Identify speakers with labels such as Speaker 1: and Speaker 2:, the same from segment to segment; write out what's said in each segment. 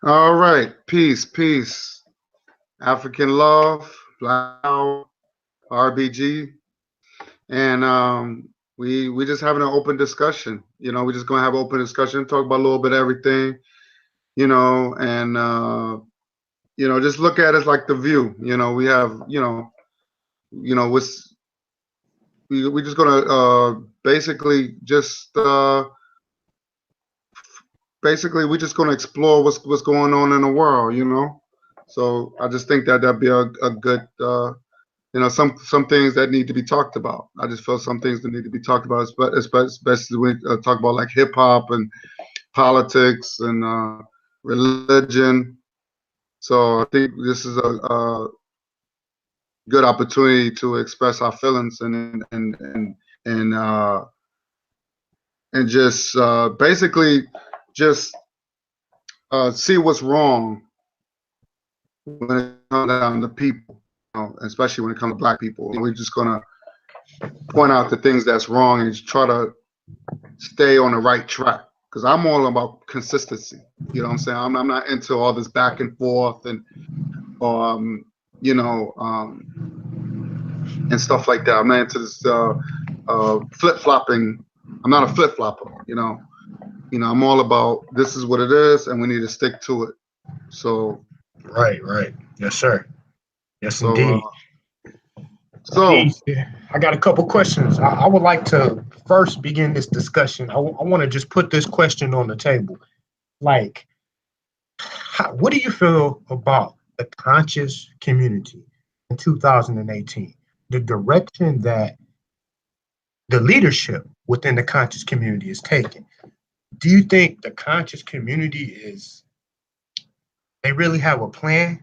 Speaker 1: All right, peace, peace. African love, Black Power, RBG, and we just having an open discussion. We just gonna have an open discussion, talk about a little bit of everything. And just look at it like the view. We have what's we just gonna basically we just gonna explore what's going on in the world. So I just think that that'd be a good some things that need to be talked about. I just feel some things that need to be talked about, especially when we talk about like hip hop and politics and religion. So I think this is a good opportunity to express our feelings and uh, and just basically just see what's wrong when it comes down to people, especially when it comes to black people. We're just gonna point out the things that's wrong and try to stay on the right track. Because I'm all about consistency. You know what I'm saying? I'm not into all this back and forth um, you know, um, and stuff like that. I'm not into this flip flopping. I'm not a flip flopper. I'm all about this is what it is, and we need to stick to it. So,
Speaker 2: Right, right. Yes, sir. Yes,
Speaker 1: so,
Speaker 2: indeed.
Speaker 1: so,
Speaker 2: Peace. I got a couple questions. I would like to first begin this discussion. I want to just put this question on the table. Like, what do you feel about the conscious community in 2018? The direction that the leadership within the conscious community is taking. Do you think the conscious community they really have a plan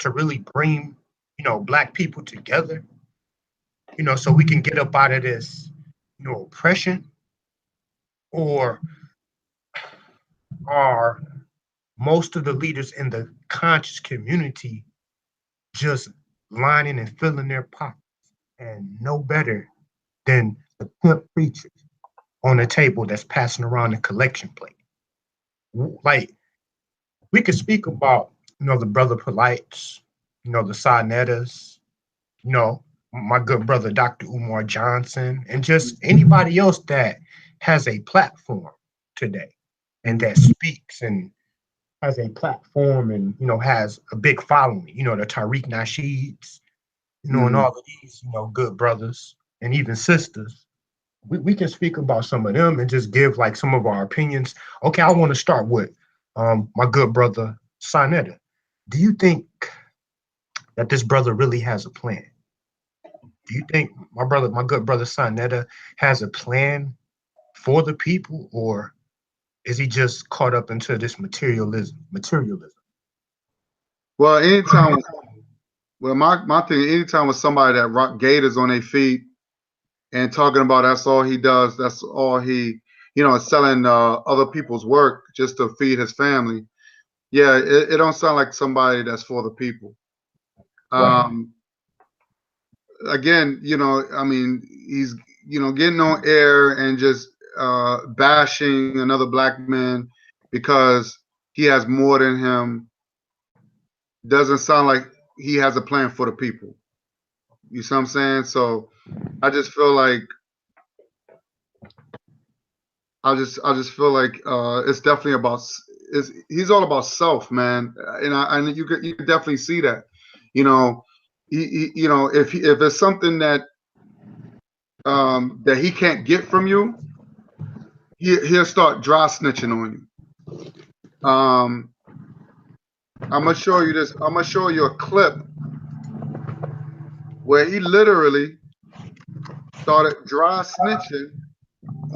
Speaker 2: to really bring, black people together, so we can get up out of this, oppression? Or are most of the leaders in the conscious community just lining and filling their pockets and no better than the pimp preachers on the table that's passing around the collection plate? Like, we could speak about, the brother Polites, the Sarnettas, you know, my good brother Dr. Umar Johnson, and just anybody else that has a platform today and that speaks and has a platform and has a big following, the Tariq Nasheeds, and
Speaker 1: mhm.
Speaker 2: all of these, good brothers and even sisters. We can speak about some of them and just give like some of our opinions. Okay, I want to start with my good brother Sonetta. Do you think that this brother really has a plan? Do you think my good brother Sonetta has a plan for the people, or is he just caught up into this materialism?
Speaker 1: Well, anytime, well, my thing, anytime with somebody that rock gators on their feet and talking about that's all he does, that's all he, is selling other people's work just to feed his family. Yeah, it don't sound like somebody that's for the people.
Speaker 2: Right.
Speaker 1: Um, Again, I mean, he's getting on air and just bashing another black man because he has more than him. Doesn't sound like he has a plan for the people. You see what I'm saying? So I just feel like I just feel like it's definitely about he's all about self, man, and you could definitely see that. You know, if it's something that he can't get from you, he'll start dry snitching on you. I'm gonna show you this. I'm gonna show you a clip where he literally started dry snitching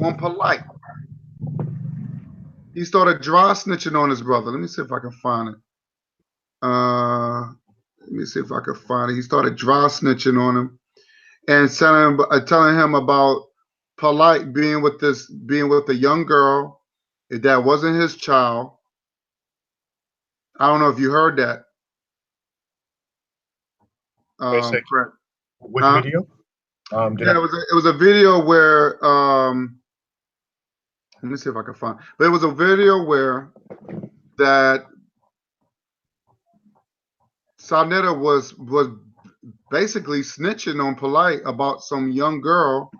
Speaker 1: on Polite. He started dry snitching on his brother. Let me see if I can find it. Let me see if I can find it. He started dry snitching on him and telling him about Polite being with a young girl that wasn't his child. I don't know if you heard that.
Speaker 2: Wait a second.
Speaker 1: Correct.
Speaker 2: Which
Speaker 1: Huh?
Speaker 2: video? Did
Speaker 1: Yeah,
Speaker 2: I?
Speaker 1: it was a video where let me see if I can find. But it was a video where that Sarnetta was basically snitching on Polite about some young girl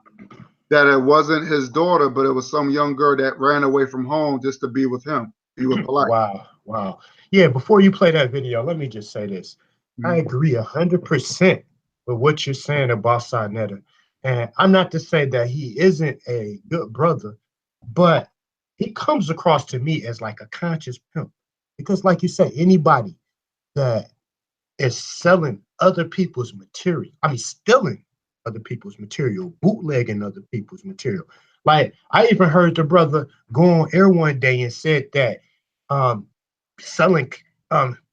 Speaker 1: that it wasn't his daughter, but it was some young girl that ran away from home just to be with him, be with Polite.
Speaker 2: Wow, wow. Yeah, before you play that video, let me just say this. I
Speaker 1: Mhm.
Speaker 2: agree 100% with what you're saying about Sarnetta. And I'm not to say that he isn't a good brother, but he comes across to me as like a conscious pimp. Because, like you said, anybody that is selling other people's material, I mean, stealing other people's material, bootlegging other people's material. Like, I even heard the brother go on air one day and said that um, selling,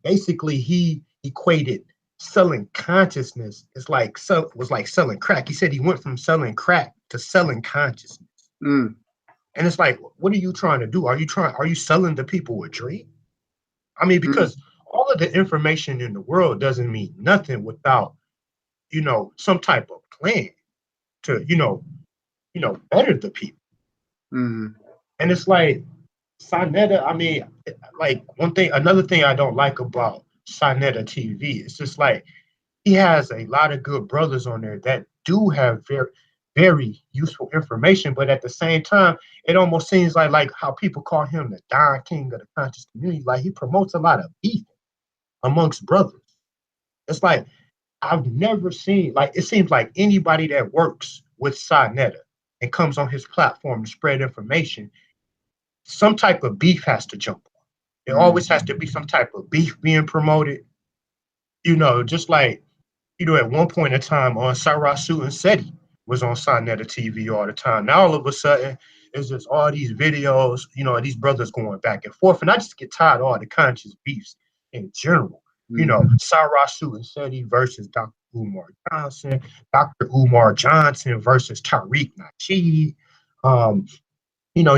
Speaker 2: basically, he equated selling consciousness is like was like selling crack. He said he went from selling crack to selling consciousness.
Speaker 1: Mm,
Speaker 2: And it's like, what are you trying to do? Are you selling the people a dream? I mean,
Speaker 1: mm,
Speaker 2: because all of the information in the world doesn't mean nothing without, some type of plan to, better the people.
Speaker 1: mm,
Speaker 2: And it's like Sinetta, I mean, like another thing I don't like about Sinetta TV, it's just like he has a lot of good brothers on there that do have very, very useful information, but at the same time, it almost seems like how people call him the Don King of the conscious community. Like he promotes a lot of beef amongst brothers. It's like I've never seen, like it seems like anybody that works with Sinetta and comes on his platform to spread information, some type of beef has to jump on. There
Speaker 1: mm,
Speaker 2: always has to be some type of beef being promoted. Just like, at one point in time on Sarasu and Seti was on Sinetta TV all the time. Now all of a sudden, it's just all these videos, these brothers going back and forth. And I just get tired of all the conscious beefs in general.
Speaker 1: mm.
Speaker 2: Sarasu and Seti versus Dr. Umar Johnson, Dr. Umar Johnson versus Tariq Nasheed. Um,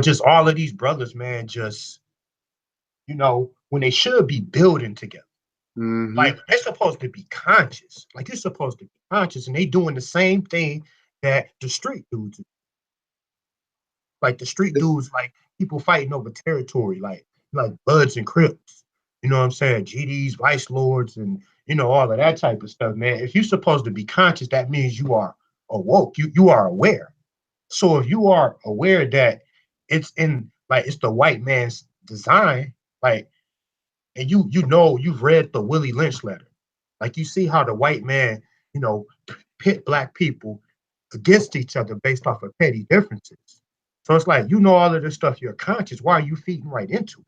Speaker 2: just all of these brothers, man, just, when they should be building together.
Speaker 1: Mm-hmm.
Speaker 2: Like they're supposed to be conscious. Like you're supposed to be conscious, and they doing the same thing that the street dudes. Like the street dudes, like people fighting over territory, like Bloods and Crips. You know what I'm saying? GDs, Vice Lords, and all of that type of stuff, man. If you're supposed to be conscious, that means you are awoke. You are aware. So if you are aware that it's the white man's design, like, and you've read the Willie Lynch letter. Like you see how the white man, you know, pit black people against each other based off of petty differences. So it's like all of this stuff, you're conscious. Why are you feeding right into it?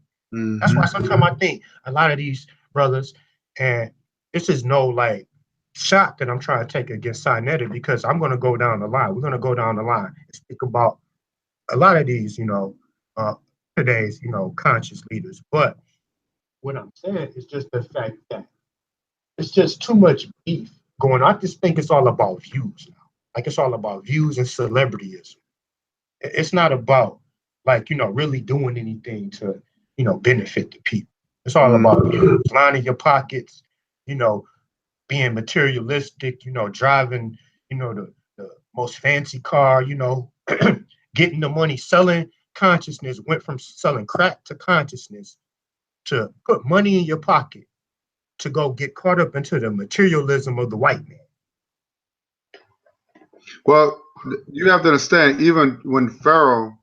Speaker 2: That's why
Speaker 1: Mm-hmm.
Speaker 2: sometimes I think a lot of these brothers, and this is no like shot that I'm trying to take against Sinetta, because I'm gonna go down the line. We're gonna go down the line and speak about a lot of these, uh, today's, conscious leaders. But what I'm saying is just the fact that it's just too much beef going on. I just think it's all about views now. Like it's all about views and celebrityism. It's not about like, really doing anything to, benefit the people. It's all about views, lining your pockets, you know, being materialistic, driving, the most fancy car, getting the money, selling consciousness, went from selling crack to consciousness to put money in your pocket to go get caught up into the materialism of the white man.
Speaker 1: Well, you have to understand, even when Pharaoh,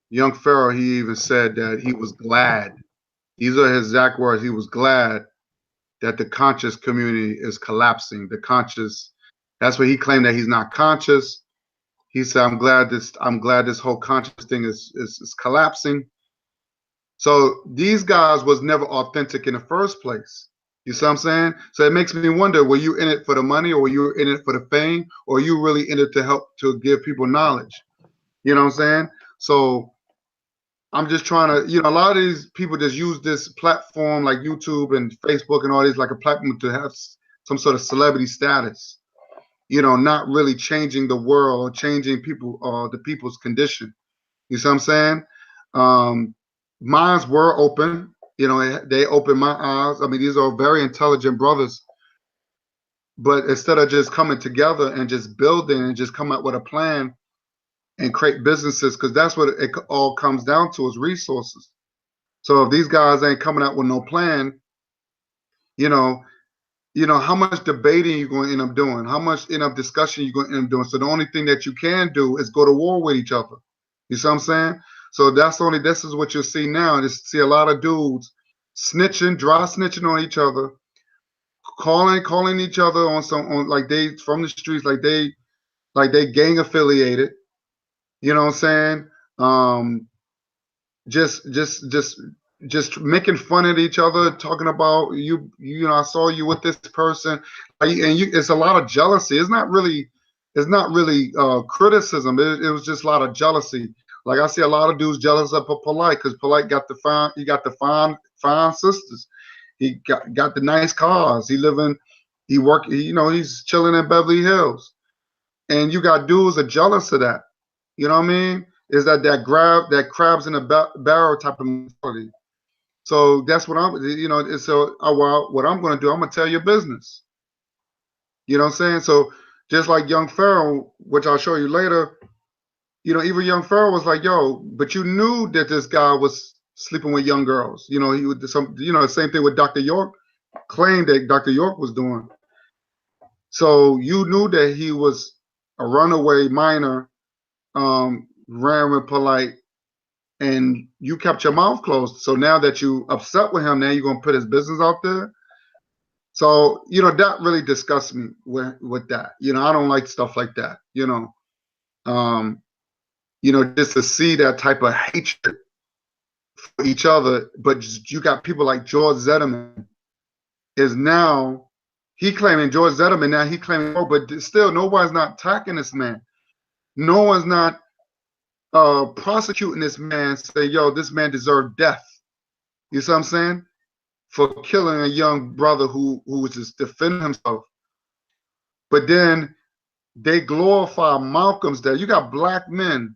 Speaker 1: young Pharaoh, he even said that he was glad. These are his exact words. He was glad that the conscious community is collapsing. The conscious, that's what he claimed, that he's not conscious. He said, I'm glad this whole conscious thing is collapsing. So these guys was never authentic in the first place. You see what I'm saying? So it makes me wonder, were you in it for the money, or were you in it for the fame, or are you really in it to help to give people knowledge? You know what I'm saying? So I'm just trying to, a lot of these people just use this platform like YouTube and Facebook and all these like a platform to have some sort of celebrity status, not really changing the world or changing people, the people's condition. You see what I'm saying? Um, Minds were open. They opened my eyes. I mean, these are very intelligent brothers. But instead of just coming together and just building and just come up with a plan and create businesses, because that's what it all comes down to, is resources. So if these guys ain't coming out with no plan, you know, how much debating you're going to end up doing, how much end up discussion you're going to end up doing. So the only thing that you can do is go to war with each other. You see what I'm saying? So this is what you'll see now. Just see a lot of dudes snitching, dry snitching on each other, calling each other on like they from the streets, like they gang affiliated. You know what I'm saying? Just making fun at each other, talking about I saw you with this person, it's a lot of jealousy. It's not really criticism. It was just a lot of jealousy. Like I see a lot of dudes jealous of Polite because Polite got the fine sisters. He got the nice cars. He's chilling in Beverly Hills. And you got dudes that are jealous of that. You know what I mean? Is that crabs in a barrel type of mentality. So that's what what I'm going to do, I'm going to tell your business. You know what I'm saying? So just like Young Pharaoh, which I'll show you later, even Young Pharaoh was like, yo, but you knew that this guy was sleeping with young girls. He would the same thing with Dr. York, claimed that Dr. York was doing. So you knew that he was a runaway minor, ran with Polite, and you kept your mouth closed. So now that you upset with him, now you're gonna put his business out there. So that really disgusts me with that. I don't like stuff like that. Just to see that type of hatred for each other. But you got people like George Zetterman is now he claiming George Zetterman now he claiming, but still nobody's not attacking this man. No one's not prosecuting this man, say, yo, this man deserved death. You see what I'm saying? For killing a young brother who was just defending himself. But then they glorify Malcolm's death. You got black men,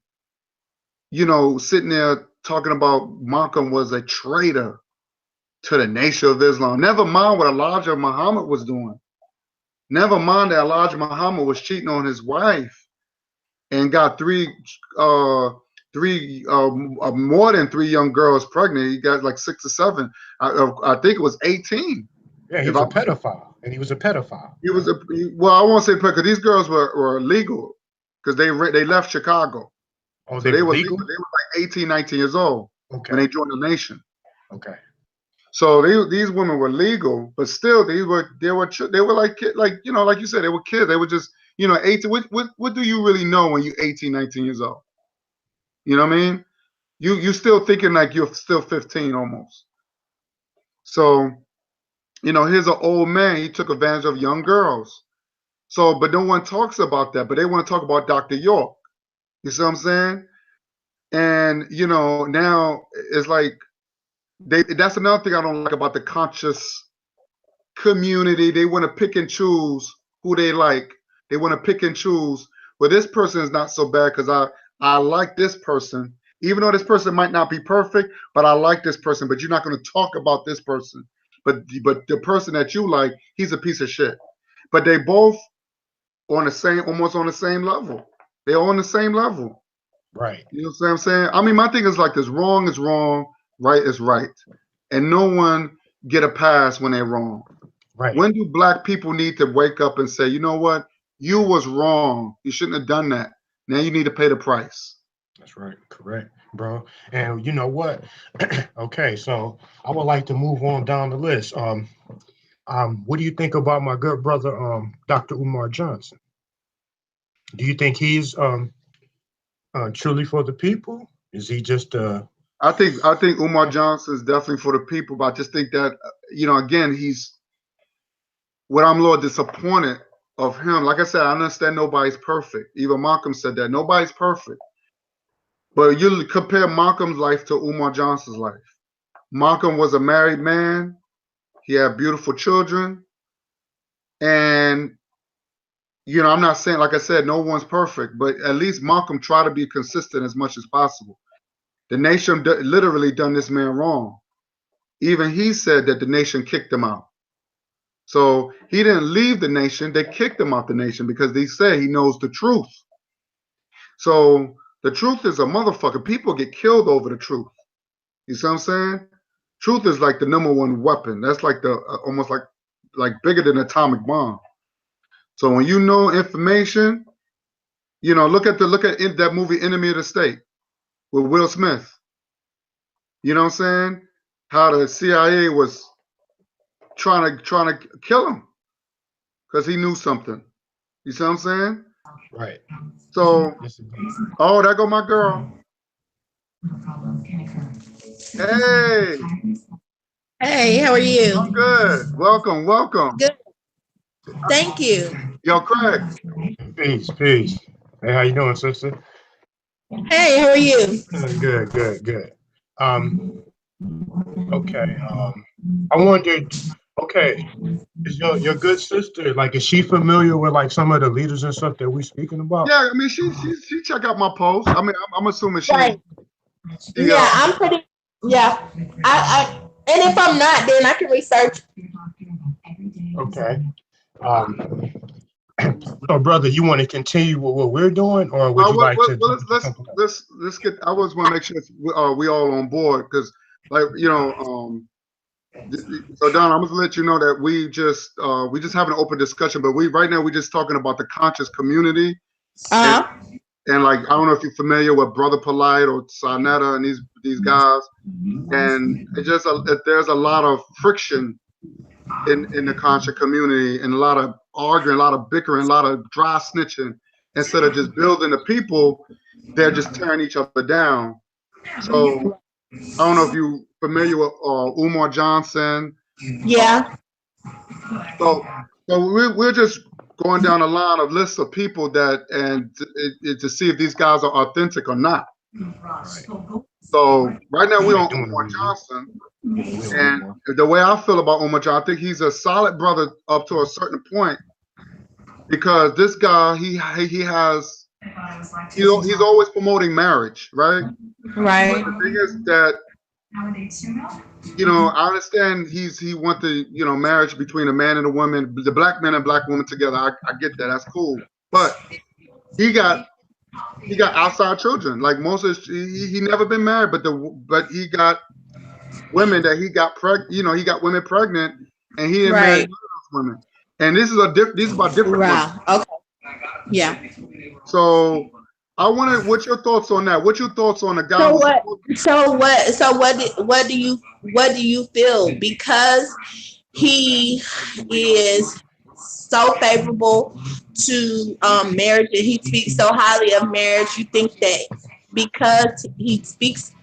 Speaker 1: sitting there talking about Malcolm was a traitor to the Nation of Islam. Never mind what Elijah Muhammad was doing. Never mind that Elijah Muhammad was cheating on his wife and got more than 3 young girls pregnant. He got like 6 or 7. I think it was 18.
Speaker 2: Yeah, he was a pedophile, and he was a pedophile.
Speaker 1: Well, I won't say pedophile because these girls were illegal because they left Chicago.
Speaker 2: Oh, so they were legal?
Speaker 1: They were like 18, 19 years old when they joined the nation.
Speaker 2: Okay.
Speaker 1: So these women were legal, but still they were like like you said, they were kids. They were just 18. What do you really know when you're 18, 19 years old? You know what I mean? You still thinking like you're still 15 almost. So, here's an old man. He took advantage of young girls. So, but no one talks about that. But they want to talk about Dr. York. You see what I'm saying? And now it's like that's another thing I don't like about the conscious community. They want to pick and choose who they like. They want to pick and choose. Well, this person is not so bad because I like this person, even though this person might not be perfect, but I like this person. But you're not going to talk about this person. But the person that you like, he's a piece of shit. But they both almost on the same level. They're on the same level.
Speaker 2: Right.
Speaker 1: You know what I'm saying? I mean, my thing is like this: wrong is wrong, right is right, and no one get a pass when they're wrong.
Speaker 2: Right.
Speaker 1: When do black people need to wake up and say, you know what, you was wrong, you shouldn't have done that. Now you need to pay the price.
Speaker 2: That's right. Correct, bro. And you know what? Okay, so I would like to move on down the list. What do you think about my good brother, Dr. Umar Johnson? Do you think he's truly for the people? Is he just
Speaker 1: I think Umar Johnson is definitely for the people, but I just think that again, he's what I'm a little disappointed of him. Like I said, I understand nobody's perfect. Even Malcolm said that nobody's perfect. But you compare Malcolm's life to Umar Johnson's life. Malcolm was a married man. He had beautiful children. And, I'm not saying, like I said, no one's perfect, but at least Malcolm tried to be consistent as much as possible. The nation literally done this man wrong. Even he said that the nation kicked him out. So he didn't leave the nation. They kicked him out the nation because they said he knows the truth. So the truth is a motherfucker. People get killed over the truth. You see what I'm saying? Truth is like the #1 weapon. That's like almost like like bigger than atomic bomb. So when you know information, you know, look at that movie Enemy of the State with Will Smith. You know what I'm saying? How the CIA was trying to kill him because he knew something. You see what I'm saying?
Speaker 2: Right.
Speaker 1: So, oh, there go my girl. Hey.
Speaker 3: Hey, how are you?
Speaker 1: I'm good. Welcome, welcome.
Speaker 3: Good. Thank you.
Speaker 1: Yo, Craig.
Speaker 2: Peace, peace. Hey, how you doing, sister?
Speaker 3: Hey, how are you?
Speaker 2: Good, good, good. Okay. I wondered. Okay, is your good sister, like, is she familiar with like some of the leaders and stuff that we speaking about?
Speaker 1: Yeah, I mean, she check out my post. I mean, I'm assuming she.
Speaker 3: Right. Yeah, I'm pretty. Yeah, I and if I'm not, then I can research.
Speaker 2: Okay. So, brother, you want to continue with what we're doing, or would you like to?
Speaker 1: Let's get. I always want to make sure we all on board because, like, you know, so Donna, I'm gonna let you know that we just having an open discussion, but right now we're just talking about the conscious community. And like, I don't know if you're familiar with Brother Polite or Sarnetta and these guys, and it just there's a lot of friction in the conscious community, and a lot of arguing, a lot of bickering, a lot of dry snitching. Instead of just building the people, they're just tearing each other down. So I don't know if you're familiar with Umar Johnson.
Speaker 3: Yeah.
Speaker 1: So we're just going down a line of lists of people that to see if these guys are authentic or not. So right now we're on Umar Johnson, and the way I feel about Umar Johnson, I think he's a solid brother up to a certain point, because this guy he's always promoting marriage, right?
Speaker 3: Right.
Speaker 1: But the thing is that, you know, I understand he want the, you know, marriage between a man and a woman, the black man and black woman together. I get that. That's cool. But he got outside children. Like Moses, he never been married, but he got women that he got he got women pregnant, and he didn't marry those women. And this is about different women.
Speaker 3: Okay. Yeah.
Speaker 1: So I wanted, what's your thoughts on that? What's your thoughts on the guy?
Speaker 3: So what do you feel? Because he is so favorable to marriage, and he speaks so highly of marriage, you think that because he speaks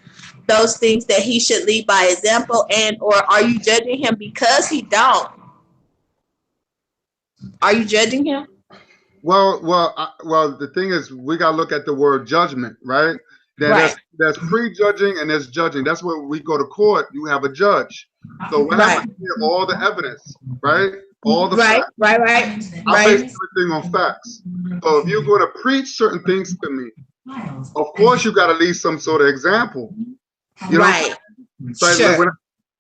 Speaker 3: those things that he should lead by example, or are you judging him because he don't? Are you judging him?
Speaker 1: Well, the thing is, we got to look at the word judgment, right? There's prejudging and there's judging. That's where we go to court. You have a judge. So what happens here? All the evidence, right? All the facts.
Speaker 3: Right.
Speaker 1: I base everything on facts. So if you're going to preach certain things to me, of course you got to leave some sort of example. You know?
Speaker 3: Right.
Speaker 1: So
Speaker 3: Sure.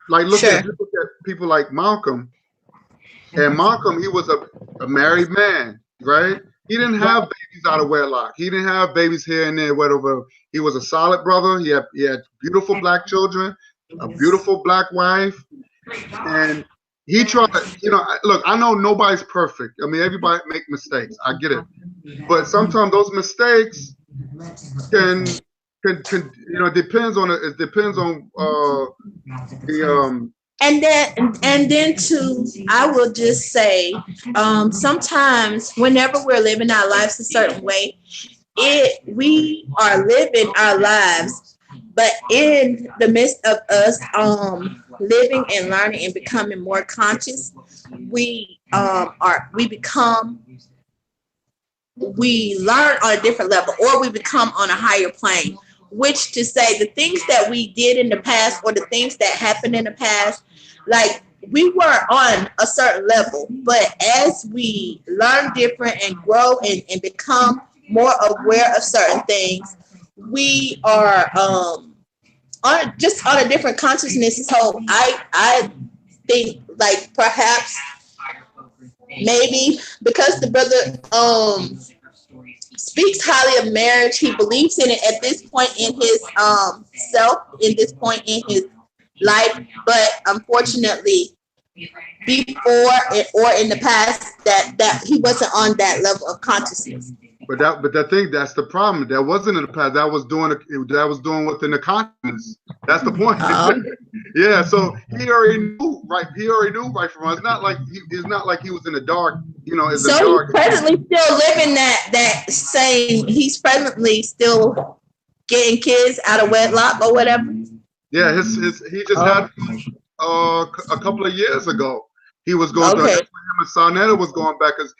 Speaker 1: look at people like Malcolm. And Malcolm, he was a married man, right? He didn't have babies out of wedlock. He didn't have babies here and there, whatever. He was a solid brother. He had beautiful black children, a beautiful black wife, and he tried to, you know, look, I know nobody's perfect. I mean, everybody make mistakes. I get it, but sometimes those mistakes can you know, it depends on the
Speaker 3: And then too, I will just say, sometimes whenever we're living our lives a certain way, we are living our lives, but in the midst of us living and learning and becoming more conscious, we learn on a different level, or we become on a higher plane. Which to say, the things that we did in the past, or the things that happened in the past, like, we were on a certain level, but as we learn different and grow and become more aware of certain things, we are on a different consciousness. So I think, like, perhaps maybe because the brother speaks highly of marriage, he believes in it at this point in his in this point in his life, but unfortunately before or in the past that he wasn't on that level of consciousness.
Speaker 1: But that's the problem. That wasn't in the past. That was doing within the consciousness. That's the point. Yeah. So he already knew right. He already knew right from us. It's not like he was in the dark.
Speaker 3: So he's presently still living that same. He's presently still getting kids out of wedlock or whatever.
Speaker 1: Yeah. He just had a couple of years ago. He was going through. Him and Sarnetta was going back because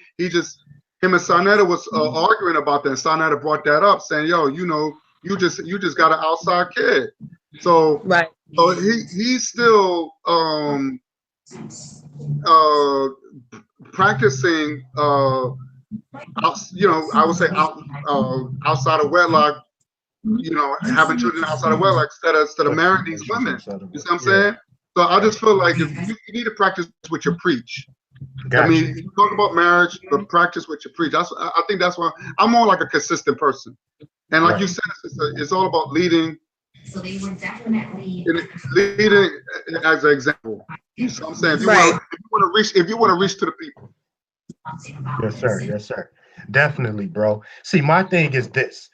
Speaker 1: him and Sarnetta was arguing about that. And Sarnetta brought that up, saying, "Yo, you just got an outside kid." So
Speaker 3: right.
Speaker 1: So he's still practicing. I would say outside of wedlock. Having children outside of wedlock instead of marrying these women. You see what I'm saying? So I just feel like if you need to practice what you preach. Gotcha. I mean, you talk about marriage, but practice what you preach. I think that's why I'm more like a consistent person. And like you said, it's all about leading. So they were definitely leading as an example. You know what I'm saying? If you want to reach to the people.
Speaker 2: Yes, sir. Definitely, bro. See, my thing is this.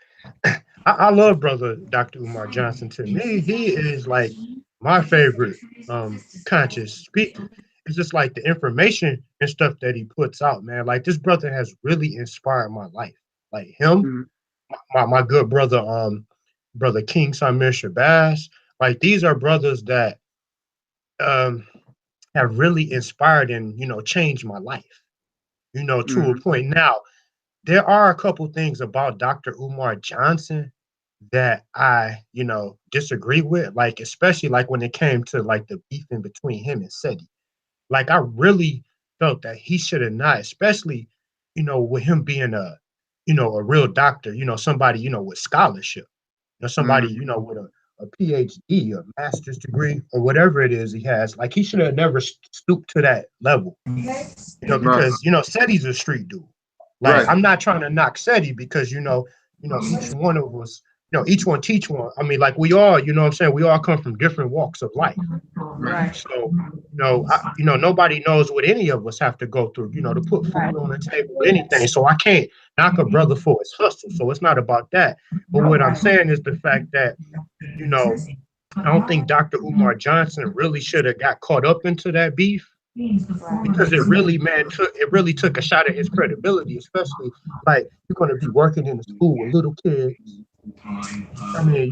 Speaker 2: I love brother Dr. Umar Johnson. To me, he is like my favorite conscious speaker. It's just like the information and stuff that he puts out, man. Like this brother has really inspired my life. Like him, my good brother, brother King Samir Shabazz. Like these are brothers that have really inspired and changed my life. To a point. Now, there are a couple things about Dr. Umar Johnson that I, disagree with. Like especially like when it came to like the beefing between him and Seti. Like I really felt that he should have not, especially, with him being a real doctor, somebody, with scholarship, somebody, with a PhD, a master's degree, or whatever it is he has. Like he should have never stooped to that level, because Seti's a street dude. Like I'm not trying to knock Seti because each one of us. Each one teach one. I mean, like we all, what I'm saying? We all come from different walks of life.
Speaker 3: Right.
Speaker 2: So, nobody knows what any of us have to go through, to put food on the table or anything. So I can't knock a brother for his hustle. So it's not about that. But what I'm saying is the fact that, I don't think Dr. Umar Johnson really should have got caught up into that beef. Because it really took a shot at his credibility, especially like you're going to be working in a school with little kids. I mean,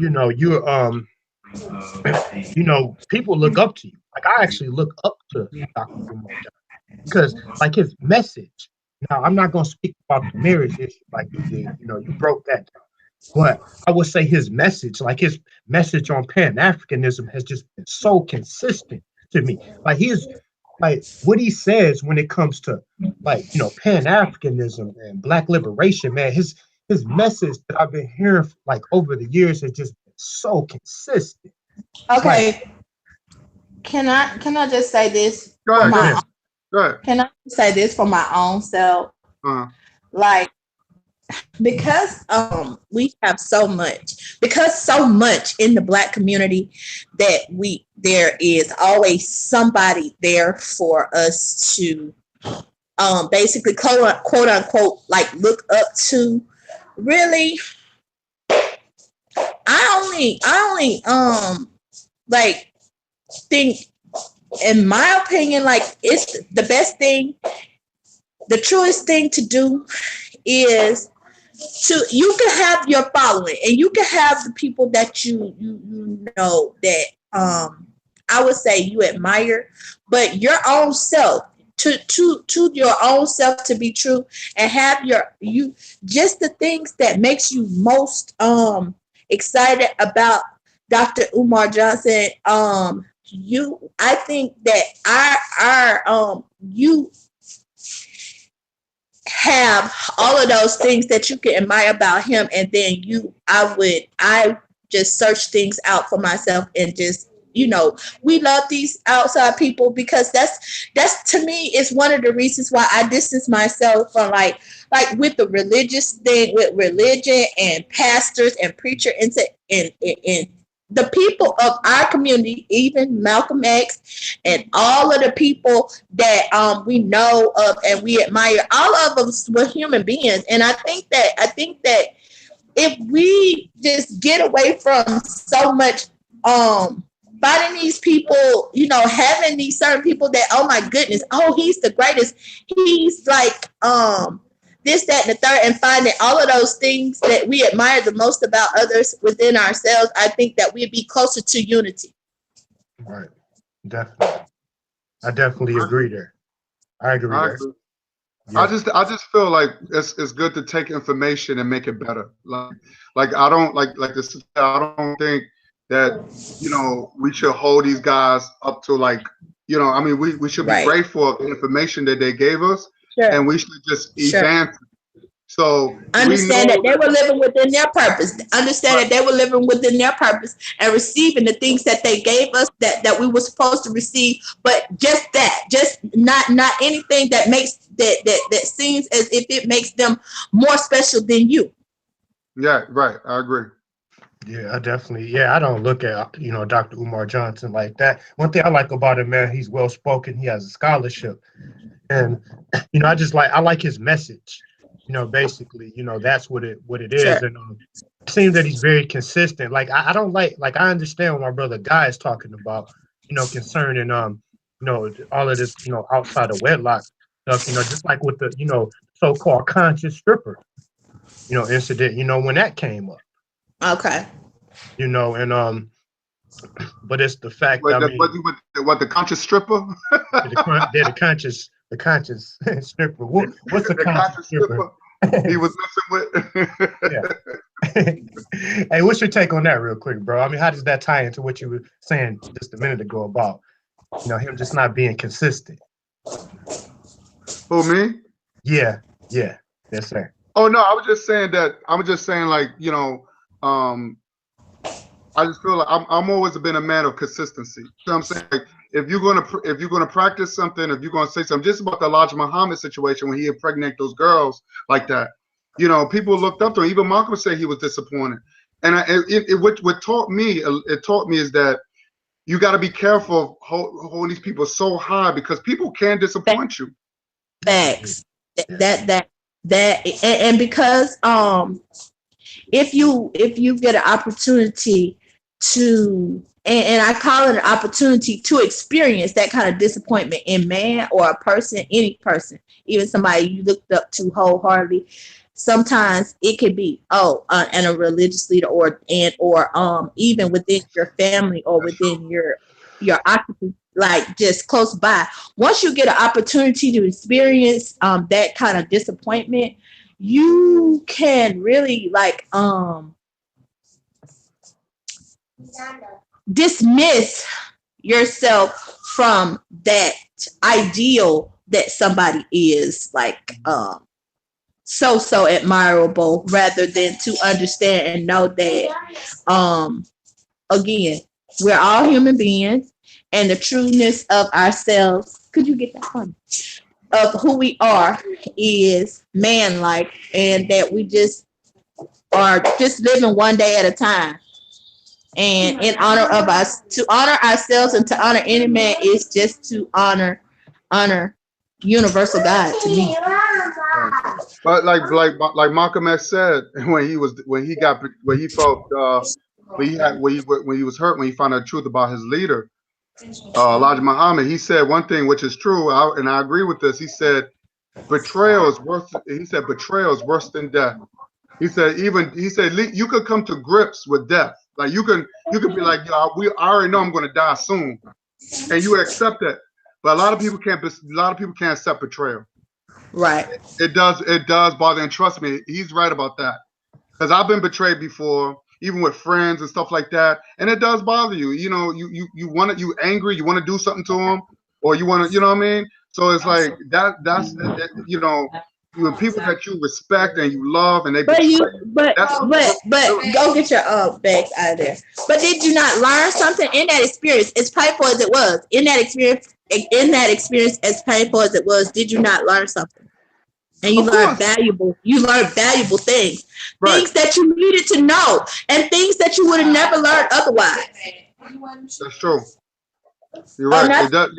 Speaker 2: people look up to you. Like I actually look up to Dr. Umar Johnson because like his message. Now I'm not going to speak about the marriage issue like you did. You broke that down. But I would say his message on Pan-Africanism has just been so consistent to me. Like what he says when it comes to Pan-Africanism and Black liberation, man, his message that I've been hearing like over the years has just been so consistent.
Speaker 3: Okay. Can I just say this?
Speaker 1: Go ahead.
Speaker 3: Can I say this for my own self? Like, because we have so much in the Black community that there is always somebody there for us to basically quote unquote like look up to. Really, I only like think, in my opinion, like it's the best thing, the truest thing to do is you can have your following and you can have the people that you know that I would say you admire, but your own self, to your own self to be true, and have you just the things that makes you most excited about Dr. Umar Johnson. I think that you have all of those things that you can admire about him, and then I just search things out for myself and just we love these outside people because that's to me is one of the reasons why I distance myself from like with the religious thing, with religion and pastors and preacher and the people of our community, even Malcolm X and all of the people that we know of and we admire, all of us were human beings. And I think that if we just get away from so much fighting these people, having these certain people that, oh my goodness, oh, he's the greatest, he's like this, that, and the third, and finding all of those things that we admire the most about others within ourselves, I think that we'd be closer to unity.
Speaker 2: Right. Definitely. I definitely agree there. I agree there.
Speaker 1: Yeah. I just feel like it's good to take information and make it better. Like I don't like this. I don't think that we should hold these guys up to I mean we should be grateful of the information that they gave us. Sure. And we should just advance. So
Speaker 3: understand that they were living within their purpose. Understand that they were living within their purpose and receiving the things that they gave us that we were supposed to receive. But just not anything that makes that seems as if it makes them more special than you.
Speaker 1: Yeah, right. I agree.
Speaker 2: Yeah, I definitely. Yeah, I don't look at Dr. Umar Johnson like that. One thing I like about him, man, he's well spoken. He has a scholarship. And I like his message. Basically, that's what it is. Sure. And it seems that he's very consistent. Like I don't I understand what my brother Guy is talking about, concerning all of this, outside of wedlock stuff, just like with the so-called conscious stripper, incident, when that came up.
Speaker 3: Okay.
Speaker 2: And but it's the fact
Speaker 1: what the conscious stripper?
Speaker 2: the conscious stripper. What's the conscious stripper?
Speaker 1: He was messing with.
Speaker 2: Yeah. Hey, what's your take on that, real quick, bro? I mean, how does that tie into what you were saying just a minute ago about him just not being consistent?
Speaker 1: Who, me?
Speaker 2: Yeah, yes, sir.
Speaker 1: Oh no, I was just saying I just feel like I'm always been a man of consistency. You know what I'm saying? Like, if you're gonna practice something, if you're gonna say something, just about the Elijah Muhammad situation when he impregnated those girls like that, people looked up to him. Even Malcolm said he was disappointed. And what taught me is that you got to be careful holding these people so high, because people can disappoint you.
Speaker 3: Facts. That and because if you get an opportunity to, and I call it an opportunity to experience that kind of disappointment in man or a person, any person, even somebody you looked up to wholeheartedly, sometimes it could be and a religious leader or even within your family or within your occupant, like just close by. Once you get an opportunity to experience that kind of disappointment, you can really dismiss yourself from that ideal that somebody is so admirable, rather than to understand and know that again, we're all human beings, and the trueness of ourselves, could you get that from of who we are is man-like, and that we just are just living one day at a time. And in honor of us, to honor ourselves and to honor any man is just to honor universal God to me.
Speaker 1: But like Malcolm X said, when he was hurt, when he found out the truth about his leader, Elijah Muhammad, he said one thing which is true, and I agree with this. He said betrayal is worse than death. He said you could come to grips with death. Like you can be like, I already know I'm going to die soon, and you accept that. But a lot of people can't accept betrayal.
Speaker 3: Right.
Speaker 1: It does bother, and trust me, he's right about that. Because I've been betrayed before, even with friends and stuff like that, and it does bother you. You angry, you want to do something to them, or you want to, you know what I mean? So it's like that's when people that you respect and you love and they
Speaker 3: but go get your bags out of there. But did you not learn something in that experience, as painful as it was? In that experience, as painful as it was, did you not learn something? And you
Speaker 1: Of
Speaker 3: learn
Speaker 1: course.
Speaker 3: valuable things.
Speaker 1: Right.
Speaker 3: Things that you needed to know and things that you would have never learned otherwise.
Speaker 1: That's true. You're
Speaker 3: And
Speaker 1: right.
Speaker 3: that's
Speaker 1: It does.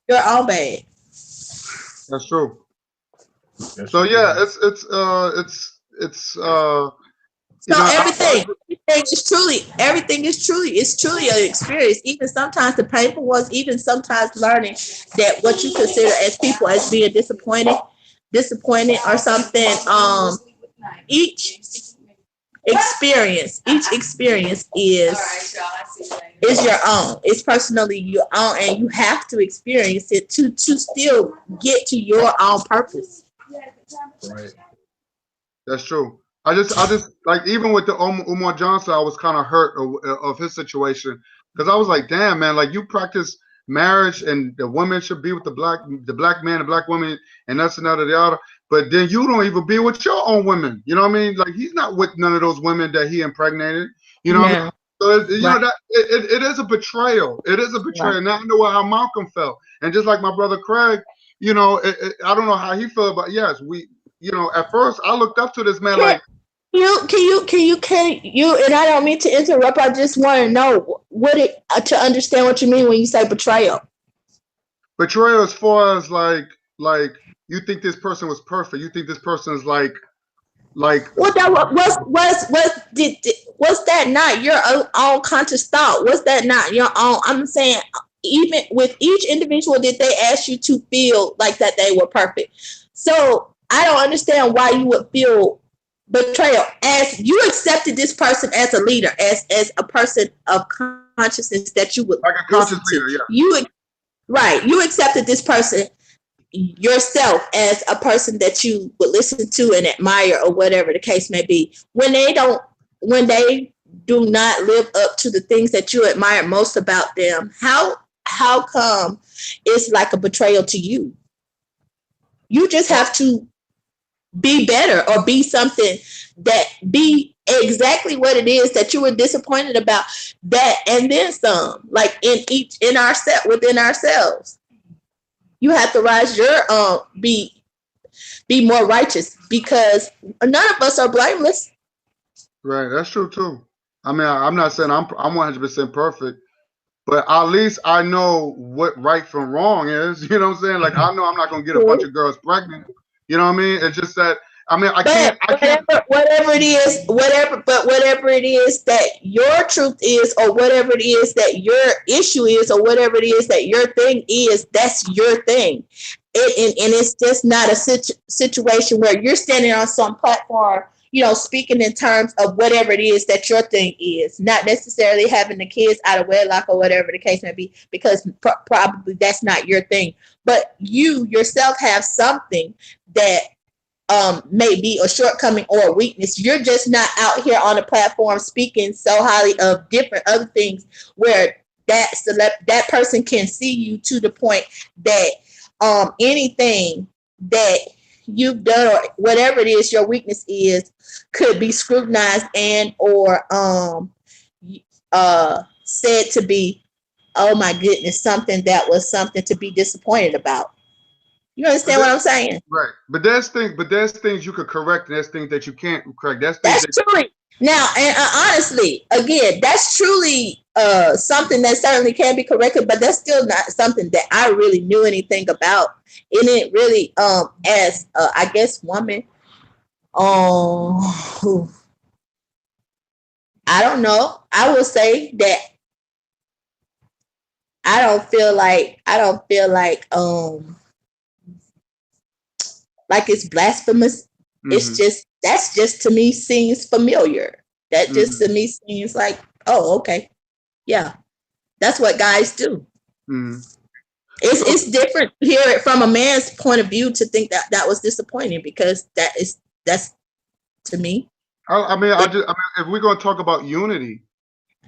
Speaker 1: Yeah,
Speaker 3: your own bad.
Speaker 1: that's true.
Speaker 2: That's
Speaker 1: So yeah,
Speaker 2: true.
Speaker 1: it's
Speaker 3: So
Speaker 1: I
Speaker 3: everything is truly an experience. Even sometimes the painful ones, even sometimes learning that what you consider as people as being disappointed or something. Each each experience is your own. It's personally your own, and you have to experience it to still get to your own purpose.
Speaker 2: Right.
Speaker 1: That's true. I just like even with the Umar Johnson, I was kind of hurt of his situation because I was like, damn man, like you practice marriage and the woman should be with the black man, the black woman, and that's another the other. But then you don't even be with your own women. You know what I mean? Like he's not with none of those women that he impregnated. You know what I mean?
Speaker 3: Now,
Speaker 1: So
Speaker 3: right,
Speaker 1: that it is a betrayal. It is a
Speaker 3: right.
Speaker 1: betrayal. Now I know how Malcolm felt, and just like my brother Craig, I don't know how he felt, but yes, at first I looked up to this man
Speaker 3: Can
Speaker 1: like
Speaker 3: you? And I don't mean to interrupt. I just want to know to understand what you mean when you say betrayal.
Speaker 1: betrayal as far as like you think this person was perfect. You think this person is like
Speaker 3: What that was that not your own conscious thought? Was that not your own? I'm saying even with each individual, did they ask you to feel like that they were perfect? So I don't understand why you would feel betrayal as you accepted this person as a leader, as a person of consciousness that you would
Speaker 1: a conscious
Speaker 3: listen to.
Speaker 1: leader. Yeah.
Speaker 3: You accepted this person yourself as a person that you would listen to and admire or whatever the case may be. When they do not live up to the things that you admire most about them, how come it's like a betrayal to you? You just have to be better or be something that be exactly what it is that you were disappointed about, that and then some, like within ourselves. You have to rise your be more righteous because none of us are blameless.
Speaker 1: Right. That's true too. I mean, I'm not saying I'm 100% perfect, but at least I know what right from wrong is. You know what I'm saying? Like I know I'm not gonna get a bunch of girls pregnant. You know what I mean? It's just that I mean I
Speaker 3: But
Speaker 1: can't.
Speaker 3: whatever it is that your truth is, or whatever it is that your issue is, or whatever it is that your thing is, that's your thing. And it's just not a situation where you're standing on some platform, speaking in terms of whatever it is that your thing is, not necessarily having the kids out of wedlock or whatever the case may be, because probably that's not your thing. But you yourself have something that may be a shortcoming or a weakness. You're just not out here on a platform speaking so highly of different other things where that person can see you to the point that anything that you've done or whatever it is your weakness is could be scrutinized and or said to be, oh my goodness, something that was something to be disappointed about. You understand what I'm saying?
Speaker 1: Right. But there's things you could correct, and there's things that you can't correct.
Speaker 3: That's truly now, and honestly, again, that's truly something that certainly can be corrected, but that's still not something that I really knew anything about. And it really, as I guess woman, I don't know. I will say that I don't feel like it's blasphemous. It's just that's just to me seems familiar. That just to me seems like, oh, okay, yeah, that's what guys do. It's different to hear it from a man's point of view to think that was disappointing, because that's to me.
Speaker 1: I mean, if we're gonna talk about unity,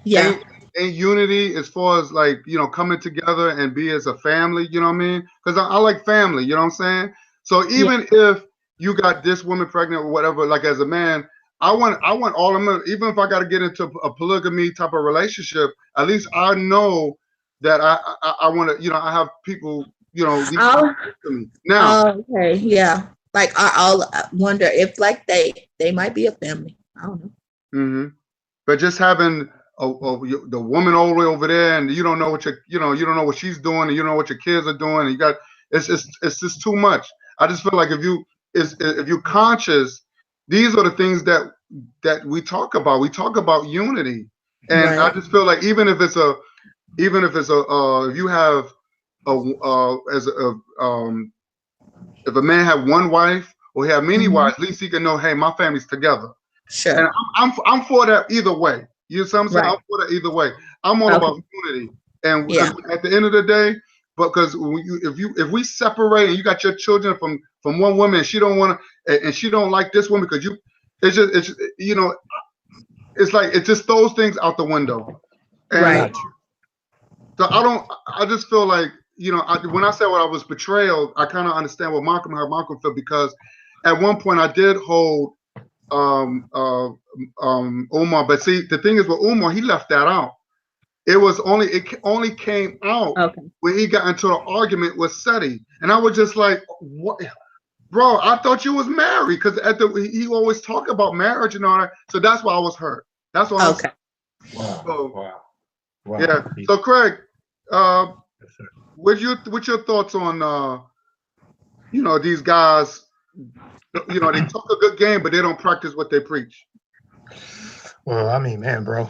Speaker 3: Yeah,
Speaker 1: ain't unity as far as like coming together and be as a family. You know what I mean? Because I like family. You know what I'm saying? So even if you got this woman pregnant or whatever, like as a man, I want all of them. Even if I got to get into a polygamy type of relationship, at least I know that I want to. I have people.
Speaker 3: oh,
Speaker 1: Now,
Speaker 3: okay, yeah, like are all wonder if like they might be a family. I don't know.
Speaker 1: Mm-hmm. But just having the woman all the way over there, and you don't know what you don't know what she's doing, and you don't know what your kids are doing, and you got it's just too much. I just feel like if you're conscious, these are the things that we talk about. We talk about unity, and I
Speaker 3: Right.
Speaker 1: just feel like if you have if a man have one wife or he have many wives, at least he can know, hey, my family's together.
Speaker 3: Sure.
Speaker 1: And I'm for that either way. You know what I'm saying?
Speaker 3: Right.
Speaker 1: I'm for that either way. I'm all about unity. And
Speaker 3: Yeah.
Speaker 1: because at the end of the day, because if we separate and you got your children from one woman and she don't want to and she don't like this woman because it's it's like it just throws things out the window. And
Speaker 3: Right.
Speaker 1: so I just feel like, when I said what I was betrayal, I kind of understand what how Malcolm felt, because at one point I did hold Umar, but see, the thing is with Umar, he left that out. It only came out when he got into an argument with Seti, and I was just like, "What, bro? I thought you was married," because he always talk about marriage and all that. So that's why I was hurt. That's why.
Speaker 3: Okay.
Speaker 2: Wow.
Speaker 1: Yeah. So Craig, what's your thoughts on these guys? They talk a good game, but they don't practice what they preach.
Speaker 2: Well, I mean, man, bro,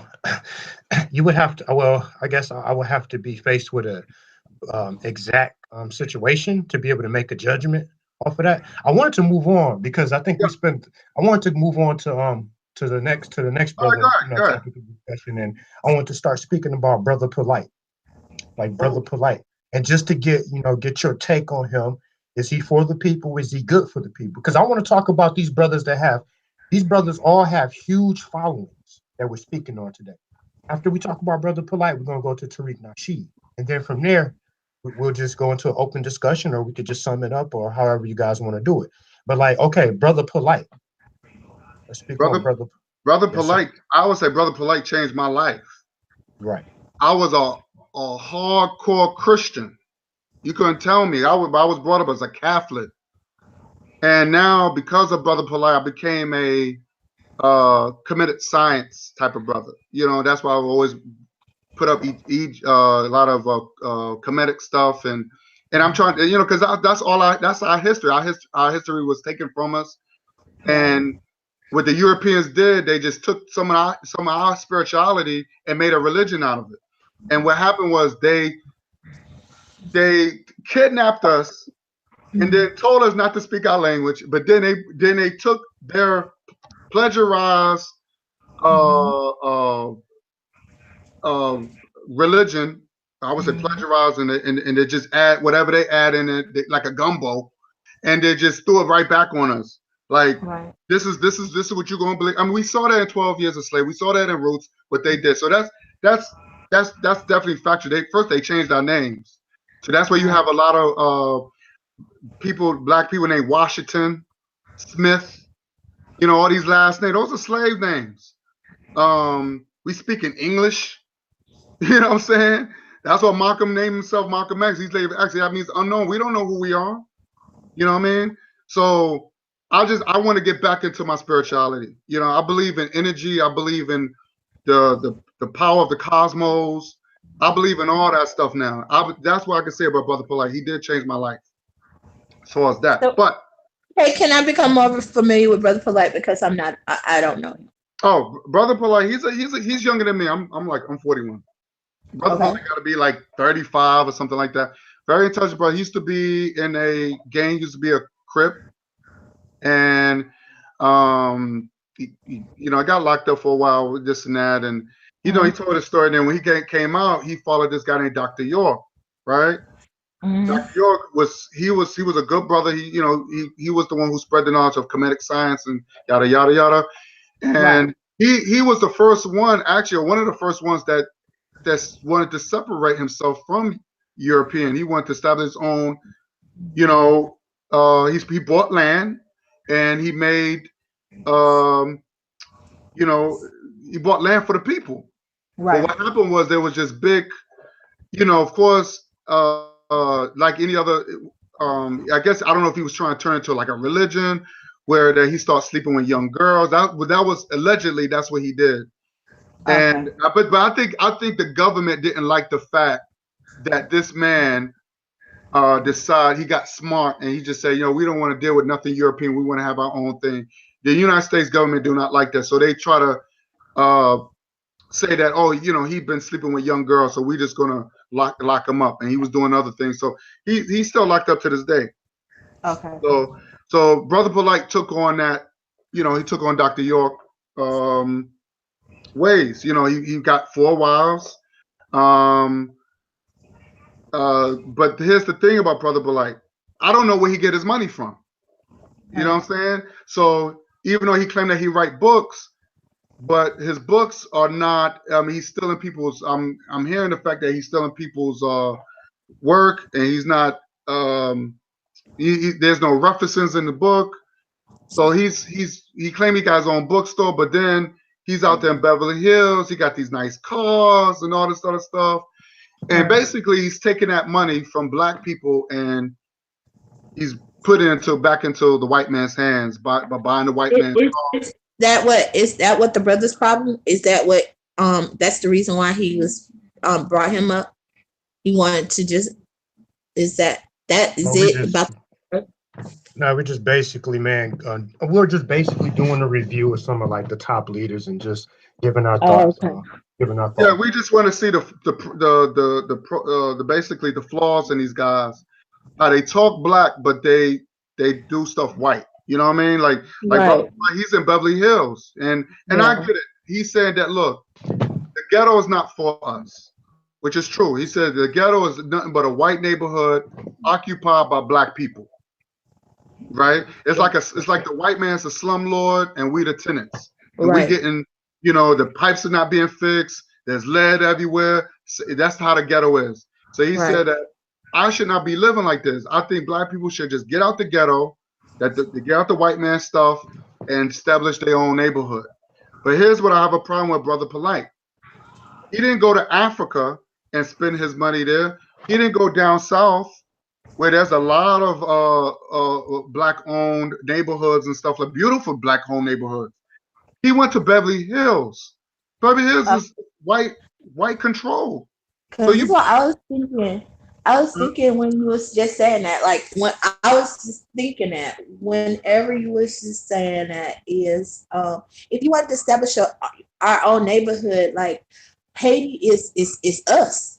Speaker 2: you would have to. Well, I guess I would have to be faced with a exact situation to be able to make a judgment off of that. I wanted to move on because I think I wanted to move on to the next brother topic of discussion, and I want to start speaking about Brother Polite, Brother Polite, and just to get your take on him. Is he for the people? Is he good for the people? Because I want to talk about these brothers these brothers all have huge followings that we're speaking on today. After we talk about Brother Polite, we're going to go to Tariq Nasheed. And then from there, we'll just go into an open discussion, or we could just sum it up, or however you guys want to do it. But Brother Polite. Let's speak on Brother
Speaker 1: Polite. I would say Brother Polite changed my life.
Speaker 2: Right.
Speaker 1: I was a hardcore Christian. You couldn't tell me. I was brought up as a Catholic. And now, because of Brother Polite, I became a committed science type of brother. That's why I've always put up a lot of comedic stuff, and I'm trying to, because that's our history. Our history was taken from us, and what the Europeans did, they just took some of our spirituality and made a religion out of it. And what happened was they kidnapped us and then told us not to speak our language, but then they took their plagiarized religion. I would say plagiarized, and they just add whatever they add in it, like a gumbo, and they just threw it right back on us. Like, this is what you're gonna believe. I mean, we saw that in 12 Years a Slave. We saw that in Roots, what they did. So that's definitely factual. They changed our names. So that's where you have a lot of black people named Washington, Smith, all these last names. Those are slave names. We speak in English. You know what I'm saying? That's what Malcolm named himself Malcolm X. Actually, that means unknown. We don't know who we are. You know what I mean? So I want to get back into my spirituality. I believe in energy. I believe in the power of the cosmos. I believe in all that stuff now. That's what I can say about Brother Polite. He did change my life as far as that. But
Speaker 3: hey, can I become more familiar with Brother Polite, because I'm not. I don't know him.
Speaker 1: Oh, Brother Polite, he's younger than me. I'm 41. Brother Polite got to be like 35 or something like that. Very intelligent brother. He used to be in a gang. Used to be a Crip, and I got locked up for a while with this and that, and he told a story. And then when he came out, he followed this guy named Dr. York, right? Dr. York was a good brother. He was the one who spread the knowledge of comedic science and yada yada yada. And he was the first one, actually, one of the first ones that wanted to separate himself from European. He wanted to establish his own. He bought land, and he made he bought land for the people. Right. But what happened was there was just big, of course, like any other I guess I don't know if he was trying to turn it into like a religion where that he starts sleeping with young girls. That was allegedly that's what he did. And but I think the government didn't like the fact that this man he got smart and he just said, we don't want to deal with nothing European. We want to have our own thing. The United States government do not like that, so they try to say that, oh, he'd been sleeping with young girls, so we're just gonna lock him up, and he was doing other things, so he's still locked up to this day.
Speaker 3: Okay.
Speaker 1: So Brother Polite took on that, he took on Dr. York ways. He got 4 wives. But here's the thing about Brother Polite. I don't know where he get his money from. You know what I'm saying? So even though he claimed that he write books, but his books are not. He's stealing people's. I'm hearing the fact that he's stealing people's work, and he's not. There's no references in the book. So he claimed he got his own bookstore, but then he's out there in Beverly Hills. He got these nice cars and all this other stuff. And basically, he's taking that money from black people and he's putting it back into the white man's hands by buying the white man's car.
Speaker 3: Is that what the brother's problem? Is that what that's the reason why he was brought him up? He wanted to just
Speaker 2: No, we're just basically, we're just basically doing a review of some of like the top leaders and just giving our thoughts.
Speaker 1: Yeah, we just want to see the basically the flaws in these guys. How they talk black, but they do stuff white. You know what I mean? Like he's in Beverly Hills, and I get it. He said that, look, the ghetto is not for us, which is true. He said the ghetto is nothing but a white neighborhood occupied by black people. Right? It's like the white man's a slumlord and we the tenants. And we getting, the pipes are not being fixed. There's lead everywhere. That's how the ghetto is. So he said that I should not be living like this. I think black people should just get out the ghetto, get out the white man stuff, and establish their own neighborhood. But here's what I have a problem with Brother Polite. He didn't go to Africa and spend his money there. He didn't go down south where there's a lot of black-owned neighborhoods and stuff, like beautiful black-owned neighborhoods. He went to Beverly Hills. Beverly Hills is white control. So
Speaker 3: I was thinking when you was just saying that, like when I was just thinking that whenever you was just saying that is, if you want to establish our own neighborhood, like Haiti is us.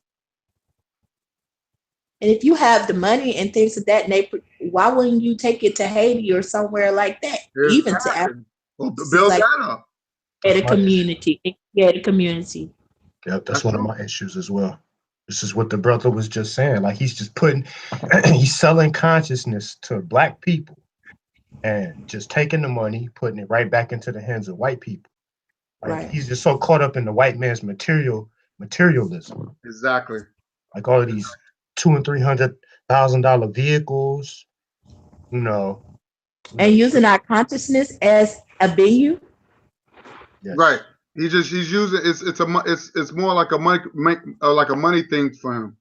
Speaker 3: And if you have the money and things of that nature, why wouldn't you take it to Haiti or somewhere like that? Even to Africa.
Speaker 1: Well, build that up.
Speaker 3: At a community.
Speaker 2: Yeah, that's one of my issues as well. This is what the brother was just saying. Like he's just he's selling consciousness to black people and just taking the money, putting it right back into the hands of white people. Like he's just so caught up in the white man's materialism.
Speaker 1: Exactly.
Speaker 2: Like all of these $200,000 and $300,000 vehicles,
Speaker 3: and using our consciousness as a venue.
Speaker 1: Yes. Right. He's using it's more like a money thing for him,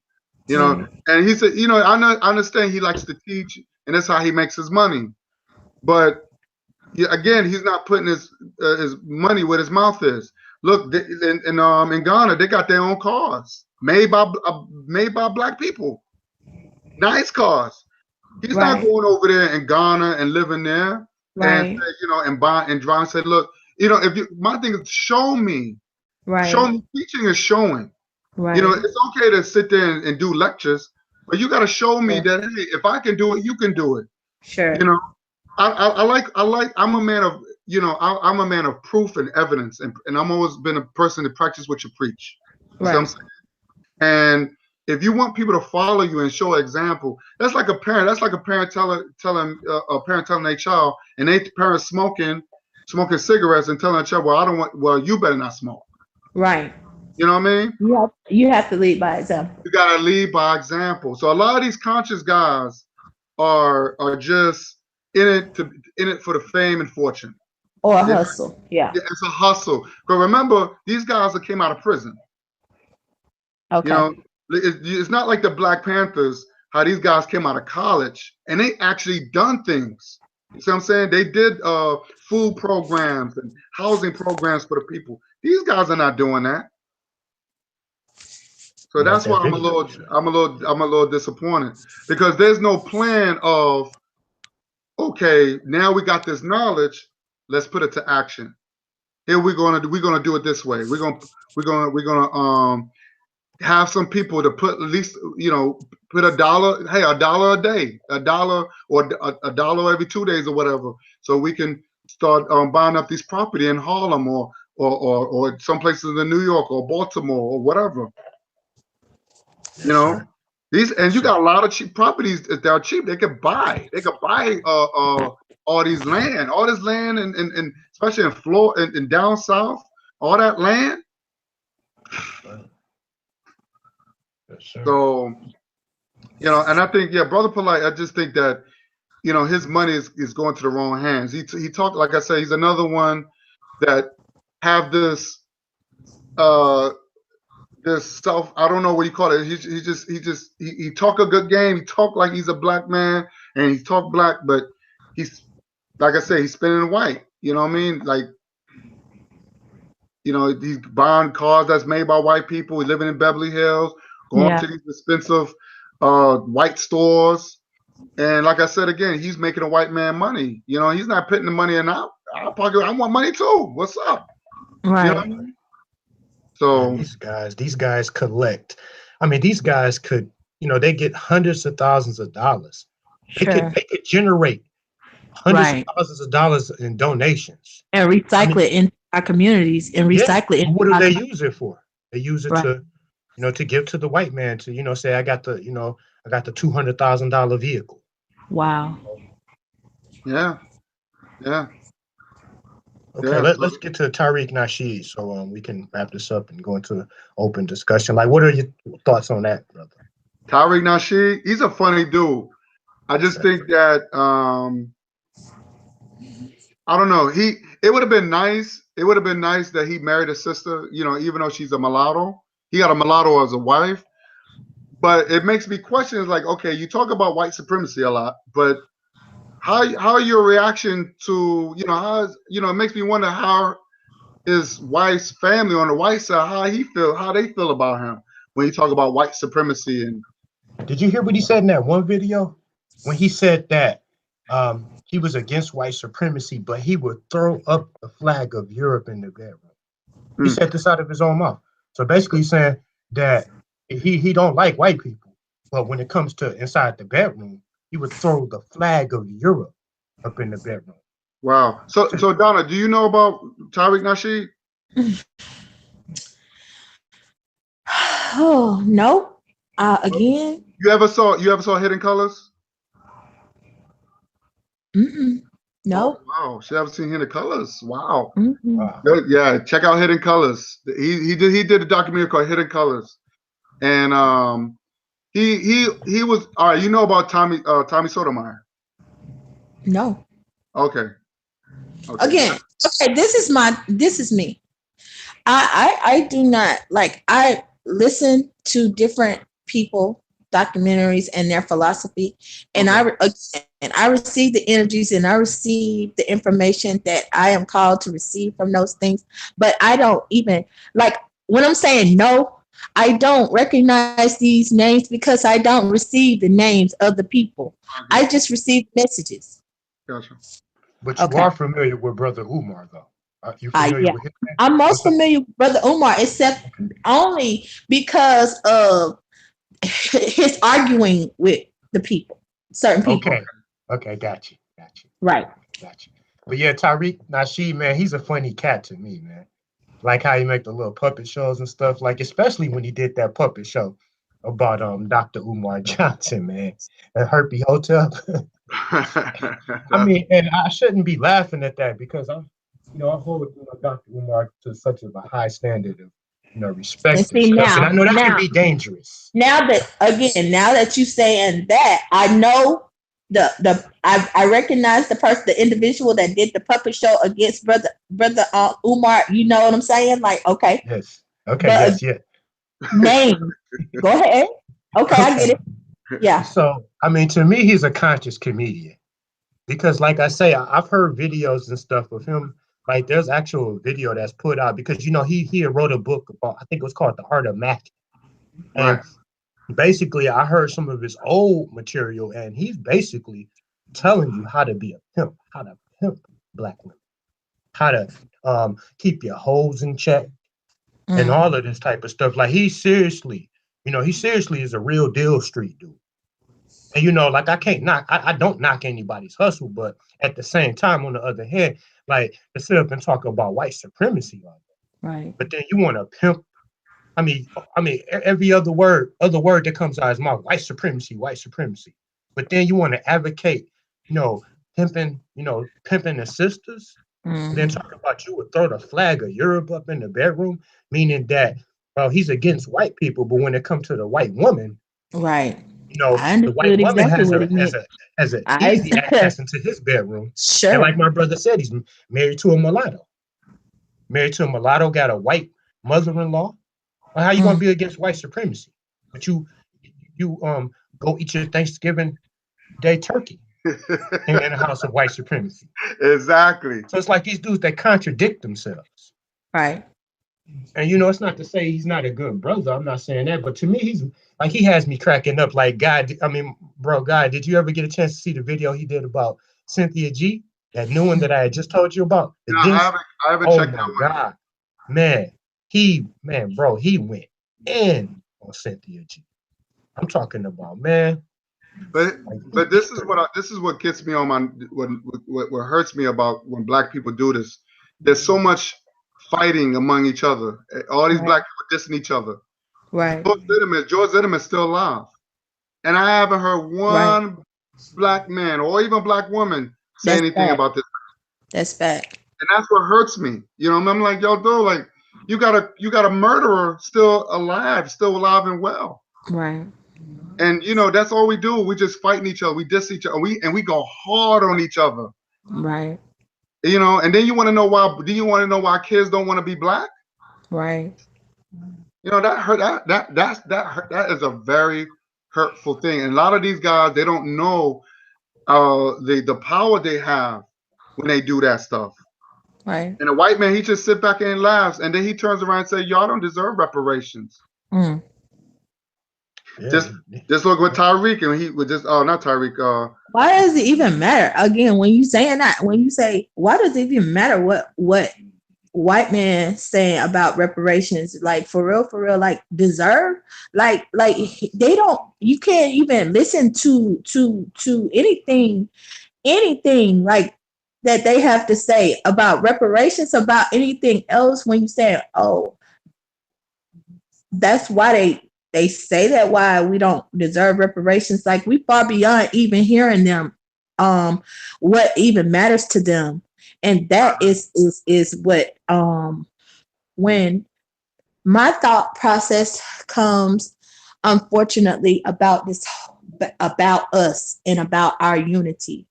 Speaker 1: And he said, I understand he likes to teach, and that's how he makes his money. But again, he's not putting his money where his mouth is. Look, in Ghana, they got their own cars made by black people, nice cars. He's not going over there in Ghana and living there, and and buy and drive and say, look, my thing is show me. Show me. Teaching is showing. It's okay to sit there and do lectures, but you got to show me that, hey, if I can do it, you can do it.
Speaker 3: Sure.
Speaker 1: I'm a man of I'm a man of proof and evidence, and I'm always been a person to practice what you preach. You know what I'm saying? And if you want people to follow you and show example, that's like a parent. That's like a parent telling their child, and they parents smoking cigarettes and telling a child, well, you better not smoke.
Speaker 3: Right.
Speaker 1: You know what I mean?
Speaker 3: You have to lead by example.
Speaker 1: You gotta lead by example. So a lot of these conscious guys are just in it for the fame and fortune.
Speaker 3: Or a hustle. Yeah.
Speaker 1: It's a hustle. But remember, these guys that came out of prison.
Speaker 3: Okay.
Speaker 1: It's not like the Black Panthers, how these guys came out of college and they actually done things. You see what I'm saying? They did food programs and housing programs for the people. These guys are not doing that. So that's why I'm a little disappointed, because there's no plan of, okay, now we got this knowledge, let's put it to action. Here we're gonna do it this way. We're gonna have some people to put at least, put $1, hey, $1 a day, $1 or $1 every 2 days or whatever, so we can start buying up these property in Harlem or some places in New York or Baltimore or whatever. These, and you got a lot of cheap properties that are cheap. They could buy all this land, and especially in Florida and down south, all that land.
Speaker 2: Yes,
Speaker 1: so, and I think, Brother Polite, I just think that, his money is going to the wrong hands. He talked, like I said, he's another one that have this this self, I don't know what you call it. He talk a good game. He talk like he's a black man, and he talk black, but he's, like I said, he's spinning white. You know what I mean? Like, he's buying cars that's made by white people. He's living in Beverly Hills, going to these expensive white stores. And like I said, again, he's making a white man money. He's not putting the money in our pocket. I want money too. What's up?
Speaker 4: Right.
Speaker 1: So
Speaker 2: these guys collect. I mean, these guys could, they get hundreds of thousands of dollars. They could generate hundreds of thousands of dollars in donations
Speaker 4: and recycle it in our communities and recycle it.
Speaker 2: What do they use it for? They use it to, to give to the white man to, say, I got the $200,000 vehicle.
Speaker 4: Wow.
Speaker 1: Yeah.
Speaker 2: Okay, let's get to Tariq Nasheed so we can wrap this up and go into open discussion. Like, what are your thoughts on that, brother?
Speaker 1: Tariq Nasheed, he's a funny dude. I just think that I don't know. It would have been nice. It would have been nice that he married a sister, even though she's a mulatto. He got a mulatto as a wife. But it makes me question, like, okay, you talk about white supremacy a lot, but how your reaction to, it makes me wonder how his wife's family on the white side, how they feel about him when you talk about white supremacy. And
Speaker 2: did you hear what he said in that one video? When he said that he was against white supremacy, but he would throw up the flag of Europe in the bedroom. He said this out of his own mouth. So basically he's saying that he don't like white people, but when it comes to inside the bedroom, he would throw the flag of Europe up in the bedroom.
Speaker 1: Wow. So Donna, do you know about Tariq Nasheed?
Speaker 4: Oh no. Again.
Speaker 1: You ever saw Hidden Colors?
Speaker 4: No.
Speaker 1: Oh, wow. She haven't seen Hidden Colors. Wow.
Speaker 2: Wow.
Speaker 1: Yeah, check out Hidden Colors. He did a documentary called Hidden Colors. And he was, all right, you know about Tommy Sotomayor?
Speaker 4: No.
Speaker 1: Okay.
Speaker 4: Again, okay, this is me. I do not, like, I listen to different people, documentaries and their philosophy, and I receive the energies and I receive the information that I am called to receive from those things. But I don't even, like, when I'm saying no, I don't recognize these names because I don't receive the names of the people. I just receive messages.
Speaker 1: Gotcha.
Speaker 2: But you are familiar with Brother Umar, though. Are you familiar with him?
Speaker 4: I'm most familiar with Brother Umar, except only because of his arguing with the people, certain people.
Speaker 2: Okay, got you.
Speaker 4: Right.
Speaker 2: Got you. But yeah, Tariq Nasheed, man, he's a funny cat to me, man. Like how he make the little puppet shows and stuff, like especially when he did that puppet show about Dr. Umar Johnson, man, at Herpy Hotel. I mean, and I shouldn't be laughing at that because I hold Dr. Umar to such a high standard of respect. And I know that can be dangerous.
Speaker 4: Now that you saying that, I know I recognize the individual that did the puppet show against brother Umar. You know what I'm saying? Like, okay.
Speaker 2: Yes. Okay. Yes.
Speaker 4: Name. Go ahead. Okay, I get it. Yeah.
Speaker 2: So, I mean, to me, he's a conscious comedian because, like I say, I've heard videos and stuff of him. Like, there's actual video that's put out because he wrote a book about, I think it was called The Art of Mac,
Speaker 1: Right.
Speaker 2: and basically, I heard some of his old material, and he's basically telling you how to be a pimp, how to pimp black women, how to keep your hoes in check, and all of this type of stuff. Like he seriously is a real deal street dude. And like I don't knock anybody's hustle, but at the same time, on the other hand, like to sit up and talk about white supremacy like that.
Speaker 4: Right.
Speaker 2: But then you want to pimp. I mean, every other word that comes out is my white supremacy. But then you want to advocate, pimping the sisters. And then talk about you would throw the flag of Europe up in the bedroom, meaning that, well, he's against white people, but when it comes to the white woman,
Speaker 4: Right. I
Speaker 2: the white
Speaker 4: understood
Speaker 2: woman
Speaker 4: exactly
Speaker 2: has
Speaker 4: what he meant.
Speaker 2: an easy access into his bedroom.
Speaker 4: Sure.
Speaker 2: And like my brother said, he's married to a mulatto. Got a white mother-in-law. Well, how you gonna be against white supremacy? But you go eat your Thanksgiving Day turkey in the house of white supremacy.
Speaker 1: Exactly.
Speaker 2: So it's like these dudes that contradict themselves.
Speaker 4: Right.
Speaker 2: And it's not to say he's not a good brother. I'm not saying that, but to me, he's like he has me cracking up. Like God, God, did you ever get a chance to see the video he did about Cynthia G? That new one that I had just told you about?
Speaker 1: No, I haven't checked that one.
Speaker 2: God, man, he went in on Cynthia G. I'm talking about, man.
Speaker 1: But this is what gets me on my what hurts me about when black people do this. There's so much fighting among each other. All these black people dissing each other.
Speaker 4: Right.
Speaker 1: George Zimmerman's still alive, and I haven't heard one black man or even black woman say anything about this.
Speaker 4: That's fact.
Speaker 1: And that's what hurts me. I'm like, yo, dude, like you got a murderer still alive and well.
Speaker 4: Right.
Speaker 1: And that's all we do. We just fighting each other. We diss each other. We go hard on each other.
Speaker 4: Right.
Speaker 1: And then you want to know why? Do you want to know why kids don't want to be black?
Speaker 4: Right.
Speaker 1: That hurt. That is a very hurtful thing. And a lot of these guys, they don't know the power they have when they do that stuff.
Speaker 4: Right.
Speaker 1: And a white man, he just sit back and laughs, and then he turns around and say, "Y'all don't deserve reparations."
Speaker 2: Yeah.
Speaker 1: Just look with Tyreek, and he would not Tyreek.
Speaker 4: Why does it even matter? Again, when you say, why does it even matter what white man saying about reparations? Like for real, like deserve, like they don't. You can't even listen to anything like that they have to say about reparations, about anything else. When you say, oh, that's why they say that why we don't deserve reparations. Like we far beyond even hearing them, what even matters to them. And that is what, when my thought process comes, unfortunately, about us and about our unity.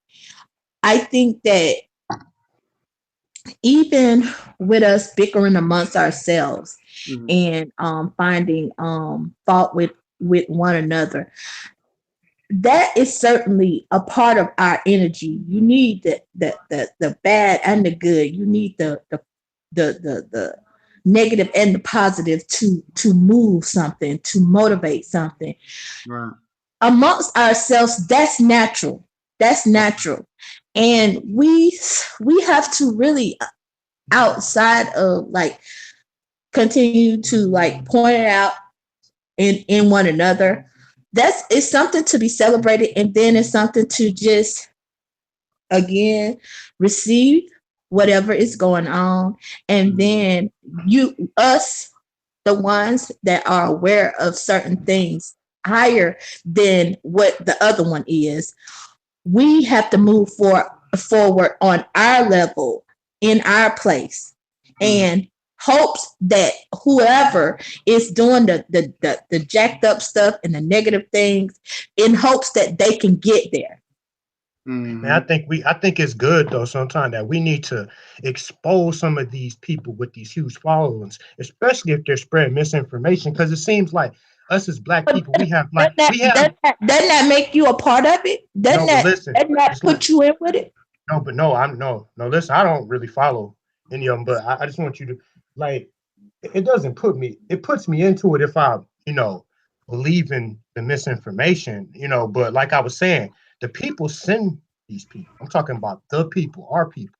Speaker 4: I think that even with us bickering amongst ourselves, and finding fault with one another, that is certainly a part of our energy. You need the bad and the good. You need the negative and the positive to move something, to motivate something.
Speaker 1: Right.
Speaker 4: Amongst ourselves, that's natural. And we have to really, outside of like, continue to like point it out in one another. It's something to be celebrated, and then it's something to just again receive whatever is going on, and then us, the ones that are aware of certain things higher than what the other one is, we have to move forward on our level, in our place, and hopes that whoever is doing the jacked up stuff and the negative things, in hopes that they can get there.
Speaker 2: And I think it's good though sometimes that we need to expose some of these people with these huge followings, especially if they're spreading misinformation, because it seems like us as black people, we have like
Speaker 4: doesn't that make you a part of it? Doesn't that put you in with it?
Speaker 2: No, but no. Listen, I don't really follow any of them, but I just want you to like. It doesn't put me. It puts me into it if I, believe in the misinformation, But like I was saying, the people send these people. I'm talking about the people, our people.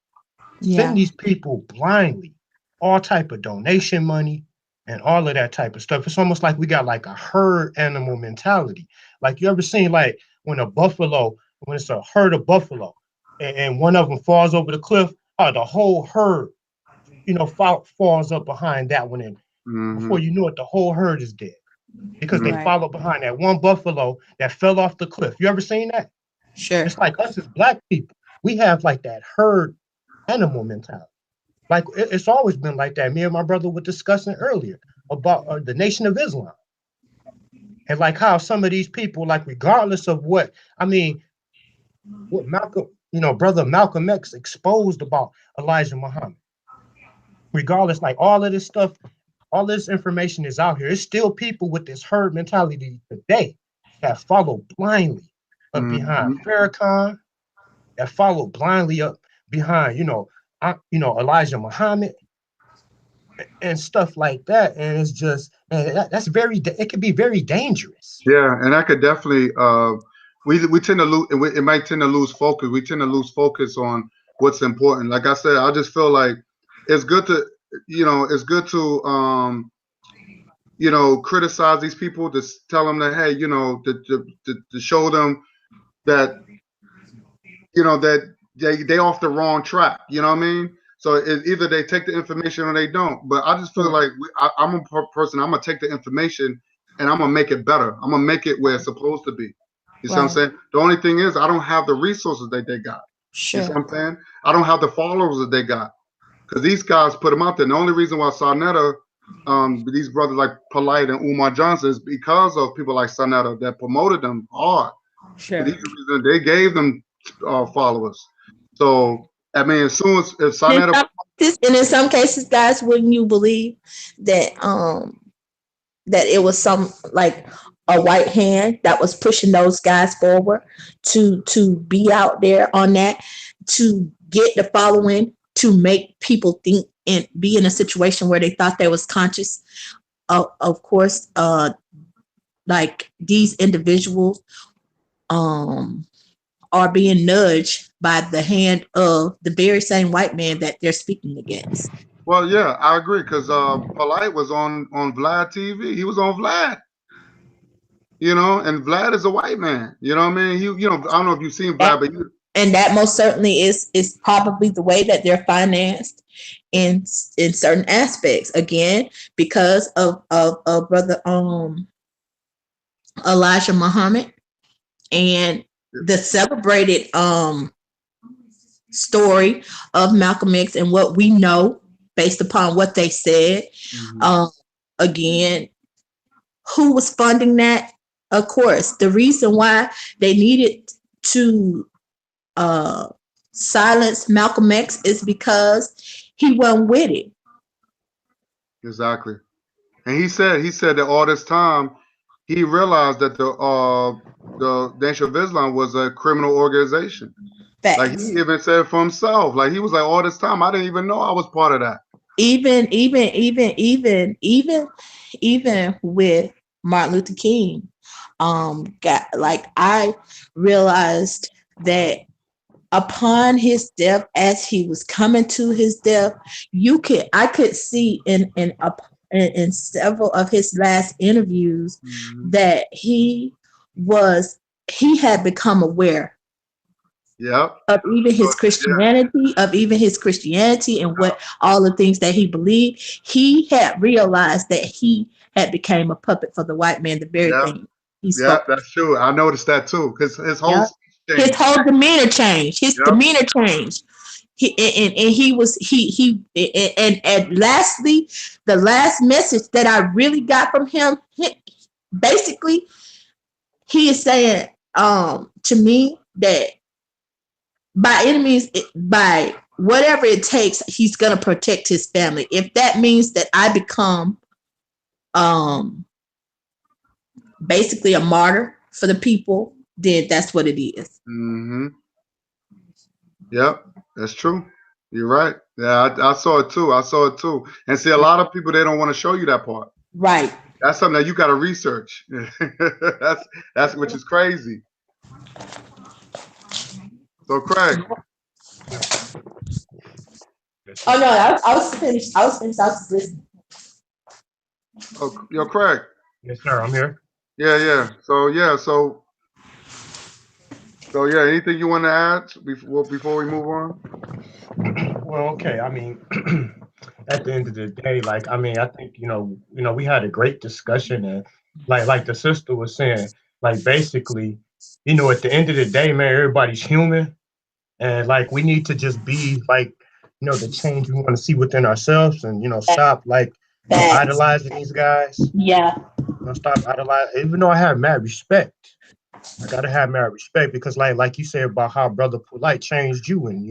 Speaker 2: Send these people blindly, all type of donation money and all of that type of stuff. It's almost like we got like a herd animal mentality. Like you ever seen like when it's a herd of buffalo and one of them falls over the cliff, the whole herd, falls up behind that one. And before you know it, the whole herd is dead because they follow behind that one buffalo that fell off the cliff. You ever seen that?
Speaker 4: Sure.
Speaker 2: It's like us as black people. We have like that herd animal mentality. Like it's always been like that. Me and my brother were discussing earlier about the Nation of Islam. And like how some of these people, like regardless of what Malcolm, brother Malcolm X exposed about Elijah Muhammad. Regardless, like all of this stuff, all this information is out here. It's still people with this herd mentality today that follow blindly up behind Farrakhan, that follow blindly up behind, Elijah Muhammad and stuff like that. And it's just, that's it can be very dangerous.
Speaker 1: Yeah, and that could definitely, we tend to lose, it might tend to lose focus. We tend to lose focus on what's important. Like I said, I just feel like it's good to, criticize these people, to tell them that, hey, to show them that, that they off the wrong track. You know what I mean? So either they take the information or they don't. But I just feel like I'm a person. I'm gonna take the information and I'm gonna make it better. I'm gonna make it where it's supposed to be. You see what I'm saying? The only thing is I don't have the resources that they got.
Speaker 4: Sure.
Speaker 1: You see what I'm saying? I don't have the followers that they got. Because these guys put them out there. And the only reason why Sarnetta, these brothers like Polite and Umar Johnson, is because of people like Sarnetta that promoted them hard.
Speaker 4: Sure.
Speaker 1: For these reasons, they gave them followers. So, I mean, as soon as if Sarnetta...
Speaker 4: And in some cases, guys, wouldn't you believe that that it was some like a white hand that was pushing those guys forward to be out there on that, to get the following, to make people think and be in a situation where they thought they was conscious. Of course, like these individuals are being nudged by the hand of the very same white man that they're speaking against.
Speaker 1: Well, yeah, I agree, because Polite was on Vlad TV. He was on Vlad. And Vlad is a white man. You know what I mean? I don't know if you've seen Vlad, but
Speaker 4: and that most certainly is probably the way that they're financed in certain aspects. Again, because of brother Elijah Muhammad and the celebrated story of Malcolm X and what we know based upon what they said. Again, who was funding that? Of course, the reason why they needed to silence Malcolm X is because he wasn't with it.
Speaker 1: Exactly. And he said that all this time he realized that the Nation of Islam was a criminal organization.
Speaker 4: Facts.
Speaker 1: Like he even said for himself, like he was like, all this time I didn't even know I was part of that.
Speaker 4: Even with Martin Luther King, I realized that upon his death, as he was coming to his death, I could see in several of his last interviews that he had become aware of even his Christianity, and what all the things that he believed. He had realized that he had became a puppet for the white man, the very thing he spoke.
Speaker 1: Yeah, that's true. I noticed that too, because his whole
Speaker 4: demeanor changed. Demeanor changed. And lastly, the last message that I really got from him, basically, he is saying to me that by any means, by whatever it takes, he's gonna protect his family. If that means that I become basically a martyr for the people, then that's what it is.
Speaker 1: Mm-hmm. Yep, that's true. You're right. Yeah, I saw it too. I saw it too. And see, a lot of people, they don't want to show you that part.
Speaker 4: Right.
Speaker 1: That's something that you got to research. That's which is crazy. So, Craig.
Speaker 4: Oh no, I was finished. I was finished. I was just listening.
Speaker 1: Oh, yo, Craig.
Speaker 2: Yes, sir. I'm here.
Speaker 1: Yeah. So yeah. Anything you want to add before we move on?
Speaker 2: Well, okay. I mean, at the end of the day, like, I mean, I think, we had a great discussion, and like the sister was saying, like, basically, at the end of the day, man, everybody's human, and like we need to just be like, the change we want to see within ourselves, and stop like idolizing these guys.
Speaker 4: Yeah.
Speaker 2: Stop idolizing. Even though I have mad respect, I gotta have mad respect, because like you said about how Brother Polite changed you, and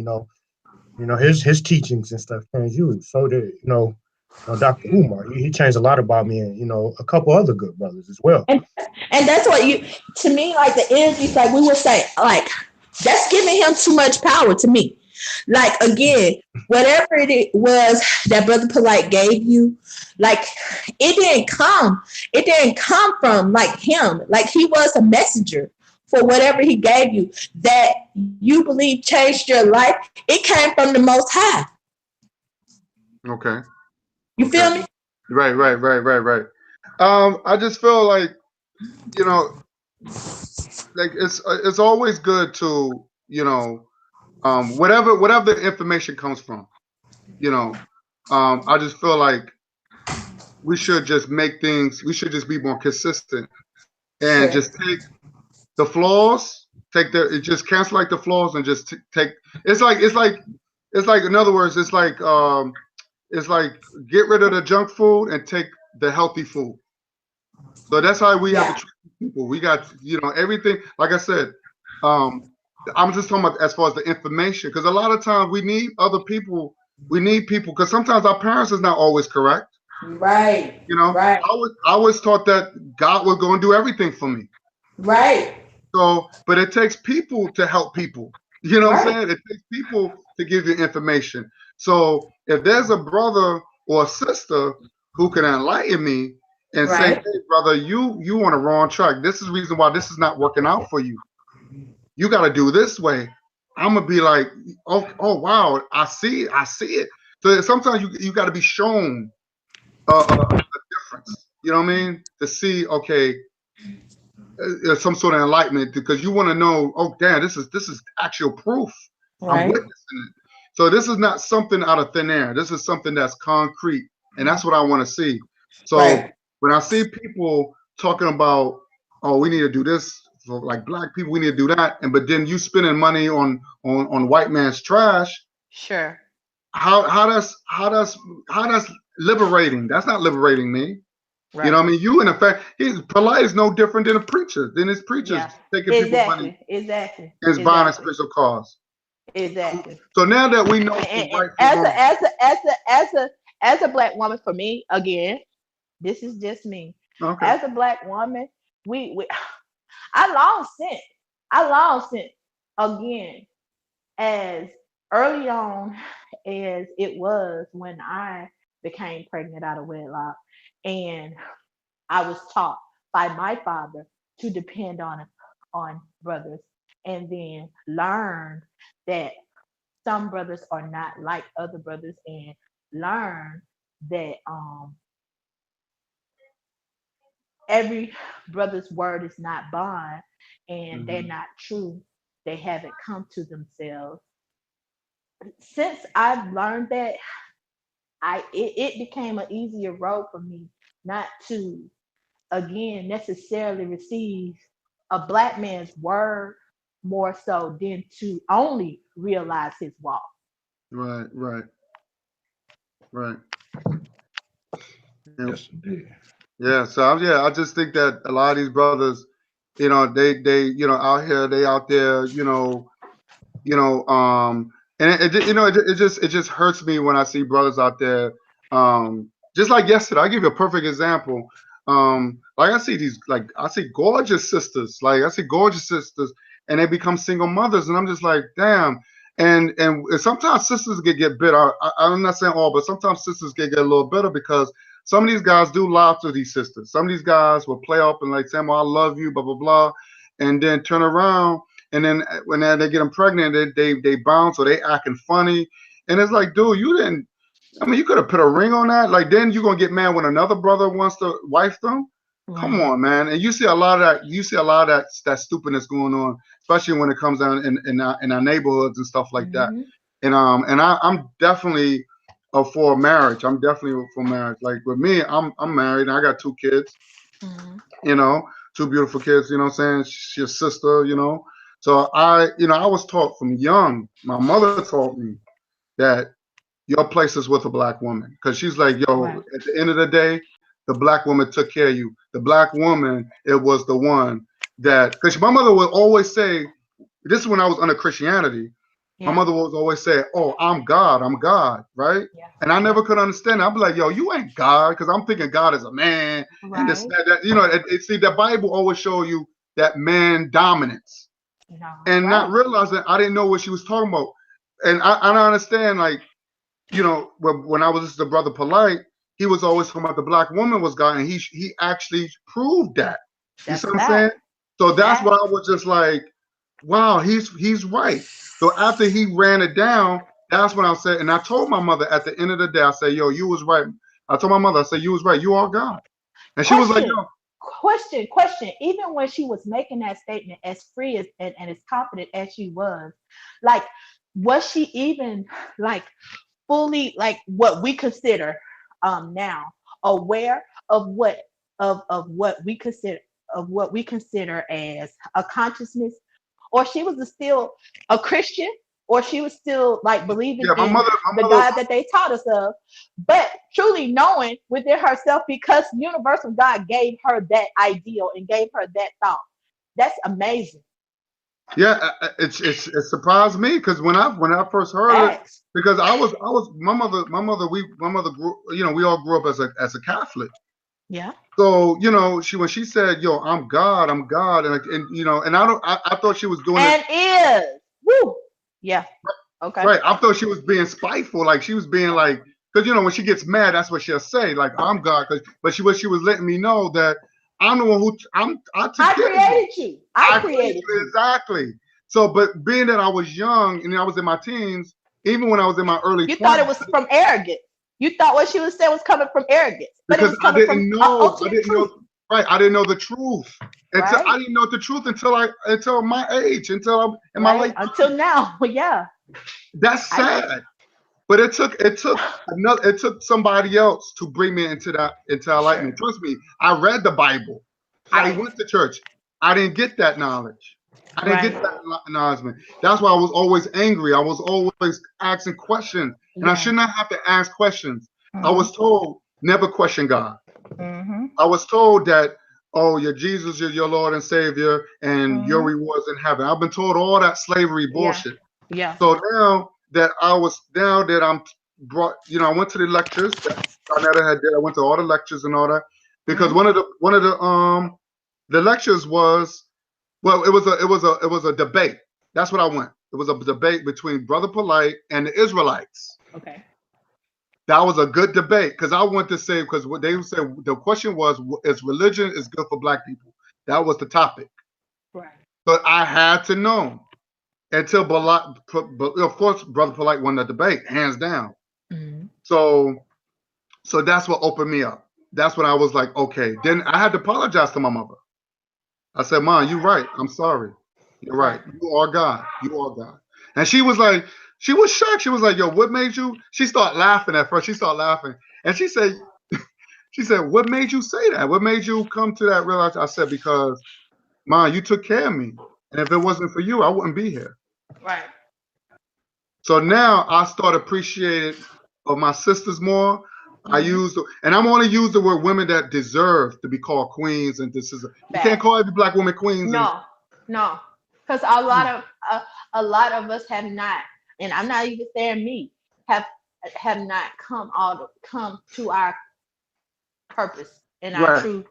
Speaker 2: his teachings and stuff changed you. So did Dr. Umar. He changed a lot about me, and a couple other good brothers as well.
Speaker 4: And that's what to me, like the energy, like we would say, like that's giving him too much power to me. Like again, whatever it was that Brother Polite gave you, like it didn't come from like him. Like he was a messenger for whatever he gave you that you believe changed your life. It came from the Most High.
Speaker 1: Okay.
Speaker 4: You feel me?
Speaker 1: Right. I just feel like, like it's always good to, whatever the information comes from, I just feel like we should just just be more consistent and just take the flaws, just cancel like the flaws and just take. It's like in other words, it's like get rid of the junk food and take the healthy food. So that's how we have to treat people. We got everything. Like I said, I'm just talking about as far as the information, because a lot of times we need other people. We need people because sometimes our parents is not always correct.
Speaker 4: Right. Right.
Speaker 1: I was taught that God was going to do everything for me.
Speaker 4: Right.
Speaker 1: So, but it takes people to help people. You know what I'm saying? It takes people to give you information. So if there's a brother or a sister who can enlighten me and say, hey, brother, you on a wrong track. This is the reason why this is not working out for you. You got to do this way. I'm going to be like, oh, wow, I see it. So sometimes you got to be shown a difference. You know what I mean? To see, okay, some sort of enlightenment, because you want to know, oh damn, this is actual proof. I'm witnessing it. So this is not something out of thin air. This is something that's concrete, and that's what I want to see. So when I see people talking about, oh, we need to do this for like black people, we need to do that, but then you spending money on white man's trash.
Speaker 3: Sure.
Speaker 1: How does liberating? That's not liberating me. Right. You know what I mean? You, in effect, Polite is no different than a preacher. Than his preachers taking people money.
Speaker 3: Exactly.
Speaker 1: And buying a special cause.
Speaker 3: Exactly.
Speaker 1: So now that we know,
Speaker 3: as a black woman, for me, again, this is just me.
Speaker 1: Okay.
Speaker 3: As a black woman, I long since again, as early on as it was when I became pregnant out of wedlock, and I was taught by my father to depend on brothers, and then learned that some brothers are not like other brothers, and learn that every brother's word is not bond, and they're not true. They haven't come to themselves. Since I've learned that, it became an easier road for me not to again necessarily receive a black man's word more so than to only realize his walk.
Speaker 1: Right.
Speaker 2: Yes, indeed.
Speaker 1: Yeah. So I just think that a lot of these brothers, they out here, they out there, and it just hurts me when I see brothers out there. Just like yesterday, I'll give you a perfect example. like I see gorgeous sisters, and they become single mothers, and I'm just like, damn. And sometimes sisters get bitter. I'm not saying all, but sometimes sisters get a little bitter because some of these guys do lie to these sisters. Some of these guys will play up and like say, well, I love you, blah blah blah, and then turn around, and then when they get them pregnant, they bounce or they acting funny, and it's like, dude, you didn't. I mean, you could have put a ring on that. Like, then you're gonna get mad when another brother wants to wife them. Come on, man. And you see a lot of that. You see a lot of that stupidness going on, especially when it comes down in our neighborhoods and stuff like that. And I'm definitely for marriage. I'm definitely for marriage. Like with me, I'm married and I got 2 kids. You know, 2 beautiful kids. You know what I'm saying? She's your sister. You know, so I was taught from young. My mother taught me that your place is with a black woman, because she's like, yo, at the end of the day, the black woman took care of you. The black woman, it was the one that, because my mother would always say, this is when I was under Christianity. My mother would always say, oh, I'm God, right? And I never could understand it. I'd be like, yo, you ain't God, because I'm thinking God is a man. And this, that, you know, see, the Bible always show you that man dominance. And not realizing I didn't know what she was talking about. And I don't understand, like, you know, when I was the brother Polite, he was always talking about the black woman was God, and he actually proved that. You see what I'm saying? So that's why I was just like, wow, he's right. So after he ran it down, that's when I said, and I told my mother at the end of the day, I said, yo, you was right. I told my mother, I said, you was right. You are God. And she was like, yo.
Speaker 5: Question. Even when she was making that statement, as free as and as confident as she was she even like fully, like what we consider now, aware of what we consider as a consciousness, or she was still a Christian, or she was still like believing in the God that they taught us of, but truly knowing within herself, because universal God gave her that ideal and gave her that thought. That's amazing.
Speaker 1: Yeah, it surprised me, because when I first heard it, because my mother grew, you know, we all grew up as a Catholic.
Speaker 5: Yeah.
Speaker 1: So, you know, when she said, yo, I'm God, and you know, and I thought she was doing
Speaker 5: it. And is. Woo. Yeah. Okay.
Speaker 1: Right. I thought she was being spiteful, like she was being like, because you know, when she gets mad, that's what she'll say, like, I'm God. But she was letting me know that I'm the one who I
Speaker 5: created you. I created you.
Speaker 1: Exactly. So, but being that I was young and I was in my teens, even when I was in my early 20s,
Speaker 5: thought it was from arrogance. You thought what she was saying was coming from arrogance, but
Speaker 1: because
Speaker 5: it was coming
Speaker 1: I didn't know. Right, I didn't know the truth. I didn't know the truth until my age, until I'm in my late.
Speaker 5: Until now, yeah.
Speaker 1: That's sad. But it took somebody else to bring me into enlightenment. Trust me, I read the Bible. I went to church. I didn't get that knowledge. I didn't get that acknowledgement. That's why I was always angry. I was always asking questions, and I should not have to ask questions. I was told never question God. I was told that, oh, your Jesus, your Lord and Savior, and your rewards in heaven. I've been told all that slavery bullshit.
Speaker 5: Yeah.
Speaker 1: So now that I'm brought, you know, I went to the lectures that Donna had did. I went to all the lectures and all that, because one of the lectures was, well, it was a debate. That's what I went. It was a debate between Brother Polite and the Israelites.
Speaker 5: Okay.
Speaker 1: That was a good debate, because I want to say, because what they said, the question was, is religion is good for black people? That was the topic.
Speaker 5: Right.
Speaker 1: But I had to know until of course, Brother Polite won the debate, hands down. So that's what opened me up. That's when I was like, okay. Then I had to apologize to my mother. I said, Mom, you're right. I'm sorry. You're right. You are God. You are God. And she was like, she was shocked. She was like, yo, what made you? She started laughing at first. She started laughing. And she said, what made you say that? What made you come to that realization? I said, because, Mom, you took care of me. And if it wasn't for you, I wouldn't be here.
Speaker 5: Right.
Speaker 1: So now I start appreciating of my sisters more. I and I'm only use the word women that deserve to be called queens. And this is you can't call every black woman queens.
Speaker 5: No, because a lot of us have not, and I'm not even saying me, have not come to our purpose and our true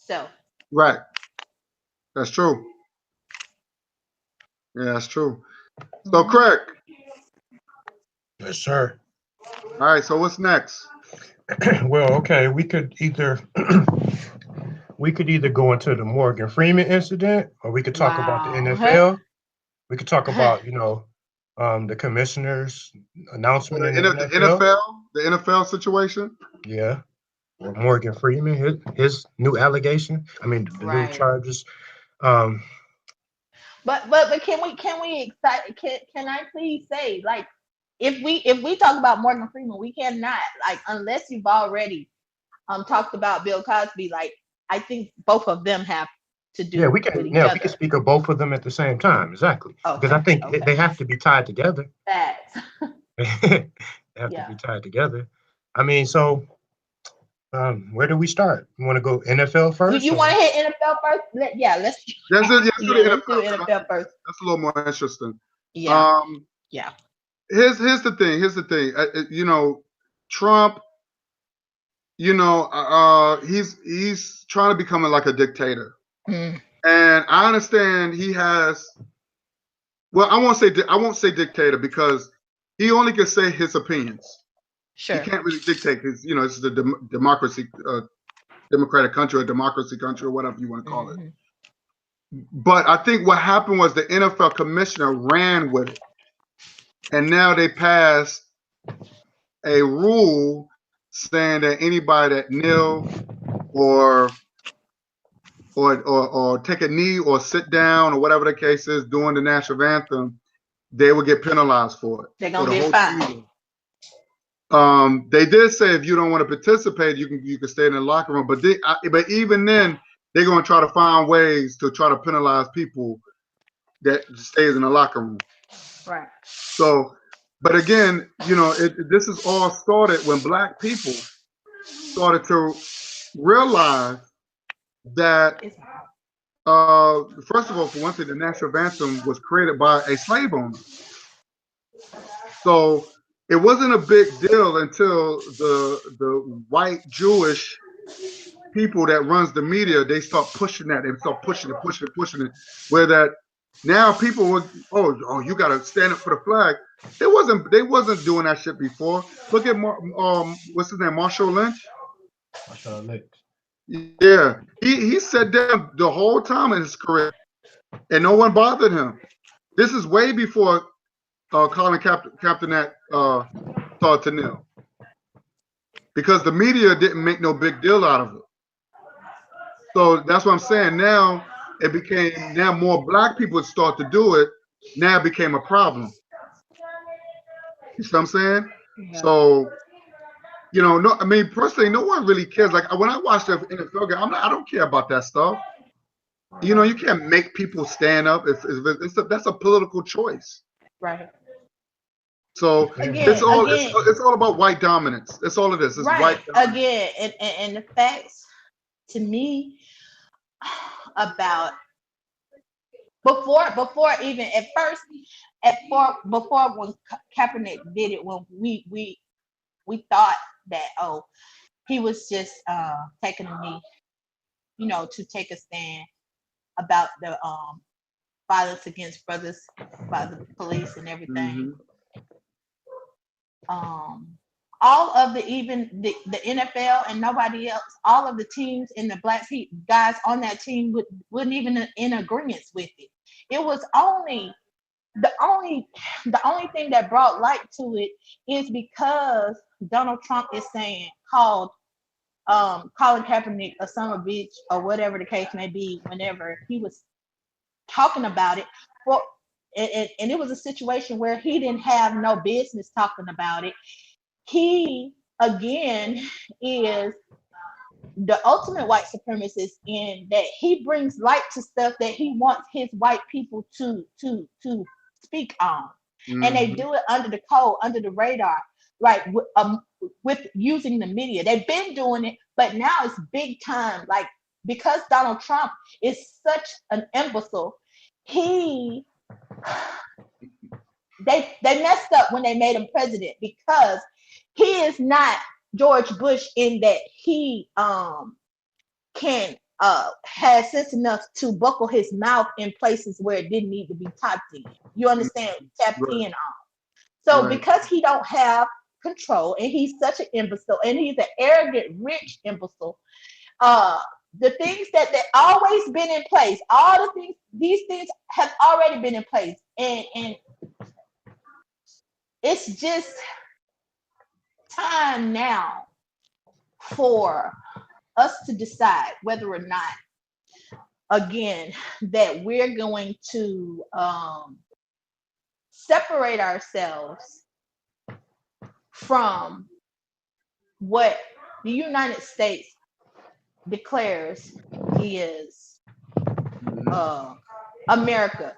Speaker 5: So
Speaker 1: Right. That's true. Yeah, that's true. So, Craig.
Speaker 2: Yes, sir.
Speaker 1: All right. So, what's next?
Speaker 2: Well, okay, we could either go into the Morgan Freeman incident, or we could talk about the
Speaker 5: wow.
Speaker 2: NFL. We could talk about, the commissioner's announcement in the
Speaker 1: The
Speaker 2: NFL.
Speaker 1: the NFL situation.
Speaker 2: Yeah. Or Morgan Freeman, his new allegation. I mean, the new
Speaker 5: Right.
Speaker 2: charges. Um,
Speaker 5: But can we excite can I please say, like, if we talk about Morgan Freeman, we cannot, like, unless you've already talked about Bill Cosby, like, I think both of them have to do
Speaker 2: yeah,
Speaker 5: with each
Speaker 2: we can
Speaker 5: other.
Speaker 2: speak of both of them at the same time, exactly. Because I
Speaker 5: Okay,
Speaker 2: think
Speaker 5: okay.
Speaker 2: they have to be tied together.
Speaker 5: Facts.
Speaker 2: They have to
Speaker 5: Yeah.
Speaker 2: be tied together. I mean, so where do we start? You want to go NFL first?
Speaker 5: You want to hit NFL first? Let's
Speaker 1: Let's do the
Speaker 5: let's do
Speaker 1: NFL.
Speaker 5: NFL first.
Speaker 1: That's a little more interesting.
Speaker 5: Yeah. Yeah.
Speaker 1: Here's the thing. Here's the thing. Trump. He's trying to become like a dictator,
Speaker 5: Mm,
Speaker 1: and I understand he has. Well, I won't say dictator because he only can say his opinions.
Speaker 5: sure.
Speaker 1: He can't really dictate because it's the democracy, democratic country, or democracy country, or whatever you want to call it. But I think what happened was the NFL commissioner ran with it, and now they passed a rule saying that anybody that kneel or take a knee or sit down or whatever the case is during the national anthem, they will get penalized for it.
Speaker 5: They're gonna get fined.
Speaker 1: They did say if you don't want to participate, you can stay in the locker room. But even then, they're going to try to find ways to try to penalize people that stays in the locker room.
Speaker 5: Right.
Speaker 1: So, but again, this is all started when Black people started to realize that, first of all, for one thing, the national anthem was created by a slave owner. So it wasn't a big deal until the white Jewish people that runs the media, they start pushing that. They start pushing it. Where that now people would, you got to stand up for the flag. They wasn't doing that shit before. Look at what's his name, Marshall Lynch.
Speaker 2: Marshall Lynch.
Speaker 1: Yeah, he sat down the whole time in his career, and no one bothered him. This is way before Colin Kaepernick started to kneel, because the media didn't make no big deal out of it. So that's what I'm saying. Now more Black people start to do it. Now it became a problem. You see what I'm saying? Yeah. So, personally, no one really cares. Like when I watch the NFL game, I don't care about that stuff. You can't make people stand up if that's a political choice.
Speaker 5: Right.
Speaker 1: So it's all about white dominance. That's all it is. It's
Speaker 5: right.
Speaker 1: White dominance.
Speaker 5: Again, and the facts to me about before even at first before when Kaepernick did it, when we thought that he was just taking a knee, to take a stand about the violence against brothers by the police and everything. All of the NFL and nobody else, all of the teams and the Black guys on that team wouldn't even in agreement with it. It was only the only thing that brought light to it is because Donald Trump is called Colin Kaepernick a son of a bitch or whatever the case may be whenever he was talking about it. And it was a situation where he didn't have no business talking about it. He again is the ultimate white supremacist in that he brings light to stuff that he wants his white people to speak on. And they do it under the code, under the radar, right? With using the media. They've been doing it, but now it's big time. Like, because Donald Trump is such an imbecile, they messed up when they made him president, because he is not George Bush in that he can had sense enough to buckle his mouth in places where it didn't need to be tapped in. You understand? Tapped in on. So because he don't have control, and he's such an imbecile, and he's an arrogant, rich imbecile, the things that always been in place, all the things, these things have already been in place, and it's just time now for us to decide whether or not, again, that we're going to separate ourselves from what the United States declares is America.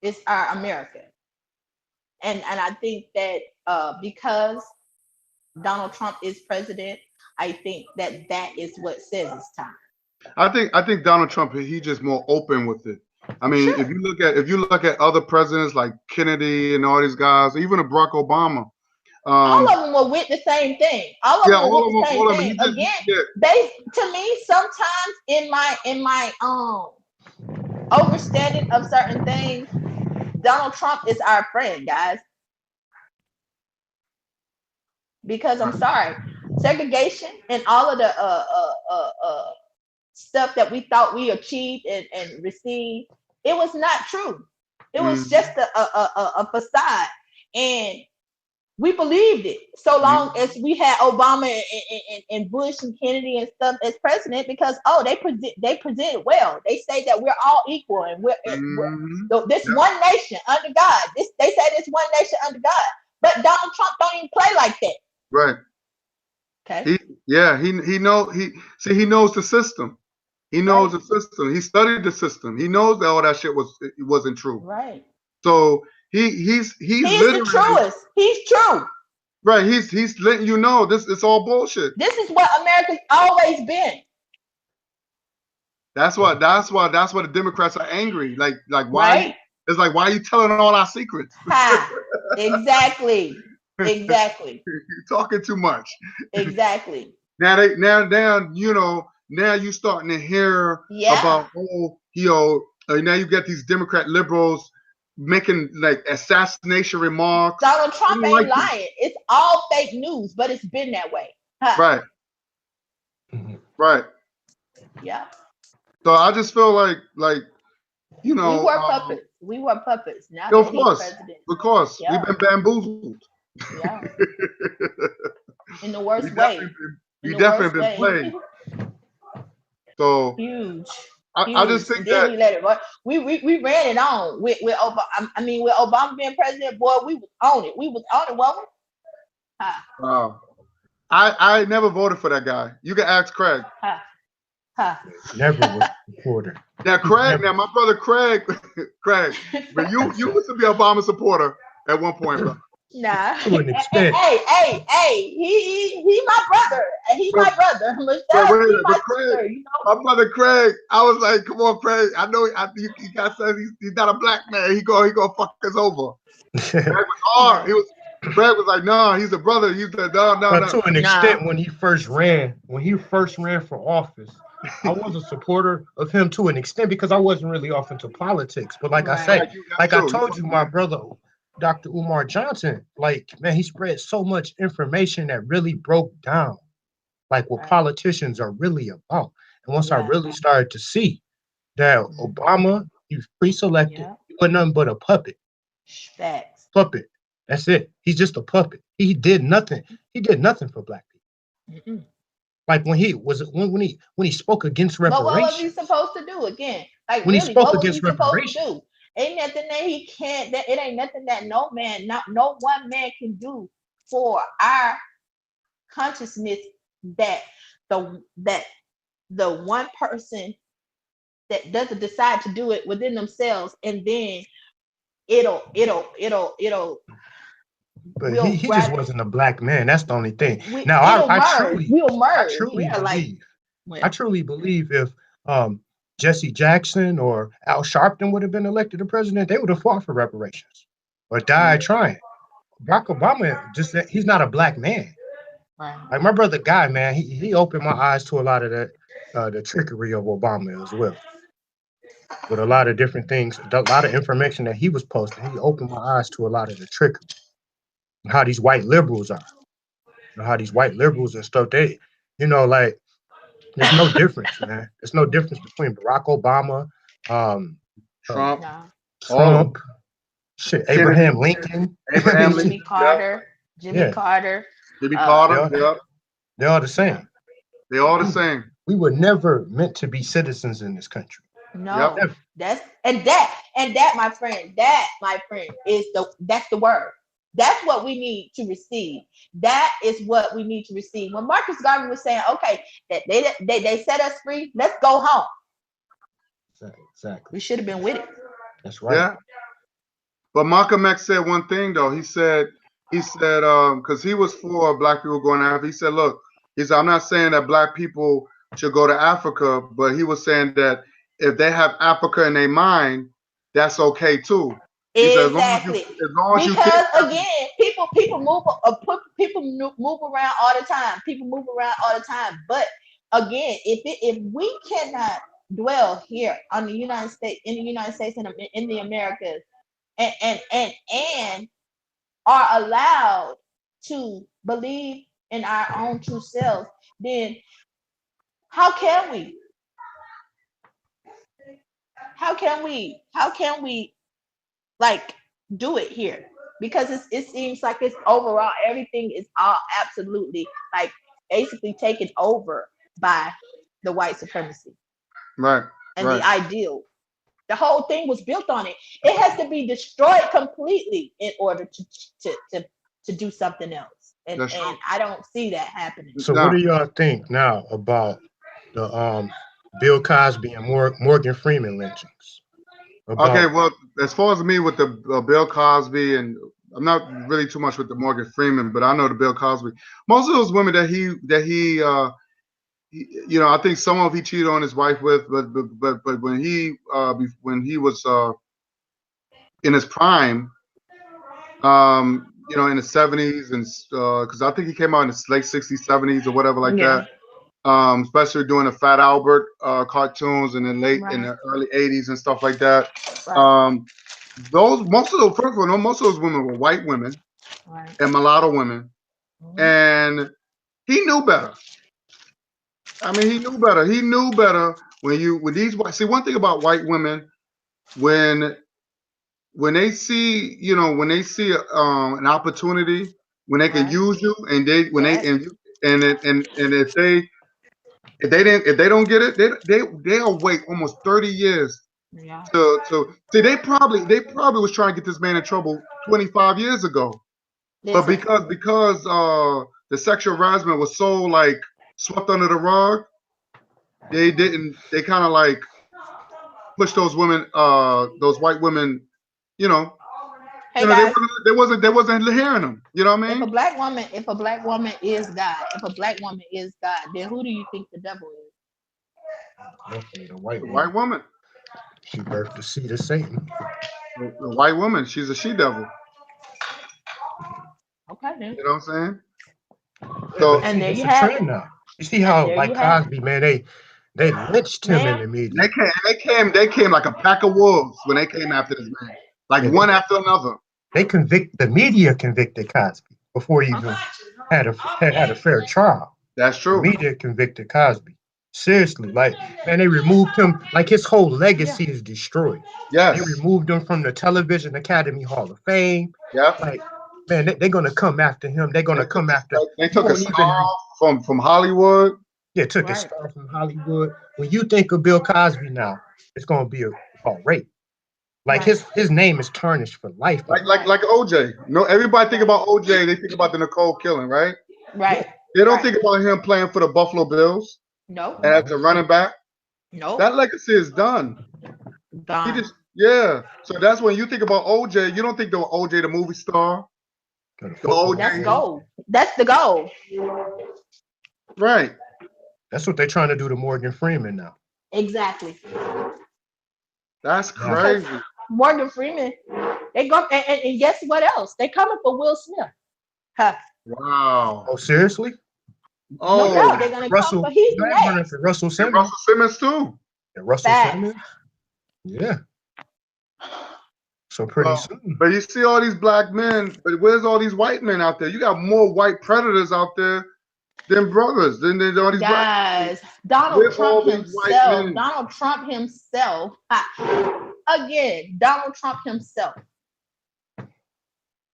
Speaker 5: It's our America. And I think that because Donald Trump is president, I think that that is what says it's time.
Speaker 1: I think Donald Trump, he's just more open with it. I mean,
Speaker 5: Sure.
Speaker 1: if you look at other presidents like Kennedy and all these guys, even Barack Obama,
Speaker 5: all of them were with the same thing. All of them were with the same thing. Again, to me, sometimes in my understanding of certain things, Donald Trump is our friend, guys. Because I'm sorry, segregation and all of the stuff that we thought we achieved and received, it was not true. It was just a facade, and we believed it so long as we had Obama and Bush and Kennedy and stuff as president, because they presented well. They say that we're all equal and we're this one nation under God. They say this one nation under God, but Donald Trump don't even play like that.
Speaker 1: Right.
Speaker 5: Okay.
Speaker 1: He knows the system. He knows the system. He studied the system. He knows that all that shit wasn't true.
Speaker 5: Right.
Speaker 1: So he's
Speaker 5: the truest. He's true.
Speaker 1: Right. He's letting you know it's all bullshit.
Speaker 5: This is what America's always been.
Speaker 1: That's why the Democrats are angry. Like why?
Speaker 5: Right?
Speaker 1: It's like, why are you telling all our secrets?
Speaker 5: Exactly. Exactly.
Speaker 1: You're talking too much.
Speaker 5: Exactly.
Speaker 1: Now you starting to hear about now you get these Democrat liberals making like assassination remarks.
Speaker 5: Donald Trump ain't lying. It's all fake news, but it's been that way.
Speaker 1: Right. Right.
Speaker 5: Yeah.
Speaker 1: So I just feel like we
Speaker 5: were puppets. We were puppets. Now
Speaker 1: of course, we've been bamboozled.
Speaker 5: Yeah. In the worst way.
Speaker 1: We definitely been played. So
Speaker 5: huge.
Speaker 1: I just think that
Speaker 5: we let it run. We ran it on with Obama. I mean, with Obama being president, boy, we was on it. We was on it, wasn't we?
Speaker 1: Wow. I never voted for that guy. You can ask Craig.
Speaker 2: Never was a supporter.
Speaker 1: Now, Craig. Now, my brother Craig, but you used to be an Obama supporter at one point, bro.
Speaker 5: Nah.
Speaker 2: To an extent.
Speaker 5: Hey, he my brother. He my brother.
Speaker 1: My brother Craig, I was like, come on, Craig. I know he got said he's not a black man. He gonna fuck us over. Craig was hard. Craig was like, no, he's a brother. He's no.
Speaker 2: But to an extent, when he first ran for office, I was a supporter of him to an extent because I wasn't really off into politics. But like I said, I told you, my brother, Dr. Umar Johnson, he spread so much information that really broke down what politicians are really about. And once I really started to see that Obama, he was pre-selected, he wasn't nothing but a puppet.
Speaker 5: Facts.
Speaker 2: Puppet. That's it. He's just a puppet. He did nothing. He did nothing for black people. Like when he spoke against reparations.
Speaker 5: But what was he supposed to do again? Like
Speaker 2: when
Speaker 5: really,
Speaker 2: he spoke
Speaker 5: what
Speaker 2: against
Speaker 5: was he supposed
Speaker 2: reparations.
Speaker 5: to do? Ain't nothing that he can't. It ain't nothing that no one man can do for our consciousness. That the one person that doesn't decide to do it within themselves, and then it'll.
Speaker 2: But he just wasn't a black man. That's the only thing. I truly believe if Jesse Jackson or Al Sharpton would have been elected to president, they would have fought for reparations or died trying. Barack Obama, he's not a black man.
Speaker 5: Right.
Speaker 2: Like my brother Guy, man, he opened my eyes to a lot of that. the trickery of Obama as well. With a lot of different things, a lot of information that he was posting, he opened my eyes to a lot of the trickery and how these white liberals are, how these white liberals and stuff. They, like there's no difference, man. There's no difference between Barack Obama, um,
Speaker 1: Trump,
Speaker 5: No.
Speaker 1: all of them.
Speaker 2: Trump, shit,
Speaker 1: Kennedy,
Speaker 2: Abraham Lincoln.
Speaker 1: Abraham
Speaker 5: Jimmy
Speaker 1: Lincoln,
Speaker 5: Carter. Jimmy
Speaker 2: Yeah.
Speaker 5: Carter.
Speaker 1: Jimmy
Speaker 2: They
Speaker 1: Carter,
Speaker 2: all,
Speaker 1: yeah,
Speaker 2: they're all the same.
Speaker 1: they all the same.
Speaker 2: We were never meant to be citizens in this country.
Speaker 5: No.
Speaker 1: Yep.
Speaker 5: That, my friend, is that's the word. That's what we need to receive. That is what we need to receive. When Marcus Garvey was saying, okay, that they set us free, let's go home.
Speaker 2: Exactly.
Speaker 5: We should have been with it.
Speaker 2: That's right.
Speaker 1: Yeah. But Malcolm X said one thing though. He said, because he was for black people going to Africa. He said, look, I'm not saying that black people should go to Africa, but he was saying that if they have Africa in their mind, that's okay too. He said,
Speaker 5: Exactly.
Speaker 1: as long as you
Speaker 5: Because again, people move around all the time. People move around all the time. But again, if we cannot dwell here on the United States, in the United States and in the Americas, and are allowed to believe in our own true selves, then how can we? How can we like do it here? Because it seems like it's overall everything is all absolutely like basically taken over by the white supremacy.
Speaker 1: Right.
Speaker 5: And
Speaker 1: right.
Speaker 5: the ideal. The whole thing was built on it. It has to be destroyed completely in order to do something else. And I don't see that happening.
Speaker 2: So what do y'all think now about the Bill Cosby and Morgan Freeman lynchings?
Speaker 1: Okay, well, as far as me with the Bill Cosby, and I'm not really too much with the Morgan Freeman, but I know the Bill Cosby. Most of those women that he I think some of he cheated on his wife with, but when he was in his prime, in the 70s, and because I think he came out in the late 60s, 70s, or whatever like that. Especially doing the Fat Albert cartoons, and then in the early 80s and stuff like that.
Speaker 5: Right.
Speaker 1: Most of those women were white women and mulatto women, and he knew better. I mean, he knew better. He knew better with these white. See, one thing about white women, when they see an opportunity, when they can use you, and if they don't get it, they'll wait almost 30 years to see. They probably was trying to get this man in trouble 25 years ago, but because the sexual harassment was so like swept under the rug, they kind of like pushed those women, those white women, they wasn't hearing them. You know what I mean?
Speaker 5: If a black woman is God, then who do you think the devil is?
Speaker 2: Definitely the white
Speaker 1: woman.
Speaker 2: She birthed the seed of Satan.
Speaker 1: The white woman, she's a she-devil.
Speaker 5: Okay, then.
Speaker 1: You know what I'm saying? So,
Speaker 5: and there
Speaker 2: it's
Speaker 5: you
Speaker 2: a
Speaker 5: have
Speaker 2: trend
Speaker 5: it.
Speaker 2: now. You see how like Cosby, man, they lynched him in the media.
Speaker 1: They came like a pack of wolves when they came after this man, like one after another.
Speaker 2: The media convicted Cosby before he even had a fair trial.
Speaker 1: That's true.
Speaker 2: The media convicted Cosby. Seriously, like, man, they removed him. Like, his whole legacy is destroyed.
Speaker 1: Yes.
Speaker 2: They removed him from the Television Academy Hall of Fame.
Speaker 1: Yep.
Speaker 2: Like, man, they're gonna come after him. They're gonna come after.
Speaker 1: They took a star from Hollywood.
Speaker 2: Yeah, took a star from Hollywood. When you think of Bill Cosby now, it's gonna be about rape. Like his name is tarnished for life.
Speaker 1: Like OJ. No, everybody think about OJ. They think about the Nicole killing, right?
Speaker 5: Right.
Speaker 1: They don't think about him playing for the Buffalo Bills.
Speaker 5: No.
Speaker 1: And as a running back.
Speaker 5: No.
Speaker 1: That legacy is done.
Speaker 5: Gone.
Speaker 1: So that's when you think about OJ. You don't think of OJ the movie star.
Speaker 5: That's gold. That's the goal.
Speaker 1: Right.
Speaker 2: That's what they're trying to do to Morgan Freeman now.
Speaker 5: Exactly.
Speaker 1: That's crazy.
Speaker 5: Morgan Freeman, they go and guess what else? They coming for Will Smith. Huh.
Speaker 1: Wow.
Speaker 2: Oh, seriously?
Speaker 3: No
Speaker 1: Oh,
Speaker 3: doubt they're gonna come
Speaker 2: Russell,
Speaker 3: for he's
Speaker 2: you ain't running
Speaker 3: next.
Speaker 2: for Russell
Speaker 1: and
Speaker 2: Simmons.
Speaker 1: Russell Simmons too.
Speaker 2: And Russell
Speaker 3: Facts.
Speaker 2: Simmons. Yeah. So pretty
Speaker 1: Well,
Speaker 2: soon.
Speaker 1: but you see all these black men, but where's all these white men out there? You got more white predators out there than brothers, than all these black.
Speaker 3: Guys, Donald
Speaker 1: Where
Speaker 3: Trump
Speaker 1: all these white
Speaker 3: himself,
Speaker 1: men?
Speaker 3: Donald Trump himself, again, Donald Trump himself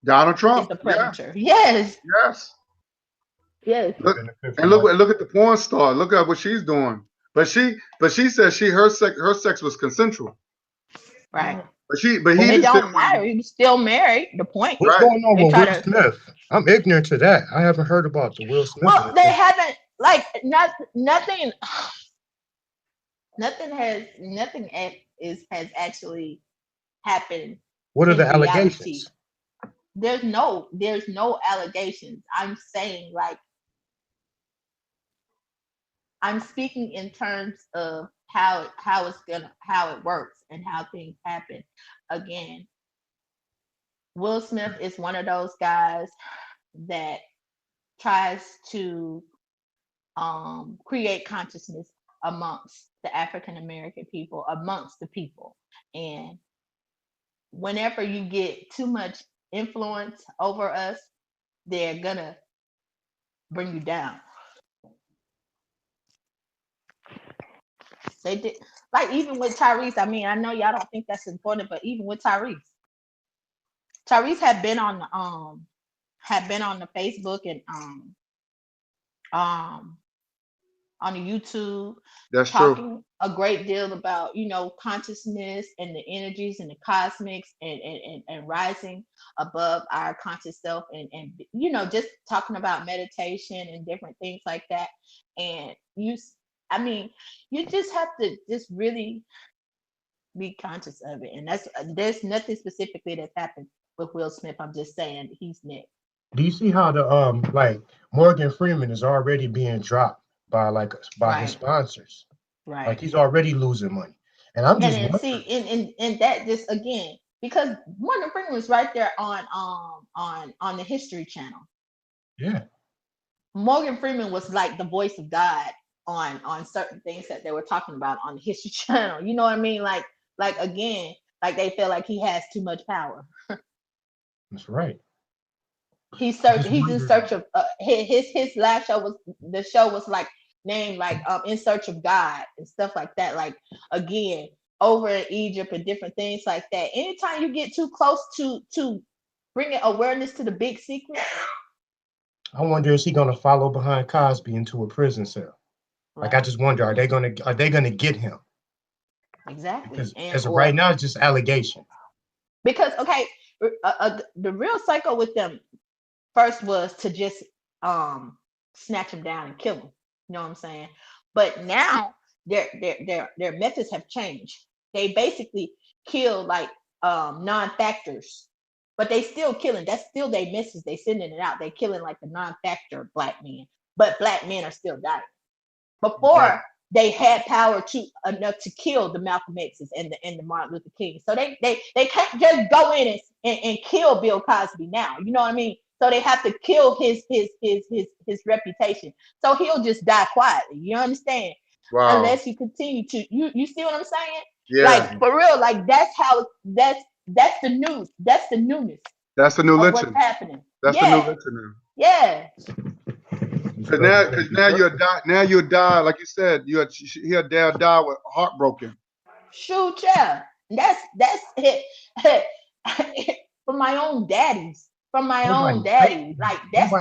Speaker 1: Donald
Speaker 3: is
Speaker 1: Trump.
Speaker 3: the
Speaker 1: Yeah,
Speaker 3: predator. Yes,
Speaker 1: yes.
Speaker 3: yes.
Speaker 1: Look, and look at the porn star. Look at what she's doing. But she said her sex was consensual.
Speaker 3: Right.
Speaker 1: But he
Speaker 3: It
Speaker 1: just
Speaker 3: don't
Speaker 1: didn't
Speaker 3: matter. He was still married. The point.
Speaker 2: What's
Speaker 1: right.
Speaker 2: going on
Speaker 3: They
Speaker 2: with
Speaker 3: try
Speaker 2: Will
Speaker 3: to.
Speaker 2: Smith? I'm ignorant to that. I haven't heard about the Will Smith.
Speaker 3: Well, they haven't like nothing. Nothing has actually happened
Speaker 2: What are
Speaker 3: in
Speaker 2: the
Speaker 3: reality.
Speaker 2: allegations?
Speaker 3: There's no allegations. I'm saying like I'm speaking in terms of how it works and how things happen. Again, Will Smith is one of those guys that tries to create consciousness amongst the African American people, amongst the people. And whenever you get too much influence over us, they're gonna bring you down. They did, like even with Tyrese. I mean, I know y'all don't think that's important, but even with Tyrese had been on the Facebook and on the YouTube.
Speaker 1: That's
Speaker 3: talking
Speaker 1: true.
Speaker 3: a great deal about consciousness and the energies and the cosmics and rising above our conscious self and just talking about meditation and different things like that. And you just have to just really be conscious of it. And there's nothing specifically that's happened with Will Smith. I'm just saying he's next.
Speaker 2: Do you see how the like Morgan Freeman is already being dropped by his sponsors?
Speaker 3: Right.
Speaker 2: Like he's already losing money. And I'm just
Speaker 3: And see, and that just again, because Morgan Freeman was right there on the History Channel.
Speaker 2: Yeah.
Speaker 3: Morgan Freeman was like the voice of God on certain things that they were talking about on the History Channel. You know what I mean? Like again, like they feel like he has too much power.
Speaker 2: That's right.
Speaker 3: He's in search of his last show was like named like In Search of God and stuff like that. Like again, over in Egypt and different things like that. Anytime you get too close to bringing awareness to the big secret.
Speaker 2: I wonder, is he gonna follow behind Cosby into a prison cell?
Speaker 3: Right.
Speaker 2: Like I just wonder, are they gonna get him?
Speaker 3: Exactly.
Speaker 2: Because as of right now, it's just allegation.
Speaker 3: Because okay, the real cycle with them first was to just snatch him down and kill him. You know what I'm saying? But now their methods have changed. They basically kill like non-factors, but they still killing. That's still their message. They sending it out. They killing like the non-factor black men, but black men are still dying. Before they had power enough to kill the Malcolm X's and the Martin Luther King. So they can't just go in and kill Bill Cosby now. You know what I mean? So they have to kill his reputation. So he'll just die quietly. You understand?
Speaker 1: Wow.
Speaker 3: Unless you continue to you see what I'm saying?
Speaker 1: Yeah.
Speaker 3: Like for real, like that's the news. That's the newness.
Speaker 1: That's the new lynching.
Speaker 3: What's happening?
Speaker 1: That's the new lynching now.
Speaker 3: Yeah.
Speaker 1: Because now you'll die, like you said, he'll die with heartbroken.
Speaker 3: Shoot, yeah. That's it. From my own daddies. From my own daddy. Like that's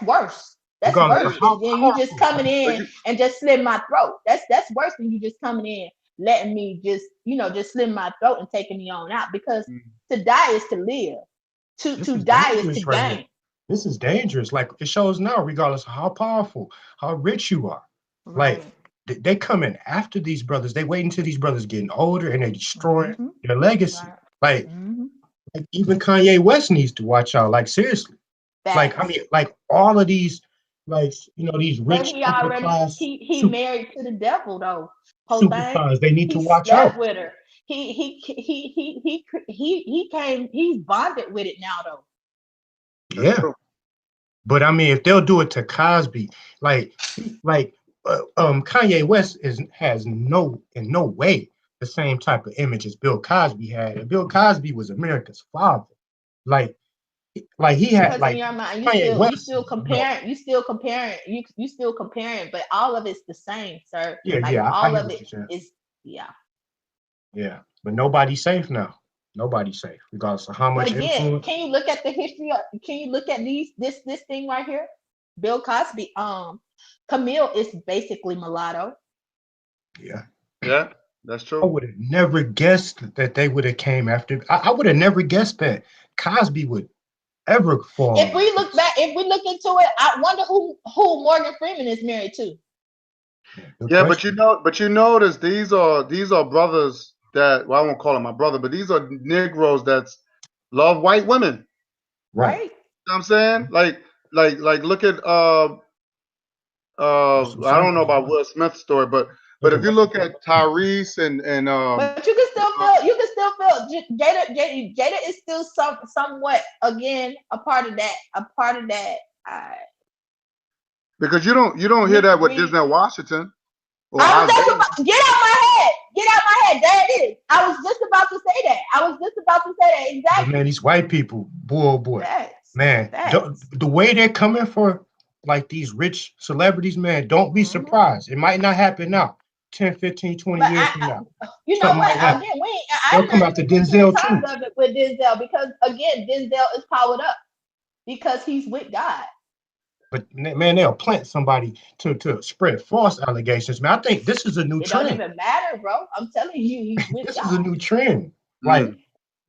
Speaker 3: worse. That's worse than you just coming in and just slit my throat. That's worse than you just coming in, letting me just slit my throat and taking me on out. Because to die is to live. To die is to gain.
Speaker 2: This is dangerous. Like it shows now, regardless of how powerful, how rich you are. Right. Like they come in after these brothers. They wait until these brothers getting older and they're destroying their legacy. Like even Kanye West needs to watch out. Like seriously. Like I mean, like all of these, like these rich upper class.
Speaker 3: He married to the devil though.
Speaker 2: Superstars. They need to watch out
Speaker 3: with her. He's bonded with it now though.
Speaker 2: Yeah. But I mean, if they'll do it to Cosby, like Kanye West has in no way the same type of image as Bill Cosby had, and Bill Cosby was America's father. Like he had
Speaker 5: Because
Speaker 2: like
Speaker 5: in your mind,
Speaker 2: Kanye West.
Speaker 5: you still comparing, but all of it's the same, sir.
Speaker 2: Yeah,
Speaker 5: like
Speaker 2: yeah,
Speaker 5: all
Speaker 2: I
Speaker 5: of it is, yeah.
Speaker 2: Yeah, but nobody's safe now. Nobody's safe, regardless of how
Speaker 5: But
Speaker 2: much
Speaker 5: again,
Speaker 2: influence.
Speaker 5: can you look at the history of, can you look at this thing right here? Bill Cosby, Camille is basically mulatto.
Speaker 2: Yeah.
Speaker 1: Yeah, that's
Speaker 2: I
Speaker 1: true.
Speaker 2: would have never guessed that they would have came after. I would have never guessed that Cosby would ever fall.
Speaker 5: If we look back, if we look into it, I wonder who Morgan Freeman is married to.
Speaker 1: Yeah, but you notice these are brothers that, well, I won't call him my brother, but these are Negroes that love white women.
Speaker 5: Right.
Speaker 1: You know what I'm saying? Like look at I don't know about Will Smith's story, but if you look at Tyrese and
Speaker 5: but you can still feel Jada is still somewhat again a part of that.
Speaker 1: Because you don't hear that with Denzel Washington.
Speaker 5: Get out my head. There it is. I was just about to say that. Exactly.
Speaker 2: But man, these white people, boy. The way they're coming for like these rich celebrities, man, don't be surprised. It might not happen now. 10, 15, 20 years from now.
Speaker 5: You know what? Again,
Speaker 2: they'll come after Denzel too.
Speaker 5: Of it with Denzel, because again, Denzel is powered up because he's with God.
Speaker 2: But man, they'll plant somebody to spread false allegations. Man, I think this is a new trend.
Speaker 5: It don't even matter, bro. I'm telling you, he's with
Speaker 2: this
Speaker 5: God.
Speaker 2: is a new trend. Like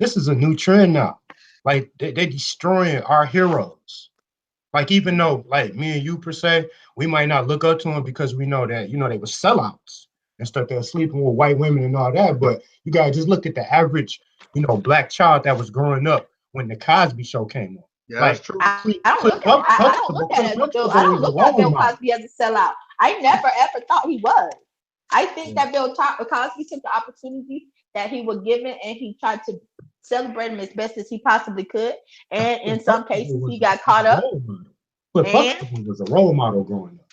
Speaker 2: this is a new trend now. Like they're destroying our heroes. Like even though, like me and you per se, we might not look up to them because we know that they were sellouts and stuff. They're sleeping with white women and all that. But you gotta just look at the average, black child that was growing up when the Cosby Show came on.
Speaker 1: Yeah, that's true.
Speaker 5: I don't look at Bill Cosby as a sellout. I never ever thought he was. I think that Bill Cosby took the opportunity that he was given and he tried to celebrate him as best as he possibly could. And in some cases, he got caught up.
Speaker 2: But Huxtable was a role model growing up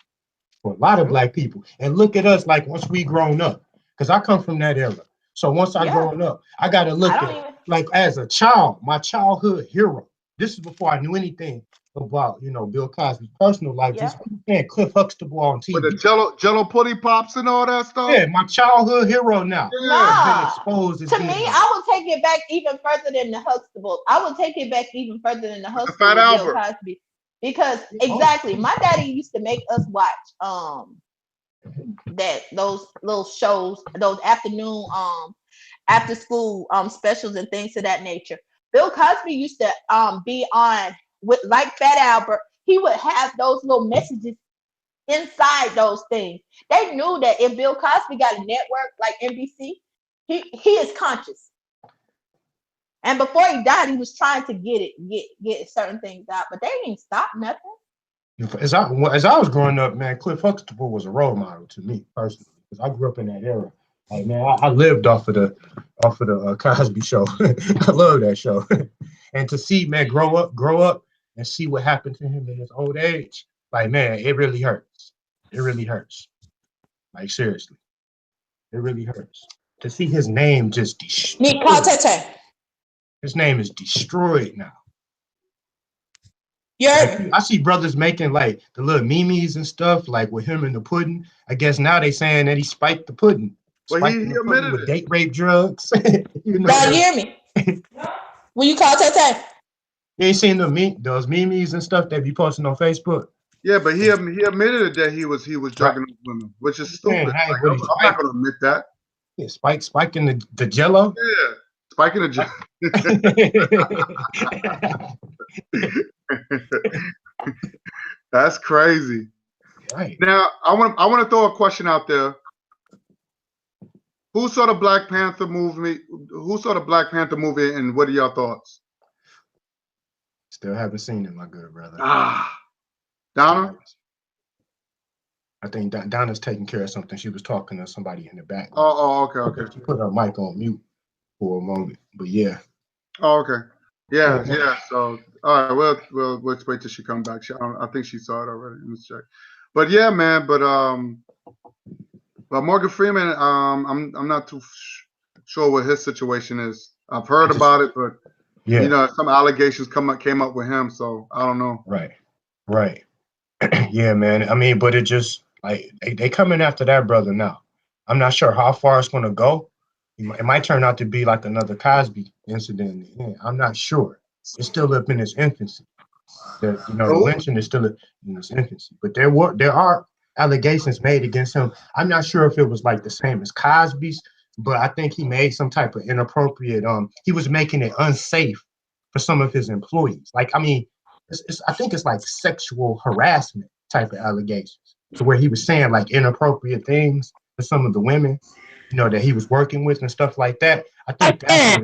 Speaker 2: for a lot of black people. And look at us, like once we grown up, because I come from that era. So once I grown up, I got to look at like as a child, my childhood hero. This is before I knew anything about, Bill Cosby's personal life. Just playing Cliff Huxtable on TV.
Speaker 1: With the Jello Putty Pops and all that stuff.
Speaker 2: Yeah, my childhood hero now.
Speaker 5: Nah.
Speaker 2: Exposed
Speaker 5: to me, I would take it back even further than the Huxtable. The Fat Albert. Bill Cosby. Because exactly, my daddy used to make us watch those little shows, those afternoon after school specials and things of that nature. Bill Cosby used to be on with like Fat Albert. He would have those little messages inside those things. They knew that if Bill Cosby got a network like NBC, he is conscious. And before he died, he was trying to get certain things out, but they didn't stop nothing.
Speaker 2: As I was growing up, man, Cliff Huxtable was a role model to me personally, because I grew up in that era. Like, man, I lived off of the Cosby Show. I love that show. And to see, man, grow up and see what happened to him in his old age, like, man, it really hurts. It really hurts. Like, seriously, it really hurts to see his name just destroyed. His name is destroyed now. Yeah, like, I see brothers making like the little memes and stuff, like with him and the pudding. I guess now they saying that he spiked the pudding.
Speaker 1: Well, he admitted
Speaker 2: with
Speaker 1: it.
Speaker 2: Date rape drugs.
Speaker 4: Y'all hear me? Will you call Tay?
Speaker 2: You ain't seen those memes and stuff they be posting on Facebook?
Speaker 1: Yeah, but he admitted it that he was drugging with women, which is stupid.
Speaker 2: Man,
Speaker 1: like, I'm not gonna admit that.
Speaker 2: Yeah, spiking the Jello.
Speaker 1: Yeah, spiking the Jello. That's crazy.
Speaker 2: Right.
Speaker 1: Now I want to throw a question out there. Who saw the Black Panther movie? And what are your thoughts?
Speaker 2: Still haven't seen it, my good brother.
Speaker 1: Donna?
Speaker 2: I think Donna's taking care of something. She was talking to somebody in the back.
Speaker 1: Oh, okay.
Speaker 2: She put her mic on mute for a moment, but yeah.
Speaker 1: Oh, okay. Yeah, yeah. So, all right, we'll wait till she come back. I think she saw it already. Let's check. But yeah, man. But Morgan Freeman, I'm not too sure what his situation is. I've heard about it, but you know, some allegations came up with him, so I don't know.
Speaker 2: Right. Yeah, man. I mean, but it just like they coming after that brother now. I'm not sure how far it's gonna go. It might turn out to be like another Cosby incident. Yeah, I'm not sure. It's still up in its infancy. The lynching is still in its infancy. But there are allegations made against him. I'm not sure if it was like the same as Cosby's, but I think he made some type of inappropriate. He was making it unsafe for some of his employees. Like, I mean, I think it's like sexual harassment type of allegations, to where he was saying like inappropriate things to some of the women, that he was working with and stuff like that. I think that's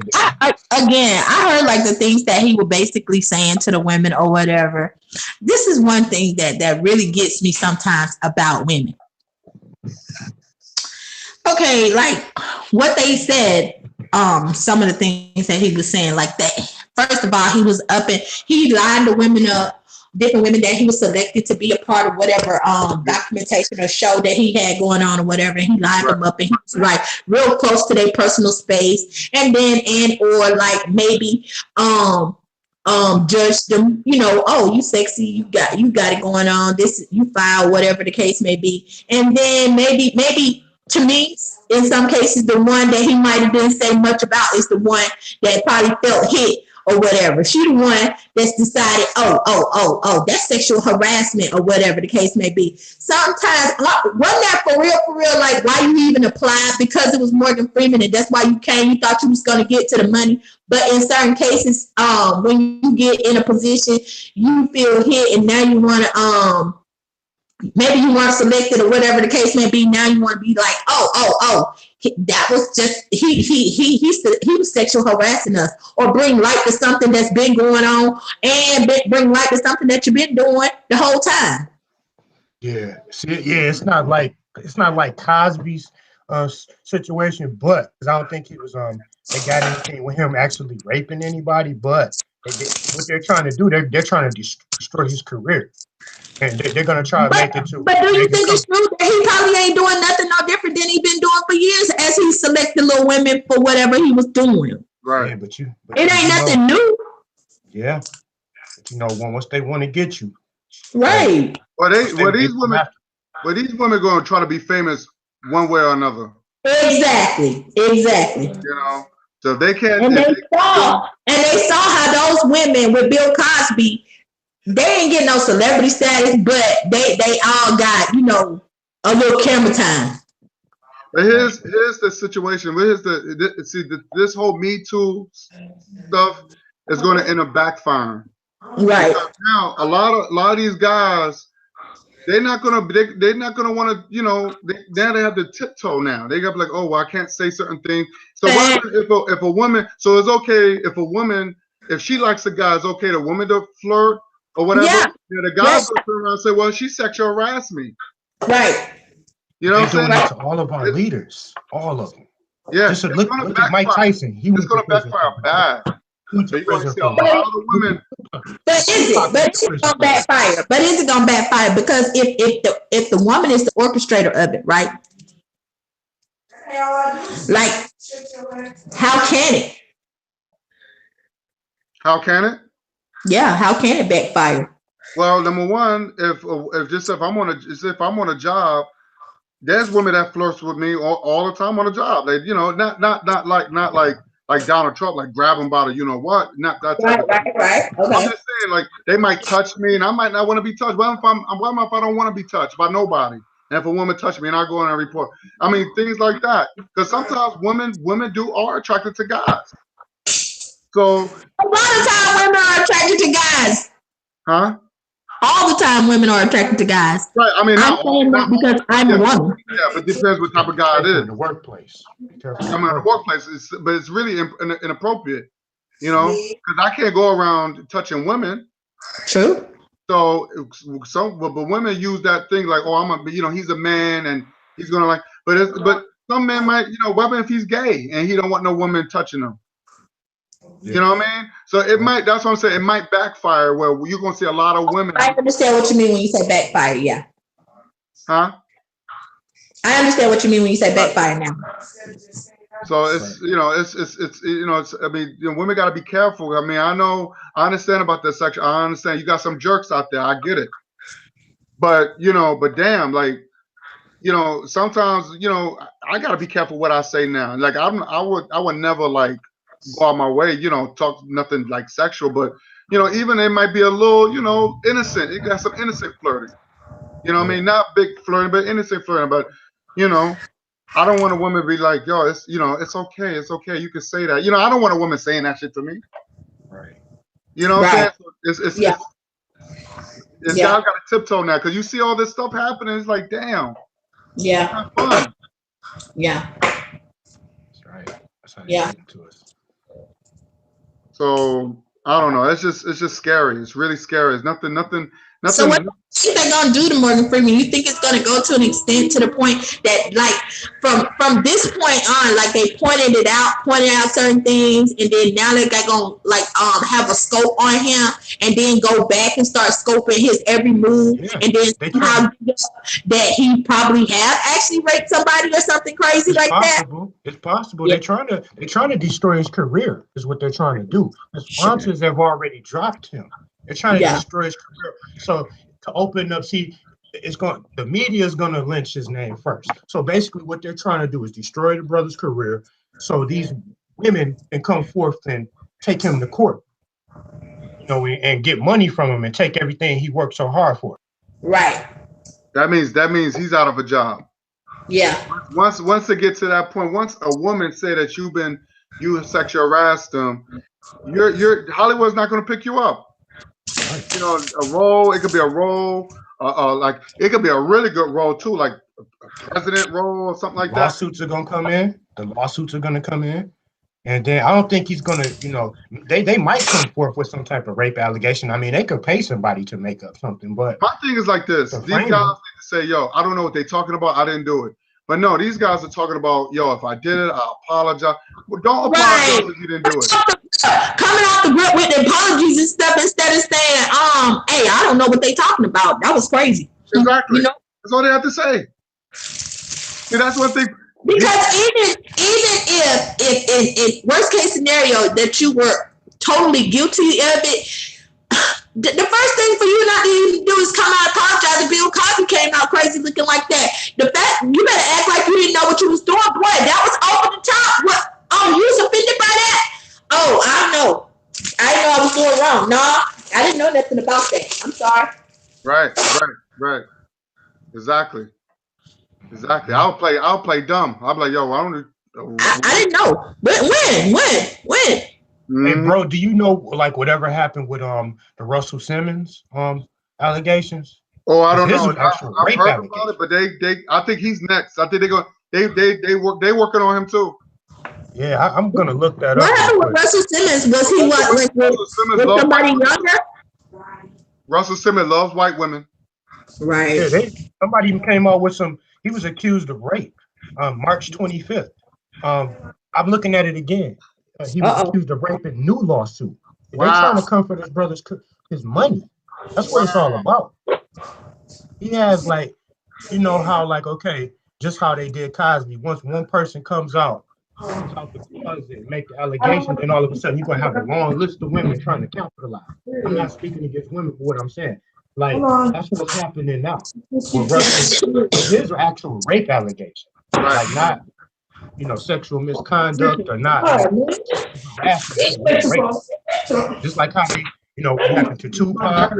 Speaker 2: what it is.
Speaker 4: I heard like the things that he was basically saying to the women or whatever. This is one thing that really gets me sometimes about women. Okay, like what they said, some of the things that he was saying, like that. First of all, he was he lined the women up, different women that he was selected to be a part of whatever documentation or show that he had going on or whatever. And he lined them up and he was like real close to their personal space, and or like maybe judge them, oh, you sexy, you got it going on, this you file, whatever the case may be. And then maybe to me, in some cases, the one that he might have didn't say much about is the one that probably felt hit or whatever. She the one that's decided, that's sexual harassment or whatever the case may be. Sometimes, wasn't that for real, like why you even applied? Because it was Morgan Freeman and that's why you came. You thought you was going to get to the money. But in certain cases, when you get in a position, you feel hit and now you want to, maybe you weren't selected or whatever the case may be. Now you want to be like, that was just he was sexual harassing us, or bring light to something that's been going on, and bring light to something that you've been doing the whole time.
Speaker 2: Yeah, it's not like Cosby's situation, but because I don't think he was they got anything with him actually raping anybody, but what they're trying to do, they're trying to destroy his career. And they're gonna try to make it to.
Speaker 4: But do you think it's true that he probably ain't doing nothing no different than he's been doing for years, as he selected little women for whatever he was doing?
Speaker 1: Right.
Speaker 2: Yeah, but
Speaker 4: it ain't nothing new.
Speaker 2: Yeah, but once they want to get you,
Speaker 4: right?
Speaker 1: These women going to try to be famous one way or another.
Speaker 4: Exactly.
Speaker 1: So they can't.
Speaker 4: And they saw how those women with Bill Cosby. They ain't getting no celebrity status, but they all got, a little camera time.
Speaker 1: But here's the situation. This whole Me Too stuff is going to end up backfiring.
Speaker 4: Right.
Speaker 1: Because now a lot of these guys, they're not gonna want to, now they have to tiptoe now. They got to be like, oh, well, I can't say certain things. So if a woman, so it's okay if a woman, if she likes a guy, it's okay the woman to flirt or whatever. Yeah. The guys will turn around and say, well, she sexual harassed me.
Speaker 4: Right.
Speaker 2: You know what I'm saying? To all of our leaders, all of them.
Speaker 1: Yeah.
Speaker 2: Just look at Mike Tyson.
Speaker 1: It's going to backfire bad. So you're going to see a lot of the women.
Speaker 4: But is it going to backfire? But is it going to backfire? Because if the woman is the orchestrator of it, right? Like, how can it?
Speaker 1: How can it?
Speaker 4: Yeah, how can it backfire?
Speaker 1: Well, number one, if I'm on a job, there's women that flirts with me all the time on a job. They, not like Donald Trump, like grab them by the what, not that type of thing.
Speaker 4: Right. Okay.
Speaker 1: I'm just saying, like they might touch me, and I might not want to be touched. What if I don't want to be touched by nobody? And if a woman touched me, and I go in and report, I mean things like that. Because sometimes women are attracted to guys. So
Speaker 4: a lot of time women are attracted to guys.
Speaker 1: Huh?
Speaker 4: All the time women are attracted to guys.
Speaker 1: Right. I mean,
Speaker 4: I'm saying that because I'm a woman.
Speaker 1: Yeah, but it depends what type of guy it is.
Speaker 2: In the workplace.
Speaker 1: I'm in the workplace, but it's really inappropriate, because I can't go around touching women.
Speaker 4: True.
Speaker 1: So but women use that thing like, oh, he's a man and he's gonna like, but some men might, what if he's gay and he don't want no woman touching him? You know what I mean? So it might. That's what I'm saying. It might backfire where you're gonna see a lot of women.
Speaker 4: I understand what you mean when you say backfire. Yeah.
Speaker 1: Huh?
Speaker 4: I understand what you mean when you say backfire now.
Speaker 1: So it's I mean, women got to be careful. I mean, I understand about the section. I understand you got some jerks out there. I get it. But damn, like, sometimes, I got to be careful what I say now. Like I would never like go out my way, talk nothing like sexual, but even it might be a little, innocent. It got some innocent flirting. You know what I mean? Not big flirting, but innocent flirting. But I don't want a woman to be like, yo, it's it's okay, you can say that. I don't want a woman saying that shit to me.
Speaker 2: Right.
Speaker 1: You know what I'm saying? It's y'all got to tiptoe now because you see all this stuff happening. It's like, damn.
Speaker 4: Yeah.
Speaker 1: It's not fun.
Speaker 4: Yeah.
Speaker 2: That's right. That's how they get into us.
Speaker 1: So I don't know. It's just scary. It's really scary. It's nothing.
Speaker 4: So what do you think they're gonna do to Morgan Freeman? You think it's gonna go to an extent to the point that, like, from this point on, like they pointed out certain things, and then now they're gonna have a scope on him, and then go back and start scoping his every move, and then somehow that he probably have actually raped somebody or something crazy that.
Speaker 2: It's possible. They're trying to destroy his career. Is what they're trying to do. The sponsors have already dropped him. They're trying to destroy his career. So to open up, the media is going to lynch his name first. So basically what they're trying to do is destroy the brother's career so these women can come forth and take him to court, and get money from him and take everything he worked so hard for.
Speaker 1: Right. That means he's out of a job.
Speaker 4: Yeah.
Speaker 1: Once it gets to that point, once a woman say that you sexual harassed them, Hollywood's not going to pick you up. A role. It could be a role. Like it could be a really good role too, like a president role or something like that.
Speaker 2: Lawsuits are gonna come in. The lawsuits are gonna come in, and then I don't think he's gonna. They might come forth with some type of rape allegation. I mean, they could pay somebody to make up something. But
Speaker 1: my thing is like this: these guys need to say, "Yo, I don't know what they're talking about. I didn't do it." But no, these guys are talking about, "Yo, if I did it, I apologize." Well, don't apologize if you didn't do it.
Speaker 4: Coming off the grip with the apologies and stuff instead of saying, hey, I don't know what they talking about. That was crazy.
Speaker 1: Exactly. That's all they have to say. See, that's one thing.
Speaker 4: Because even if worst case scenario that you were totally guilty of it, the first thing for you not to even do is come out and apologize. Bill Cosby came out crazy looking like that. The fact you better act like you didn't know what you was doing, boy. That was over the top. What? Oh, you was offended by that? Oh, I know. I didn't know I was doing wrong. No, I didn't know nothing about that. I'm sorry.
Speaker 1: Right. Exactly. I'll play dumb. I'll be like, yo,
Speaker 4: I didn't know. When?
Speaker 2: Hey, bro, do you know like whatever happened with the Russell Simmons allegations?
Speaker 1: Oh, I don't know.
Speaker 2: I've
Speaker 1: heard about it, but I think he's next. I think they working on him too.
Speaker 2: Yeah, I'm gonna look that up.
Speaker 4: What happened with Russell Simmons? Was he with somebody younger?
Speaker 2: Russell Simmons loves white women.
Speaker 4: Right.
Speaker 2: Yeah, somebody even came out with he was accused of rape March 25th. I'm looking at it again. He was accused of rape in new lawsuit. They're trying to come for this brother's his money. That's what it's all about. He has just how they did Cosby. Once one person comes out the closet and make the allegation, then all of a sudden you're gonna have a long list of women trying to capitalize. I'm not speaking against women for what I'm saying. That's what's happening now. His actual rape allegation, not sexual misconduct or not. Just like how what happened to Tupac,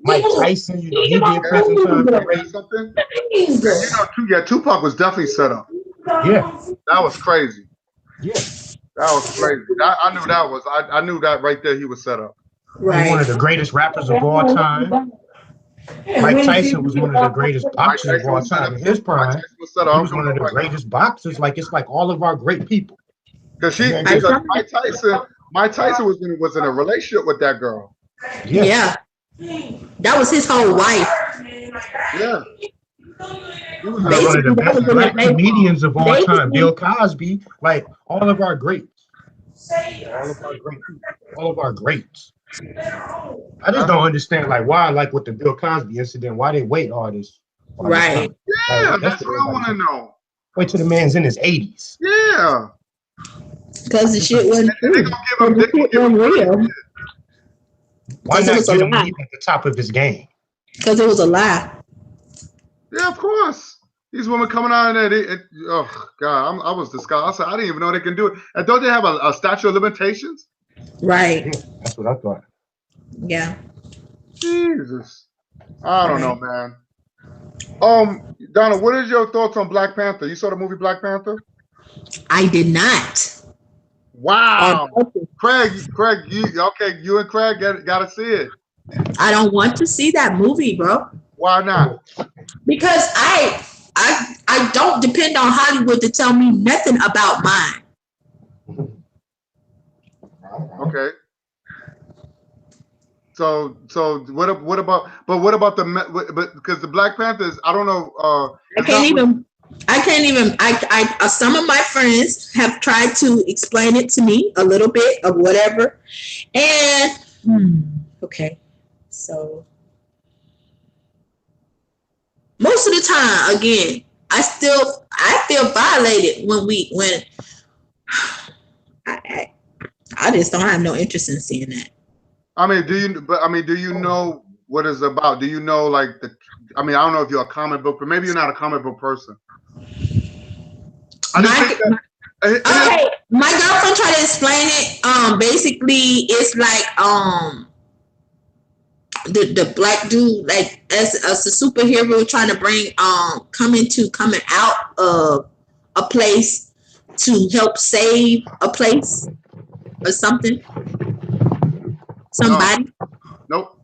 Speaker 2: Mike Tyson, he did prison time for rape.
Speaker 1: Tupac was definitely set up.
Speaker 2: Yeah,
Speaker 1: that was crazy.
Speaker 2: Yeah,
Speaker 1: that was crazy. I knew that was. I knew that right there. He was set up.
Speaker 2: Right. He's one of the greatest rappers of all time. Mike Tyson was one of the greatest boxers of all time in his prime. He was one of the greatest boxers. It's like all of our great people.
Speaker 1: Because Mike Tyson was in a relationship with that girl.
Speaker 4: Yeah. That was his whole life.
Speaker 1: Yeah.
Speaker 2: He was one of the best black comedians of all time. Bill Cosby, all of our greats. All of our great people, all of our greats. I just don't understand, like, why, like with the Bill Cosby incident, why they wait all this
Speaker 4: Right.
Speaker 2: time?
Speaker 1: Yeah,
Speaker 2: Like,
Speaker 1: that's what I want to know.
Speaker 2: Wait till the man's in his 80s.
Speaker 1: Yeah.
Speaker 4: Because the shit wasn't
Speaker 1: And
Speaker 4: true.
Speaker 1: they gonna give him
Speaker 4: Real.
Speaker 2: Why
Speaker 4: 'Cause it
Speaker 2: not
Speaker 4: was a
Speaker 2: get him when
Speaker 4: lie.
Speaker 2: he's at the top of his game?
Speaker 4: Because it was a lie.
Speaker 1: Yeah, of course. These women coming out in there, oh God, I was disgusted. I didn't even know they can do it. And don't they have a statute of limitations?
Speaker 4: Right.
Speaker 2: Yeah, that's what I thought.
Speaker 4: Yeah.
Speaker 1: Jesus. I don't know,
Speaker 4: Right.
Speaker 1: man. Donna, what is your thoughts on Black Panther? You saw the movie Black Panther?
Speaker 4: I did not.
Speaker 1: Wow.
Speaker 4: On purpose.
Speaker 1: Craig, you and Craig gotta see it.
Speaker 4: I don't want to see that movie, bro.
Speaker 1: Why not?
Speaker 4: Because I don't depend on Hollywood to tell me nothing about mine.
Speaker 1: Okay. So what about because the Black Panthers, I don't know.
Speaker 4: I can't even. I some of my friends have tried to explain it to me a little bit of whatever, and okay, so most of the time, again, I feel violated when I just don't have no interest in seeing that.
Speaker 1: I mean, do you know what it's about? Do you know like I don't know if you're a comic book, but maybe you're not a comic book person.
Speaker 4: Okay, my girlfriend tried to explain it. Basically, it's like the black dude, like as a superhero trying to bring coming out of a place to help save a place or something. Somebody.
Speaker 1: Nope.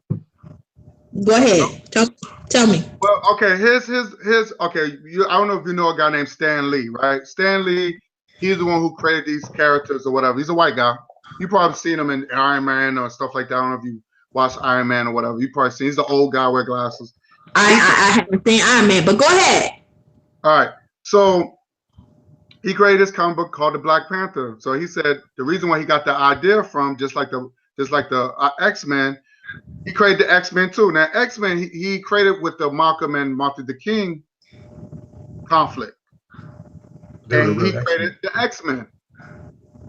Speaker 4: Go ahead. Nope. Tell me.
Speaker 1: Well, okay. Here's okay. I don't know if you know a guy named Stan Lee, right? Stan Lee, he's the one who created these characters or whatever. He's a white guy. You probably seen him in Iron Man or stuff like that. I don't know if you watch Iron Man or whatever. You probably seen. He's the old guy with glasses.
Speaker 4: I haven't seen Iron Man, but go ahead.
Speaker 1: All right. So he created this comic book called the Black Panther. So he said the reason why he got the idea from just like the X-Men, he created the X-Men too. Now X-Men he created with the Malcolm and Martin Luther King conflict, and he created the X-Men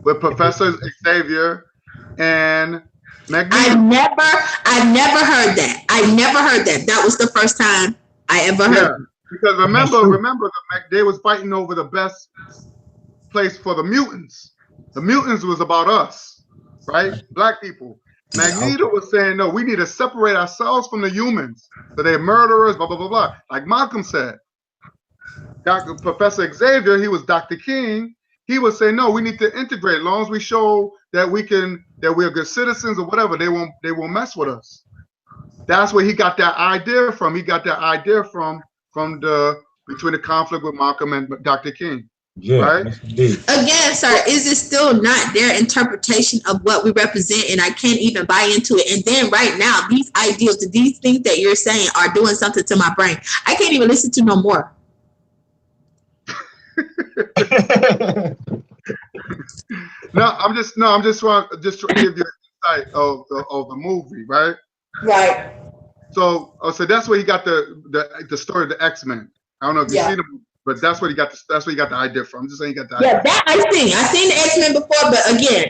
Speaker 1: with Professor Xavier and Magneto.
Speaker 4: I've never heard that. I never heard that. That was the first time I ever heard.
Speaker 1: Because remember, they was fighting over the best place for the mutants. The mutants was about us, right? Black people. Magneto was saying, no, we need to separate ourselves from the humans. So they're murderers, blah, blah, blah, blah. Like Malcolm said. Professor Xavier, he was Dr. King. He was saying, no, we need to integrate. As long as we show that we're good citizens or whatever, they won't mess with us. That's where he got that idea from. He got that idea from between the conflict with Malcolm and Dr. King.
Speaker 2: Yeah.
Speaker 1: Right?
Speaker 4: Again, sir, is it still not their interpretation of what we represent? And I can't even buy into it. And then right now, these ideals, these things that you're saying are doing something to my brain. I can't even listen to no more.
Speaker 1: I'm just trying to give you an insight of the movie, right?
Speaker 4: Right.
Speaker 1: So that's where he got the story of the X-Men. I don't know if you've seen them, but that's where he got the idea from. I'm just saying he got the idea.
Speaker 4: Yeah, that I've seen the X-Men before, but again,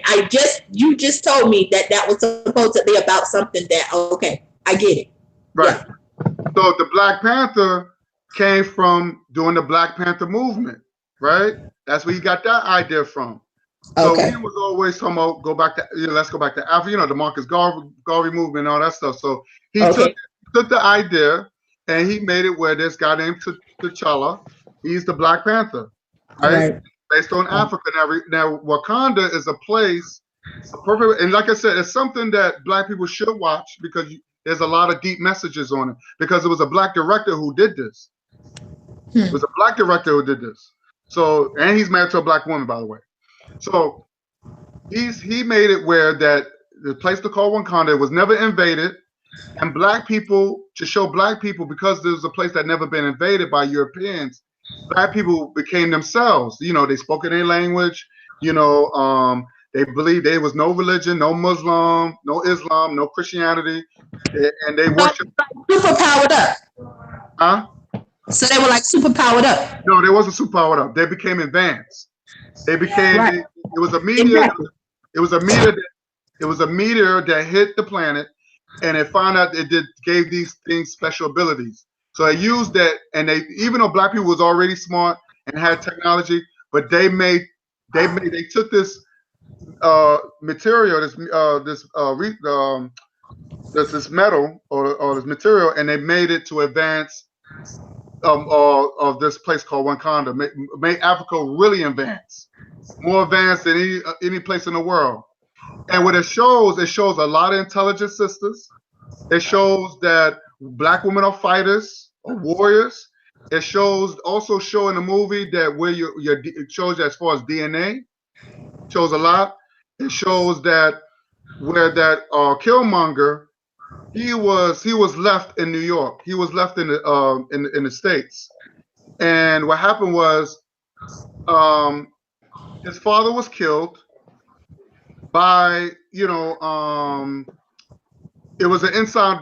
Speaker 4: you just told me that was supposedly about something that okay, I get it.
Speaker 1: Right. Yeah. So the Black Panther came from doing the Black Panther movement, right? That's where he got that idea from. So he was always talking about let's go back to Africa, the Marcus Garvey movement and all that stuff. So he took the idea and he made it where this guy named T'Challa, he's the Black Panther, right? Based on Africa. Now Wakanda is a place, and like I said, it's something that Black people should watch because there's a lot of deep messages on it. Because it was a Black director who did this. It was a Black director who did this. So, and he's married to a Black woman, by the way. So he made it where that the place to call Wakanda was never invaded, and Black people, to show Black people, because there's a place that never been invaded by Europeans, Black people became themselves. They spoke in their language. They They believed there was no religion, no Muslim, no Islam, no Christianity, and they worshiped.
Speaker 4: Super powered up.
Speaker 1: Huh?
Speaker 4: So they were like super powered up.
Speaker 1: No, they wasn't super powered up. They became advanced. They became.
Speaker 4: Right.
Speaker 1: It was a meteor.
Speaker 4: Exactly.
Speaker 1: It was a meteor. It was a meteor that hit the planet, and it found out it gave these things special abilities. So they used that, and they, even though black people was already smart and had technology, but they took this material, this metal or this material, and they made it to advance of this place called Wakanda, made Africa really advanced, more advanced than any place in the world. And what it shows a lot of intelligent sisters. It shows that black women are fighters or warriors. It also show in the movie that where it shows as far as DNA, shows a lot. It shows that where that Killmonger, he was left in New York. He was left in the States. And what happened was his father was killed by, it was an inside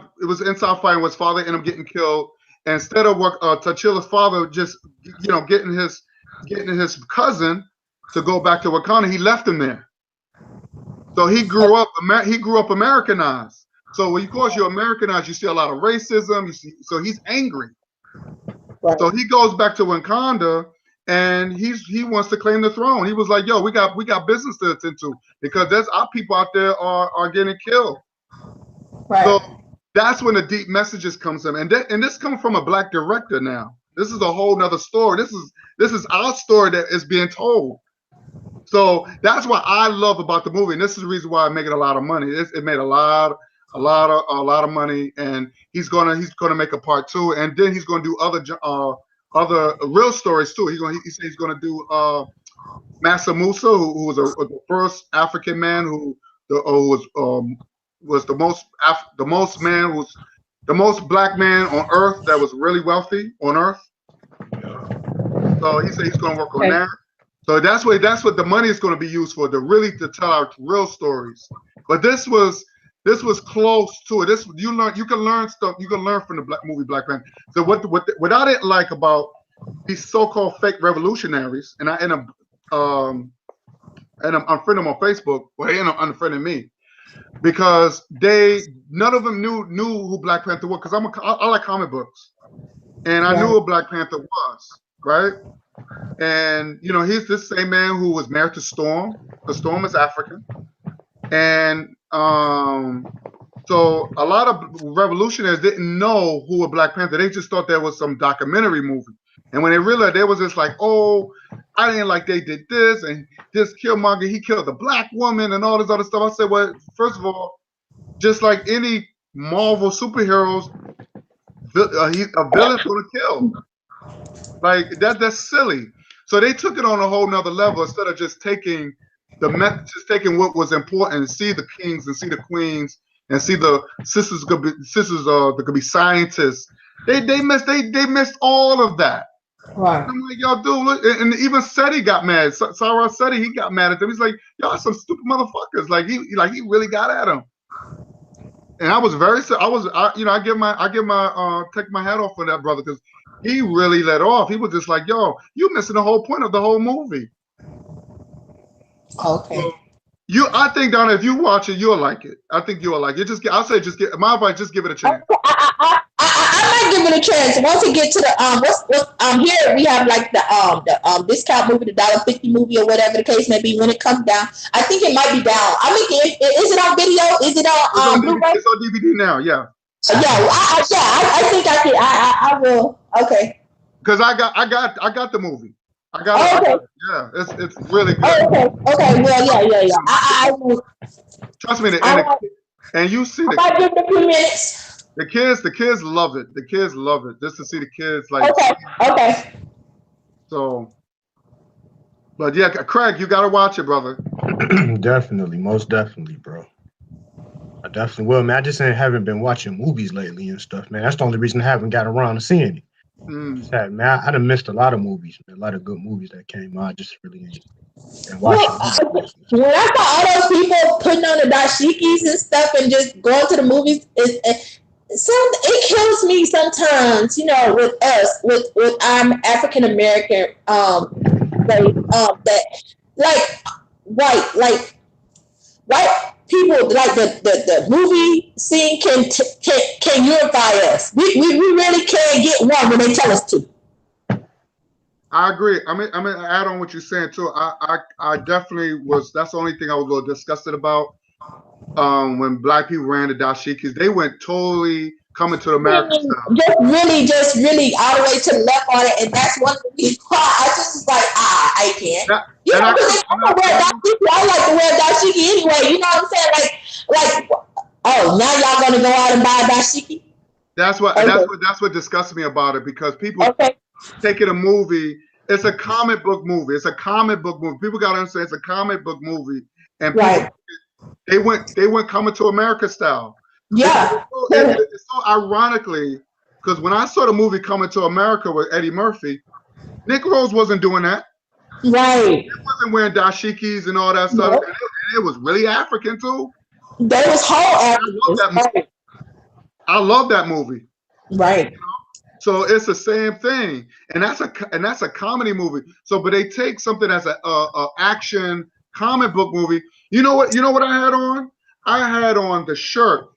Speaker 1: fight, and his father ended up getting killed. And instead of T'Challa's father just getting his cousin to go back to Wakanda, he left him there. So he grew up Americanized. So when you're Americanized, you see a lot of racism. So he's angry. Right. So he goes back to Wakanda, and he wants to claim the throne. He was like, "Yo, we got business to attend to, because there's our people out there are getting killed." Right. So that's when the deep messages comes in, and this comes from a black director. Now this is a whole nother story. This is our story that is being told. So that's what I love about the movie, and this is the reason why I make it a lot of money. It made a lot of money, and he's gonna make a part 2, and then he's gonna do other real stories too. He said he's gonna do Massa Musa, who was the first African man who was the most black man on Earth that was really wealthy on Earth. So he said he's gonna work on that. So that's what the money is going to be used for, to tell our real stories. But this was close to it. You can learn stuff. You can learn from the movie Black Panther. So what I didn't like about these so-called fake revolutionaries, and I'm unfriending them on Facebook, well, they end up unfriending me, because none of them knew who Black Panther was. Because I like comic books, and I knew who Black Panther was, right? And he's this same man who was married to Storm. The Storm is African, and so a lot of revolutionaries didn't know who was Black Panther. They just thought there was some documentary movie. And when they realized, they was just like, "Oh, I didn't like they did this, and this Killmonger, he killed a black woman and all this other stuff." I said, well, first of all, just like any Marvel superheroes, a villain's gonna kill. Like that's silly. So they took it on a whole nother level, instead of just taking what was important, and see the kings and see the queens and see the sisters that could be scientists. They missed all of that. Right. I'm like, y'all do look, and even Seti got mad. Sarah Seti, he got mad at them. He's like, y'all some stupid motherfuckers. Like he really got at him. And I was take my hat off for that brother, because he really let off. He was just like, yo, you missing the whole point of the whole movie.
Speaker 4: Okay.
Speaker 1: So I think, Donna, if you watch it, you'll like it. I think you'll like it. My advice, just give it a chance.
Speaker 4: I might give it a chance. Once we get to the here we have like the discount movie, the $1.50 movie, or whatever the case may be. When it comes down, I think it might be down. I mean, is it on video? Is it on Blu-ray?
Speaker 1: It's on DVD now. Yeah.
Speaker 4: I think I will. Okay.
Speaker 1: Because I got the movie. I got it. Okay. Yeah, it's really good.
Speaker 4: Okay. Well, yeah. I will.
Speaker 1: Trust me, and you see
Speaker 4: I might give it a few minutes.
Speaker 1: The kids love it. The kids love it. Just to see the kids like.
Speaker 4: Okay.
Speaker 1: So, but yeah, Craig, you gotta watch it, brother.
Speaker 2: Definitely, most definitely, bro. I definitely will, man. I just haven't been watching movies lately and stuff, man. That's the only reason I haven't got around to seeing it. Man, I done missed a lot of movies, man. A lot of good movies that came out. I just really ain't and watch
Speaker 4: Well,
Speaker 2: the movie.
Speaker 4: when I saw all those people putting on the dashikis and stuff and just going to the movies, it kills me sometimes, with us, with our African American that like white people, like the movie scene can unify us. We really can't get one when they tell us to.
Speaker 1: I agree. I mean, add on what you're saying too. I definitely was. That's the only thing I was a little disgusted about. When black people ran the dashikis, they went totally coming to America style.
Speaker 4: Just really all the way to the left on it, and that's one of the reasons why I just was like, I can't. I like to wear dashiki anyway. You know what I'm saying? Like, oh, now y'all gonna go out and buy a dashiki?
Speaker 1: That's what disgusts me about it, because people taking a movie. It's a comic book movie. It's a comic book movie. People gotta understand it's a comic book movie, and they went coming to America style.
Speaker 4: Yeah.
Speaker 1: It's so ironically, because when I saw the movie Coming to America with Eddie Murphy, Nick Rose wasn't doing that.
Speaker 4: Right.
Speaker 1: He wasn't wearing dashikis and all that stuff.
Speaker 4: Nope.
Speaker 1: And it was really African too.
Speaker 4: That was whole African.
Speaker 1: I love that movie.
Speaker 4: Right.
Speaker 1: So it's the same thing, and that's a comedy movie. So, but they take something as a action comic book movie. You know what I had on? I had on the shirt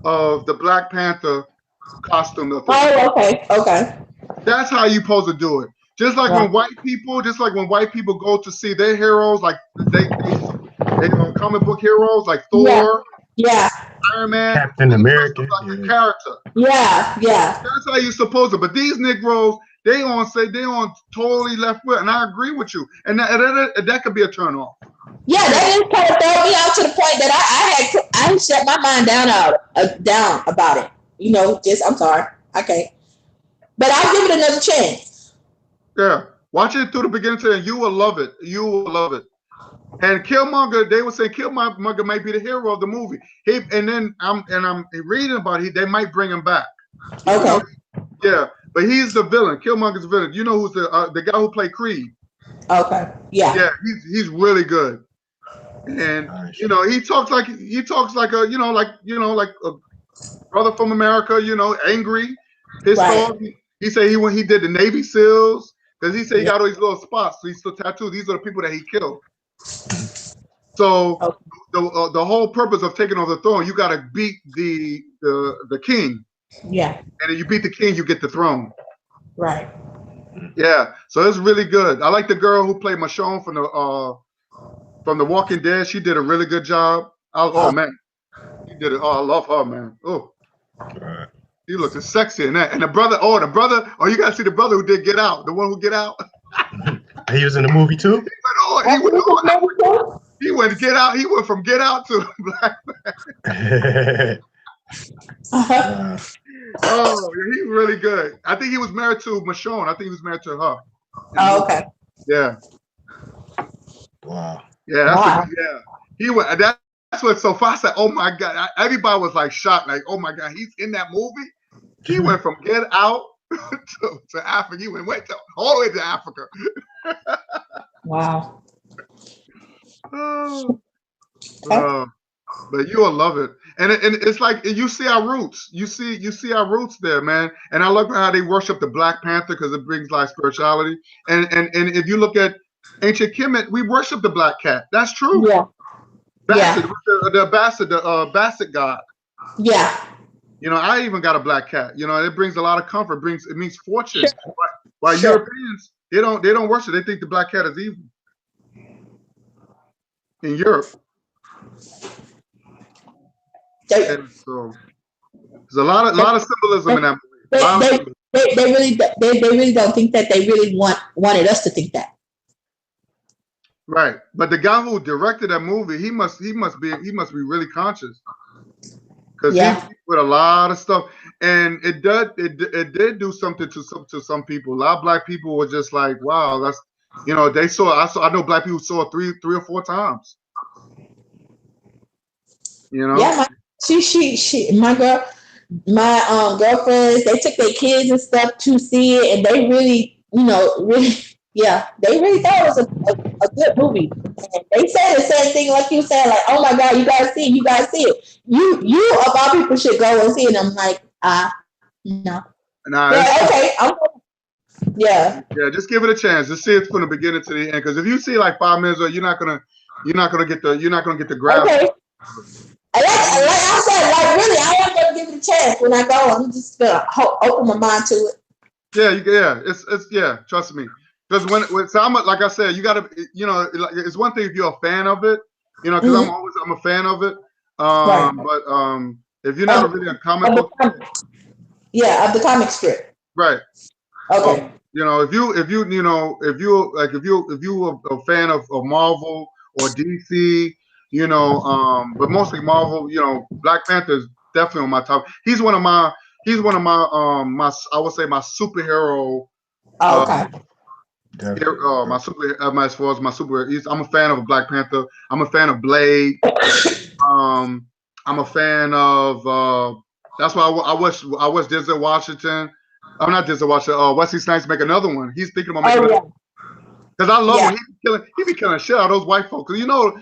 Speaker 1: of the Black Panther costume.
Speaker 4: Oh, okay.
Speaker 1: That's how you supposed to do it. Just like when white people go to see their heroes, like they comic book heroes like Thor, Iron Man,
Speaker 2: Captain America,
Speaker 1: like a character.
Speaker 4: Yeah.
Speaker 1: That's how you supposed to. But these Negroes, they on totally left foot, and I agree with you. And that could be a turn off.
Speaker 4: Yeah, that is kind of throw me out to the point that I shut my mind down about it. I'm sorry. Okay. But I'll give it another chance.
Speaker 1: Yeah. Watch it through the beginning to the end. You will love it. You will love it. And Killmonger, they would say Killmonger might be the hero of the movie. I'm reading about it, they might bring him back.
Speaker 4: Okay.
Speaker 1: Yeah. But he's the villain. Killmonger's the villain. You know who's the guy who played Creed?
Speaker 4: Okay. Yeah.
Speaker 1: Yeah, he's really good. And he talks like a like a brother from America, angry, pissed off. He said he did the Navy SEALs, because he said he got all these little spots, so he's still tattooed. These are the people that he killed. So the whole purpose of taking over the throne, you got to beat the king.
Speaker 4: Yeah.
Speaker 1: And if you beat the king, you get the throne.
Speaker 4: Right.
Speaker 1: Yeah. So it's really good. I like the girl who played Michonne from The Walking Dead. She did a really good job. Oh man, she did it. Oh, I love her, man. Oh, he looked sexy in that. And the brother. Oh, you gotta see the brother who did Get Out. The one who Get Out.
Speaker 2: He was in the movie too.
Speaker 1: He went to Get Out. He went from Get Out to Black Man. Oh, he's really good. I think he was married to Michonne. I think he was married to her.
Speaker 4: Oh, okay.
Speaker 1: Yeah.
Speaker 2: Wow.
Speaker 1: Yeah. He went. That's what. So far, I said, "Oh my God!" Everybody was like shocked, like, "Oh my God, he's in that movie." He went from Get Out to Africa. He went all the way to Africa.
Speaker 4: Wow.
Speaker 1: But you will love it, and it's like you see our roots. You see our roots there, man. And I love how they worship the Black Panther, because it brings like spirituality. And if you look at ancient Kemet, we worship the black cat. That's true.
Speaker 4: Yeah.
Speaker 1: Basset, the Basset god.
Speaker 4: Yeah.
Speaker 1: I even got a black cat. It brings a lot of comfort. It means fortune. While Europeans, they don't worship. They think the black cat is evil. In Europe. And so there's a lot of symbolism in that movie.
Speaker 4: They really don't think that. They really wanted us to think that.
Speaker 1: Right, but the guy who directed that movie, he must be really conscious, because he with a lot of stuff, and it did do something to some people. A lot of black people were just like, wow, that's they saw. I know black people saw it three or four times.
Speaker 4: Yeah, my girlfriends, they took their kids and stuff to see it, and they really, Yeah, they really thought it was a good movie. And they said the same thing like you said, like, oh my God, you guys see it, you guys see it. You of all people should go and see it. And I'm like, no.
Speaker 1: Nah,
Speaker 4: Yeah, okay. Yeah.
Speaker 1: yeah, just give it a chance. Just see it from the beginning to the end. Because if you see like 5 minutes, you're not gonna get the grasp.
Speaker 4: Okay. Like I said, like really, I am gonna give it a chance when I go. I'm just gonna open my mind to it.
Speaker 1: Yeah. It's trust me. Because when so like I said, you gotta, it's one thing if you're a fan of it, because I'm a fan of it.
Speaker 4: Right.
Speaker 1: But if you're not really a comic book,
Speaker 4: of the comic strip.
Speaker 1: right?
Speaker 4: Okay.
Speaker 1: If you a fan of Marvel or DC, but mostly Marvel, Black Panther is definitely on my top. He's one of my I would say my superhero.
Speaker 4: Okay.
Speaker 1: As far as my superhero, I'm a fan of Black Panther. I'm a fan of Blade. I'm a fan of. That's why I wish Denzel Washington. I'm not Denzel Washington. Wesley Snipes make another one. He's thinking about making another one. Because I love when he be killing shit out of those white folks. Because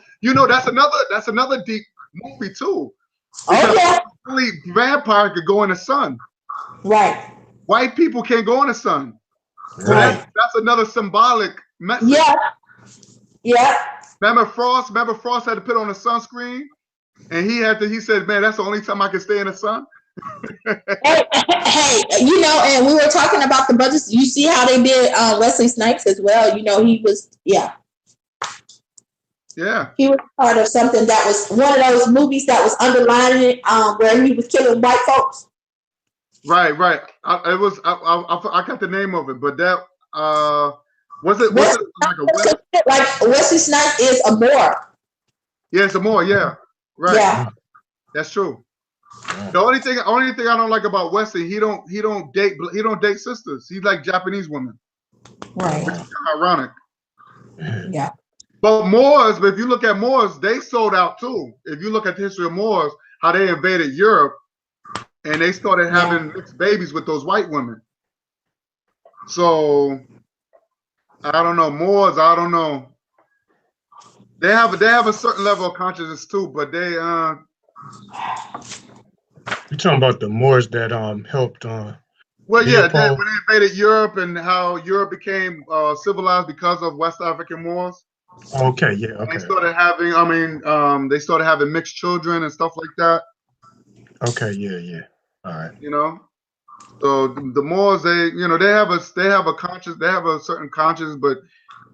Speaker 1: that's another deep movie too. Because only vampire could go in the sun.
Speaker 4: Right.
Speaker 1: White people can't go in the sun. So
Speaker 4: Right.
Speaker 1: that's another symbolic message.
Speaker 4: Yeah.
Speaker 1: Remember Frost had to put on a sunscreen, and he said, man, that's the only time I can stay in the sun.
Speaker 4: hey, and we were talking about the brothers. You see how they did Wesley Snipes as well. He was,
Speaker 1: yeah.
Speaker 4: He was part of something that was one of those movies that was underlining where he was killing white folks.
Speaker 1: Right. I got the name of it, but that was it
Speaker 4: like Wesley Snipes is a Moor.
Speaker 1: Yeah, it's a Moor. Yeah, right.
Speaker 4: Yeah,
Speaker 1: that's true. The only thing I don't like about Wesley, he don't date sisters. He's like Japanese women.
Speaker 4: Right.
Speaker 1: Which is kind of ironic.
Speaker 4: Yeah.
Speaker 1: But Moors, if you look at Moors, they sold out too. If you look at the history of Moors, how they invaded Europe and they started having mixed babies with those white women. So I don't know. Moors, I don't know. They have a certain level of consciousness too, but they
Speaker 2: You're talking about the Moors that helped
Speaker 1: well, yeah, when they invaded Europe and how Europe became civilized because of West African Moors.
Speaker 2: Okay, yeah, okay.
Speaker 1: They started having mixed children and stuff like that.
Speaker 2: Okay, yeah. All right.
Speaker 1: So the Moors, they have a certain conscience, but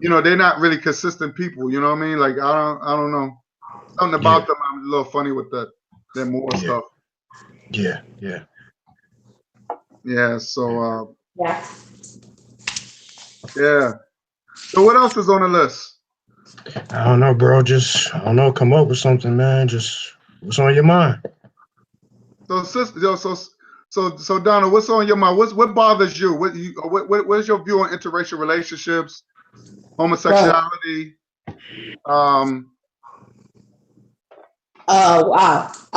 Speaker 1: they're not really consistent people. You know what I mean? Like I don't know. Something about them I'm a little funny with that Moor stuff.
Speaker 2: Yeah.
Speaker 1: Yeah. So yeah. So what else is on the list?
Speaker 2: I don't know, bro. Just, I don't know, come up with something, man. Just what's on your mind?
Speaker 1: So Donna, what's on your mind? What bothers you? What's your view on interracial relationships, homosexuality?
Speaker 4: Wow.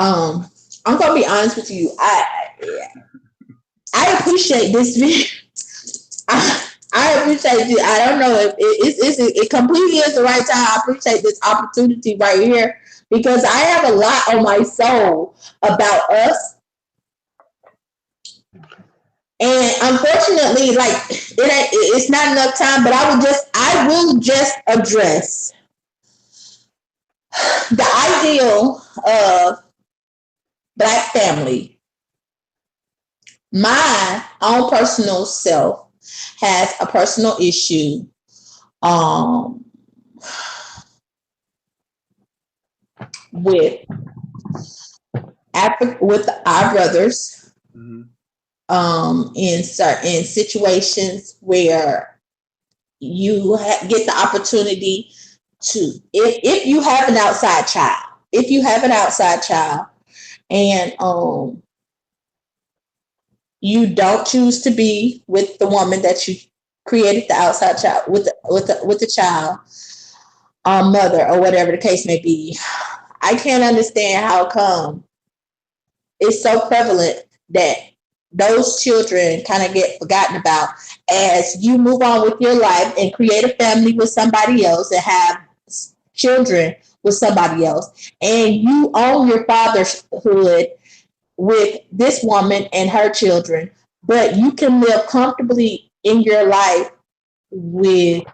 Speaker 4: I'm gonna be honest with you. I appreciate this video. I appreciate it. I don't know if it completely is the right time. I appreciate this opportunity right here because I have a lot on my soul about us. And unfortunately, like it's not enough time, but I will just address the ideal of Black family. My own personal self has a personal issue with our brothers in certain situations where you get the opportunity to, if you have an outside child and you don't choose to be with the woman that you created the outside child with the child, mother or whatever the case may be, I can't understand how come it's so prevalent that those children kind of get forgotten about as you move on with your life and create a family with somebody else and have children with somebody else, and you own your fatherhood with this woman and her children, but you can live comfortably in your life with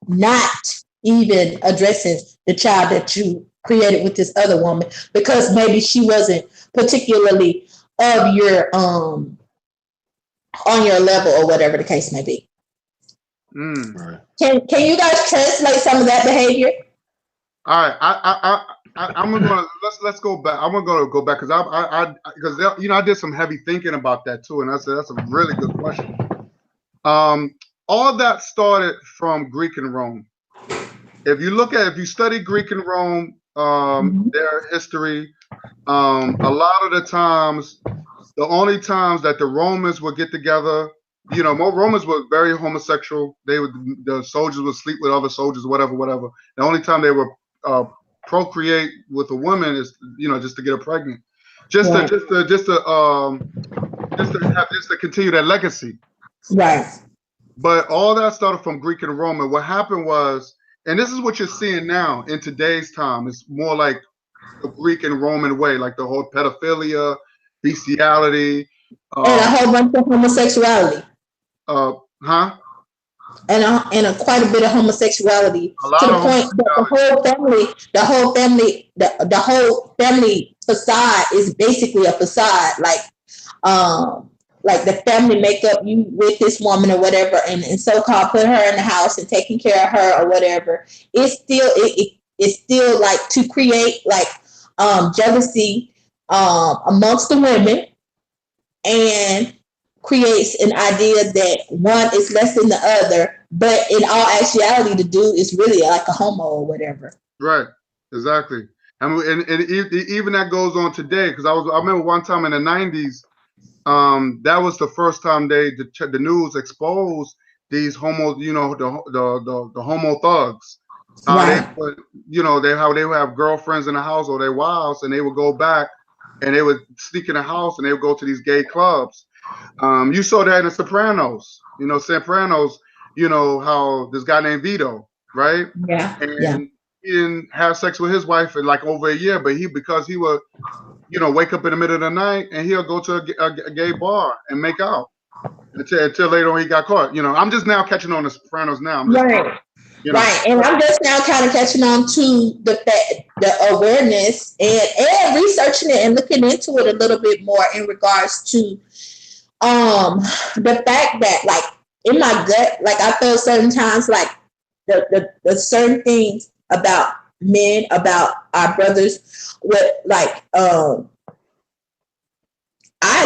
Speaker 4: not even addressing the child that you created with this other woman because maybe she wasn't particularly of your on your level or whatever the case may be.
Speaker 1: Right.
Speaker 4: Can you guys translate some of that behavior?
Speaker 1: All right, I'm gonna let's go back. I'm gonna go back because because I did some heavy thinking about that too, and that's a really good question. All that started from Greek and Rome. If you study Greek and Rome, their history, a lot of the times, the only times that the Romans would get together, most Romans were very homosexual. The soldiers would sleep with other soldiers, whatever. The only time they would procreate with a woman is, just to get her pregnant, just to continue that legacy.
Speaker 4: Right.
Speaker 1: But all that started from Greek and Roman. What happened was, and this is what you're seeing now in today's time, it's more like the Greek and Roman way, like the whole pedophilia, bestiality,
Speaker 4: and a whole bunch of homosexuality. And quite a bit of homosexuality, to the point that the whole family facade is basically a facade, like the family make up you with this woman or whatever, and so-called put her in the house and taking care of her or whatever. It's still like to create like jealousy amongst the women, and creates an idea that one is less than the other, but in all actuality, the dude is really like a homo or whatever.
Speaker 1: Right, exactly. And even that goes on today, because I remember one time in the 90s, that was the first time the news exposed these homos, the homo thugs.
Speaker 4: Right.
Speaker 1: How they would have girlfriends in the house or their wives, and they would go back and they would sneak in the house and they would go to these gay clubs. You saw that in The Sopranos. Sopranos, how this guy named Vito, right?
Speaker 4: Yeah.
Speaker 1: And he didn't have sex with his wife for like over a year, but because he would, wake up in the middle of the night and he'll go to a gay bar and make out until later on he got caught. I'm just now catching on The Sopranos now.
Speaker 4: Right. Right, and I'm just now kind of catching on to the awareness and researching it and looking into it a little bit more in regards to the fact that, like, in my gut, like, I feel certain times like the certain things about men, about our brothers, with like I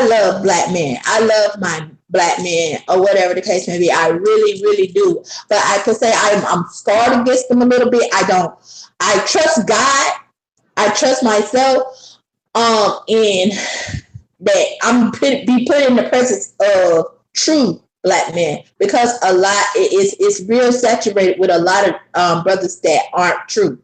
Speaker 4: love black men. I love my black men, or whatever the case may be. I really, really do. But I could say I'm scarred against them a little bit. I don't. I trust God. I trust myself. In that I'm be put in the presence of true black men, because a lot it's real saturated with a lot of brothers that aren't true.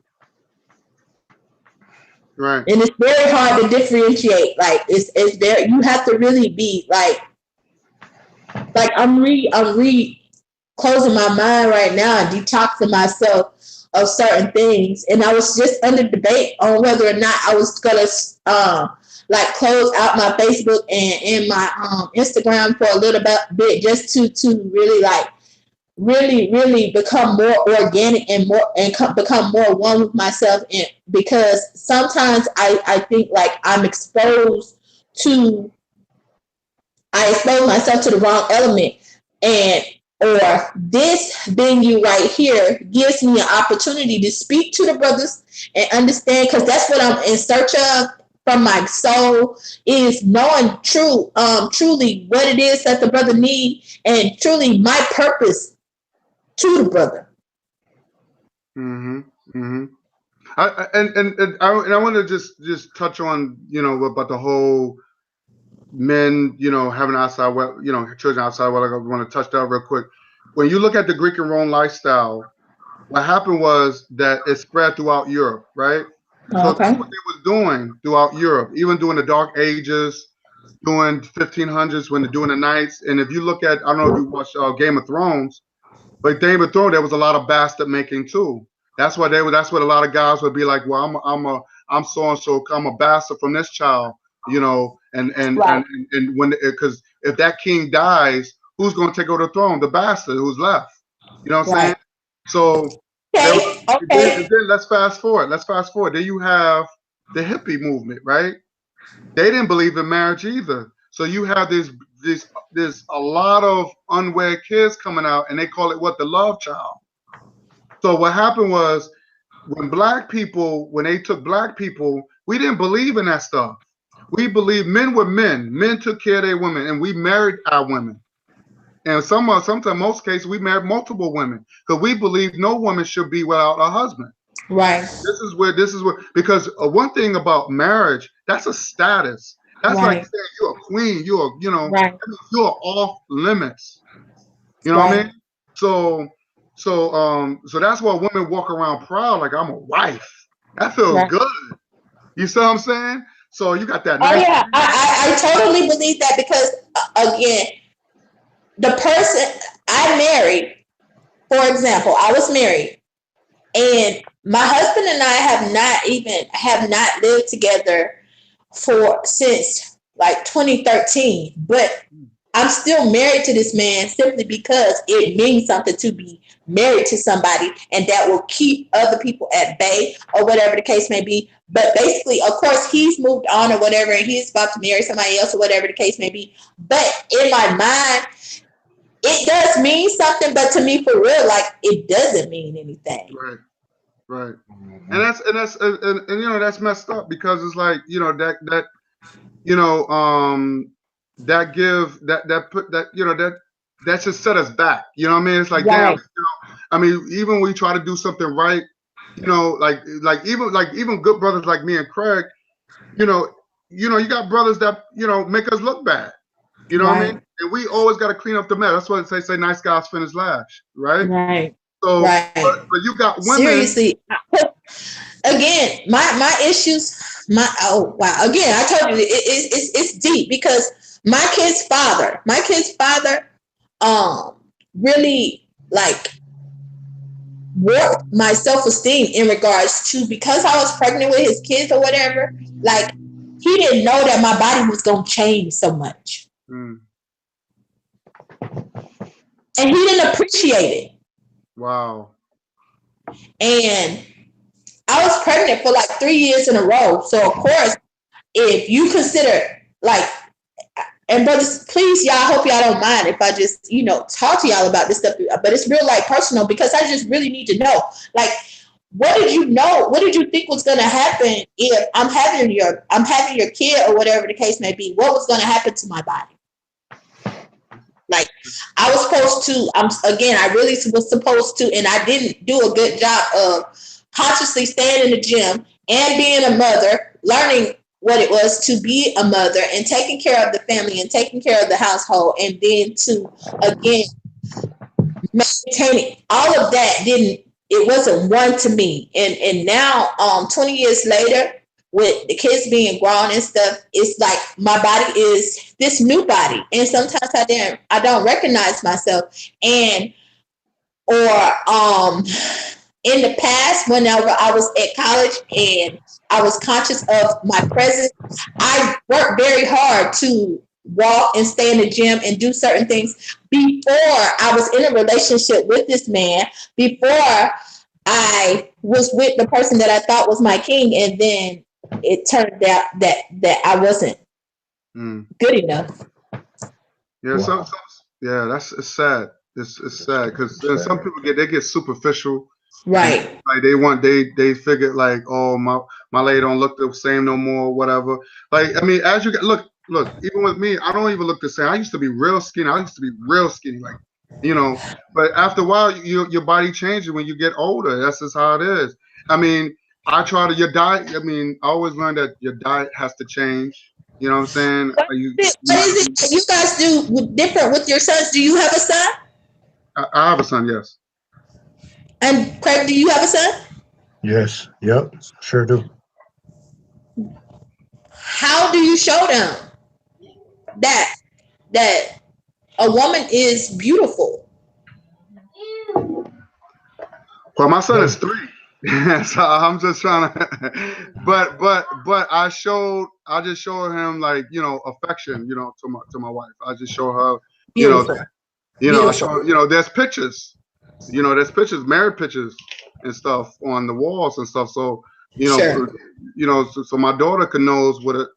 Speaker 1: Right.
Speaker 4: And it's very hard to differentiate. Like it's very, you have to really be like I'm closing my mind right now and detoxing myself of certain things. And I was just under debate on whether or not I was gonna like close out my Facebook and my Instagram for a little bit, just to really like really become more organic and become more one with myself. And because sometimes I think like I expose myself to the wrong element, and or this venue right here gives me an opportunity to speak to the brothers and understand, because that's what I'm in search of from my soul, is knowing truly what it is that the brother need, and truly my purpose to the brother.
Speaker 1: I want to just touch on about the whole men having outside children outside. Well, I want to touch that real quick. When you look at the Greek and Rome lifestyle, what happened was that it spread throughout Europe, right? So that's what they was doing throughout Europe, even during the Dark Ages. doing 1500s when they're doing the nights. And if you look at, I don't know if you watch Game of Thrones, but Game of Thrones, there was a lot of bastard making too. That's why that's what a lot of guys would be like, well, I'm so and so, I'm a bastard from this child, you know, and when, because if that king dies, who's going to take over the throne? The bastard who's left. You know what I'm saying? So then let's fast forward. Then you have the hippie movement, right? They didn't believe in marriage either. So you have there's a lot of unwed kids coming out, and they call it what? The love child. So what happened was when they took black people, we didn't believe in that stuff. We believed men were men. Men took care of their women, and we married our women. And sometimes, most cases, we married multiple women because we believe no woman should be without a husband.
Speaker 4: Right.
Speaker 1: This is where, because one thing about marriage, that's a status. That's like saying you're a queen, you're off limits. You know what I mean? So that's why women walk around proud, like I'm a wife. That feels good. You see what I'm saying? So you got that.
Speaker 3: Oh yeah, I totally believe that because again, the person I married, for example, I was married, and my husband and I have not lived together since like 2013, but I'm still married to this man simply because it means something to be married to somebody, and that will keep other people at bay or whatever the case may be. But basically, of course, he's moved on or whatever, and he's about to marry somebody else or whatever the case may be. But in my mind, it does mean something, but to me, for real, like it doesn't mean anything.
Speaker 1: Right. And that's you know, that's messed up because it's like, you know, that just set us back. You know what I mean? It's like, damn, you know, I mean, even when we try to do something right, you know, like even good brothers like me and Craig, you know, you got brothers that, you know, make us look bad. You know what I mean? And we always got to clean up the mess. That's what they say nice guys finish last, right?
Speaker 4: Right.
Speaker 1: So, but you got women.
Speaker 4: Seriously, again, my issues, again, I told you it's deep because my kid's father, really like warped my self-esteem in regards to, because I was pregnant with his kids or whatever. Like he didn't know that my body was gonna change so much. And he didn't appreciate it.
Speaker 1: Wow.
Speaker 3: And I was pregnant for like 3 years in a row. So of course, if you consider like, and brothers, please, y'all, I hope y'all don't mind if I just, you know, talk to y'all about this stuff, but it's real like personal because I just really need to know, like, what did you know? What did you think was going to happen if I'm having your kid or whatever the case may be? What was going to happen to my body? Like I was supposed to, I really was supposed to, and I didn't do a good job of consciously staying in the gym and being a mother, learning what it was to be a mother and taking care of the family and taking care of the household, and then to, again, maintaining all of that. It wasn't one to me. And now, 20 years later, with the kids being grown and stuff, it's like my body is this new body, and sometimes I don't recognize myself. And in the past, whenever I was at college and I was conscious of my presence, I worked very hard to walk and stay in the gym and do certain things before I was in a relationship with this man, before I was with the person that I thought was my king, and then it turned out that I wasn't good enough.
Speaker 1: Yeah, wow. It's sad. It's sad because some people get superficial.
Speaker 4: Right.
Speaker 1: Like they figure like, oh, my lady don't look the same no more, whatever. Like, I mean, as you get look, even with me, I don't even look the same. I used to be real skinny. Like, you know, but after a while, your body changes when you get older. That's just how it is. I mean, your diet. I mean, I always learned that your diet has to change. You know what I'm saying?
Speaker 3: What is it that you guys do different with your sons? Do you have a son?
Speaker 1: I have a son, yes.
Speaker 3: And Craig, do you have a son?
Speaker 2: Yes. Yep. Sure do.
Speaker 3: How do you show them?
Speaker 4: that a woman is beautiful.
Speaker 1: Well, my son is 3, so I'm just trying to. But I just showed him, like, affection, to my wife. I just show her,
Speaker 4: Beautiful.
Speaker 1: I show, there's pictures, married pictures and stuff on the walls and stuff. So
Speaker 4: Sure.
Speaker 1: so my daughter can knows what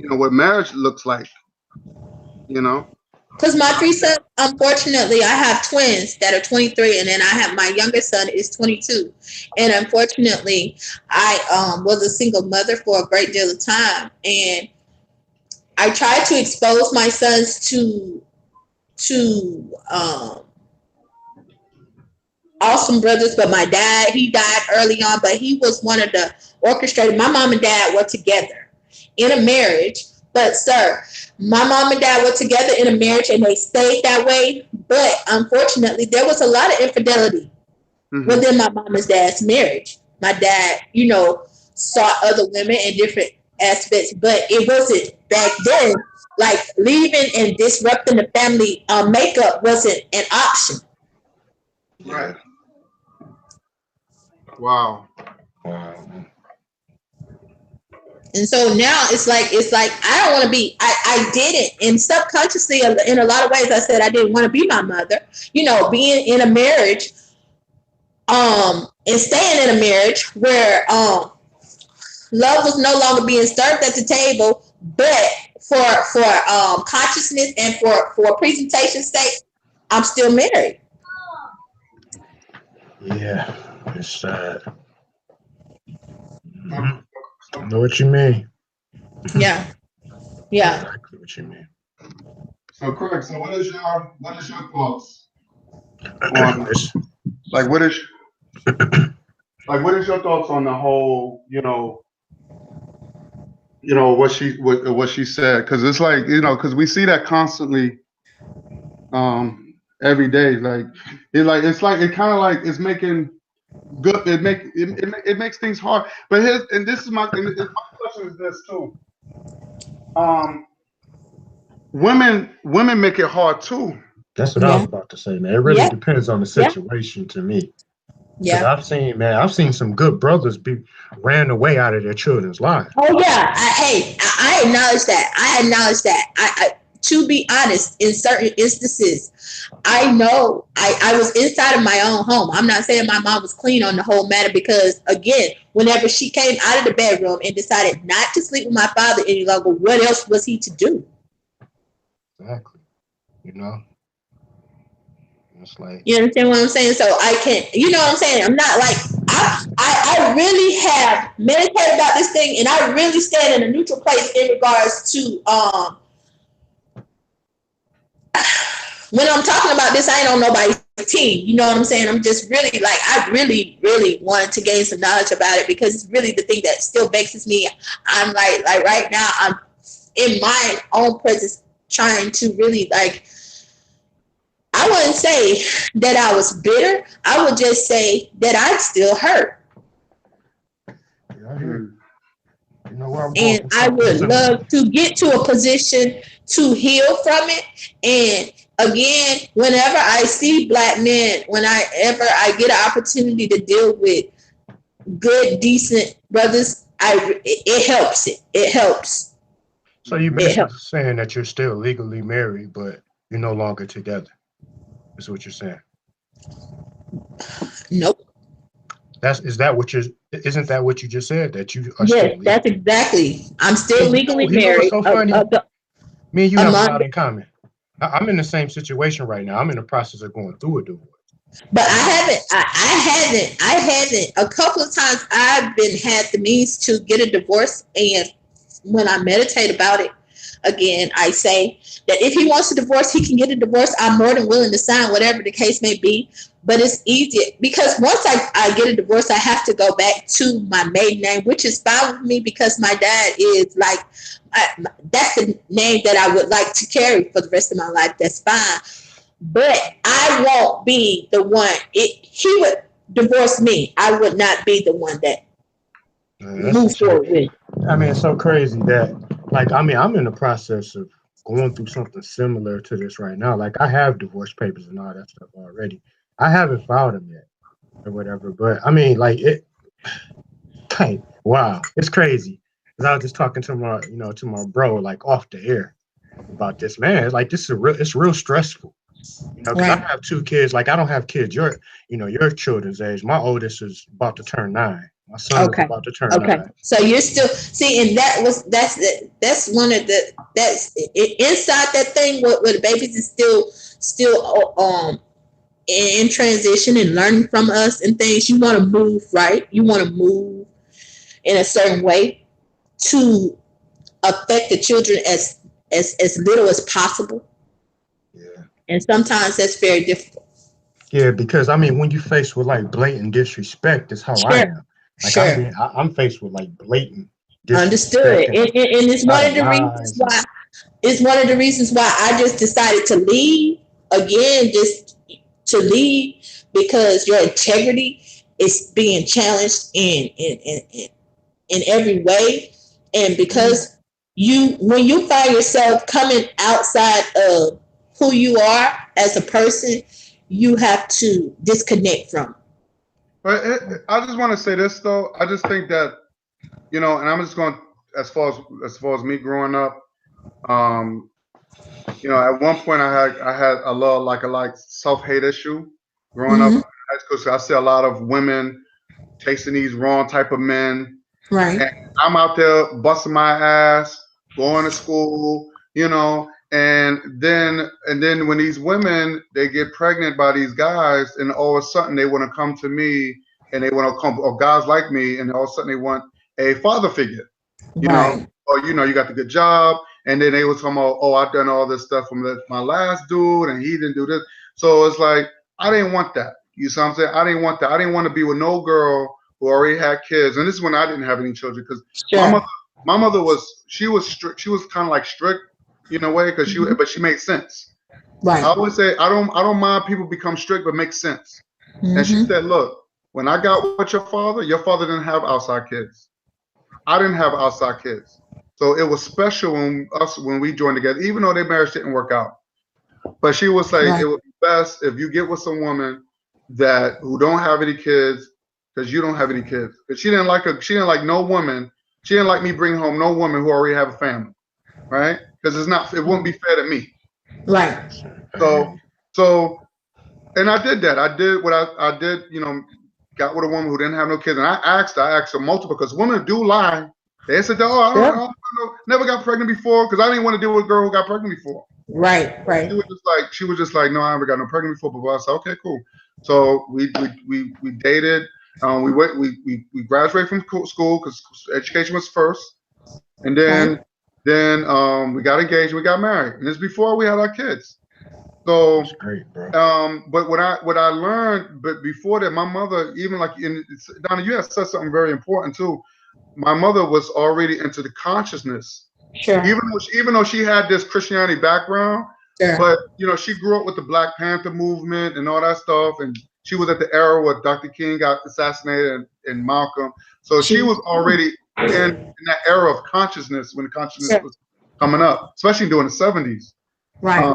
Speaker 1: what marriage looks like.
Speaker 4: Because my 3 sons, unfortunately, I have twins that are 23, and then I have my youngest son is 22. And unfortunately, I was a single mother for a great deal of time. And I tried to expose my sons to awesome brothers, but my dad, he died early on, but he was one of the orchestrators. My mom and dad were together in a marriage. But sir, my mom and dad were together in a marriage and they stayed that way. But unfortunately, there was a lot of infidelity within my mom and dad's marriage. My dad, saw other women in different aspects, but it wasn't back then. Like leaving and disrupting the family makeup wasn't an option.
Speaker 1: Right. Wow.
Speaker 4: And so now it's like I don't want to be. I did it, and subconsciously, in a lot of ways, I said I didn't want to be my mother. Being in a marriage, and staying in a marriage where love was no longer being served at the table, but for consciousness and for presentation sake, I'm still married.
Speaker 2: Yeah, it's sad. I know what you mean.
Speaker 4: Yeah.
Speaker 2: Exactly what you mean.
Speaker 1: So Craig, what is your thoughts on what is your thoughts on the whole, what she said? Because it's like, because we see that constantly every day. It's making good. It makes things hard. But my question is this too. Women make it hard too.
Speaker 2: That's what I was about to say, man. It really depends on the situation to me.
Speaker 4: Yeah.
Speaker 2: I've seen some good brothers be ran away out of their children's lives.
Speaker 4: Oh yeah. I acknowledge that. I to be honest, in certain instances, I know I was inside of my own home. I'm not saying my mom was clean on the whole matter, because again, whenever she came out of the bedroom and decided not to sleep with my father any longer, what else was he to do?
Speaker 2: Exactly. It's like,
Speaker 4: you understand what I'm saying? So I can't, what I'm saying? I'm not like, I really have meditated about this thing, and I really stand in a neutral place in regards to when I'm talking about this, I ain't on nobody's team. You know what I'm saying? I'm just really like, I really, really wanted to gain some knowledge about it, because it's really the thing that still vexes me. I'm like right now, I'm in my own presence trying to really I wouldn't say that I was bitter. I would just say that I'm still hurt.
Speaker 2: Yeah, I hear you.
Speaker 4: And I would love to get to a position to heal from it. And again, whenever I see Black men, whenever I get an opportunity to deal with good, decent brothers, it helps. It helps.
Speaker 2: So you're basically saying that you're still legally married, but you're no longer together. Is what you're saying?
Speaker 4: Nope.
Speaker 2: Isn't that what you just said? That you are
Speaker 4: yes, that's exactly. I'm still legally married.
Speaker 2: What's so funny? Me and you have a lot in common. I'm in the same situation right now. I'm in the process of going through a divorce.
Speaker 4: But I haven't. A couple of times I've had the means to get a divorce, and when I meditate about it, again, I say that if he wants a divorce, he can get a divorce. I'm more than willing to sign whatever the case may be. But it's easy, because once I get a divorce, I have to go back to my maiden name, which is fine with me, because my dad is that's the name that I would like to carry for the rest of my life. That's fine. But I won't be the one. He would divorce me. I would not be the one that moves forward with.
Speaker 2: I mean, it's so crazy that like, I mean, I'm in the process of going through something similar to this right now. Like, I have divorce papers and all that stuff already. I haven't filed them yet or whatever. But I mean, like, wow, it's crazy. Cause I was just talking to my, to my bro, like off the air about this, man. Like, it's real stressful. Because I have 2 kids. Like, I don't have kids your children's age. My oldest is about to turn 9. My son is about to turn 9.
Speaker 4: So you're still and that's one of that's inside that thing where the babies is still in transition and learning from us and things. You want to move, right? You want to move in a certain way to affect the children as little as possible.
Speaker 2: Yeah.
Speaker 4: And sometimes that's very difficult.
Speaker 2: Yeah, because I mean, when you faced with like blatant disrespect, that's how I am. Like, I'm faced with like blatant disrespect.
Speaker 4: Understood. And it's one of the reasons why. It's one of the reasons why I just decided to leave again, just to leave, because your integrity is being challenged in every way, and because when you find yourself coming outside of who you are as a person, you have to disconnect from.
Speaker 1: But I just want to say this though. I just think that, and I'm just going as far as me growing up. At one point I had a little like self-hate issue growing up in high school. So I see a lot of women chasing these wrong type of men.
Speaker 4: Right.
Speaker 1: And I'm out there busting my ass, going to school, and then when these women, they get pregnant by these guys, and all of a sudden they want to come to me, and they want to come, or guys like me, and all of a sudden they want a father figure, or you got the good job, and then they was talking about, oh, I've done all this stuff from my last dude, and he didn't do this. So it's like, I didn't want that. You see what I'm saying? I didn't want that. I didn't want to be with no girl who already had kids, and this is when I didn't have any children, because my mother was strict. She was kind of like strict in a way, because but she made sense.
Speaker 4: Right.
Speaker 1: I always say I don't mind people become strict, but make sense. And she said, look, when I got with your father didn't have outside kids. I didn't have outside kids, so it was special when we joined together, even though their marriage didn't work out. But she was like, it would be best if you get with some woman who don't have any kids, because you don't have any kids. Because she didn't like no woman. She didn't like me bringing home no woman who already have a family, right? Because it wouldn't be fair to me.
Speaker 4: Right.
Speaker 1: So, and I did that. I did what I did. Got with a woman who didn't have no kids, and I asked her multiple, because women do lie. They said, "Oh, I don't never got pregnant before," because I didn't want to deal with a girl who got pregnant before.
Speaker 4: Right.
Speaker 1: She was just like, no, I never got no pregnant before. But I said, okay, cool. So we dated. We graduated from school because education was first, and then we got engaged and we got married, and this before we had our kids. So
Speaker 2: that's great, bro.
Speaker 1: But what I learned, but before that, my mother, even like Donna, you have said something very important too. My mother was already into the consciousness.
Speaker 4: Sure.
Speaker 1: Even though she had this Christianity background, but she grew up with the Black Panther movement and all that stuff, and she was at the era where Dr. King got assassinated and Malcolm. So she was already in that era of consciousness when consciousness was coming up, especially during the 70s.
Speaker 4: Right.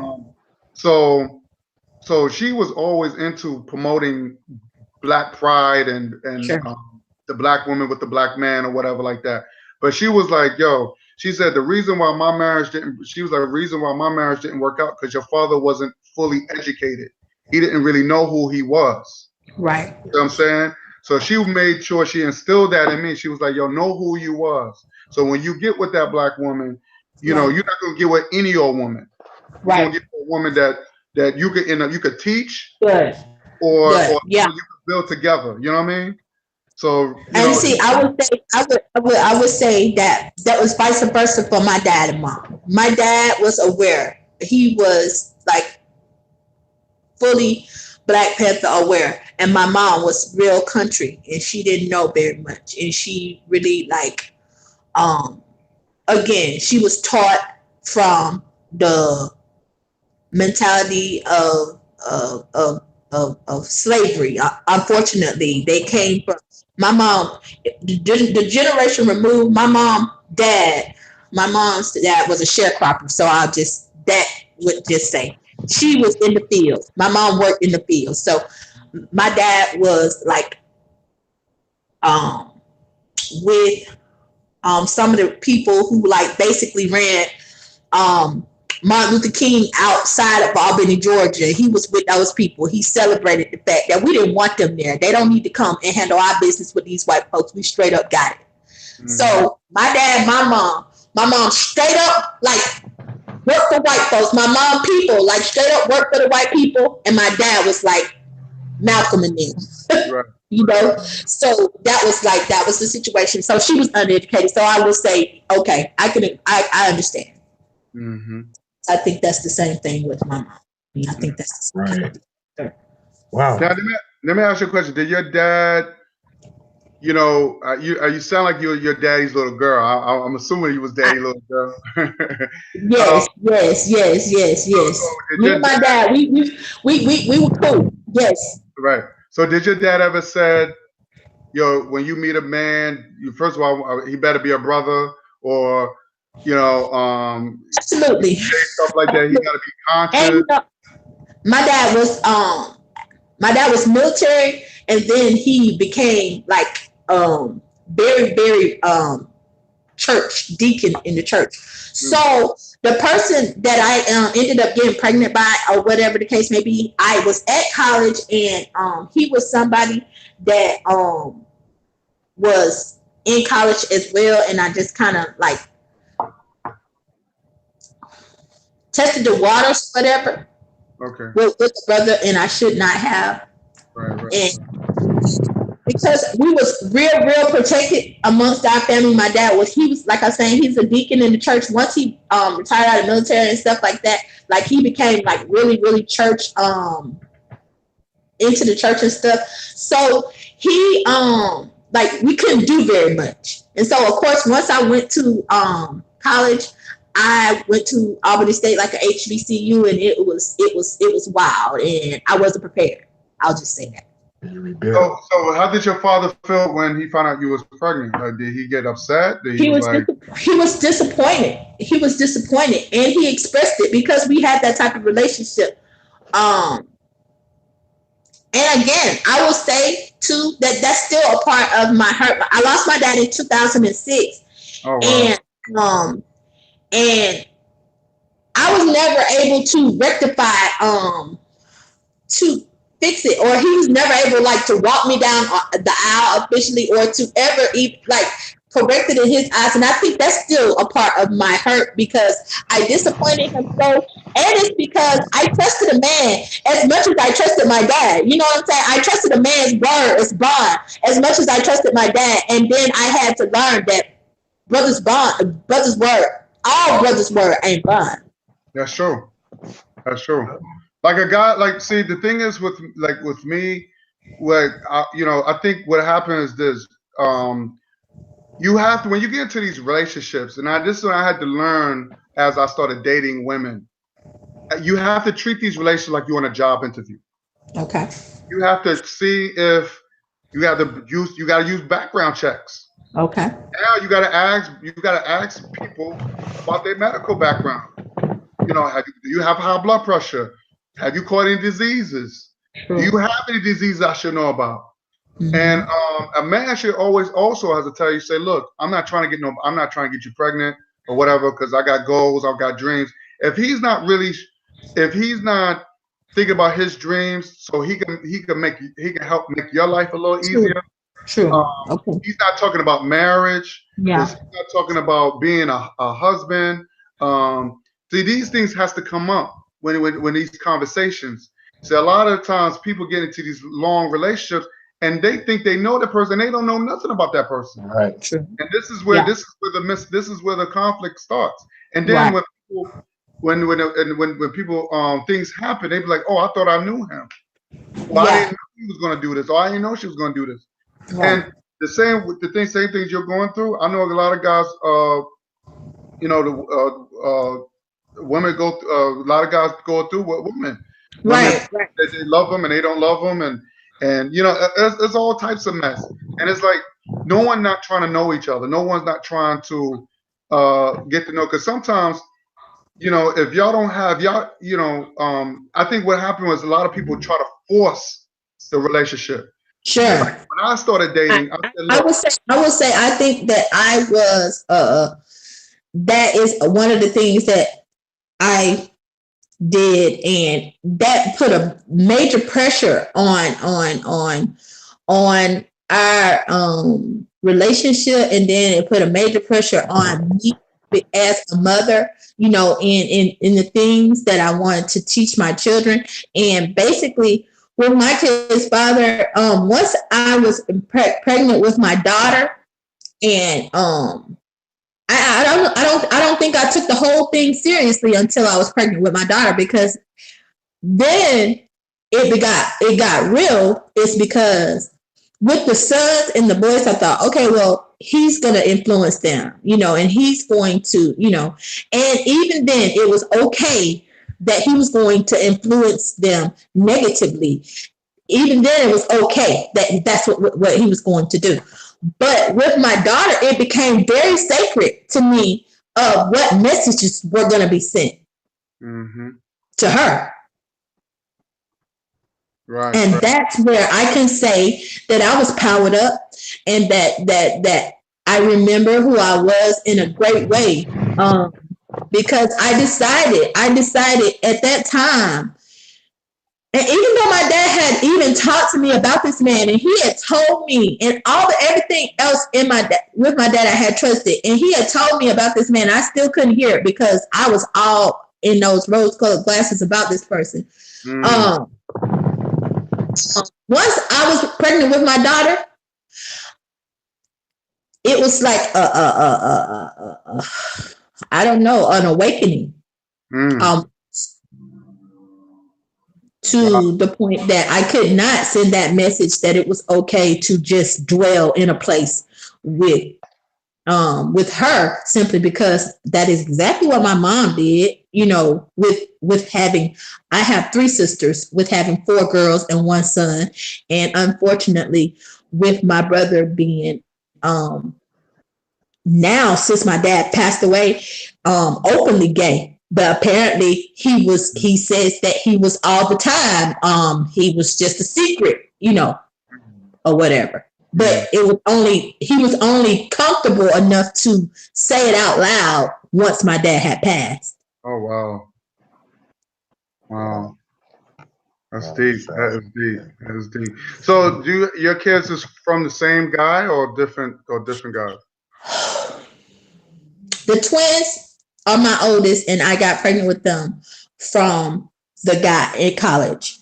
Speaker 1: So she was always into promoting Black pride and the Black woman with the Black man or whatever like that. But she was like, she said the reason why my marriage didn't work out because your father wasn't fully educated. He didn't really know who he was.
Speaker 4: Right.
Speaker 1: You know what I'm saying? So she made sure she instilled that in me. She was like, know who you was. So when you get with that Black woman, you're not gonna get with any old woman. You're gonna get with a woman that you could teach, or you could build together. You know what I mean? So
Speaker 4: I would say that was vice versa for my dad and mom. My dad was aware. He was like fully Black Panther aware, and my mom was real country, and she didn't know very much, and she really again, she was taught from the mentality of slavery. Unfortunately, they came from my mom. The generation removed my mom, dad my mom's dad was a sharecropper, so that would just say she was in the field. My mom worked in the field, so my dad was like with some of the people who like basically ran Martin Luther King outside of Albany, Georgia. He was with those people. He celebrated the fact that we didn't want them there. They don't need to come and handle our business with these white folks. We straight up got it. Mm-hmm. So my dad, my mom straight up like worked for white folks. My mom people like straight up worked for the white people, and my dad was like Malcolm and them. Right. You know, so that was the situation. So she was undereducated. So I would say, okay, I understand. Mm-hmm. I think that's the same thing with my mom. I think that's the same
Speaker 2: thing. Wow.
Speaker 1: Now, let me ask you a question. Did your dad, you know, you sound like your daddy's little girl. I'm assuming you was daddy's little girl.
Speaker 4: Yes. Me and my dad, we were cool. Yes.
Speaker 1: Right. So did your dad ever said, yo, when you meet a man, first of all, he better be a brother, or, you know,
Speaker 4: absolutely
Speaker 1: stuff like that. He got to be conscious. And,
Speaker 4: my dad was military, and then he became like very, very church deacon in the church. So the person that I ended up getting pregnant by, or whatever the case may be, I was at college, and he was somebody that was in college as well, and I just kind of like tested the waters, whatever.
Speaker 1: Okay.
Speaker 4: With the brother, and I should not have.
Speaker 1: Right.
Speaker 4: And because we was real protected amongst our family. My dad he was like I was saying, he's a deacon in the church. Once he retired out of the military and stuff like that, like he became like really church into the church and stuff. So he like we couldn't do very much. And so of course once I went to college, I went to Albany State, like a HBCU, and it was wild, and I wasn't prepared. I'll just say that.
Speaker 1: So how did your father feel when he found out you was pregnant? Like, did he get upset?
Speaker 4: He was disappointed. He was disappointed, and he expressed it because we had that type of relationship. And again, I will say too that that's still a part of my hurt. I lost my dad in 2006. Oh, wow. And I was never able to rectify, to fix it, or he was never able like to walk me down the aisle officially, or to ever even like correct it in his eyes. And I think that's still a part of my hurt, because I disappointed him so, and it's because I trusted a man as much as I trusted my dad. You know what I'm saying? I trusted a man's word as bond as much as I trusted my dad, and then I had to learn that brother's word. All brothers' word ain't bond.
Speaker 1: That's true. That's true. Like a guy, like, see, the thing is with me, like, I think what happens is this: you have to, when you get into these relationships, and this is what I had to learn as I started dating women. You have to treat these relationships like you're on a job interview.
Speaker 4: Okay.
Speaker 1: You have to see if you got to use background checks.
Speaker 4: Okay.
Speaker 1: Now you gotta ask people about their medical background. You know, do you have high blood pressure? Have you caught any diseases? Sure. Do you have any diseases I should know about? Mm-hmm. And a man should always also has to tell you, say, look, I'm not trying to get you pregnant or whatever, because I got goals, I've got dreams. If he's not thinking about his dreams, so he can help make your life a little easier.
Speaker 4: True. Okay.
Speaker 1: He's not talking about marriage.
Speaker 4: Yeah.
Speaker 1: He's not talking about being a husband. See, these things has to come up when these conversations. So a lot of times people get into these long relationships and they think they know the person. They don't know nothing about that person.
Speaker 2: Right.
Speaker 4: True.
Speaker 1: And this is where the conflict starts. And then when people things happen, they be like, oh, I thought I knew him. Well, I didn't know he was going to do this. Or I didn't know she was going to do this. Right. And same things you're going through. I know a lot of guys, women go. A lot of guys go through what women.
Speaker 4: Right.
Speaker 1: They love them and they don't love them, and it's all types of mess. And it's like no one not trying to know each other. No one's not trying to get to know, because sometimes, if y'all don't have y'all, I think what happened was a lot of people try to force the relationship.
Speaker 4: Sure.
Speaker 1: Like when I started dating, I said,
Speaker 4: I
Speaker 1: look,
Speaker 4: would say I think that I was that is one of the things that I did, and that put a major pressure on our relationship, and then it put a major pressure on me as a mother, in the things that I wanted to teach my children. And basically with my kid's father, once I was pregnant with my daughter, and I don't think I took the whole thing seriously until I was pregnant with my daughter, because then it got real. It's because with the sons and the boys, I thought, okay, well, he's going to influence them, and he's going to, and even then it was okay that he was going to influence them negatively. Even then it was okay that that's what he was going to do. But with my daughter, it became very sacred to me of what messages were going to be sent to her.
Speaker 1: right.
Speaker 4: And that's where I can say that I was powered up, and that I remember who I was in a great way. Because I decided at that time, and even though my dad had even talked to me about this man, and he had told me, and everything else with my dad I had trusted, and he had told me about this man, I still couldn't hear it because I was all in those rose-colored glasses about this person. Once I was pregnant with my daughter, it was like I don't know, an awakening. To the point that I could not send that message that it was okay to just dwell in a place with her, simply because that is exactly what my mom did, with having, I have 3 sisters, with having 4 girls and 1 son. And unfortunately, with my brother being, now, since my dad passed away, openly gay. But apparently he says that he was all the time. He was just a secret, or whatever. But he was only comfortable enough to say it out loud once my dad had passed.
Speaker 1: Oh, wow. Wow. That's deep. That is deep. So your kids is from the same guy or different guys?
Speaker 4: The twins are my oldest, and I got pregnant with them from the guy in college.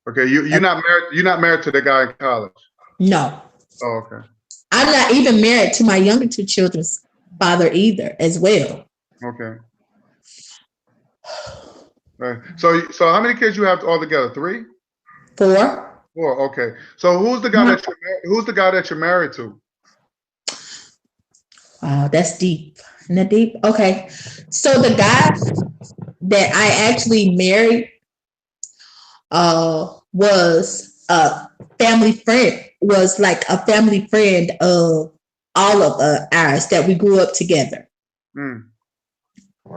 Speaker 1: Okay, you're not married. You're not married to the guy in college.
Speaker 4: No.
Speaker 1: Oh, okay.
Speaker 4: I'm not even married to my younger 2 children's father either, as well.
Speaker 1: Okay. Right. So how many kids you have altogether? 3?
Speaker 4: 4.
Speaker 1: 4. Okay. So who's the guy that you're married to?
Speaker 4: Wow, that's deep. Isn't that deep? Okay. So the guy that I actually married was a family friend, was like a family friend of all of ours that we grew up together. Wow.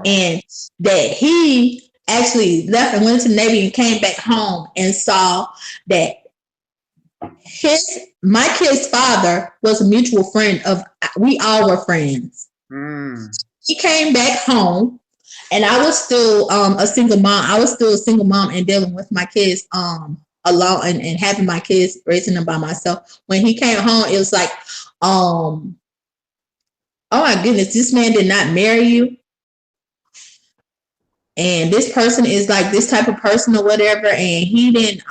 Speaker 4: And that he actually left and went to the Navy and came back home and saw that my kid's father was a mutual friend of, we all were friends. He came back home, and I was still a single mom. I was still a single mom and dealing with my kids alone, and having my kids, raising them by myself. When he came home, it was like, oh my goodness, this man did not marry you. And this person is like this type of person or whatever. And he didn't,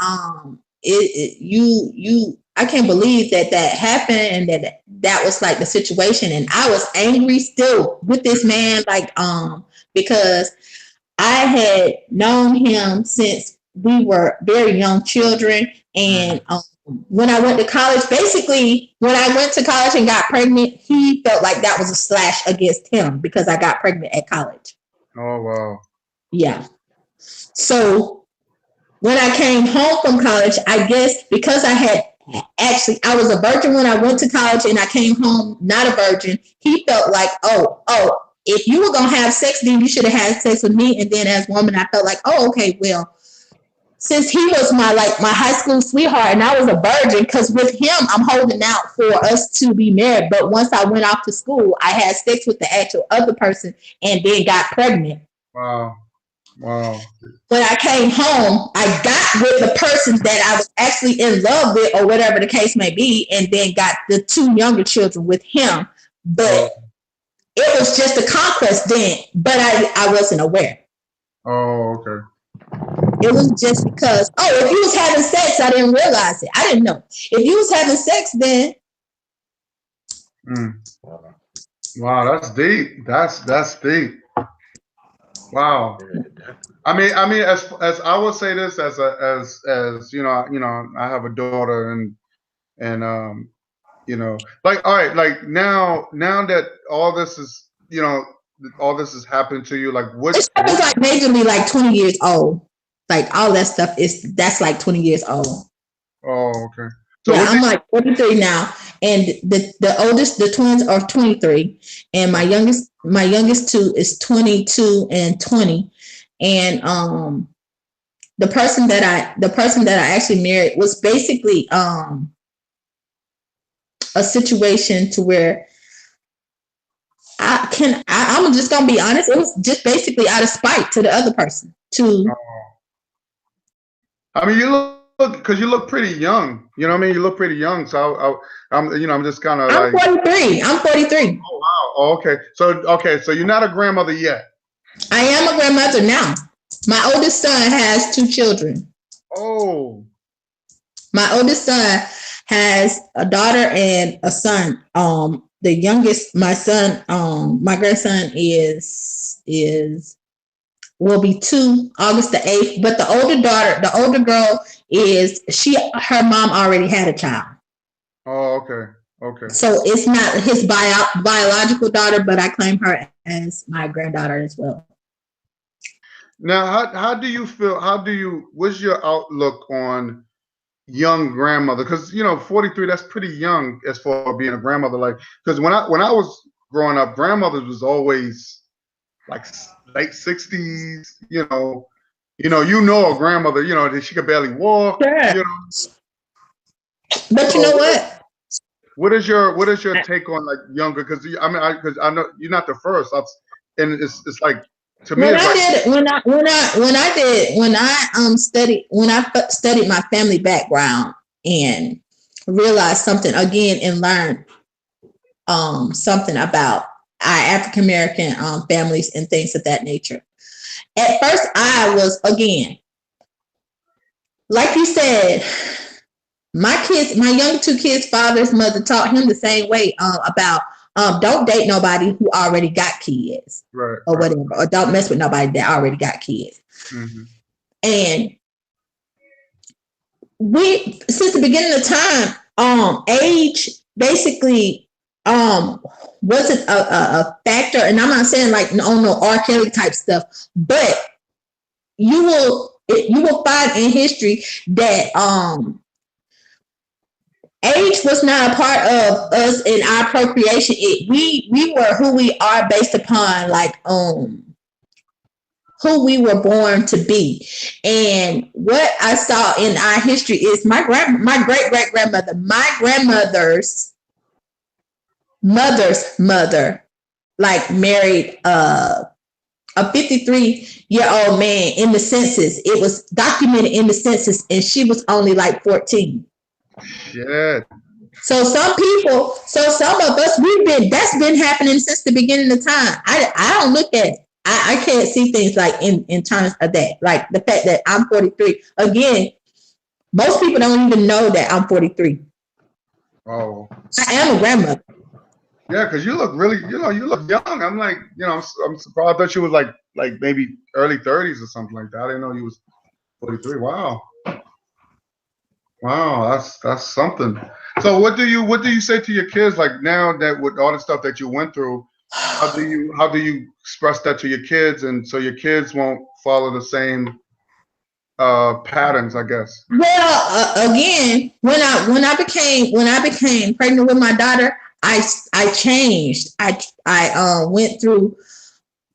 Speaker 4: I can't believe that happened, and that was like the situation. And I was angry still with this man, like, because I had known him since we were very young children. And when I went to college, basically, when I went to college and got pregnant, he felt like that was a slash against him because I got pregnant at college.
Speaker 1: Oh, wow.
Speaker 4: Yeah. So when I came home from college, I guess because I had actually, I was a virgin when I went to college and I came home not a virgin. He felt like, oh, if you were gonna have sex, then you should have had sex with me. And then as a woman, I felt like, oh, okay, well, since he was my high school sweetheart and I was a virgin, because with him, I'm holding out for us to be married. But once I went off to school, I had sex with the actual other person and then got pregnant.
Speaker 1: Wow.
Speaker 4: When I came home, I got with the person that I was actually in love with, or whatever the case may be, and then got the 2 younger children with him. But it was just a conquest then, but I wasn't aware.
Speaker 1: Oh, okay.
Speaker 4: It was just because, if you was having sex, I didn't realize it. I didn't know. If you was having sex, then.
Speaker 1: Wow, that's deep. That's deep. Wow. I mean, as I would say this as you know, I have a daughter and like, all right, like now that all this is, all this has happened to you, like what?
Speaker 4: This stuff is like majorly like 20 years old. Like all that stuff that's like 20 years old.
Speaker 1: Oh, okay. So
Speaker 4: yeah, I'm like 43 now, and the twins are 23, and my youngest 2 is 22 and 20, and the person that I actually married was basically a situation to where I'm just gonna be honest, it was just basically out of spite to the other person.
Speaker 1: I mean, you look pretty young. You know what I mean? You look pretty young. So I'm just kind of like.
Speaker 4: I'm 43.
Speaker 1: Oh wow. Oh, okay. So you're not a grandmother yet.
Speaker 4: I am a grandmother now. My oldest son has 2 children.
Speaker 1: Oh.
Speaker 4: My oldest son has a daughter and a son. The youngest, my grandson will be 2 August the 8th. But the older girl her mom already had a child.
Speaker 1: Oh, okay. Okay.
Speaker 4: So it's not his biological daughter, but I claim her as my granddaughter as well.
Speaker 1: Now, how do you feel? What's your outlook on young grandmother? Because 43, that's pretty young as far as being a grandmother. Like, because when I was growing up, grandmothers was always like late 60s. A grandmother. That she could barely walk.
Speaker 4: Sure. But you know what?
Speaker 1: What is your take on like younger? Because I know you're not the first. And it's like. When I studied my family background and realized something again and learned something about our African American families and things of that nature. At first, I was, again, like you said, my young 2 kids' father's mother taught him the same way about. Don't date nobody who already got kids, right,
Speaker 4: or whatever, or don't mess with nobody that already got kids.
Speaker 1: Mm-hmm.
Speaker 4: And since the beginning of time, age basically wasn't a factor. And I'm not saying like no R. Kelly type stuff, but you will find in history that age was not a part of us in our procreation. We were who we are based upon like who we were born to be. And what I saw in our history is my great grandmother, my grandmother's mother's mother, like married a 53-year-old man in the census. It was documented in the census, and she was only like 14.
Speaker 1: Shit.
Speaker 4: So some of us, that's been happening since the beginning of time. I don't look at it. I can't see things like in terms of that. Like the fact that I'm 43. Again, most people don't even know that I'm 43.
Speaker 1: Oh.
Speaker 4: I am a grandmother.
Speaker 1: Yeah, because you look really, you look young. I'm like, I'm surprised. I thought you was like maybe early 30s or something like that. I didn't know you was 43. Wow. Wow, that's something. So what do you say to your kids, like now that with all the stuff that you went through, how do you express that to your kids, and so your kids won't follow the same patterns, I guess.
Speaker 4: Well, again, when I became pregnant with my daughter, I changed. I went through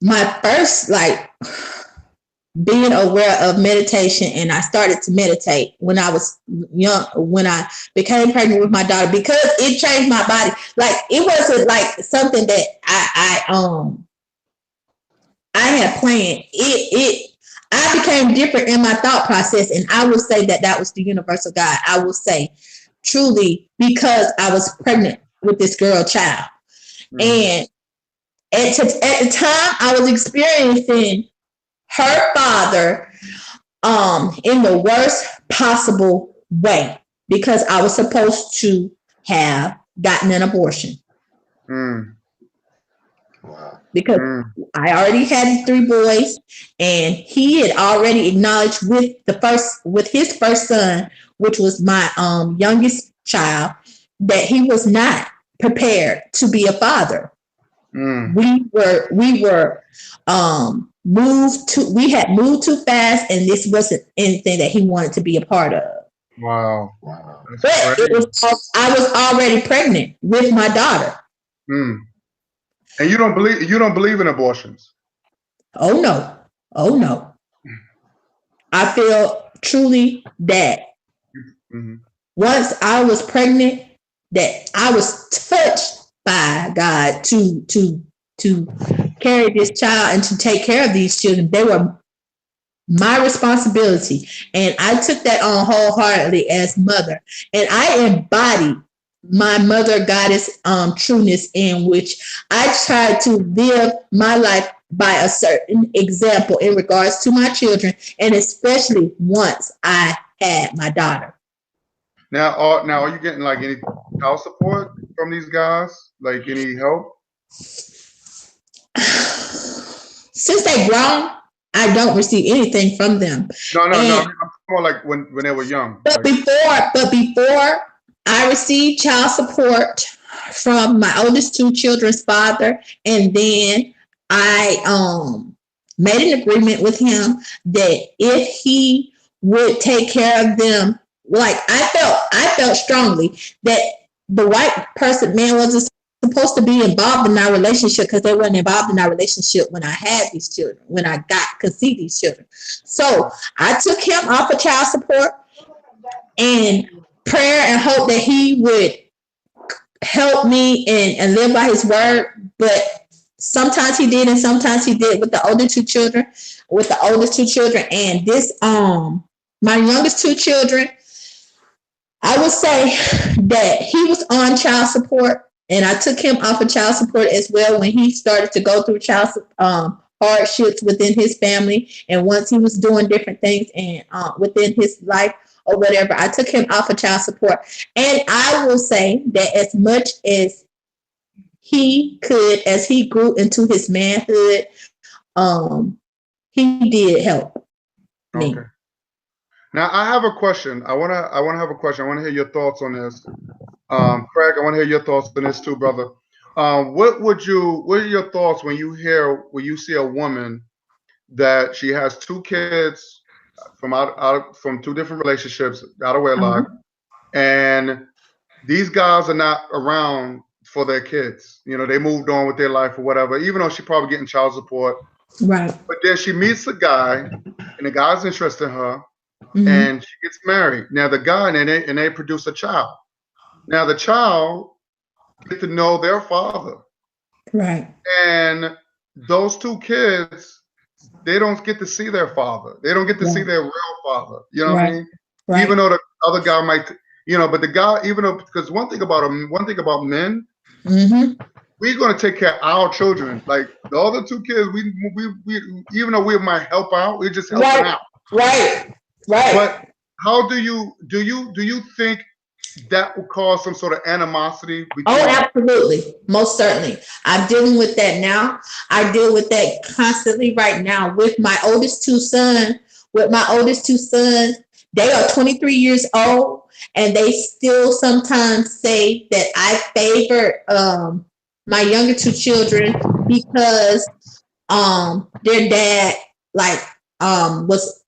Speaker 4: my first like being aware of meditation, and I started to meditate when I was young, when I became pregnant with my daughter, because it changed my body. Like, it wasn't like something that I had planned. I became different in my thought process, and I will say that was the universal God. I will say truly, because I was pregnant with this girl child. And at the time, I was experiencing her father in the worst possible way, because I was supposed to have gotten an abortion.
Speaker 2: Wow.
Speaker 4: Because I already had 3 boys, and he had already acknowledged with his first son, which was my youngest child, that he was not prepared to be a father. We had moved too fast, and this wasn't anything that he wanted to be a part of.
Speaker 1: Wow.
Speaker 4: But I was already pregnant with my daughter.
Speaker 1: And you don't believe in abortions?
Speaker 4: Oh no. I feel truly that once I was pregnant, that I was touched by God to carry this child and to take care of these children. They were my responsibility, and I took that on wholeheartedly as mother, and I embodied my mother goddess trueness, in which I tried to live my life by a certain example in regards to my children, and especially once I had my daughter.
Speaker 1: Now are you getting like any child support from these guys? Like any help?
Speaker 4: Since they grown, I don't receive anything from them.
Speaker 1: No. I'm more like when they were young.
Speaker 4: But before I received child support from my oldest 2 children's father, and then I made an agreement with him that if he would take care of them, like I felt strongly that the white man wasn't supposed to be involved in our relationship, because they weren't involved in our relationship when I had these children, when I could see these children. So I took him off of child support, and prayer and hope that he would help me and live by his word. But sometimes he did, and sometimes he did with the oldest two children. And this my youngest 2 children, I would say that he was on child support, and I took him off of child support as well when he started to go through child hardships within his family, and once he was doing different things and within his life or whatever, I took him off of child support. And I will say that as much as he could, as he grew into his manhood, he did help me.
Speaker 1: Okay. Now I have a question. I wanna have a question. I want to hear your thoughts on this. Craig, I want to hear your thoughts on this too, brother. What are your thoughts when you see a woman that she has 2 kids from 2 different relationships, out of wedlock, and these guys are not around for their kids? You know, they moved on with their life or whatever, even though she's probably getting child support.
Speaker 4: Right.
Speaker 1: But then she meets a guy, and the guy's interested in her, and she gets married. Now the guy, and they produce a child. Now the child get to know their father.
Speaker 4: Right.
Speaker 1: And those 2 kids, they don't get to see their father. They don't get to see their real father. You know what I mean? Right. Even though the other guy might, but the guy, because one thing about men, we're going to take care of our children. Like the other 2 kids, we even though we might help out, we just help them out.
Speaker 4: Right.
Speaker 1: But how do you think that will cause some sort of animosity?
Speaker 4: Absolutely. Most certainly. I'm dealing with that now. I deal with that constantly right now with my oldest 2 sons. They are 23 years old, and they still sometimes say that I favor my younger 2 children because their dad was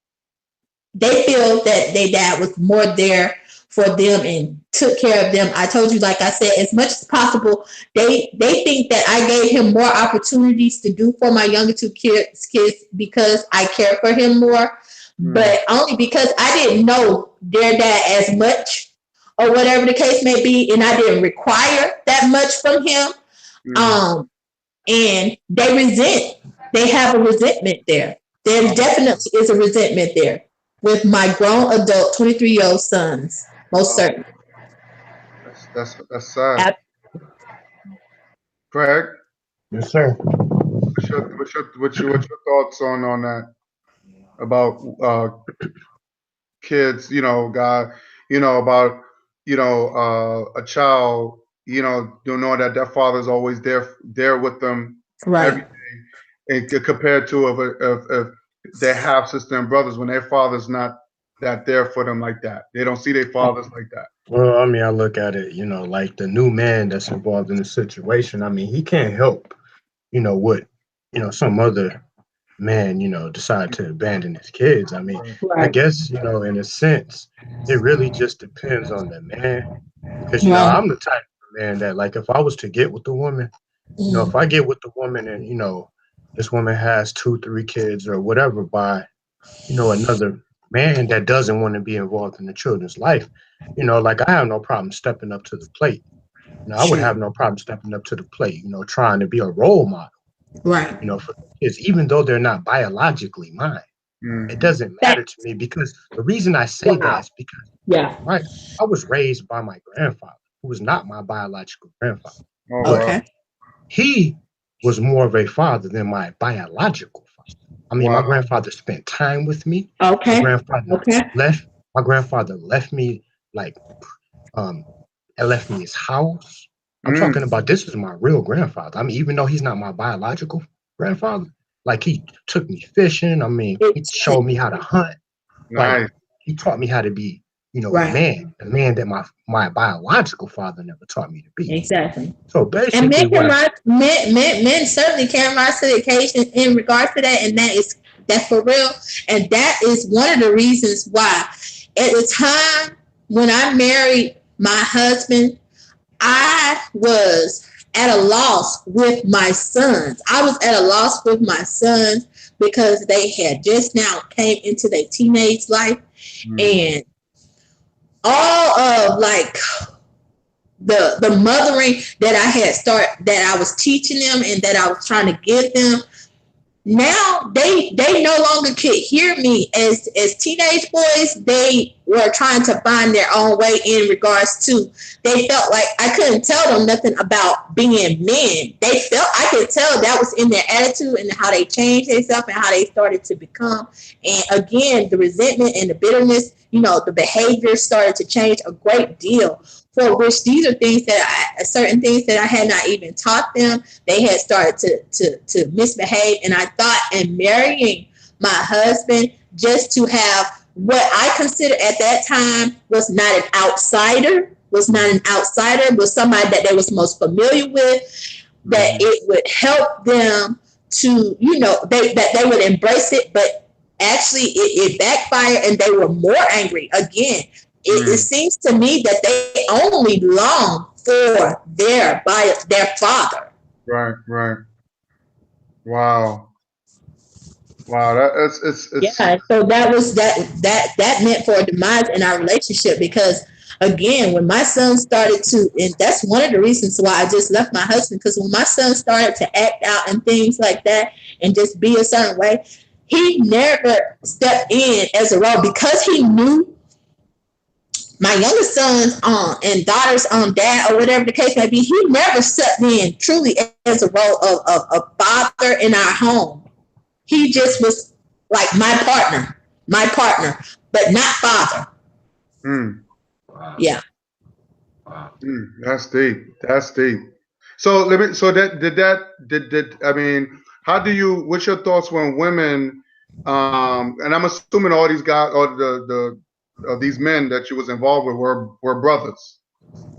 Speaker 4: they feel that their dad was more there for them and took care of them. I told you, like I said, as much as possible, they think that I gave him more opportunities to do for my younger two kids because I care for him more, but only because I didn't know their dad as much or whatever the case may be, and I didn't require that much from him. And they have a resentment there. There definitely is a resentment there with my grown adult 23-year-old sons, most certainly.
Speaker 1: That's sad. Craig?
Speaker 2: Yes, sir.
Speaker 1: What's your thoughts on that about kids? God, about a child, knowing that their father's always there with them,
Speaker 4: right?
Speaker 1: Every day, and compared to if their half sister and brothers, when their father's not that there for them like that, they don't see their fathers like that.
Speaker 2: Well, I mean, I look at it, like the new man that's involved in the situation. I mean, he can't help, what, some other man, decide to abandon his kids. I mean, I guess, in a sense, it really just depends on the man. Because, I'm the type of man that, like, if I was to get with the woman, if I get with the woman and, this woman has 2-3 kids or whatever by, another man that doesn't want to be involved in the children's life, like I have no problem stepping up to the plate. I would have no problem stepping up to the plate, trying to be a role model,
Speaker 4: right?
Speaker 2: For kids, even though they're not biologically mine. It doesn't matter to me, because the reason I say that is because I was raised by my grandfather, who was not my biological grandfather.
Speaker 4: Okay.
Speaker 2: He was more of a father than my biological father. I mean, my grandfather spent time with me.
Speaker 4: Okay.
Speaker 2: My grandfather left me left me his house. I'm talking about, this is my real grandfather. I mean, even though he's not my biological grandfather, like he took me fishing. I mean, he showed me how to hunt. Like, he taught me how to be, a man that my biological father never taught me to be.
Speaker 4: Exactly.
Speaker 2: So basically,
Speaker 4: men certainly can rise to the occasion in regards to that, and that's for real. And that is one of the reasons why, at the time when I married my husband, I was at a loss with my sons. I was at a loss with my sons because they had just now came into their teenage life, and all of like the mothering that I had that I was teaching them and that I was trying to give them. Now they no longer could hear me as teenage boys. They were trying to find their own way in regards to, they felt like I couldn't tell them nothing about being men. They felt I could tell that was in their attitude and how they changed themselves and how they started to become. And again, the resentment and the bitterness, the behavior started to change a great deal. For which these are things certain things that I had not even taught them. They had started to misbehave. And I thought in marrying my husband, just to have what I considered at that time was not an outsider, was somebody that they was most familiar with, that it would help them to, that they would embrace it. But actually it backfired and they were more angry again. It seems to me that they only long for their father.
Speaker 1: Right. Wow. It's
Speaker 4: So that was that meant for a demise in our relationship, because again, when my son started to, and that's one of the reasons why I just left my husband, because when my son started to act out and things like that and just be a certain way, he never stepped in as a role, because he knew my youngest son's and daughter's dad, or whatever the case may be. He never stepped in truly as a role of father in our home. He just was like my partner, but not father. Yeah.
Speaker 1: That's deep. So I mean, what's your thoughts when women, and I'm assuming all these guys, or these men that you was involved with were brothers?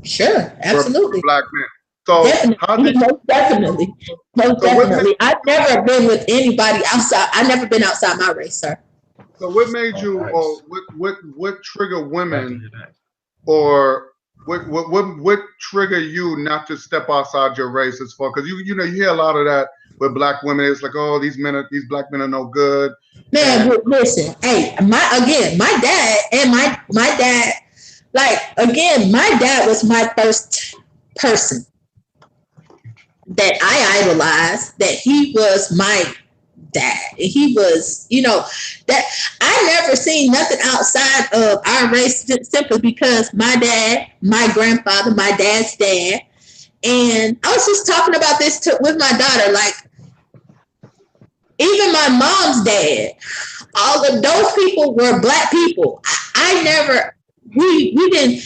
Speaker 4: Sure, absolutely.
Speaker 1: Were black men. So
Speaker 4: most definitely. I've never been with anybody outside. I've never been outside my race, sir.
Speaker 1: So what made you, or what triggered women, or what trigger you not to step outside your race as far? Because you know you hear a lot of that with black women. It's like, oh, these black men are no good.
Speaker 4: Man, listen, hey, my dad and my dad, like again, my dad was my first person that I idolized. That he was my dad. He was, that I never seen nothing outside of our race simply because my dad, my grandfather, my dad's dad, and I was just talking about this with my daughter, like even my mom's dad, all of those people were black people. I never, we didn't,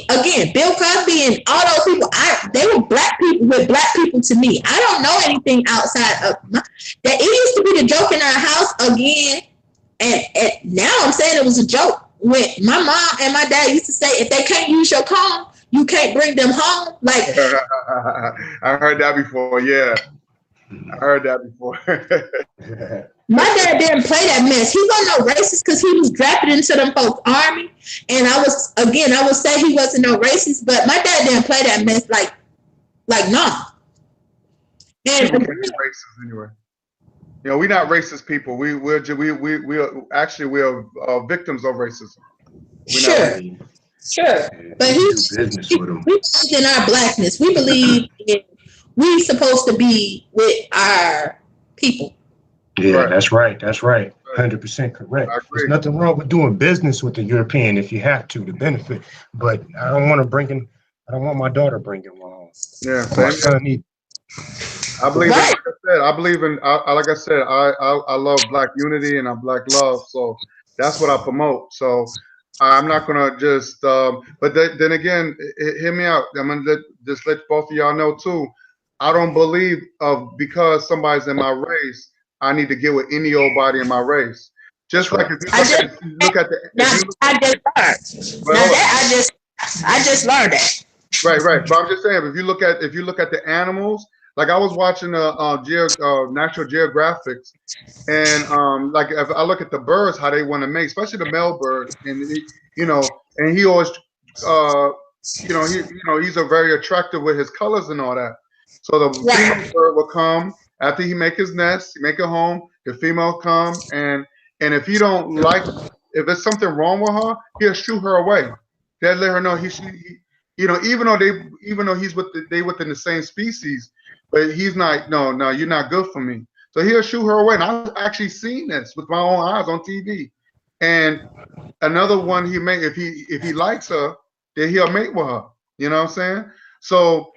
Speaker 4: again, Bill Cosby and all those people, they were black people with black people to me. I don't know anything outside of that. It used to be the joke in our house again, and now I'm saying it was a joke. When my mom and my dad used to say, if they can't use your comb, you can't bring them home. Like
Speaker 1: I heard that before, yeah. I heard that before.
Speaker 4: My dad didn't play that mess. He wasn't no racist because he was drafted into them folks' army. And I would say he wasn't no racist, but my dad didn't play that mess like no. And
Speaker 1: racist anyway. You know, we're not racist people. We're victims of racism.
Speaker 4: Sure. But we believe in our blackness. We believe we supposed to be with our people.
Speaker 2: Yeah, right. That's right. 100% correct. There's nothing wrong with doing business with the European if you have to benefit. But I don't want my daughter bringing one home.
Speaker 1: Yeah,
Speaker 2: my son either.
Speaker 1: I believe like I said, I love black unity and black love. So that's what I promote. So I'm not gonna just but then again, hear me out. I'm gonna just let both of y'all know too. I don't believe because somebody's in my race, I need to get with any old body in my race. Just like if you look at the
Speaker 4: I just learned that.
Speaker 1: Right. But I'm just saying, if you look at the animals, like I was watching Natural Geographics, and like if I look at the birds, how they want to mate, especially the male bird, and and he always, he's a very attractive with his colors and all that. So the female bird will come after he make his nest, he make a home. The female come, and if he don't like, if there's something wrong with her, he'll shoot her away. They'll let her know even though he's within the same species, but he's not. No, you're not good for me. So he'll shoot her away. And I've actually seen this with my own eyes on TV. And another one he may, if he likes her, then he'll mate with her. You know what I'm saying? So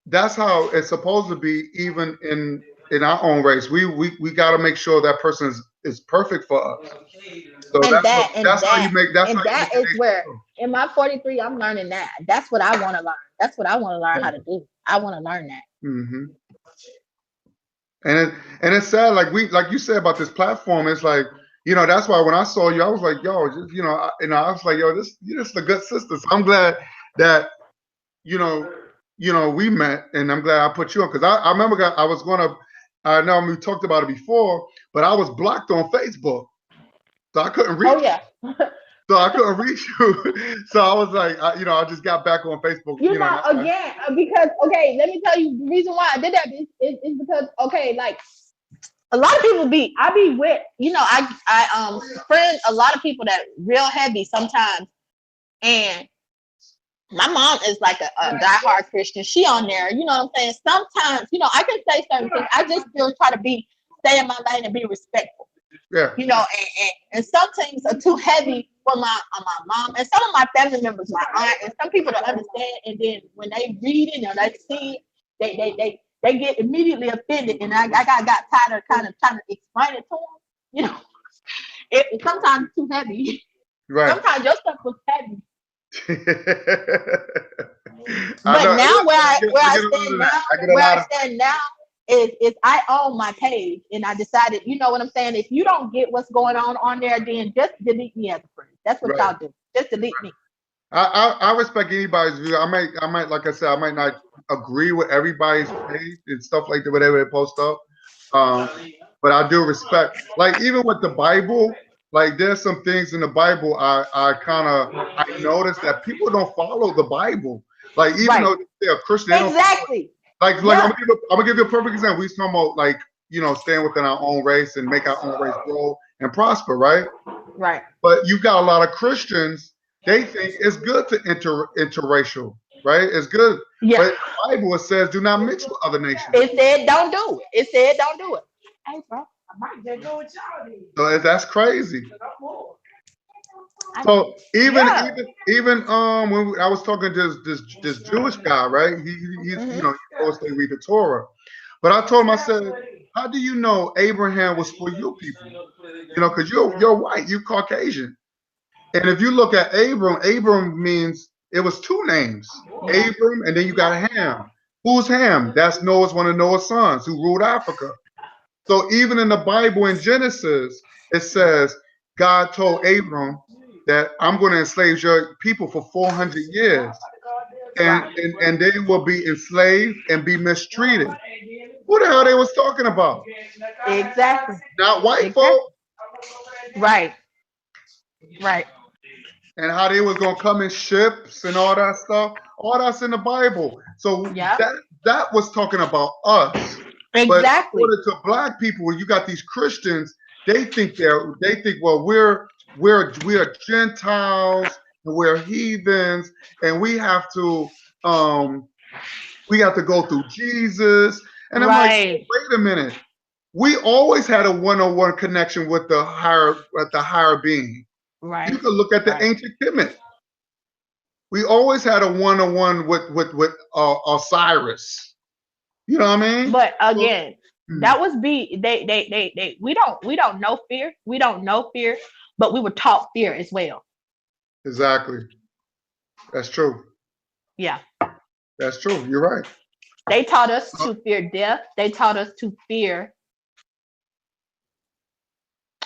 Speaker 1: that's how it's supposed to be, even in our own race. We got to make sure that person is perfect for us. So that's how you make. That is
Speaker 5: where in my 43, I'm learning that. That's what I want to learn. That's what I want to learn how to do. I want to learn that.
Speaker 1: Mm-hmm. And it's sad, like you said about this platform. It's like, that's why when I saw you, I was like, yo, I was like, yo, you're just a good sister. So I'm glad that we met, and I'm glad I put you on, because I remember I know we talked about it before, but I was blocked on Facebook, so I couldn't reach.
Speaker 5: Oh yeah.
Speaker 1: So I couldn't reach you. So I was like, I just got back on Facebook.
Speaker 5: Because let me tell you the reason why I did that is because like a lot of people I be with, I friend a lot of people that real heavy sometimes, and my mom is like a diehard Christian. She on there, you know what I'm saying? Sometimes, I can say certain things. I just still try to stay in my lane and be respectful.
Speaker 1: Yeah.
Speaker 5: And some things are too heavy for my mom and some of my family members, my aunt, and some people don't understand. And then when they read it or they see it, they get immediately offended. And I got tired of kind of trying to explain it to them. It sometimes too heavy.
Speaker 1: Right.
Speaker 5: Sometimes your stuff was heavy. But now where I stand now is I own my page, and I decided, you know what I'm saying? If you don't get what's going on there, then just delete me as a friend. That's what y'all do. Just delete me.
Speaker 1: I respect anybody's view. I might, like I said, I might not agree with everybody's page and stuff like that, whatever they post up. But I do respect, like even with the Bible, like there's some things in the Bible I noticed that people don't follow the Bible. Like even
Speaker 5: Right.
Speaker 1: though they're a Christian, they don't
Speaker 5: Exactly.
Speaker 1: like
Speaker 5: Yeah.
Speaker 1: I'm gonna give you a perfect example. We talking about like, you know, staying within our own race and make our own race grow and prosper, right?
Speaker 5: Right.
Speaker 1: But you've got a lot of Christians, they think it's good to interracial, right? It's good.
Speaker 5: Yeah.
Speaker 1: But in the Bible it says do not mix with other nations.
Speaker 5: It said don't do it. It said don't do it. Hey, bro. I might just go with y'all then.
Speaker 1: So that's crazy.
Speaker 5: I-
Speaker 1: So even
Speaker 5: Yeah.
Speaker 1: when I was talking to this Jewish guy, right? He's
Speaker 5: Mhm.
Speaker 1: you know, he knows they read the Torah. But I told him, I said, how do you know Abraham was for your people? You know, because you're white, you're Caucasian. And if you look at Abram means it was two names.
Speaker 5: Yeah.
Speaker 1: Abram, and then you got Ham. Who's Ham? That's Noah's one of Noah's sons who ruled Africa. So even in the Bible in Genesis, it says God told Abram that I'm going to enslave your people for 400 years. And they will be enslaved and be mistreated. Who the hell they was talking about?
Speaker 5: Exactly.
Speaker 1: Not white
Speaker 5: Exactly.
Speaker 1: folk.
Speaker 5: Right. Right.
Speaker 1: And how they was gonna come in ships and all that stuff. All that's in the Bible. So
Speaker 5: Yeah.
Speaker 1: that was talking about us.
Speaker 5: Exactly.
Speaker 1: But according to black people, you got these Christians. They think well we're Gentiles and we're heathens and we have to go through Jesus. And I'm like,
Speaker 5: Right.
Speaker 1: wait a minute. We always had a one-on-one connection with the higher being.
Speaker 5: Right.
Speaker 1: You can look at the
Speaker 5: Right.
Speaker 1: ancient Kemet. We always had a one-on-one with Osiris. You know what I mean?
Speaker 5: But again,
Speaker 1: So,
Speaker 5: that was they we don't know fear. We don't know fear, but we were taught fear as well.
Speaker 1: exactly. That's true.
Speaker 5: Yeah.
Speaker 1: That's true. You're right.
Speaker 5: They taught us to fear death. They taught us to fear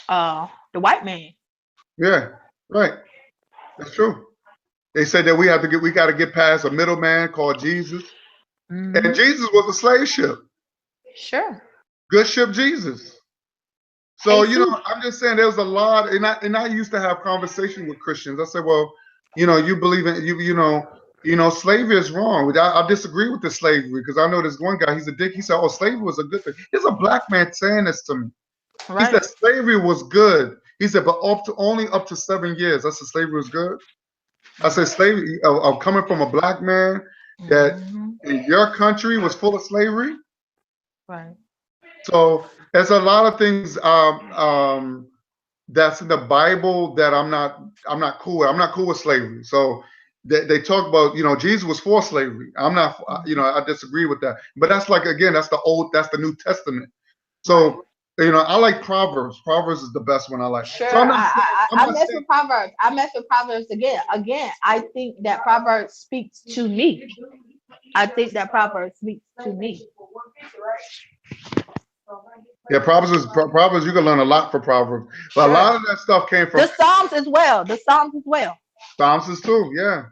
Speaker 5: the white man.
Speaker 1: Yeah. Right. That's true. They said that we got to get past a middleman called Jesus. And
Speaker 5: Mhm.
Speaker 1: Jesus was a slave ship.
Speaker 5: Sure.
Speaker 1: Good ship Jesus. So,
Speaker 5: Hey,
Speaker 1: you know, I'm just saying there was a lot, and I used to have conversation with Christians. I said, well, you know, you believe in you know, slavery is wrong. I disagree with the slavery because I know this one guy, he's a dick. He said, oh, slavery was a good thing. Here's a black man saying this to me. He said
Speaker 5: right.
Speaker 1: slavery was good. He said, but only up to 7 years. I said slavery was good. I said slavery of coming from a black man that
Speaker 5: Mhm.
Speaker 1: in your country was full of slavery.
Speaker 5: Right.
Speaker 1: So there's a lot of things that's in the Bible that I'm not cool with. I'm not cool with slavery. So they talk about, you know, Jesus was for slavery. I'm not, you know, I disagree with that. But that's like, again, that's the New Testament. So, you know, I like Proverbs. Proverbs is the best one I like.
Speaker 5: Sure.
Speaker 1: So I'm not
Speaker 5: I mess with Proverbs. I mess with Proverbs again. Again, I think that Proverbs speaks to me. I think that Proverbs speaks to me.
Speaker 1: yeah, Proverbs, you can learn a lot from Proverbs. But
Speaker 5: Sure.
Speaker 1: a lot of that stuff came from
Speaker 5: The Psalms as well. The Psalms as well.
Speaker 1: Psalms too, yeah.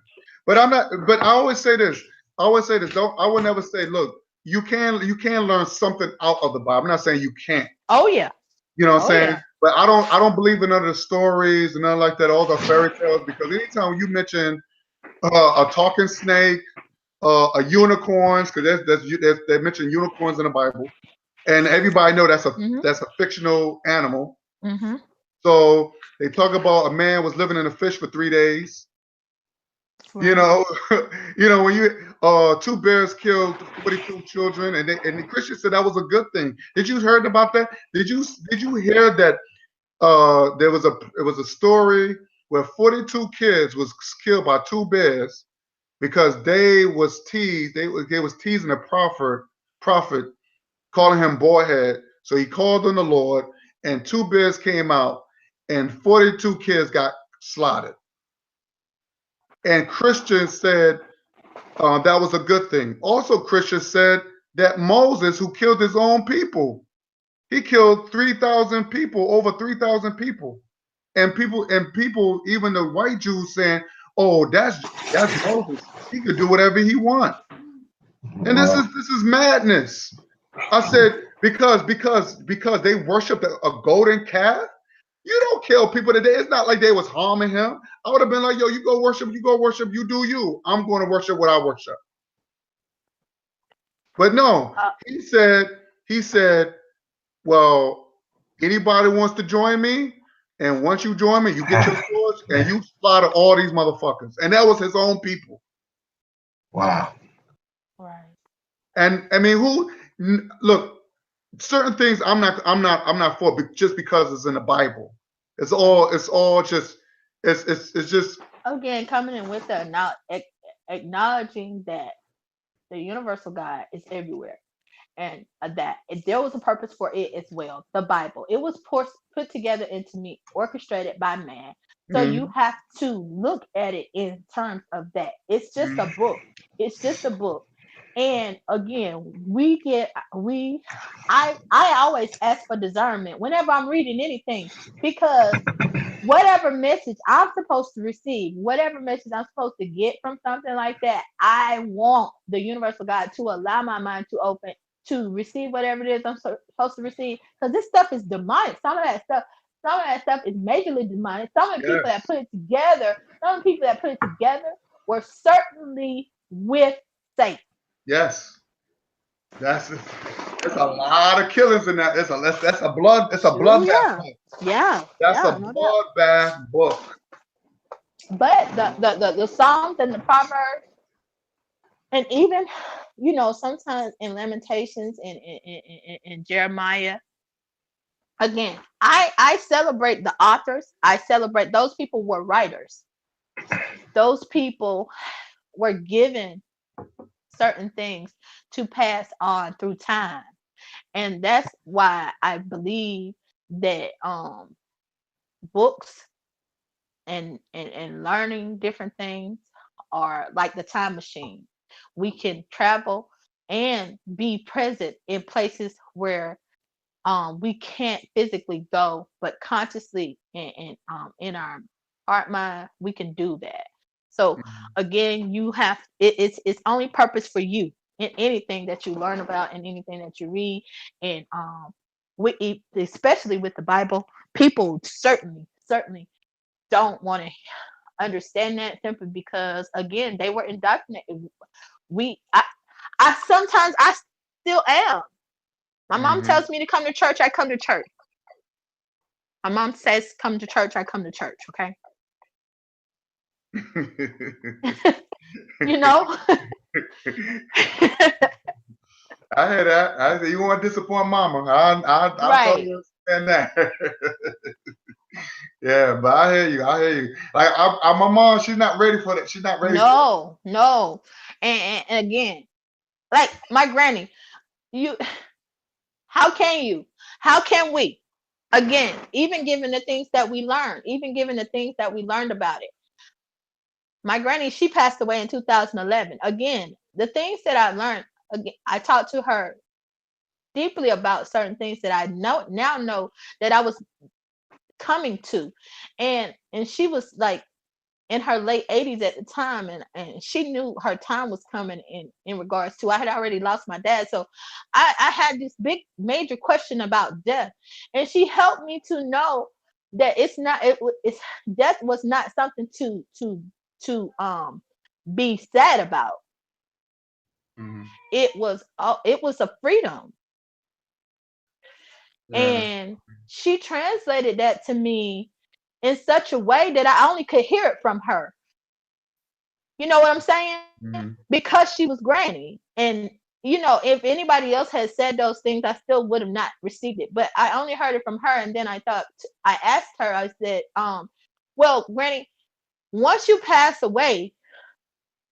Speaker 1: But I always say this. I would never say, look, you can learn something out of the Bible. I'm not saying you can't.
Speaker 5: Oh yeah.
Speaker 1: You know what I'm
Speaker 5: Oh,
Speaker 1: saying?
Speaker 5: yeah.
Speaker 1: But I don't believe in none of the stories and nothing like that, all the fairy tales, because anytime you mention a talking snake, a unicorns, because they mention unicorns in the Bible, and everybody know that's
Speaker 5: Mhm.
Speaker 1: a fictional animal.
Speaker 5: Mhm.
Speaker 1: So they talk about a man was living in a fish for 3 days. You know, when you 2 bears killed 42 children, and the Christians said that was a good thing. Did you heard about that? Did you hear that it was a story where 42 kids was killed by 2 bears because they was teasing a prophet, calling him boyhead. So he called on the Lord, and 2 bears came out, and 42 kids got slaughtered. And Christians said that was a good thing. Also, Christians said that Moses, who killed his own people, he killed 3,000 people, over 3,000 people, and people, even the white Jews saying, "Oh, that's Moses. He could do whatever he wants." And this is madness. I said because they worshipped a golden calf. You don't kill people today. It's not like they was harming him. I would have been like, yo, you go worship, you do you. I'm going to worship what I worship. But no, he said, well, anybody wants to join me, and once you join me, you get your swords and you slaughter all these motherfuckers. And that was his own people.
Speaker 2: Wow.
Speaker 5: Right.
Speaker 1: And I mean, look, certain things I'm not for, just because it's in the Bible. It's all just it's just
Speaker 5: Again, coming in with the acknowledging that the universal God is everywhere, and that there was a purpose for it as well. The Bible, it was put together into me, orchestrated by man. So you have to look at it in terms of that. It's just a book. It's just a book. And again, I always ask for discernment whenever I'm reading anything, because whatever message I'm supposed to receive, whatever message I'm supposed to get from something like that, I want the universal God to allow my mind to open to receive whatever it is I'm supposed to receive. Because this stuff is demonic. Some of that stuff is majorly demonic. Some of the people that put it together were certainly with Satan.
Speaker 1: yes. There's a lot of killings in that. It's a bloodbath book.
Speaker 5: Yeah.
Speaker 1: That's a bloodbath book.
Speaker 5: But the Psalms and the Proverbs, and even, sometimes in Lamentations and in Jeremiah, again, I celebrate the authors. I celebrate those people were writers. Those people were given certain things to pass on through time. And that's why I believe that books and learning different things are like the time machine. We can travel and be present in places where we can't physically go, but consciously in our heart mind, we can do that. So again, it's only purpose for you in anything that you learn about and anything that you read. And especially with the Bible, people certainly don't want to understand that, simply because, again, they were indoctrinated. I sometimes I still am. My mom tells me to come to church, I come to church. My mom says come to church, I come to church, okay? You know?
Speaker 1: I hear that. I say you want to disappoint mama. I totally understand that. Yeah, but I hear you. Like my mom, she's not ready for that. She's not ready.
Speaker 5: No. And again, like my granny, how can we? Again, even given the things that we learned, about it. My granny, she passed away in 2011. Again, the things that I learned, again, I talked to her deeply about certain things that I now know that I was coming to. And she was like in her late 80s at the time, and she knew her time was coming in regards to, I had already lost my dad, so I had this big major question about death, and she helped me to know that it's death was not something to be sad about. It was a freedom. And she translated that to me in such a way that I only could hear it from her. You know what I'm saying? Because she was granny. And, if anybody else had said those things, I still would have not received it. But I only heard it from her. And then I asked her, I said, well, granny, once you pass away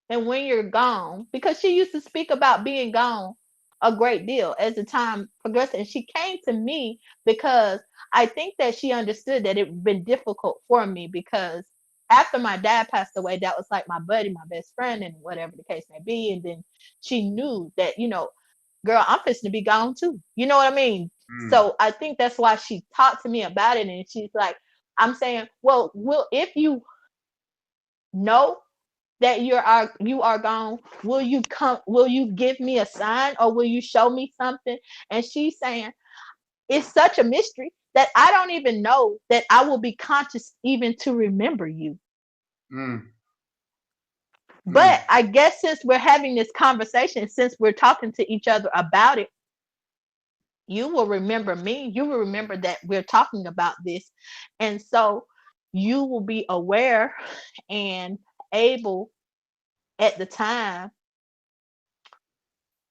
Speaker 5: and when you're gone, because she used to speak about being gone a great deal as the time progressed. And she came to me because I think that she understood that it had been difficult for me, because after my dad passed away, that was like my buddy, my best friend, and whatever the case may be. And then she knew that, girl, I'm fixing to be gone too. You know what I mean? So I think that's why she talked to me about it. And she's like, I'm saying, well, if you know that you are gone, will you give me a sign, or will you show me something? And she's saying, it's such a mystery that I don't even know that I will be conscious even to remember you.
Speaker 1: Mm.
Speaker 5: But I guess since we're having this conversation, since we're talking to each other about it, you will remember me. You will remember that we're talking about this. And so you will be aware and able at the time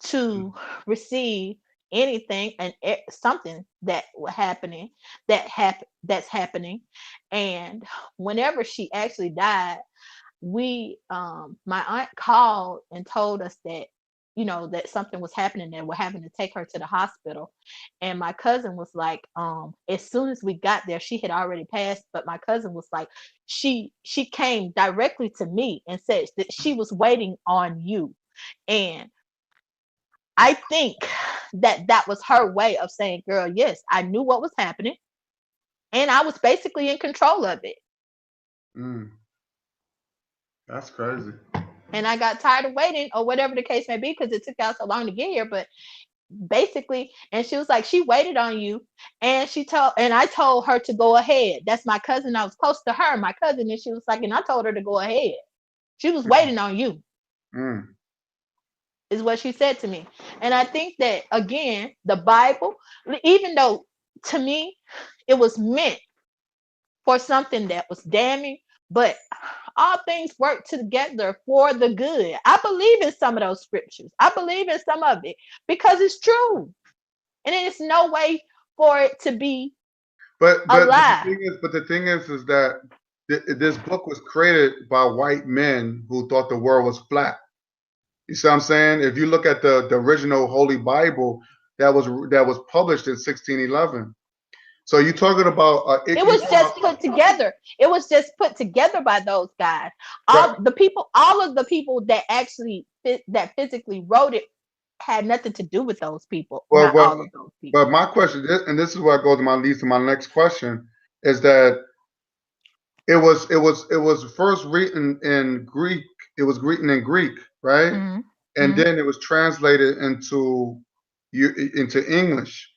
Speaker 5: to receive anything and something that was happening that's happening. And whenever she actually died, we my aunt called and told us that, you know, that something was happening, that we're having to take her to the hospital. And my cousin was like, as soon as we got there, she had already passed, but my cousin was like, she came directly to me and said that she was waiting on you. And I think that that was her way of saying, girl, yes, I knew what was happening and I was basically in control of it.
Speaker 1: Mm. That's crazy.
Speaker 5: And I got tired of waiting, or whatever the case may be, because it took out so long to get here. But basically, and she was like, she waited on you, and I told her to go ahead. That's my cousin. I was close to her, my cousin, and she was like, and I told her to go ahead. She was waiting on you,
Speaker 1: Mm.
Speaker 5: is what she said to me. And I think that, again, the Bible, even though to me it was meant for something that was damning, but all things work together for the good. I believe in some of those scriptures. I believe in some of it because it's true. And it's no way for it to be
Speaker 1: But
Speaker 5: a
Speaker 1: but but the
Speaker 5: lie.
Speaker 1: thing is, is that this book was created by white men who thought the world was flat. You see what I'm saying? If you look at the original Holy Bible that was published in 1611. So you're talking about
Speaker 5: It was just put together. It was just put together by those guys. All
Speaker 1: right.
Speaker 5: of the people that actually that physically wrote it had nothing to do with those people.
Speaker 1: Well,
Speaker 5: Not all
Speaker 1: well,
Speaker 5: of those
Speaker 1: but
Speaker 5: people.
Speaker 1: my question is, and this is where I go to leads to my next question, is that it was first written in Greek. It was written in Greek, right? And
Speaker 5: Mm-hmm.
Speaker 1: then it was translated into English.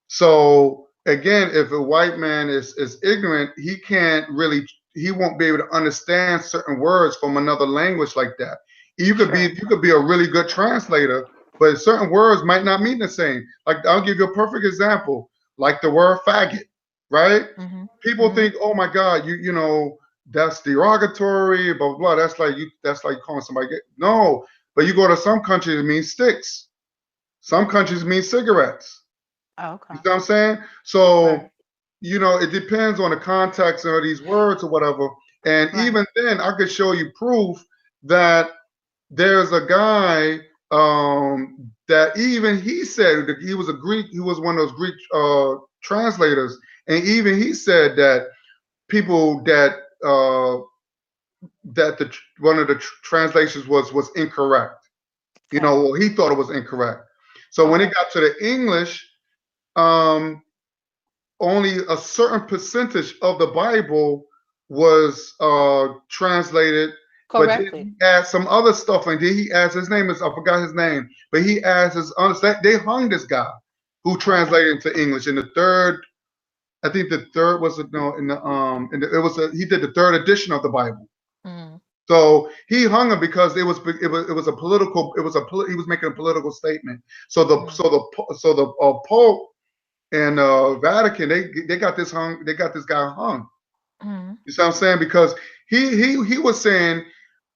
Speaker 1: So again, if a white man is ignorant, he won't be able to understand certain words from another language like that. You could be a really good translator, but certain words might not mean the same. Like I'll give you a perfect example, like the word faggot, right?
Speaker 5: Mm-hmm.
Speaker 1: People
Speaker 5: Mm-hmm.
Speaker 1: think, oh my God, you know, that's derogatory, blah blah blah. That's like calling somebody gay. No, but you go to some countries, it means sticks. Some countries mean cigarettes.
Speaker 5: Okay.
Speaker 1: You see what I'm saying?
Speaker 5: Right.
Speaker 1: So, it depends on the context of these words or whatever. And
Speaker 5: Right.
Speaker 1: even then, I could show you proof that there's a guy that even he said that he was a Greek, he was one of those Greek translators, and even he said that people that one of the translations was incorrect.
Speaker 5: Okay.
Speaker 1: Well, he thought it was incorrect. So when it
Speaker 5: Okay.
Speaker 1: got to the English, um, only a certain percentage of the Bible was translated, but then
Speaker 5: Correctly.
Speaker 1: he adds some other stuff, and then he adds I forgot his name, but he adds his they hung this guy who
Speaker 5: Okay.
Speaker 1: translated into English in the third. I think the third was no he did the third edition of the Bible.
Speaker 5: Mm.
Speaker 1: So he hung him because it was a political he was making a political statement. So the
Speaker 5: Mm.
Speaker 1: so the so the Pope and Vatican, they got this guy hung.
Speaker 5: Mm.
Speaker 1: You see what I'm saying? Because he was saying,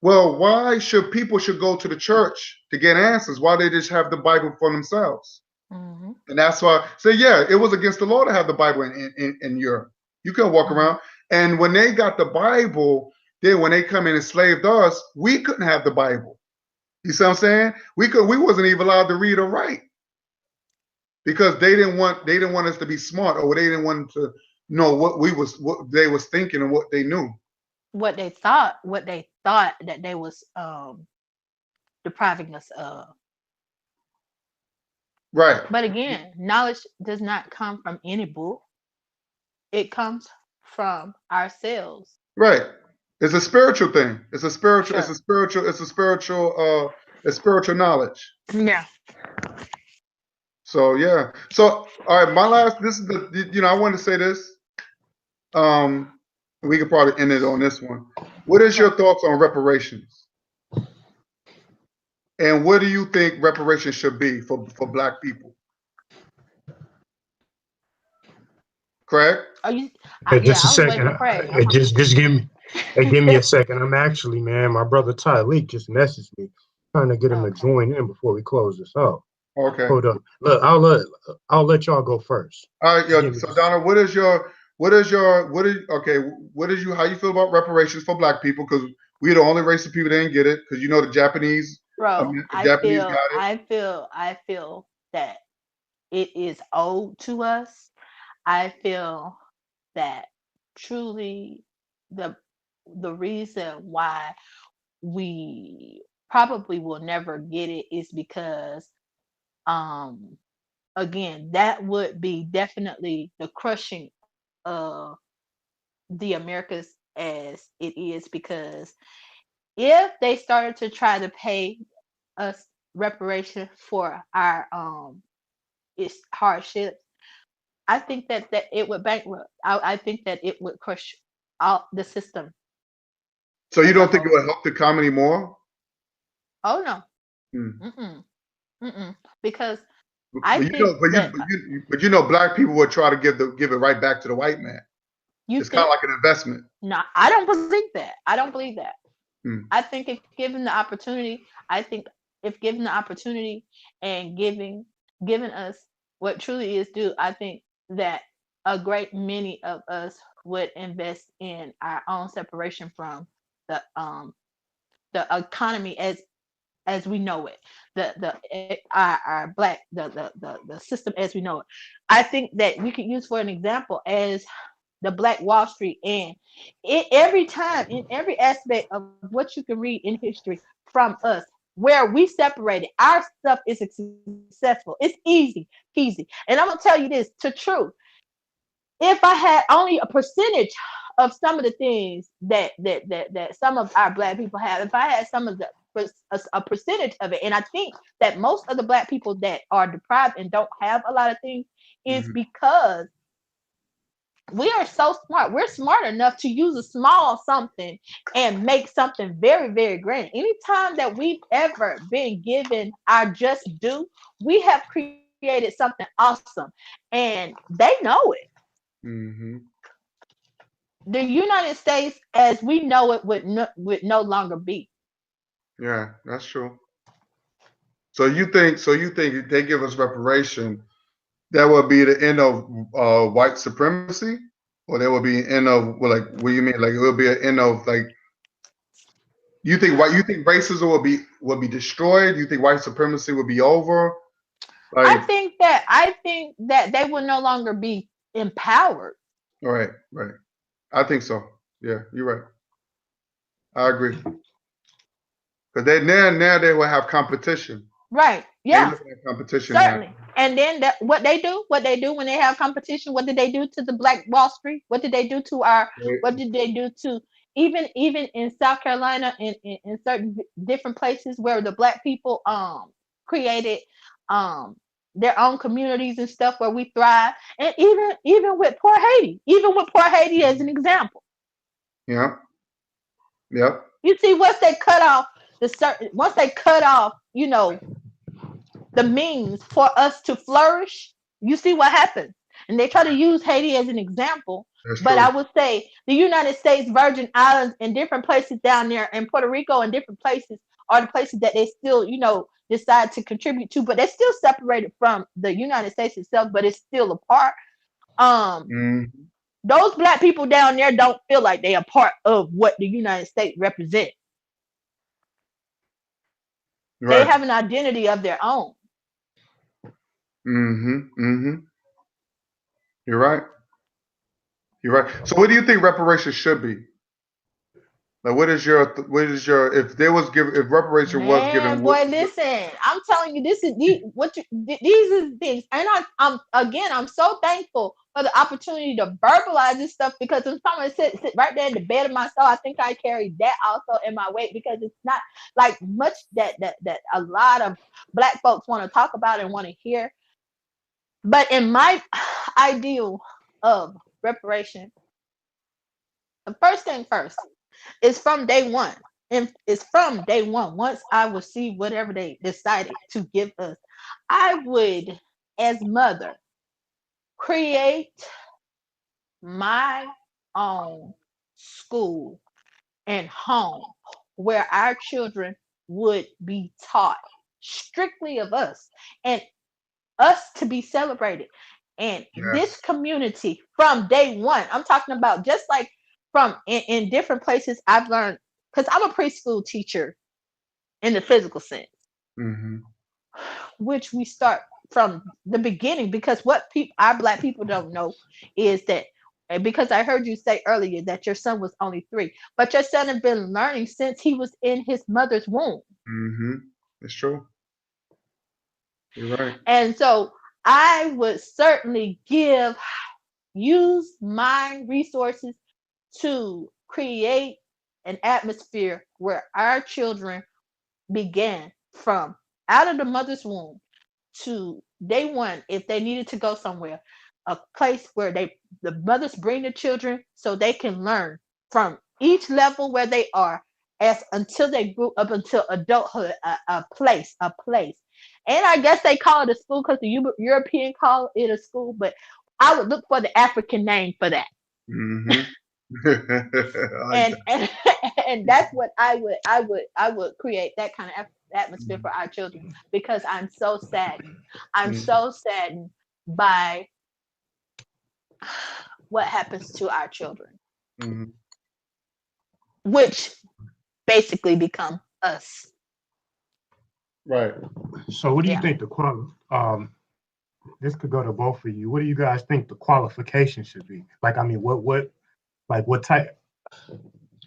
Speaker 1: well, why should go to the church to get answers? Why they just have the Bible for themselves?
Speaker 5: Mm-hmm.
Speaker 1: And that's why. So yeah, it was against the law to have the Bible in Europe. You couldn't walk
Speaker 5: Mm-hmm.
Speaker 1: around. And when they got the Bible, then when they come in and enslaved us, we couldn't have the Bible. You see what I'm saying? We wasn't even allowed to read or write, because they didn't want us to be smart, or they didn't want to know what they was thinking and what they knew.
Speaker 5: What they thought that they was depriving us of.
Speaker 1: Right.
Speaker 5: But again, knowledge does not come from any book. It comes from ourselves.
Speaker 1: Right. It's a spiritual thing. It's a spiritual. It's
Speaker 5: Sure.
Speaker 1: a spiritual. It's a spiritual. It's spiritual knowledge.
Speaker 5: Yeah.
Speaker 1: So yeah. So all right, my last. This is the. I want to say this. Um, we could probably end it on this one. What is your thoughts on reparations? And what do you think reparations should be for Black people? Correct?
Speaker 5: Are you?
Speaker 2: Hey,
Speaker 5: Yeah,
Speaker 2: just a
Speaker 5: I was waiting
Speaker 2: second.
Speaker 5: for Craig.
Speaker 2: Just give me, hey, give me a second. I'm actually, man, my brother Tyleek just messaged me, trying to get him to
Speaker 5: Okay.
Speaker 2: join in before we close this out.
Speaker 1: Okay.
Speaker 2: Hold up. Look, I'll let y'all go first.
Speaker 1: All right,
Speaker 2: Just
Speaker 1: yo.
Speaker 2: give me
Speaker 1: So
Speaker 2: just a
Speaker 1: Donna,
Speaker 2: second.
Speaker 1: okay? What is you? How you feel about reparations for Black people? Because we're the only race of people that didn't get it. Because the Japanese,
Speaker 5: Bro,
Speaker 1: Japanese got it.
Speaker 5: I feel that it is owed to us. I feel that truly the reason why we probably will never get it is because um again, that would be definitely the crushing of the Americas as it is, because if they started to try to pay us reparation for our its hardships, I think that it would bankrupt. I think that it would crush all the system
Speaker 1: So you
Speaker 5: as a
Speaker 1: don't think it
Speaker 5: whole.
Speaker 1: would help the comedy more?
Speaker 5: Oh no.
Speaker 1: Hmm.
Speaker 5: Mm-mm. Mm-mm. Because
Speaker 1: But
Speaker 5: I think that
Speaker 1: Black people would try to give it right back to the white man.
Speaker 5: you
Speaker 1: It's kind of
Speaker 5: think
Speaker 1: like an investment.
Speaker 5: no, I don't believe that. I don't believe that.
Speaker 1: Hmm.
Speaker 5: I think if given the opportunity, I think if given the opportunity and giving us what truly is due, I think that a great many of us would invest in our own separation from the economy as we know it, our black the system as we know it. I think that we could use for an example as the Black Wall Street, and every time in every aspect of what you can read in history from us, where we separated, our stuff is successful. It's easy peasy. And I'm gonna tell you this to truth. If I had only a percentage of some of the things that some of our black people have, if I had some of the a percentage of it, and I think that most of the black people that are deprived and don't have a lot of things is
Speaker 1: Hmm.
Speaker 5: because we are so smart. We're smart enough to use a small something and make something very, very grand. Anytime that we've ever been given our just due, we have created something awesome, and they know it.
Speaker 1: Hmm.
Speaker 5: The United States, as we know it, would no longer be.
Speaker 1: Yeah, that's true. So you think if they give us reparation, that would be the end of white supremacy, or there would be an end of, well, like, what do you mean? Like, it would be an end of, like, you think racism will be destroyed? You think white supremacy will be over? Like,
Speaker 5: I think that they will no longer be empowered.
Speaker 1: right, right. I think so. Yeah, you're right. I agree. Because now they will have competition.
Speaker 5: Right.
Speaker 1: They
Speaker 5: Yeah.
Speaker 1: looking at competition now.
Speaker 5: Certainly. And then what they do when they have competition, what did they do to the Black Wall Street? What did they do to our, what
Speaker 1: Right.
Speaker 5: did they do to even in South Carolina and in certain different places where the black people created um their own communities and stuff where we thrive. And even with poor Haiti as an example.
Speaker 1: Yeah. Yep.
Speaker 5: You see, once they cut off, the means for us to flourish, you see what happens. And they try to use Haiti as an example.
Speaker 1: That's
Speaker 5: But I
Speaker 1: true.
Speaker 5: would say the United States Virgin Islands and different places down there and Puerto Rico and different places are the places that they still, decide to contribute to, but they're still separated from the United States itself, but it's still a part. Um,
Speaker 1: Hmm.
Speaker 5: those black people down there don't feel like they are part of what the United States represents. They
Speaker 1: Right.
Speaker 5: have an identity of their own.
Speaker 1: Hmm. Hmm. You're right. You're right. So, what do you think reparations should be? Like, if reparation was
Speaker 5: Man,
Speaker 1: given,
Speaker 5: boy, listen. I'm telling you, this is these are the things, and I'm so thankful for the opportunity to verbalize this stuff because if someone sit right there in the bed of my soul, I think I carry that also in my weight because it's not like much that a lot of black folks want to talk about and want to hear. But in my ideal of reparation, the first thing first is from day one. And it's from day one. Once I receive whatever they decided to give us, I would, as mother, create my own school and home where our children would be taught strictly of us and us to be celebrated. And this
Speaker 1: Yes.
Speaker 5: community from day one, I'm talking about just like from in different places I've learned, because I'm a preschool teacher in the physical sense,
Speaker 1: Mm-hmm.
Speaker 5: which we start from the beginning. Because what people, our Black people don't know is that, and because I heard you say earlier that your son was only 3, but your son has been learning since he was in his mother's womb.
Speaker 1: Mm-hmm. It's true. You're right.
Speaker 5: And so I would certainly use my resources to create an atmosphere where our children began from out of the mother's womb to day one. If they needed to go somewhere, a place where the mothers bring the children so they can learn from each level where they are, as until they grew up until adulthood, a place. And I guess they call it a school because the European call it a school, but I would look for the African name for that.
Speaker 1: Mm-hmm. I like
Speaker 5: and
Speaker 1: that.
Speaker 5: and, and that's what I would create, that kind of atmosphere for our children, because I'm so saddened. I'm
Speaker 1: Mm-hmm.
Speaker 5: so saddened by what happens to our children,
Speaker 1: Mm-hmm.
Speaker 5: which basically become us.
Speaker 1: Right.
Speaker 2: So what do you
Speaker 5: Yeah.
Speaker 2: think this could go to both of you. What do you guys think the qualification should be? Like, I mean, what type,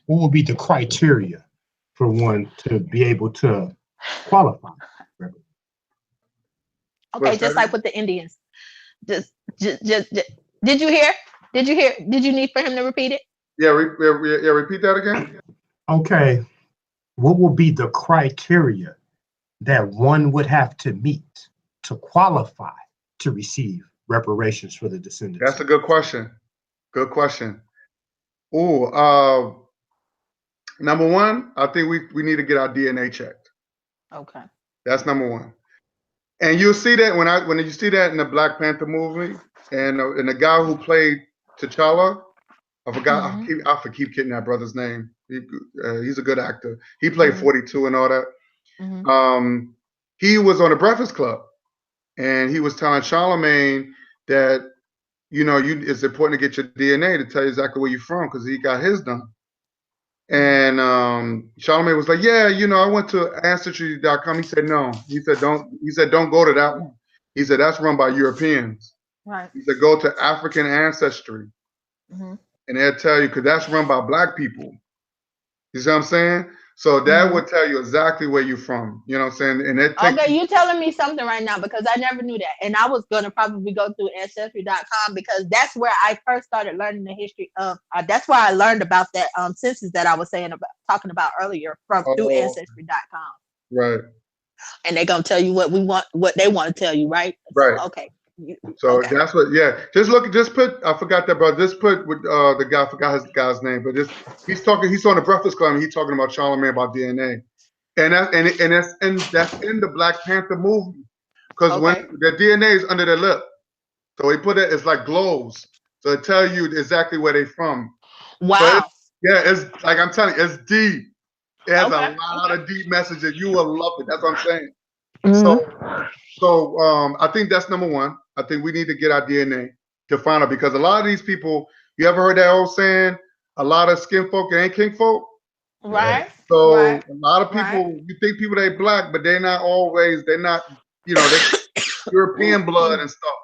Speaker 2: what would be the criteria for one to be able to qualify?
Speaker 5: Okay, just like with the Indians. Just did you hear? Did you need for him to repeat it?
Speaker 1: Yeah, repeat that again.
Speaker 2: Okay, what will be the criteria that one would have to meet to qualify to receive reparations for the descendants?
Speaker 1: That's a good question. Good question. Oh, number one, I think we need to get our DNA checked.
Speaker 5: Okay.
Speaker 1: That's number one. And you'll see that when you see that in the Black Panther movie, and the guy who played T'Challa, I forgot. I keep getting that brother's name. He's a good actor. He played 42 and all that.
Speaker 5: Mm-hmm.
Speaker 1: He was on the Breakfast Club, and he was telling Charlemagne that it's important to get your DNA to tell you exactly where you're from, because he got his done. And Charlemagne was like, yeah, I went to ancestry.com. He said no. He said don't go to that one. He said that's run by Europeans.
Speaker 5: Right.
Speaker 1: He said go to African Ancestry,
Speaker 5: Mm-hmm.
Speaker 1: and they'll tell you, because that's run by Black people. You see what I'm saying? So that would tell you exactly where you're from. You know what I'm saying? And it takes.
Speaker 5: Okay, you telling me something right now, because I never knew that. And I was gonna probably go through ancestry.com, because that's where I first started learning the history of that's where I learned about that census that I was talking about earlier, through ancestry.com.
Speaker 1: Right.
Speaker 5: And they're gonna tell you what they want to tell you, right?
Speaker 1: Right.
Speaker 5: So, okay.
Speaker 1: So that's what, yeah. Just put, I forgot that, brother. Just put with the guy, I forgot his guy's name, but he's on the Breakfast Club, and he's talking about Charlemagne about DNA, and that's in the Black Panther movie, because when the DNA is under their lip, so he put it, it's like globes, so it tells you exactly where they're from.
Speaker 5: Wow.
Speaker 1: So it's like I'm telling you, it's deep. It has a lot of deep messages. You will love it. That's what I'm saying.
Speaker 5: Mm-hmm.
Speaker 1: So I think that's number one. I think we need to get our DNA to find out, because a lot of these people, you ever heard that old saying, a lot of skin folk ain't king folk?
Speaker 5: Right.
Speaker 1: So
Speaker 5: right.
Speaker 1: a lot of people, you think people they Black, but they're not always, they're not, they European blood and stuff.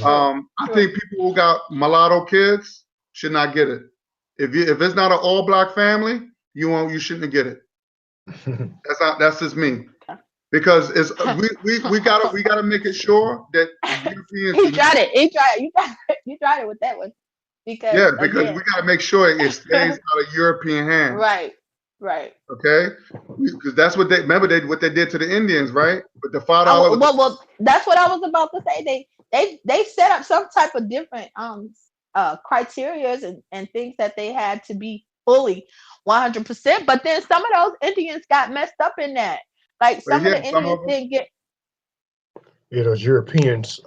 Speaker 1: I think people who got mulatto kids should not get it. If it's not an all Black family, you shouldn't get it. That's just me. Because it's we gotta make it sure that Europeans.
Speaker 5: He tried it. You tried it with that one. Because
Speaker 1: we gotta make sure it stays out of European hands.
Speaker 5: Right.
Speaker 1: Okay, because that's what what they did to the Indians, right? But the $5.
Speaker 5: Well, that's what I was about to say. they set up some type of different criterias and things that they had to be fully 100%. But then some of those Indians got messed up in that. Like
Speaker 1: But
Speaker 5: some of
Speaker 1: yeah,
Speaker 5: the
Speaker 1: some
Speaker 5: Indians
Speaker 1: of them.
Speaker 5: didn't get
Speaker 2: Those Europeans,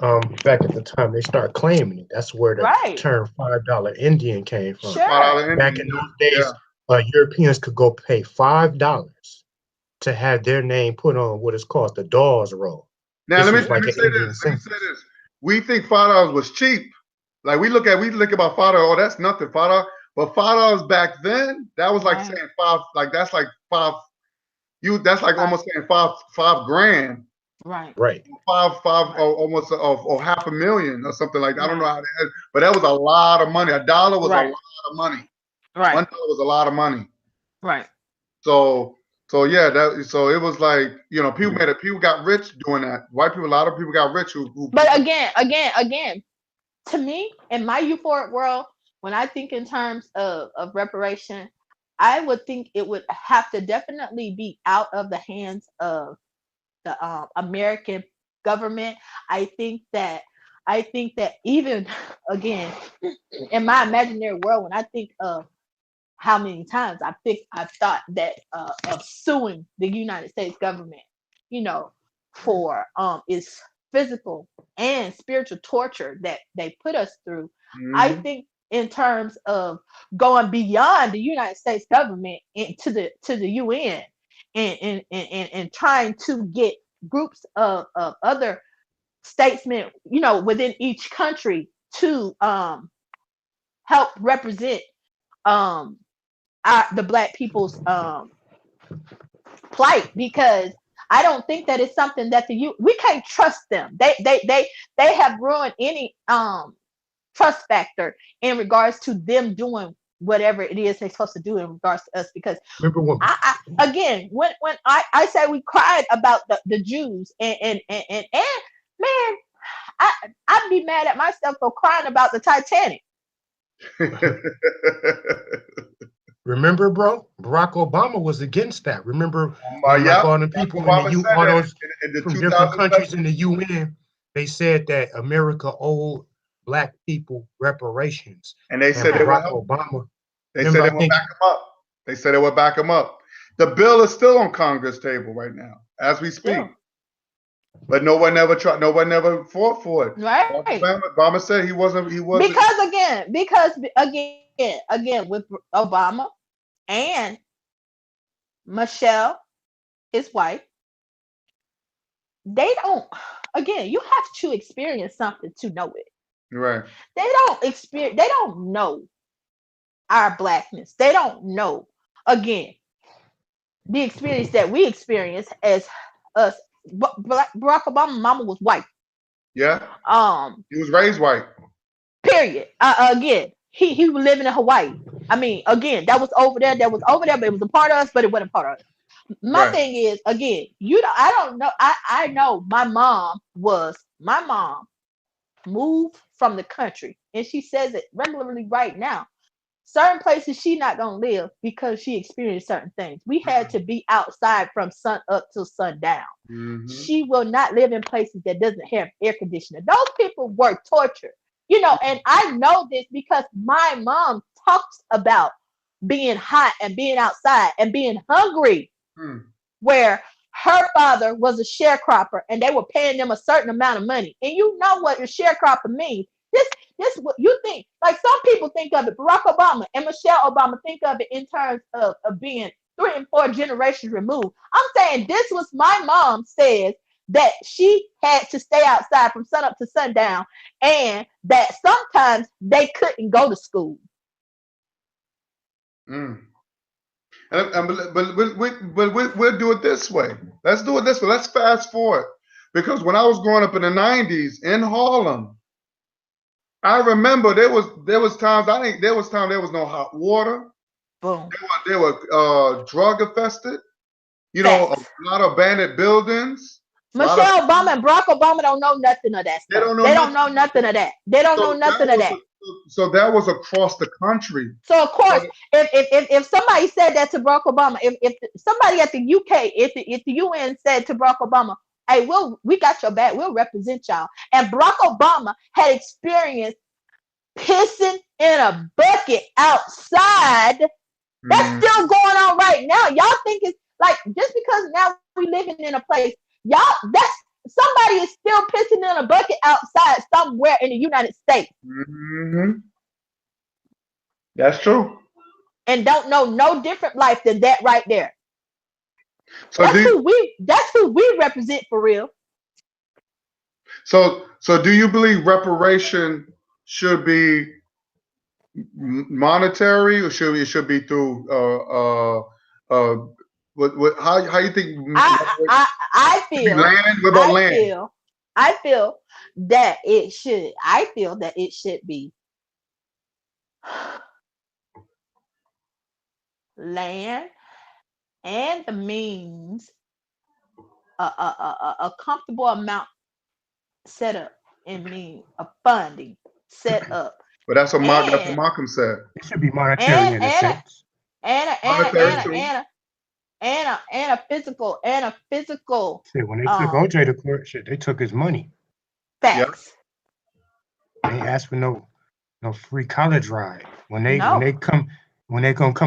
Speaker 2: back at the time, they start claiming it. That's where the
Speaker 5: right.
Speaker 2: term $5 Indian came from.
Speaker 5: Sure.
Speaker 2: Back in those days, Europeans could go pay $5 to have their name put on what is called the Dawes roll.
Speaker 1: Now
Speaker 2: This
Speaker 1: let
Speaker 2: was
Speaker 1: me
Speaker 2: like an
Speaker 1: say
Speaker 2: Indian
Speaker 1: this. Let me
Speaker 2: symbol.
Speaker 1: say this. We think $5 was cheap. Like we look about $5. Oh, that's nothing. $5. But $5 back then, that was like saying five. Like that's like five. That's like almost saying five grand.
Speaker 5: Right.
Speaker 1: Five, almost or $500,000 or something like that. I don't know how to, but that was a lot of money. $1 was a lot of money.
Speaker 5: Right.
Speaker 1: $1 was a lot of money.
Speaker 5: Right.
Speaker 1: So yeah, so it was like, you know, people got rich doing that. White people, a lot of people got rich who
Speaker 5: But again, to me, in my euphoric world, when I think in terms of reparation, I would think it would have to definitely be out of the hands of the American government. I think that even again, in my imaginary world, when I think of how many times I've thought that of suing the United States government, you know, for its physical and spiritual torture that they put us through. I think in terms of going beyond the United States government into the UN and trying to get groups of other statesmen, you know, within each country to help represent the Black people's plight, because I don't think that it's something that we can't trust them. They have ruined any trust factor in regards to them doing whatever it is they're supposed to do in regards to us. Because
Speaker 2: remember when
Speaker 5: when I say we cried about the Jews and man, I'd be mad at myself for crying about the Titanic.
Speaker 2: Remember, bro, Barack Obama was against that. Remember, like all the people all those from different countries in the UN, they said that America owed Black people reparations.
Speaker 1: And they said
Speaker 2: Barack Obama.
Speaker 1: They said they would back him up. They said they would back him up. The bill is still on Congress table right now as we speak. Still. But no one ever fought for it.
Speaker 5: Right.
Speaker 1: Obama said he wasn't.
Speaker 5: Because again, with Obama and Michelle, his wife, they don't. Again, you have to experience something to know it.
Speaker 1: Right.
Speaker 5: They don't know our Blackness. They don't know, again, the experience that we experience as us. Barack Obama's mama was white.
Speaker 1: Yeah. He was raised white.
Speaker 5: Period. Again, he was living in Hawaii. I mean, again, that was over there, but it was a part of us, but it wasn't part of us. My thing is, again, I don't know. I know my mom moved from the country, and she says it regularly right now. Certain places she not gonna live because she experienced certain things. We had to be outside from sun up till sundown. She will not live in places that doesn't have air conditioning. Those people were tortured, you know, and I know this because my mom talks about being hot and being outside and being hungry, where her father was a sharecropper and they were paying them a certain amount of money. And you know what a sharecropper means. This what you think. Like some people think of it, Barack Obama and Michelle Obama think of it in terms of being 3 and 4 generations removed. I'm saying this was my mom says that she had to stay outside from sun up to sundown, and that sometimes they couldn't go to school.
Speaker 1: But we'll do it this way. Let's do it this way. Let's fast forward, because when I was growing up in the 90s in Harlem, I remember there was times there was no hot water.
Speaker 5: Boom.
Speaker 1: They were drug infested. You know, a lot of abandoned buildings.
Speaker 5: Michelle Obama and Barack Obama don't know nothing of that stuff. They don't know nothing of that. They don't know nothing of that.
Speaker 1: So that was across the country.
Speaker 5: So of course, if somebody said that to Barack Obama, if somebody at the UK, if the UN said to Barack Obama, Hey, we got your back. We'll represent y'all. And Barack Obama had experienced pissing in a bucket outside. That's still going on right now. Y'all think it's like just because now we living in a place, y'all that's somebody is still pissing in a bucket outside somewhere in the United States.
Speaker 1: That's true.
Speaker 5: And don't know no different life than that right there.
Speaker 1: So
Speaker 5: That's who we represent for real.
Speaker 1: So do you believe reparation should be monetary, or should be through how you think
Speaker 5: I feel
Speaker 1: land? What about land?
Speaker 5: I feel that it should be land and the means a comfortable amount set up and mean of funding set up.
Speaker 1: But that's what
Speaker 5: And
Speaker 1: Malcolm said.
Speaker 2: It should be monetary in a sense.
Speaker 1: Monetary too.
Speaker 5: And a physical
Speaker 2: Shit, when they took OJ to court, shit, they took his money.
Speaker 5: facts.
Speaker 2: They ain't asked for no free college ride. When they gonna come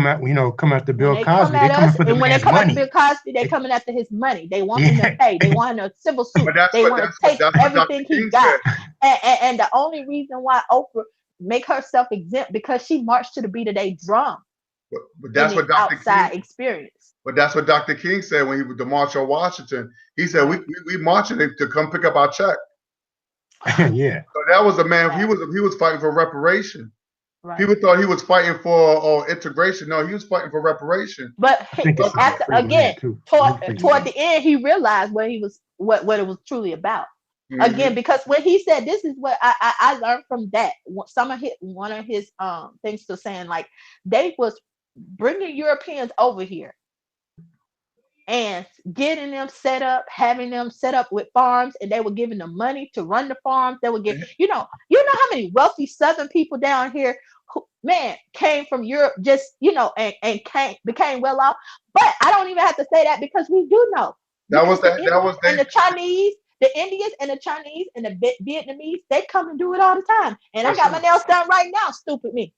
Speaker 2: out, come after Bill Cosby, they coming for the
Speaker 5: and when they
Speaker 2: man's
Speaker 5: come
Speaker 2: money.
Speaker 5: after Bill Cosby, they coming after his money. They want him to pay. They want a civil suit. They want to take everything he got. And the only reason why Oprah make herself exempt because she marched to the beat of their drum.
Speaker 1: But that's what Dr.
Speaker 5: outside
Speaker 1: King
Speaker 5: experience.
Speaker 1: But that's what Dr. King said when he was the March on Washington. He said we marching to come pick up our check.
Speaker 2: Yeah.
Speaker 1: So that was a man. He was fighting for reparation.
Speaker 5: Right.
Speaker 1: People thought he was fighting for integration. No, he was fighting for reparation.
Speaker 5: But after again, toward the end, he realized what he was what it was truly about. Again, because when he said, "This is what I learned from that," one of his things to saying like they was bringing Europeans over here and getting them set up, having them set up with farms, and they were giving them money to run the farms. They would get, you know how many wealthy Southern people down here who, man, came from Europe, just and became well off. But I don't even have to say that because we do know the Chinese, the Indians, and the Chinese and the Vietnamese, they come and do it all the time. And I got my nails done right now. Stupid me.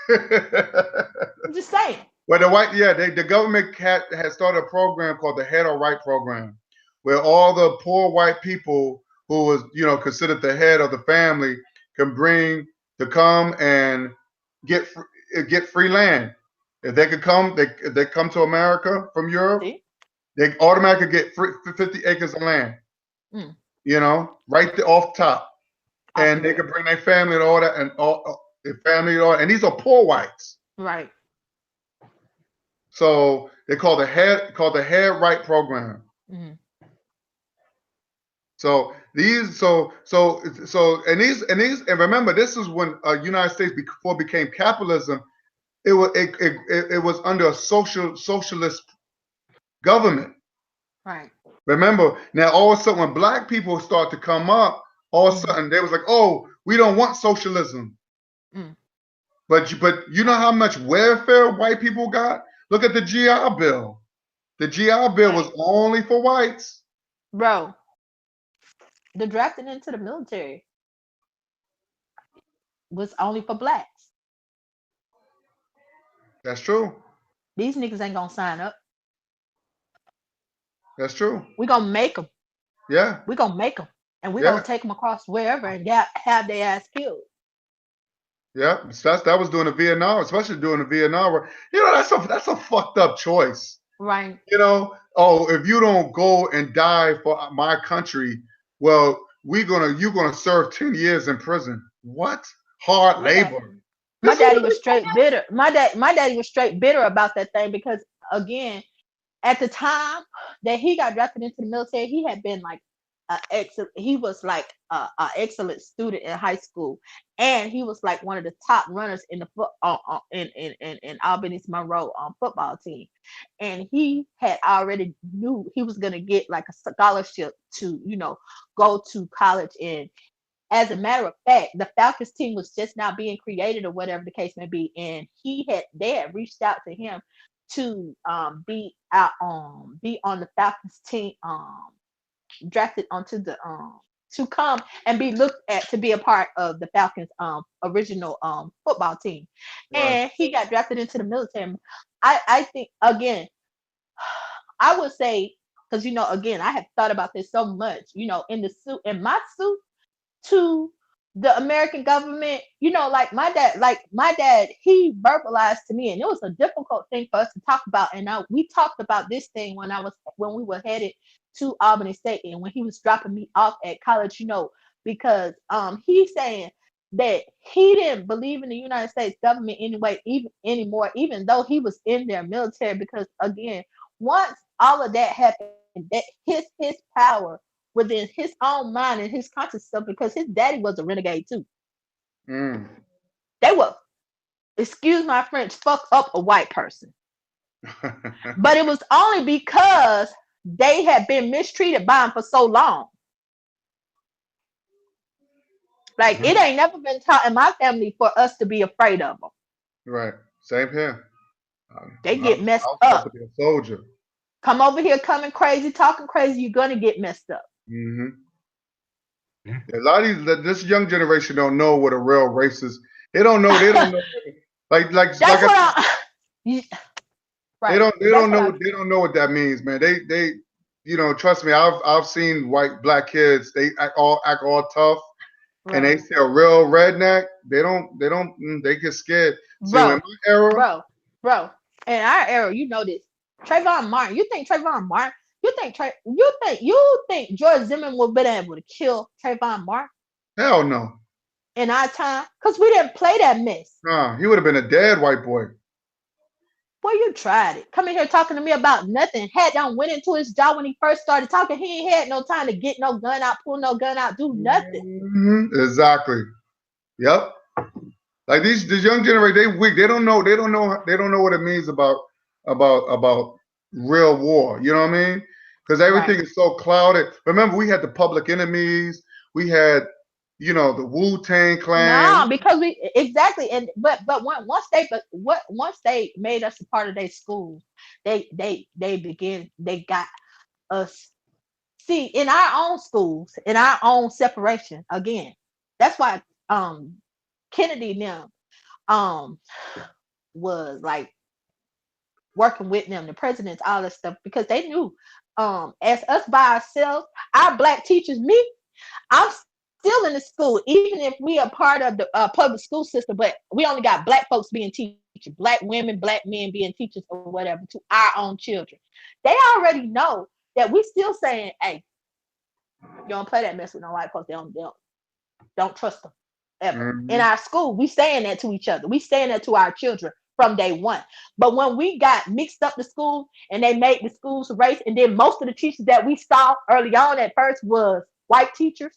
Speaker 5: I'm just saying.
Speaker 1: Well, the government had started a program called the Head or Right program, where all the poor white people who was, considered the head of the family to come and get free land. If they could come, if they come to America from Europe, they automatically get 50 acres of land. Right there off top, and they could bring their family and all that, and all their family and all. And these are poor whites,
Speaker 5: right?
Speaker 1: So they call the Head Right program.
Speaker 5: Mm-hmm.
Speaker 1: So and remember, this is when United States before it became capitalism. It was under a socialist government.
Speaker 5: Right.
Speaker 1: Remember, now all of a sudden when black people start to come up, all of a sudden they was like, oh, we don't want socialism. But you know how much welfare white people got? Look at the GI Bill. The GI Bill was only for whites.
Speaker 5: Bro, the drafting into the military was only for blacks.
Speaker 1: That's true.
Speaker 5: These niggas ain't gonna sign up.
Speaker 1: That's true.
Speaker 5: We're gonna make them.
Speaker 1: Yeah.
Speaker 5: We're gonna make them. And we're gonna take them across wherever and have their ass killed.
Speaker 1: Yeah, that was during the Vietnam, especially during the Vietnam War. That's a fucked up choice.
Speaker 5: Right.
Speaker 1: If you don't go and die for my country, well, you're gonna serve 10 years in prison. What? Hard labor.
Speaker 5: My daddy was straight bitter. My daddy was straight bitter about that thing because again, at the time that he got drafted into the military, he had been like he was like an excellent student in high school, and he was like one of the top runners in the in Albany's Monroe football team, and he had already knew he was gonna get like a scholarship to go to college. And as a matter of fact, the Falcons team was just now being created or whatever the case may be, and they had reached out to him to be on the Falcons team drafted onto the to come and be looked at to be a part of the Falcons original football team.
Speaker 1: Right.
Speaker 5: And he got drafted into the military. I think again, I would say, because again, I have thought about this so much, in my suit to the American government, like my dad, he verbalized to me, and it was a difficult thing for us to talk about. And we talked about this thing when we were headed to Albany State, and when he was dropping me off at college, because he's saying that he didn't believe in the United States government anyway, anymore, even though he was in their military, because again, once all of that happened, that his power within his own mind and his conscious self, because his daddy was a renegade too.
Speaker 1: Mm.
Speaker 5: They were, excuse my French, fuck up a white person. But it was only because they had been mistreated by him for so long. Like, it ain't never been taught in my family for us to be afraid of them.
Speaker 1: Right. Same here.
Speaker 5: They get messed
Speaker 1: I was supposed
Speaker 5: up.
Speaker 1: to be a soldier.
Speaker 5: Come over here coming crazy, talking crazy, you're gonna get messed up.
Speaker 1: Mm-hmm. A lot of this young generation don't know what a real racist. They don't know. They don't know. Like
Speaker 5: That's
Speaker 1: like
Speaker 5: what right.
Speaker 1: they don't
Speaker 5: That's
Speaker 1: know.
Speaker 5: what
Speaker 1: They don't know what that means, man. They trust me. I've seen black kids. They act all tough, and they see a real redneck. They get scared. See, in my era,
Speaker 5: bro. In our era, this. Trayvon Martin. You think Trayvon Martin? You think George Zimmerman would have been able to kill Trayvon Martin
Speaker 1: hell no.
Speaker 5: in our time? Because we didn't play that mess.
Speaker 1: Nah, he would have been a dead white boy.
Speaker 5: Boy, you tried it. Coming here talking to me about nothing. Had done went into his jaw when he first started talking. He ain't had no time to get no gun out, pull no gun out, do nothing.
Speaker 1: Mm-hmm. Exactly. Yep. Like this young generation, they weak. They don't know what it means about real war. You know what I mean? Because everything is so clouded. Remember, we had the Public Enemies. We had, the Wu-Tang Clan.
Speaker 5: No, because exactly, and but once they made us a part of their schools, they got us. See, in our own schools, in our own separation, again, that's why Kennedy now was like working with them, the presidents, all that stuff, because they knew as us by ourselves, our black teachers, I'm still in the school, even if we are part of the public school system, but we only got black folks being teachers, black women, black men being teachers or whatever to our own children. They already know that we still saying, hey, you don't play that mess with no white folks. They don't trust them ever.
Speaker 1: Mm-hmm.
Speaker 5: In our school, we saying that to each other. We saying that to our children from day one. But when we got mixed up the school and they made the schools race, and then most of the teachers that we saw early on at first was white teachers.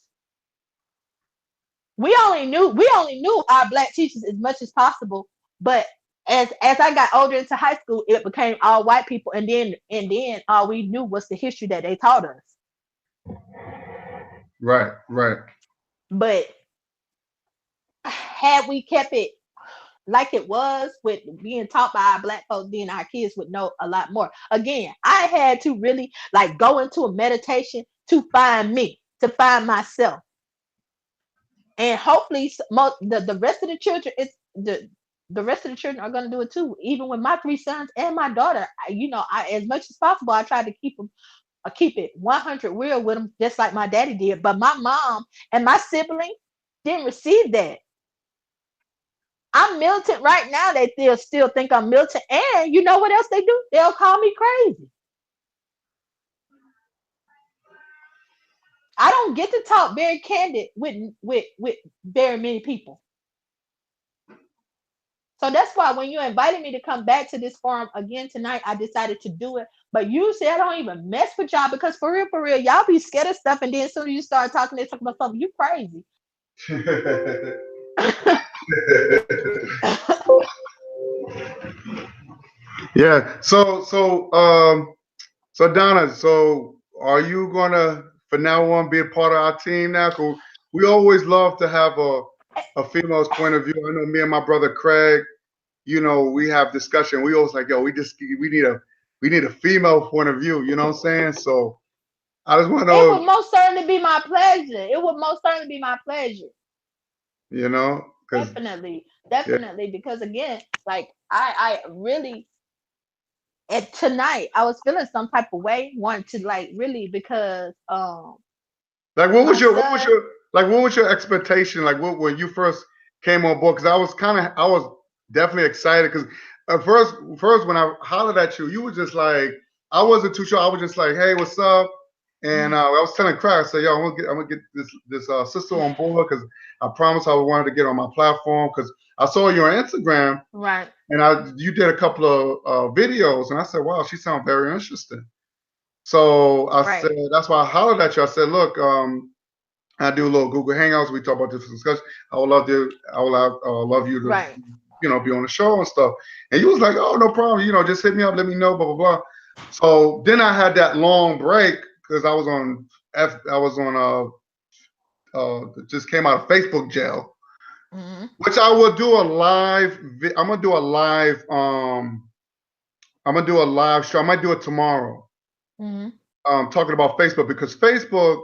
Speaker 5: We only knew our black teachers as much as possible, but as I got older into high school, it became all white people, and then all we knew was the history that they taught us.
Speaker 1: Right.
Speaker 5: But had we kept it like it was with being taught by our black folks, then our kids would know a lot more. Again, I had to really go into a meditation to find me, to find myself. And hopefully the rest of the children, the rest of the children are going to do it too. Even with my 3 sons and my daughter, I as much as possible, I try to keep it 100 real with them, just like my daddy did. But my mom and my siblings didn't receive that. I'm militant right now. They'll still think I'm militant. And you know what else they do? They'll call me crazy. I don't get to talk very candid with very many people. So that's why when you invited me to come back to this forum again tonight, I decided to do it. But usually I don't even mess with y'all, because for real, y'all be scared of stuff, and then as soon as you start talking, they talk about something, you crazy.
Speaker 1: Yeah. So Donna, so are you gonna from now on be a part of our team now? 'Cause we always love to have a female's point of view. I know me and my brother Craig, we have discussion. We always like, yo, we need a female point of view. You know what I'm saying? So I just want to
Speaker 5: It
Speaker 1: know,
Speaker 5: would most certainly be my pleasure. It would most certainly be my pleasure.
Speaker 1: you know, because
Speaker 5: Definitely,
Speaker 1: yeah,
Speaker 5: definitely. Because again, like I really at tonight I was feeling some type of way, wanting to like really because
Speaker 1: like
Speaker 5: my son.
Speaker 1: what was your expectation? Like what when you first came on board? Because I was definitely excited because at first when I hollered at you, you were just like I wasn't too sure. I was just like, hey, what's up? And I was telling Craig, I said, yo, I'm gonna get this sister on board because I promised I wanted to get on my platform because I saw you on Instagram
Speaker 5: Right,
Speaker 1: and you did a couple of videos and I said, wow, she sounds very interesting. So I said,
Speaker 5: right,
Speaker 1: that's why I hollered at you. I said, look, I do a little Google Hangouts. We talk about this discussion. I would love you to,
Speaker 5: right.
Speaker 1: be on the show and stuff. And you was like, oh, no problem. Just hit me up, let me know, blah blah blah. So then I had that long break because I was on just came out of Facebook jail,
Speaker 5: Hmm.
Speaker 1: which I will do a live. I'm gonna do a live. I'm gonna do a live show. I might do it tomorrow.
Speaker 5: Hmm.
Speaker 1: Talking about Facebook because Facebook,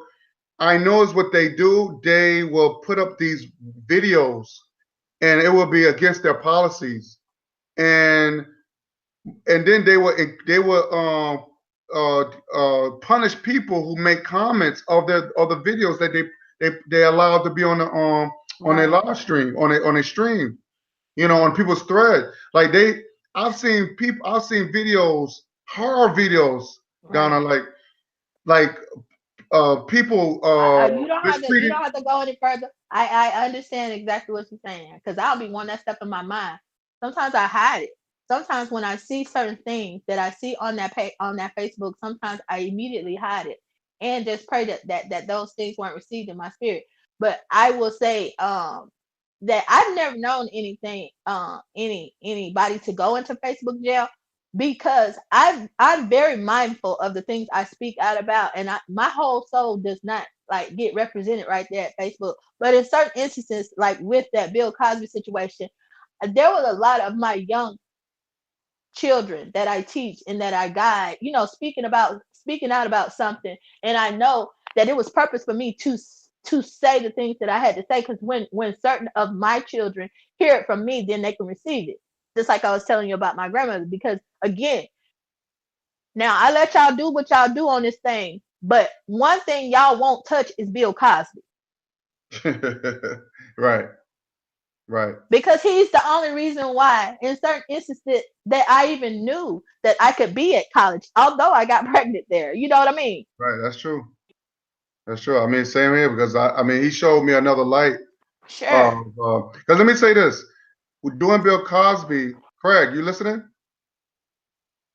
Speaker 1: I know is what they do. They will put up these videos, and it will be against their policies, and then they will punish people who make comments of the videos that they allowed to be on their
Speaker 5: Right.
Speaker 1: live stream on a stream, on people's thread. Like I've seen videos, horror videos,
Speaker 5: Right.
Speaker 1: Donna, like people
Speaker 5: You don't have to. You
Speaker 1: mistreating.
Speaker 5: don't have to go any further. I understand exactly what you're saying because I'll be one that stuff in my mind. Sometimes I hide it. Sometimes when I see certain things that I see on on that Facebook, sometimes I immediately hide it and just pray that those things weren't received in my spirit. But I will say that I've never known anything anybody to go into Facebook jail because I'm very mindful of the things I speak out about, and my whole soul does not like get represented right there at Facebook. But in certain instances, like with that Bill Cosby situation, there was a lot of my young children that I teach and that I guide, speaking out about something, and I know that it was purpose for me to say the things that I had to say because when certain of my children hear it from me, then they can receive it. Just like I was telling you about my grandmother, because again, now I let y'all do what y'all do on this thing, but one thing y'all won't touch is Bill Cosby
Speaker 1: Right, right.
Speaker 5: because he's the only reason why, in certain instances, that I even knew that I could be at college, although I got pregnant there. You know what I mean?
Speaker 1: Right, that's true. That's true. I mean, same here because I mean, he showed me another light of.
Speaker 5: Sure.
Speaker 1: Because let me say this: we're doing Bill Cosby. Craig, you listening?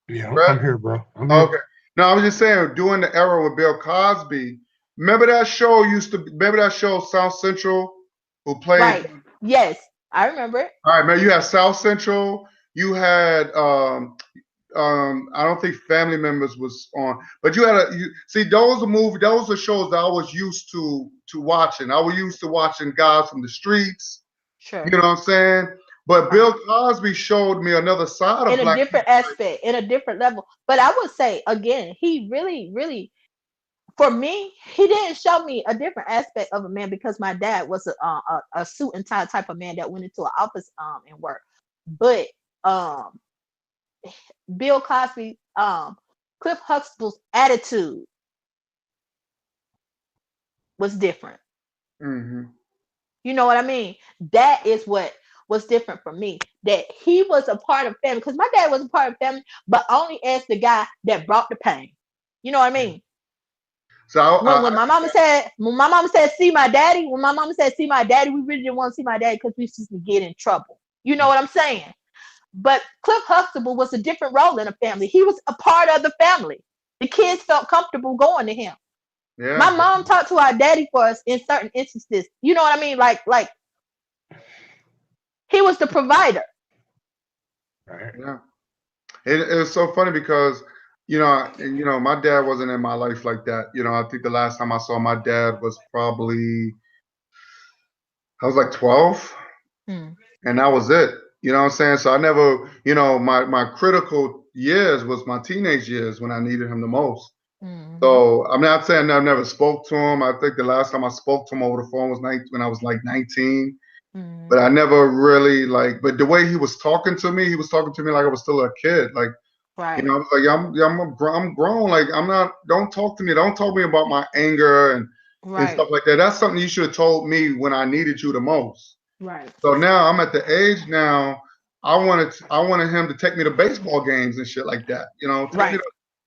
Speaker 2: Yeah,
Speaker 1: Craig?
Speaker 2: I'm here, bro. I'm here.
Speaker 1: Okay. No, I was just saying, during the era with Bill Cosby. Remember that show South Central, who played.
Speaker 5: Right. Yes, I remember it.
Speaker 1: All right, man. You had South Central. You had I don't think Family Members was on, but you see those are shows that I was used to watching. I was used to watching guys from the streets, you
Speaker 5: Sure.
Speaker 1: know what I'm saying? But
Speaker 5: Right.
Speaker 1: Bill Cosby showed me another side of
Speaker 5: In a
Speaker 1: black
Speaker 5: different
Speaker 1: people.
Speaker 5: aspect, in a different level. But I would say again, he really, really, for me, he didn't show me a different aspect of a man because my dad was a suit and tie type of man that went into an office and work. But um Bill Cosby, Cliff Huxtable's attitude was different.
Speaker 1: Hmm.
Speaker 5: You know what I mean? That is what was different for me. That he was a part of family because my dad was a part of family, but only as the guy that brought the pain. You know what I mean?
Speaker 1: So
Speaker 5: When my mama said see my daddy, when my mama said see my daddy, we really didn't want to see my daddy because we used to get in trouble. You know what I'm saying? But Cliff Huxtable was a different role in the family. He was a part of the family. The kids felt comfortable going to him. My
Speaker 1: yeah,
Speaker 5: mom talked to our daddy for us in certain instances. You know what I mean? Like he was the provider.
Speaker 2: Right.
Speaker 1: yeah. It was so funny because my dad wasn't in my life like that. I think the last time I saw my dad was probably I was like 12.
Speaker 5: Hmm.
Speaker 1: And that was it. You know what I'm saying? So I never, my critical years was my teenage years when I needed him the most.
Speaker 5: Mhm.
Speaker 1: So I'm not saying I've never spoke to him. I think the last time I spoke to him over the phone was when I was like 19. But
Speaker 5: Mhm.
Speaker 1: I never really like. But the way he was talking to me, he was talking to me like I was still a kid. Like,
Speaker 5: Right.
Speaker 1: I was like, I'm grown. Like, I'm not. Don't talk to me. Don't talk to me about my anger and
Speaker 5: Right.
Speaker 1: stuff like that. That's something you should have told me when I needed you the most.
Speaker 5: Right.
Speaker 1: So now I'm at the age now. I wanted him to take me to baseball games and shit like that. Take me
Speaker 5: Right.
Speaker 1: to.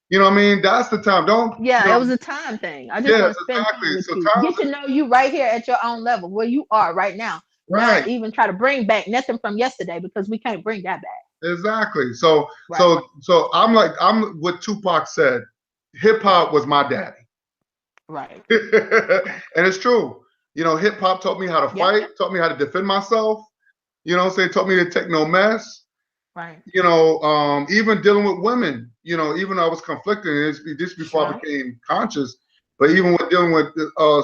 Speaker 1: You know what I mean? That's the time. Don't.
Speaker 5: Yeah, it was a time thing. I just
Speaker 1: Yes,
Speaker 5: want to spend
Speaker 1: exactly.
Speaker 5: time with
Speaker 1: So
Speaker 5: you. Get to know you right here at your own level, where you are right now. Not
Speaker 1: right.
Speaker 5: even try to bring back nothing from yesterday because we can't bring that back.
Speaker 1: Exactly. So
Speaker 5: Right.
Speaker 1: I'm what Tupac said. Hip hop was my daddy.
Speaker 5: Right.
Speaker 1: And it's true. Hip hop taught me how to
Speaker 5: Yep.
Speaker 1: fight, taught me how to defend myself. Taught me to take no mess.
Speaker 5: Right.
Speaker 1: Even dealing with women, even though I was conflicted, this before I
Speaker 5: Sure.
Speaker 1: became conscious, but even with dealing with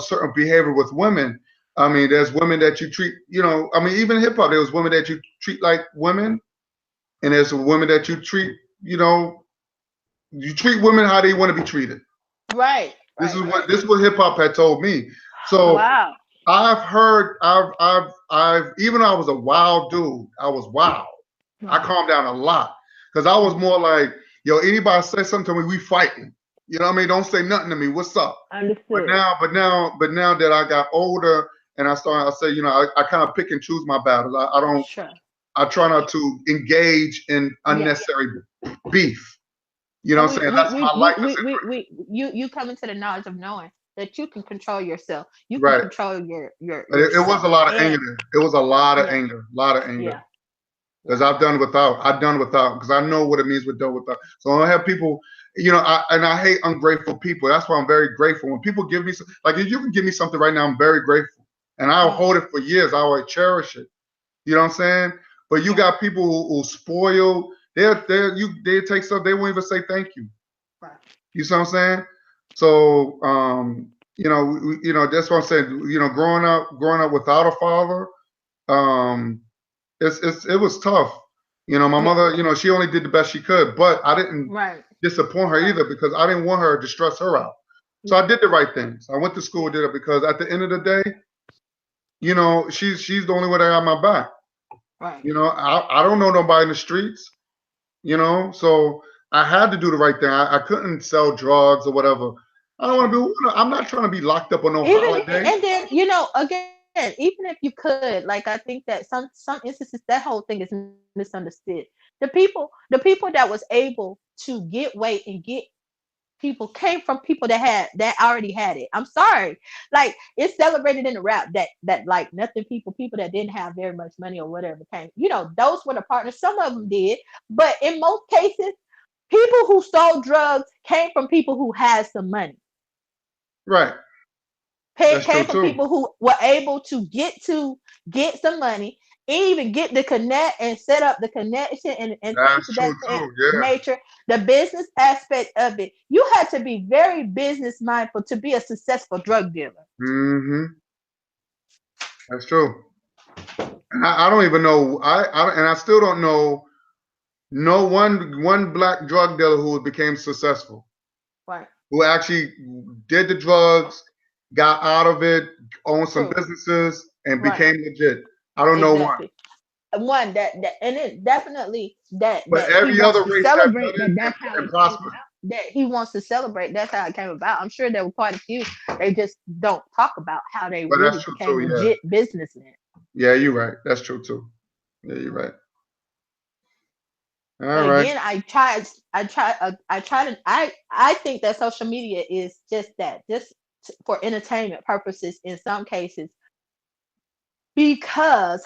Speaker 1: certain behavior with women, I mean, there's women that you treat, even hip hop, there was women that you treat like women, and there's women that you treat, you treat women how they want to be treated.
Speaker 5: Right.
Speaker 1: This
Speaker 5: Right.
Speaker 1: is
Speaker 5: Right.
Speaker 1: what hip hop had told me. So
Speaker 5: Wow.
Speaker 1: even though I was a wild dude, I was wild. I
Speaker 5: Right.
Speaker 1: calmed down a lot because I was more like, yo, anybody say something to me, we fighting. You know what I mean? Don't say nothing to me. What's up? But
Speaker 5: Understood.
Speaker 1: now that I got older and I say, I kind of pick and choose my battles. I don't.
Speaker 5: Sure.
Speaker 1: I try not to engage in
Speaker 5: Yeah.
Speaker 1: unnecessary beef. You know
Speaker 5: And
Speaker 1: what I'm saying? That's my life is
Speaker 5: you come into the knowledge of knowing that you can control yourself. You can
Speaker 1: right.
Speaker 5: control your
Speaker 1: It was a
Speaker 5: yourself.
Speaker 1: lot of
Speaker 5: And
Speaker 1: anger. It was a lot of
Speaker 5: yeah.
Speaker 1: anger. A lot of anger.
Speaker 5: Yeah.
Speaker 1: Because
Speaker 5: Yeah.
Speaker 1: I've done without because I know what it means with done without. So I have people, I hate ungrateful people. That's why I'm very grateful when people give me like if you can give me something right now, I'm very grateful, and I'll hold it for years. I always cherish it. You know what I'm saying? But you got people who spoil. They take stuff. They won't even say thank you.
Speaker 5: Right.
Speaker 1: You see what I'm saying? So that's what I'm saying. Growing up without a father, um, it was tough. My
Speaker 5: Yeah.
Speaker 1: mother, she only did the best she could, but I didn't
Speaker 5: Right.
Speaker 1: disappoint her
Speaker 5: Right.
Speaker 1: either because I didn't want her to stress her out. So I did the right things. I went to school, did it because at the end of the day, she's the only one that got my back.
Speaker 5: Right.
Speaker 1: I don't know nobody in the streets, so I had to do the right thing. I couldn't sell drugs or whatever. I don't want to be. I'm not trying to be locked up on no
Speaker 5: Even
Speaker 1: holiday.
Speaker 5: and then again, even if you could, like I think that some instances that whole thing is misunderstood. The people that was able to get weight and get people came from people that already had it. I'm sorry. Like it's celebrated in the rap that like nothing people that didn't have very much money or whatever came. Those were the partners. Some of them did, but in most cases, people who stole drugs came from people who had some money.
Speaker 1: Right. That's
Speaker 5: Came
Speaker 1: true
Speaker 5: from
Speaker 1: too.
Speaker 5: people who were able to get some money, even get the connect and set up the connection and things
Speaker 1: That's
Speaker 5: of
Speaker 1: true
Speaker 5: that
Speaker 1: too. Yeah.
Speaker 5: nature. The business aspect of it, you had to be very business mindful to be a successful drug dealer.
Speaker 1: Mm-hmm. That's true. And I don't even know. I still don't know. No one black drug dealer who became successful,
Speaker 5: Right.
Speaker 1: who actually did the drugs, got out of it, owned some
Speaker 5: True.
Speaker 1: businesses, and
Speaker 5: Right.
Speaker 1: became legit. I don't know one.
Speaker 5: Exactly. One that and it definitely
Speaker 1: But
Speaker 5: that he
Speaker 1: every
Speaker 5: wants
Speaker 1: other
Speaker 5: to
Speaker 1: race has done
Speaker 5: celebrate
Speaker 1: it
Speaker 5: that's how
Speaker 1: and
Speaker 5: it came
Speaker 1: prospered.
Speaker 5: about. That he wants to celebrate. That's how it came about. I'm sure there were quite a few. They just don't talk about how they
Speaker 1: But
Speaker 5: really
Speaker 1: that's true
Speaker 5: became
Speaker 1: too. Yeah.
Speaker 5: legit businessmen.
Speaker 1: Yeah, you're right. That's true too. Yeah, you're right. All
Speaker 5: But
Speaker 1: right.
Speaker 5: again, I think that social media is just that, just for entertainment purposes in some cases, because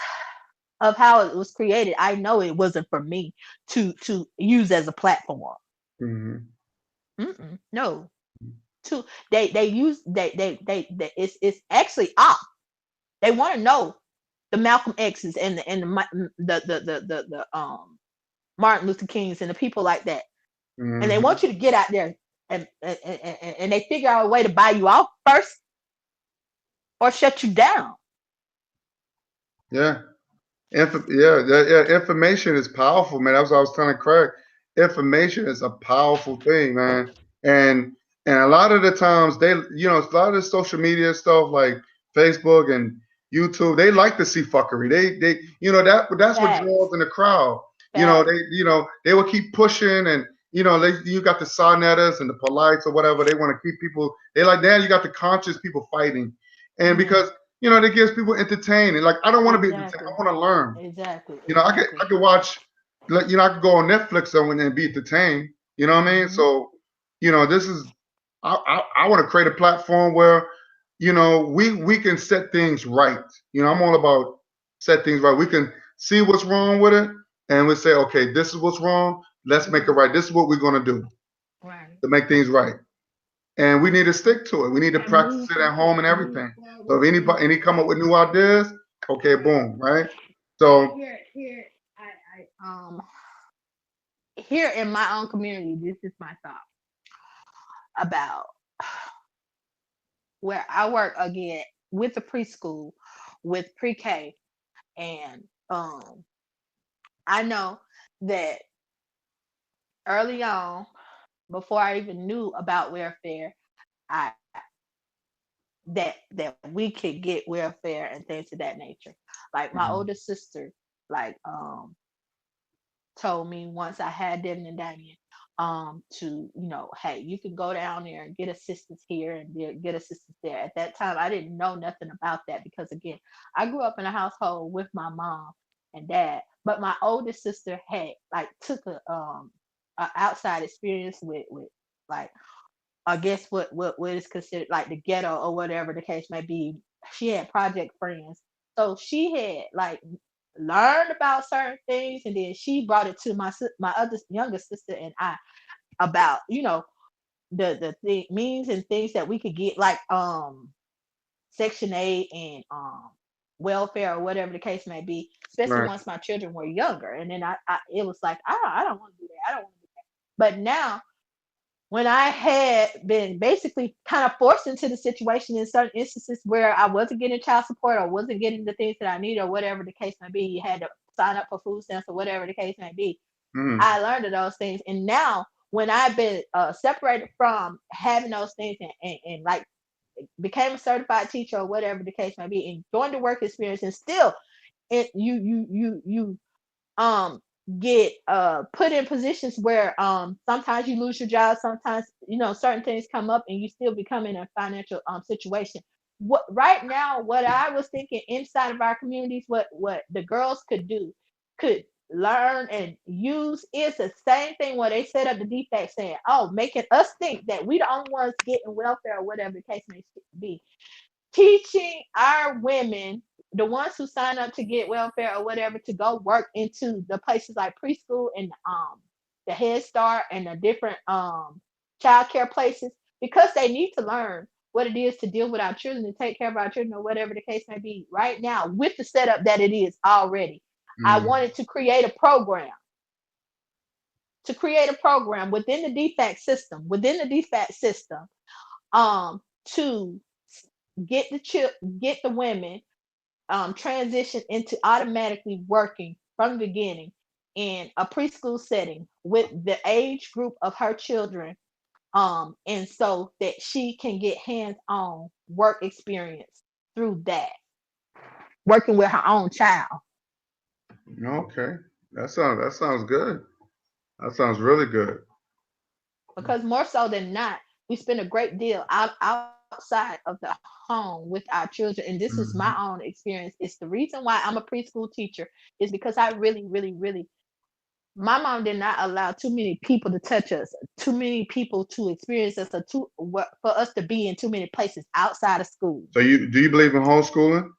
Speaker 5: of how it was created. I know it wasn't for me to use as a platform.
Speaker 1: Mm-hmm.
Speaker 5: No, to they use they it's actually up. They want to know the Malcolm X's and the Martin Luther Kings and the people like that, and they
Speaker 1: Mm-hmm.
Speaker 5: want you to get out there and they figure out a way to buy you off first or shut you down.
Speaker 1: Yeah. Information is powerful, man. That's what I was telling Craig. Information is a powerful thing, man. And And a lot of the times they, you know, a lot of the social media stuff like Facebook and YouTube, they like to see fuckery. They, you know, that's what
Speaker 5: Facts.
Speaker 1: draws in the crowd. You know,
Speaker 5: Facts.
Speaker 1: they will keep pushing, and you know, you got the sonnetters and the polites or whatever. They want to keep people. They like now you got the conscious people fighting, and because you know, it gives people entertained. And like I don't want to be entertained. I want to learn.
Speaker 5: Exactly.
Speaker 1: You know, I could watch, like, you know, I could go on Netflix and be entertained. You know what I mean? So, you know, this is I want to create a platform where, you know, we can set things right. You know, I'm all about set things right. We can see what's wrong with it, and we say, okay, this is what's wrong. Let's make it right. This is what we're gonna do
Speaker 5: Right.
Speaker 1: to make things right. And we need to stick to it. We need to practice it at home and everything. So if any come up with new ideas, okay, boom, right? So
Speaker 5: Here in my own community, this is my thought about where I work again with the preschool, with pre-K, and I know that early on, before I even knew about welfare, I that we could get welfare and things of that nature. Like my older sister, like told me once I had Devin and Damien, to, you know, hey, you can go down there and get assistance here and get assistance there. At that time, I didn't know nothing about that because again, I grew up in a household with my mom and dad, but my oldest sister had like took a outside experience with like I guess what is considered like the ghetto or whatever the case may be. She had project friends, so she had like learned about certain things, and then she brought it to my other younger sister and I about, you know, the means and things that we could get, like Section 8 and welfare or whatever the case may be, especially
Speaker 1: right,
Speaker 5: once my children were younger. And then I it was like I don't want to do that. I don't want to do that. But now when I had been basically kind of forced into the situation in certain instances where I wasn't getting child support or wasn't getting the things that I needed or whatever the case may be, you had to sign up for food stamps or whatever the case may be. I learned of those things. And now when I've been separated from having those things and like became a certified teacher or whatever the case may be and joined the work experience and still you um get put in positions where sometimes you lose your job, sometimes you know certain things come up and you still become in a financial situation. What right now, what I was thinking inside of our communities, what the girls could learn and use is the same thing where they set up the defect saying, oh, making us think that we the only ones getting welfare or whatever the case may be, teaching our women, the ones who sign up to get welfare or whatever, to go work into the places like preschool and the Head Start and the different child care places, because they need to learn what it is to deal with our children and take care of our children or whatever the case may be right now with the setup that it is already. I wanted to create a program within the DFAC system to get the women transition into automatically working from the beginning in a preschool setting with the age group of her children, and so that she can get hands-on work experience through that, working with her own child.
Speaker 1: okay. That sounds good. That sounds really good.
Speaker 5: Because more so than not, we spend a great deal outside of the home with our children. And this is my
Speaker 1: Mhm.
Speaker 5: own experience. It's the reason why I'm a preschool teacher is because I really, really, really, my mom did not allow too many people to touch us, too many people to experience us, or for us to be in too many places outside of school.
Speaker 1: So do you believe in homeschooling?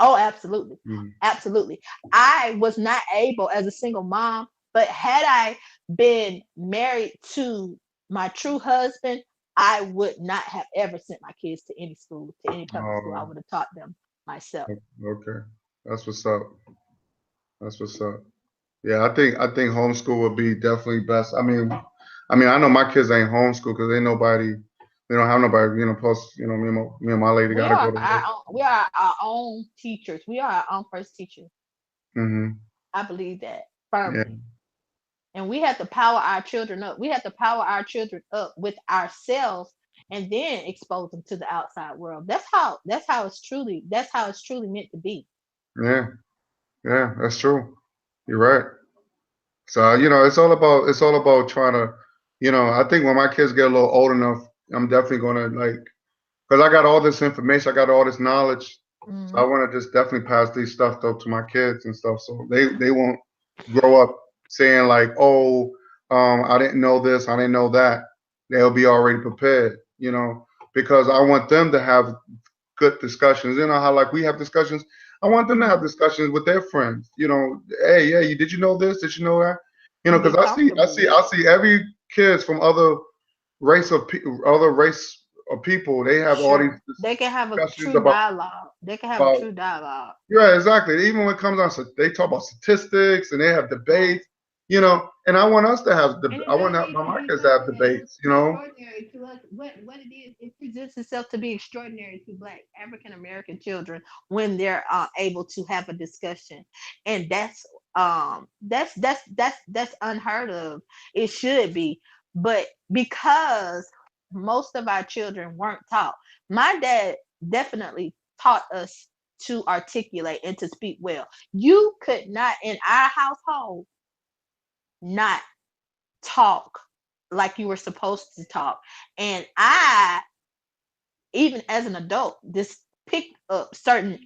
Speaker 5: Oh, absolutely.
Speaker 1: Mhm.
Speaker 5: Absolutely. I was not able as a single mom, but had I been married to my true husband, I would not have ever sent my kids to any school, to any public school. I
Speaker 1: Oh,
Speaker 5: would have taught them myself.
Speaker 1: okay. That's what's up. That's what's up. Yeah, I think homeschool would be definitely best. I mean, I know my kids ain't homeschool because ain't nobody, they don't have nobody. You know, plus, you know, me and my lady gotta go to work.
Speaker 5: We are our own teachers. We are our own first teachers.
Speaker 1: Hmm.
Speaker 5: I believe that
Speaker 1: Yeah.
Speaker 5: firmly. And we have to power our children up. We have to power our children up with ourselves and then expose them to the outside world. That's how it's truly meant to be.
Speaker 1: Yeah, yeah, that's true. You're right. So, it's all about trying to, I think when my kids get a little old enough, I'm definitely gonna like, because I got all this information, I got all this knowledge. So I
Speaker 5: Mhm.
Speaker 1: want to just definitely pass these stuff though to my kids and stuff, so they won't grow up saying like, oh, I didn't know this, I didn't know that. They'll be already prepared, because I want them to have good discussions. You know how like we have discussions. I want them to have
Speaker 5: Mhm.
Speaker 1: discussions with their friends. Hey, yeah, did you know this? Did you know that?
Speaker 5: And be
Speaker 1: Because
Speaker 5: comfortable with
Speaker 1: I
Speaker 5: it.
Speaker 1: see every kids from other race of people. They have all these
Speaker 5: Sure. They can have a
Speaker 1: discussions
Speaker 5: true dialogue. They can have a
Speaker 1: about
Speaker 5: true dialogue.
Speaker 1: yeah, exactly. Even when it comes on, they talk about statistics and they have
Speaker 5: Right.
Speaker 1: debates. And I want us to have
Speaker 5: And it
Speaker 1: I want
Speaker 5: don't need to
Speaker 1: my
Speaker 5: be
Speaker 1: kids to have
Speaker 5: something that is
Speaker 1: debates.
Speaker 5: extraordinary to us. What it is, it presents itself to be extraordinary to Black African American children when they're able to have a discussion, and that's unheard of. It should be, but because most of our children weren't taught, my dad definitely taught us to articulate and to speak well. You could not in our household not talk like you were supposed to talk. And I, even as an adult, just picked up certain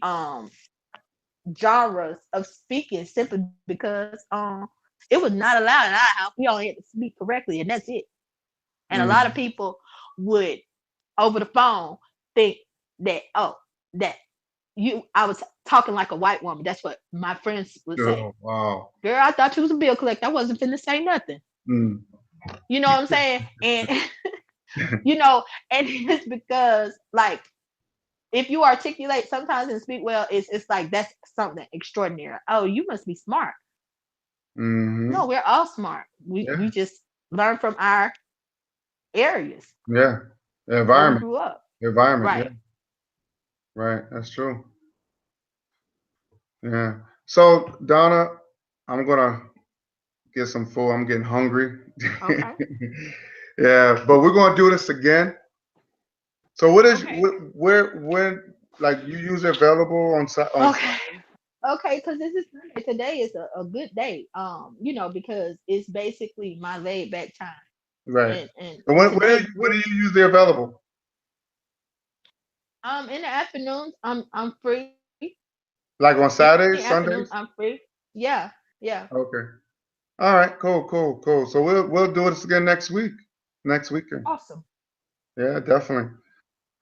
Speaker 5: genres of speaking simply because it was not allowed in our house. We only had to speak correctly and that's it. And a lot of
Speaker 1: Mm.
Speaker 5: people would over the phone think that that you I was talking like a white woman. That's what my friends would say.
Speaker 1: Oh, wow.
Speaker 5: Girl, I thought you was a bill collector. I wasn't finna say nothing.
Speaker 1: Mm.
Speaker 5: You know what I'm saying? And you know, and it's because like if you articulate sometimes and speak well, it's like that's something extraordinary. Oh, you must be smart.
Speaker 1: Hmm.
Speaker 5: No, we're all smart. We
Speaker 1: Yeah,
Speaker 5: just learn from our areas
Speaker 1: yeah. The
Speaker 5: where we
Speaker 1: environment,
Speaker 5: grew up.
Speaker 1: the environment. Yeah,
Speaker 5: Right.
Speaker 1: right. That's true. Yeah. So Donna, I'm gonna get some food. I'm getting hungry.
Speaker 5: Okay.
Speaker 1: Yeah, but we're gonna do this again. So what is
Speaker 5: Okay.
Speaker 1: where when like you use it available on
Speaker 5: Okay. Okay, because this is Sunday. Today is a good day. Because it's basically my laid back time.
Speaker 1: right?
Speaker 5: And
Speaker 1: And
Speaker 5: today
Speaker 1: when do you use the available?
Speaker 5: in the afternoons I'm free.
Speaker 1: Like on
Speaker 5: In the
Speaker 1: Saturdays,
Speaker 5: afternoons I'm
Speaker 1: Sundays?
Speaker 5: free. Yeah, yeah.
Speaker 1: Okay. All right. Cool. Cool. Cool. So we'll do this again next week, next weekend.
Speaker 5: Awesome.
Speaker 1: Yeah, definitely.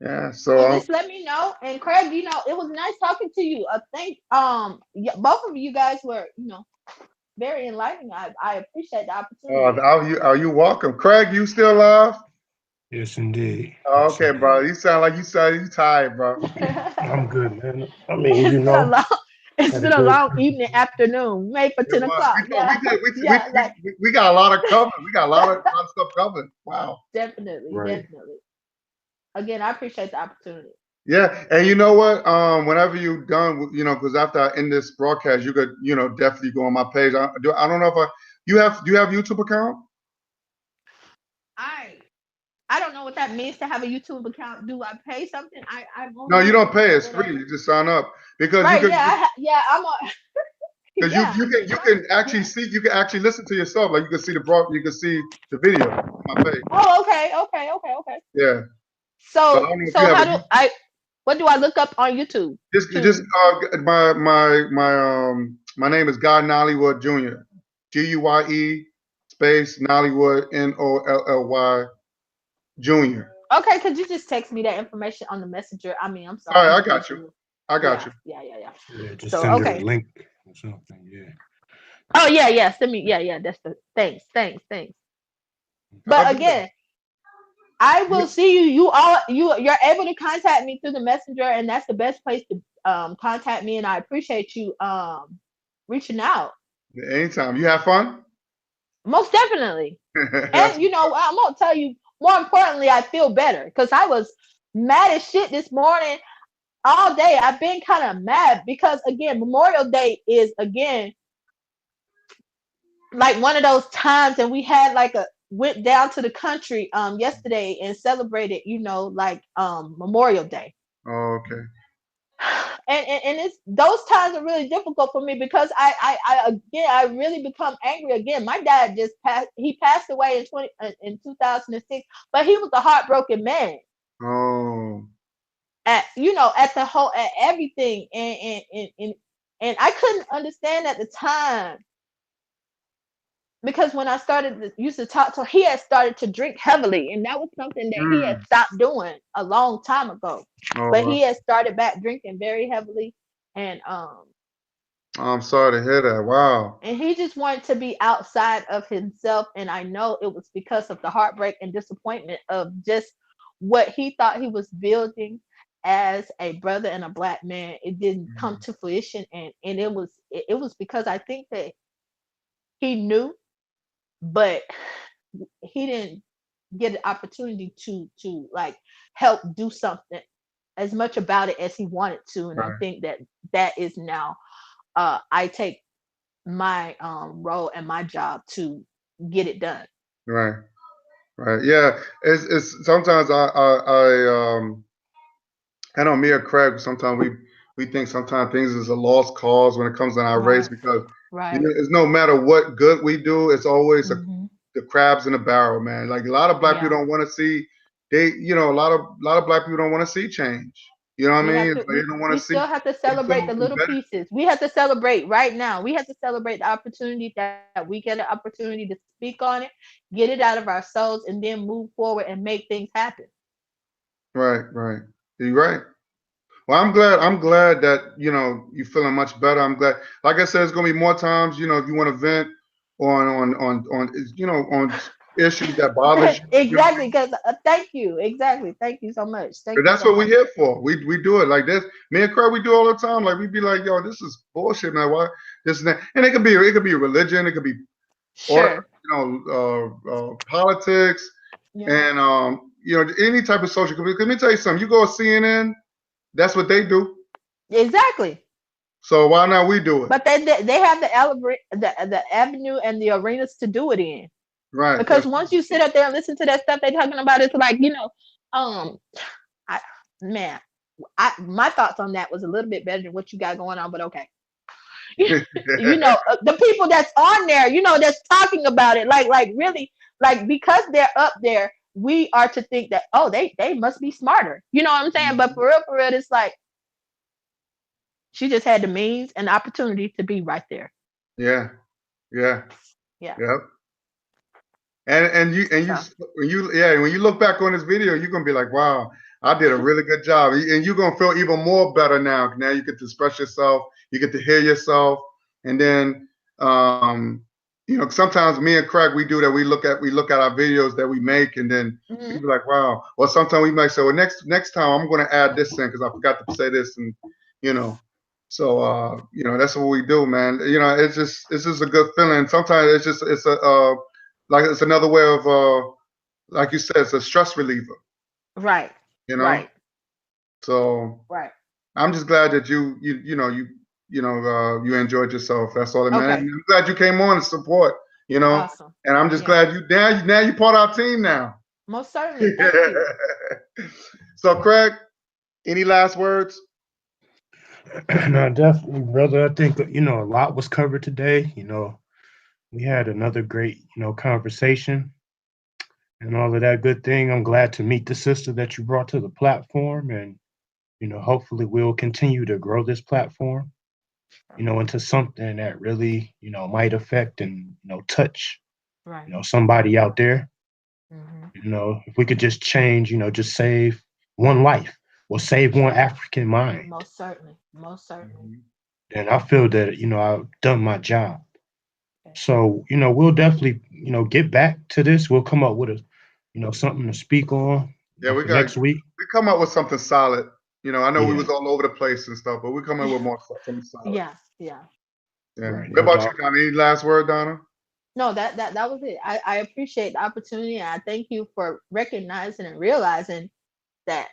Speaker 1: Yeah.
Speaker 5: Well,
Speaker 1: So
Speaker 5: just let me know. And Craig, it was nice talking to you. I think both of you guys were, very enlightening. I appreciate the opportunity.
Speaker 1: are you welcome, Craig? You still alive?
Speaker 2: Yes, indeed.
Speaker 1: Oh,
Speaker 2: Yes,
Speaker 1: okay, bro.
Speaker 2: indeed.
Speaker 1: You sound like you tired, bro.
Speaker 2: I'm good, man. I mean,
Speaker 5: It's been a long it's
Speaker 2: had a
Speaker 5: been a
Speaker 2: good
Speaker 5: long
Speaker 2: time.
Speaker 5: evening, afternoon, maybe for
Speaker 1: It
Speaker 5: 10 o'clock.
Speaker 1: we
Speaker 5: Yeah.
Speaker 1: did
Speaker 5: Yeah, like
Speaker 1: we got a lot of covered. We got a lot of stuff covered. Wow.
Speaker 5: definitely,
Speaker 2: Right.
Speaker 5: definitely. Again, I appreciate the opportunity.
Speaker 1: Yeah, and you know what? Whenever you're done, because after I end this broadcast, you could, definitely go on my page. I don't know if do you have YouTube account?
Speaker 5: I I don't know what that means to have a YouTube account. Do I pay something? I'm
Speaker 1: No,
Speaker 5: on
Speaker 1: you don't
Speaker 5: YouTube
Speaker 1: pay.
Speaker 5: or
Speaker 1: It's free.
Speaker 5: whatever.
Speaker 1: You just sign up because you
Speaker 5: Right,
Speaker 1: could,
Speaker 5: yeah, yeah, I'm on yeah.
Speaker 1: you can actually
Speaker 5: Yeah.
Speaker 1: see, you can actually listen to yourself. Like you can see you can see the video on my page.
Speaker 5: Oh, okay, okay, okay, okay.
Speaker 1: Yeah. So I
Speaker 5: So
Speaker 1: don't know if you
Speaker 5: so
Speaker 1: have
Speaker 5: how
Speaker 1: it.
Speaker 5: do I what do I look up on YouTube
Speaker 1: Just
Speaker 5: to
Speaker 1: my name is Guy Nollywood Jr. GUYE space Nollywood NOLLY Jr.
Speaker 5: okay, could you just text me that information on the messenger? I mean, I'm
Speaker 1: All
Speaker 5: sorry,
Speaker 1: right,
Speaker 5: I'm
Speaker 1: I
Speaker 5: the
Speaker 1: got you.
Speaker 5: visual.
Speaker 1: I got
Speaker 5: Yeah,
Speaker 1: you.
Speaker 5: yeah, yeah, yeah.
Speaker 2: Yeah, just
Speaker 5: So
Speaker 2: send her a
Speaker 5: okay.
Speaker 2: link or something. Yeah.
Speaker 5: Oh yeah, yeah. Send me. Yeah, yeah. That's the thanks, thanks, thanks.
Speaker 1: I'll
Speaker 5: But
Speaker 1: do that.
Speaker 5: again, I will see you. You're able to contact me through the messenger, and that's the best place to contact me. And I appreciate you reaching out.
Speaker 1: Anytime. You have fun?
Speaker 5: Most definitely.
Speaker 1: That's
Speaker 5: And I'm gonna tell you. More importantly, I feel better because I was mad as shit this morning all day. I've been kind of mad because again, Memorial Day is again like one of those times, and we had like a went down to the country yesterday and celebrated, like Memorial Day.
Speaker 1: Oh, okay.
Speaker 5: And it's those times are really difficult for me because I again I really become angry again. My dad just passed. He passed away in 2006, but he was a heartbroken man
Speaker 1: Oh,
Speaker 5: at the whole at everything, and I couldn't understand at the time because when I started used to talk to him, he had started to drink heavily, and that was something that he had
Speaker 1: mm.
Speaker 5: stopped doing a long time ago.
Speaker 1: Oh,
Speaker 5: But he had started back drinking very heavily, and
Speaker 1: I'm sorry to hear that. Wow.
Speaker 5: he just wanted to be outside of himself, and I know it was because of the heartbreak and disappointment of just what he thought he was building as a brother and a black man. It didn't come
Speaker 1: Mm.
Speaker 5: to fruition, and it was because I think that he knew, but he didn't get an opportunity to like help do something as much about it as he wanted to, and I
Speaker 1: Right,
Speaker 5: think that that is now I take my role and my job to get it done.
Speaker 1: right, right. Yeah, it's sometimes I know me or Craig, sometimes we think sometimes things is a lost cause when it comes to our race
Speaker 5: Right,
Speaker 1: because
Speaker 5: right.
Speaker 1: it's no matter what good we do, it's always
Speaker 5: Hmm.
Speaker 1: the crabs in the barrel, man. Like a lot of black people
Speaker 5: Yeah,
Speaker 1: don't want to see a lot of black people don't want to see change. You know what I
Speaker 5: we
Speaker 1: mean?
Speaker 5: have
Speaker 1: It's
Speaker 5: to.
Speaker 1: like they don't want
Speaker 5: We
Speaker 1: to see
Speaker 5: still have to celebrate the
Speaker 1: themselves
Speaker 5: little
Speaker 1: embedded.
Speaker 5: pieces. We have to celebrate right now. We have to celebrate the opportunity that we get an opportunity to speak on it, get it out of our souls, and then move forward and make things happen.
Speaker 1: Right, right. You're right. Well, I'm glad. I'm glad that you're feeling much better. I'm glad. Like I said, it's gonna be more times. If you want to vent on issues that bothers you. You know what I
Speaker 5: Exactly.
Speaker 1: mean?
Speaker 5: Because thank you. Exactly. Thank you so much. Thank
Speaker 1: 'Cause
Speaker 5: you
Speaker 1: that's
Speaker 5: so
Speaker 1: what we're
Speaker 5: much.
Speaker 1: here for. We do it like this. Me and Craig, we do all the time. Like we be like, yo, this is bullshit, man. Why this and that? And it could be religion. It could be or
Speaker 5: Sure.
Speaker 1: politics
Speaker 5: Yeah.
Speaker 1: and any type of social. Because let me tell you something. You go to CNN, that's what they do.
Speaker 5: Exactly.
Speaker 1: So why not we do it?
Speaker 5: But they have the avenue and the arenas to do it in.
Speaker 1: Right.
Speaker 5: Because once you sit up there and listen to that stuff they talking about, it's like, um, I man, my thoughts on that was a little bit better than what you got going on, but okay. The people that's on there, that's talking about it, like really, like because they're up there, we are to think that, oh, they must be smarter. You know what I'm saying? But for real, it's like she just had the means and the opportunity to be right there.
Speaker 1: Yeah. Yeah.
Speaker 5: Yeah.
Speaker 1: Yep. And
Speaker 5: So
Speaker 1: when you look back on this video, you're gonna be like, wow, I did a really good job. And you're gonna feel even more better now. Now you get to express yourself, you get to hear yourself, and then sometimes me and Craig we do that. We look at our videos that we make, and then we
Speaker 5: mhm.
Speaker 1: be like, wow. Or sometimes we might say, well, next time I'm gonna add this in because I forgot to say this, and you know. So that's what we do, man. It's just a good feeling. Sometimes it's a like it's another way of like you said, it's a stress reliever,
Speaker 5: Right,
Speaker 1: you know.
Speaker 5: right,
Speaker 1: So
Speaker 5: right.
Speaker 1: I'm just glad that you enjoyed yourself. That's all that matters.
Speaker 5: Okay,
Speaker 1: And I'm glad you came on to support, you know.
Speaker 5: awesome.
Speaker 1: And I'm just
Speaker 5: Yeah,
Speaker 1: glad now you're part of our team now.
Speaker 5: most certainly. Thank you.
Speaker 1: So Craig, any last words?
Speaker 2: No, definitely, brother. I think a lot was covered today. We had another great conversation and all of that good thing. I'm glad to meet the sister that you brought to the platform, and hopefully we'll continue to grow this platform, into something that really might affect and touch
Speaker 5: Right.
Speaker 2: somebody out there.
Speaker 5: Hmm.
Speaker 2: If we could just change, just save one life or save one African mind,
Speaker 5: Most certainly. Most certainly.
Speaker 1: Mhm.
Speaker 2: then I feel that I've done my job.
Speaker 5: Okay.
Speaker 2: So we'll definitely get back to this. We'll come up with a something to speak on
Speaker 1: Yeah, we
Speaker 2: for
Speaker 1: got
Speaker 2: next week.
Speaker 1: we come up with something solid. I know we
Speaker 2: Yeah,
Speaker 1: was all over the place and stuff, but we come in with more something solid.
Speaker 5: Yeah. Yeah.
Speaker 1: Yeah.
Speaker 2: right,
Speaker 1: What
Speaker 2: no
Speaker 1: about you,
Speaker 2: doubt.
Speaker 1: Donna? Any last word, Donna?
Speaker 5: No, that was it. I appreciate the opportunity, and I thank you for recognizing and realizing that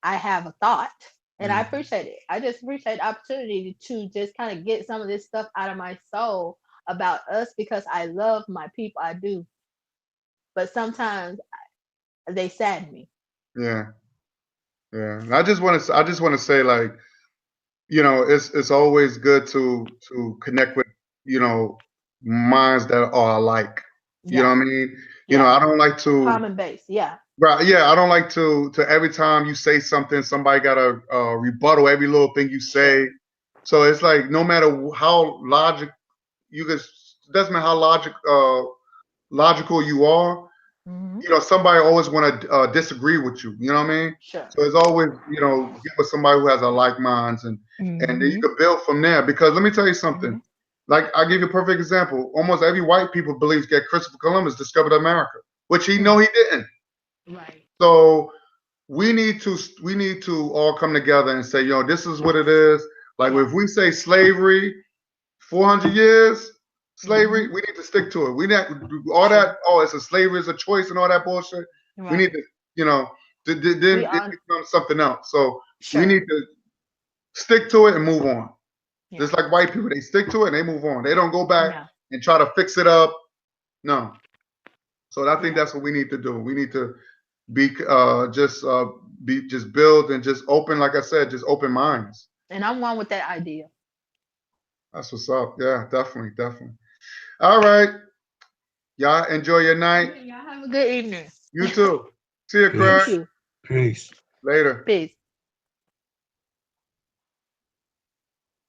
Speaker 5: I have a thought, and I
Speaker 1: Mhm.
Speaker 5: appreciate it. I just appreciate the opportunity to just kind of get some of this stuff out of my soul about us because I love my people. I do. But sometimes they sadden me.
Speaker 1: Yeah. Yeah. And I just want to say, like, you know, it's always good to connect with, you know, minds that are alike. You know
Speaker 5: Yeah.
Speaker 1: what I mean? You know,
Speaker 5: Yeah.
Speaker 1: I don't like to,
Speaker 5: Common base. Yeah.
Speaker 1: right? Yeah, I don't like to every time you say something, somebody got to rebuttal every little thing you say.
Speaker 5: Sure.
Speaker 1: So it's like no matter how doesn't matter how logical you are.
Speaker 5: Hmm.
Speaker 1: You know, somebody always want to disagree with you. You know what I mean?
Speaker 5: Sure.
Speaker 1: So it's always, you know, get with somebody who has a like minds, and then you
Speaker 5: Hmm.
Speaker 1: can build from there. Because let me tell you
Speaker 5: Hmm.
Speaker 1: something. Like, I give you a perfect example. Almost every white people believes that Christopher Columbus discovered America, which he know he didn't.
Speaker 5: Right.
Speaker 1: So we need to all come together and say, yo, this is what it is. Like,
Speaker 5: Yeah.
Speaker 1: if we say slavery, 400 years slavery,
Speaker 5: Mhm.
Speaker 1: we need to stick to it. We not all
Speaker 5: Sure.
Speaker 1: that. Oh, it's a slavery, it's a choice, and all that bullshit. We need
Speaker 5: Right.
Speaker 1: to, you know,
Speaker 5: We
Speaker 1: then it
Speaker 5: are
Speaker 1: becomes something else. So we
Speaker 5: sure.
Speaker 1: need to stick to it and move on.
Speaker 5: Yeah.
Speaker 1: Just like white people, they stick to it and they move on. They don't go back
Speaker 5: Yeah.
Speaker 1: and try to fix it up. No. So I think
Speaker 5: Yeah.
Speaker 1: that's what we need to do. We need to be just build and just open, like I said, just open minds.
Speaker 5: And I'm one with that idea.
Speaker 1: That's what's up. Yeah, definitely, definitely. All right. Y'all enjoy your night.
Speaker 5: Y'all have a good evening.
Speaker 1: You too. See you,
Speaker 5: Thank
Speaker 1: Craig.
Speaker 2: Peace.
Speaker 5: you.
Speaker 2: Peace.
Speaker 1: Later.
Speaker 5: Peace.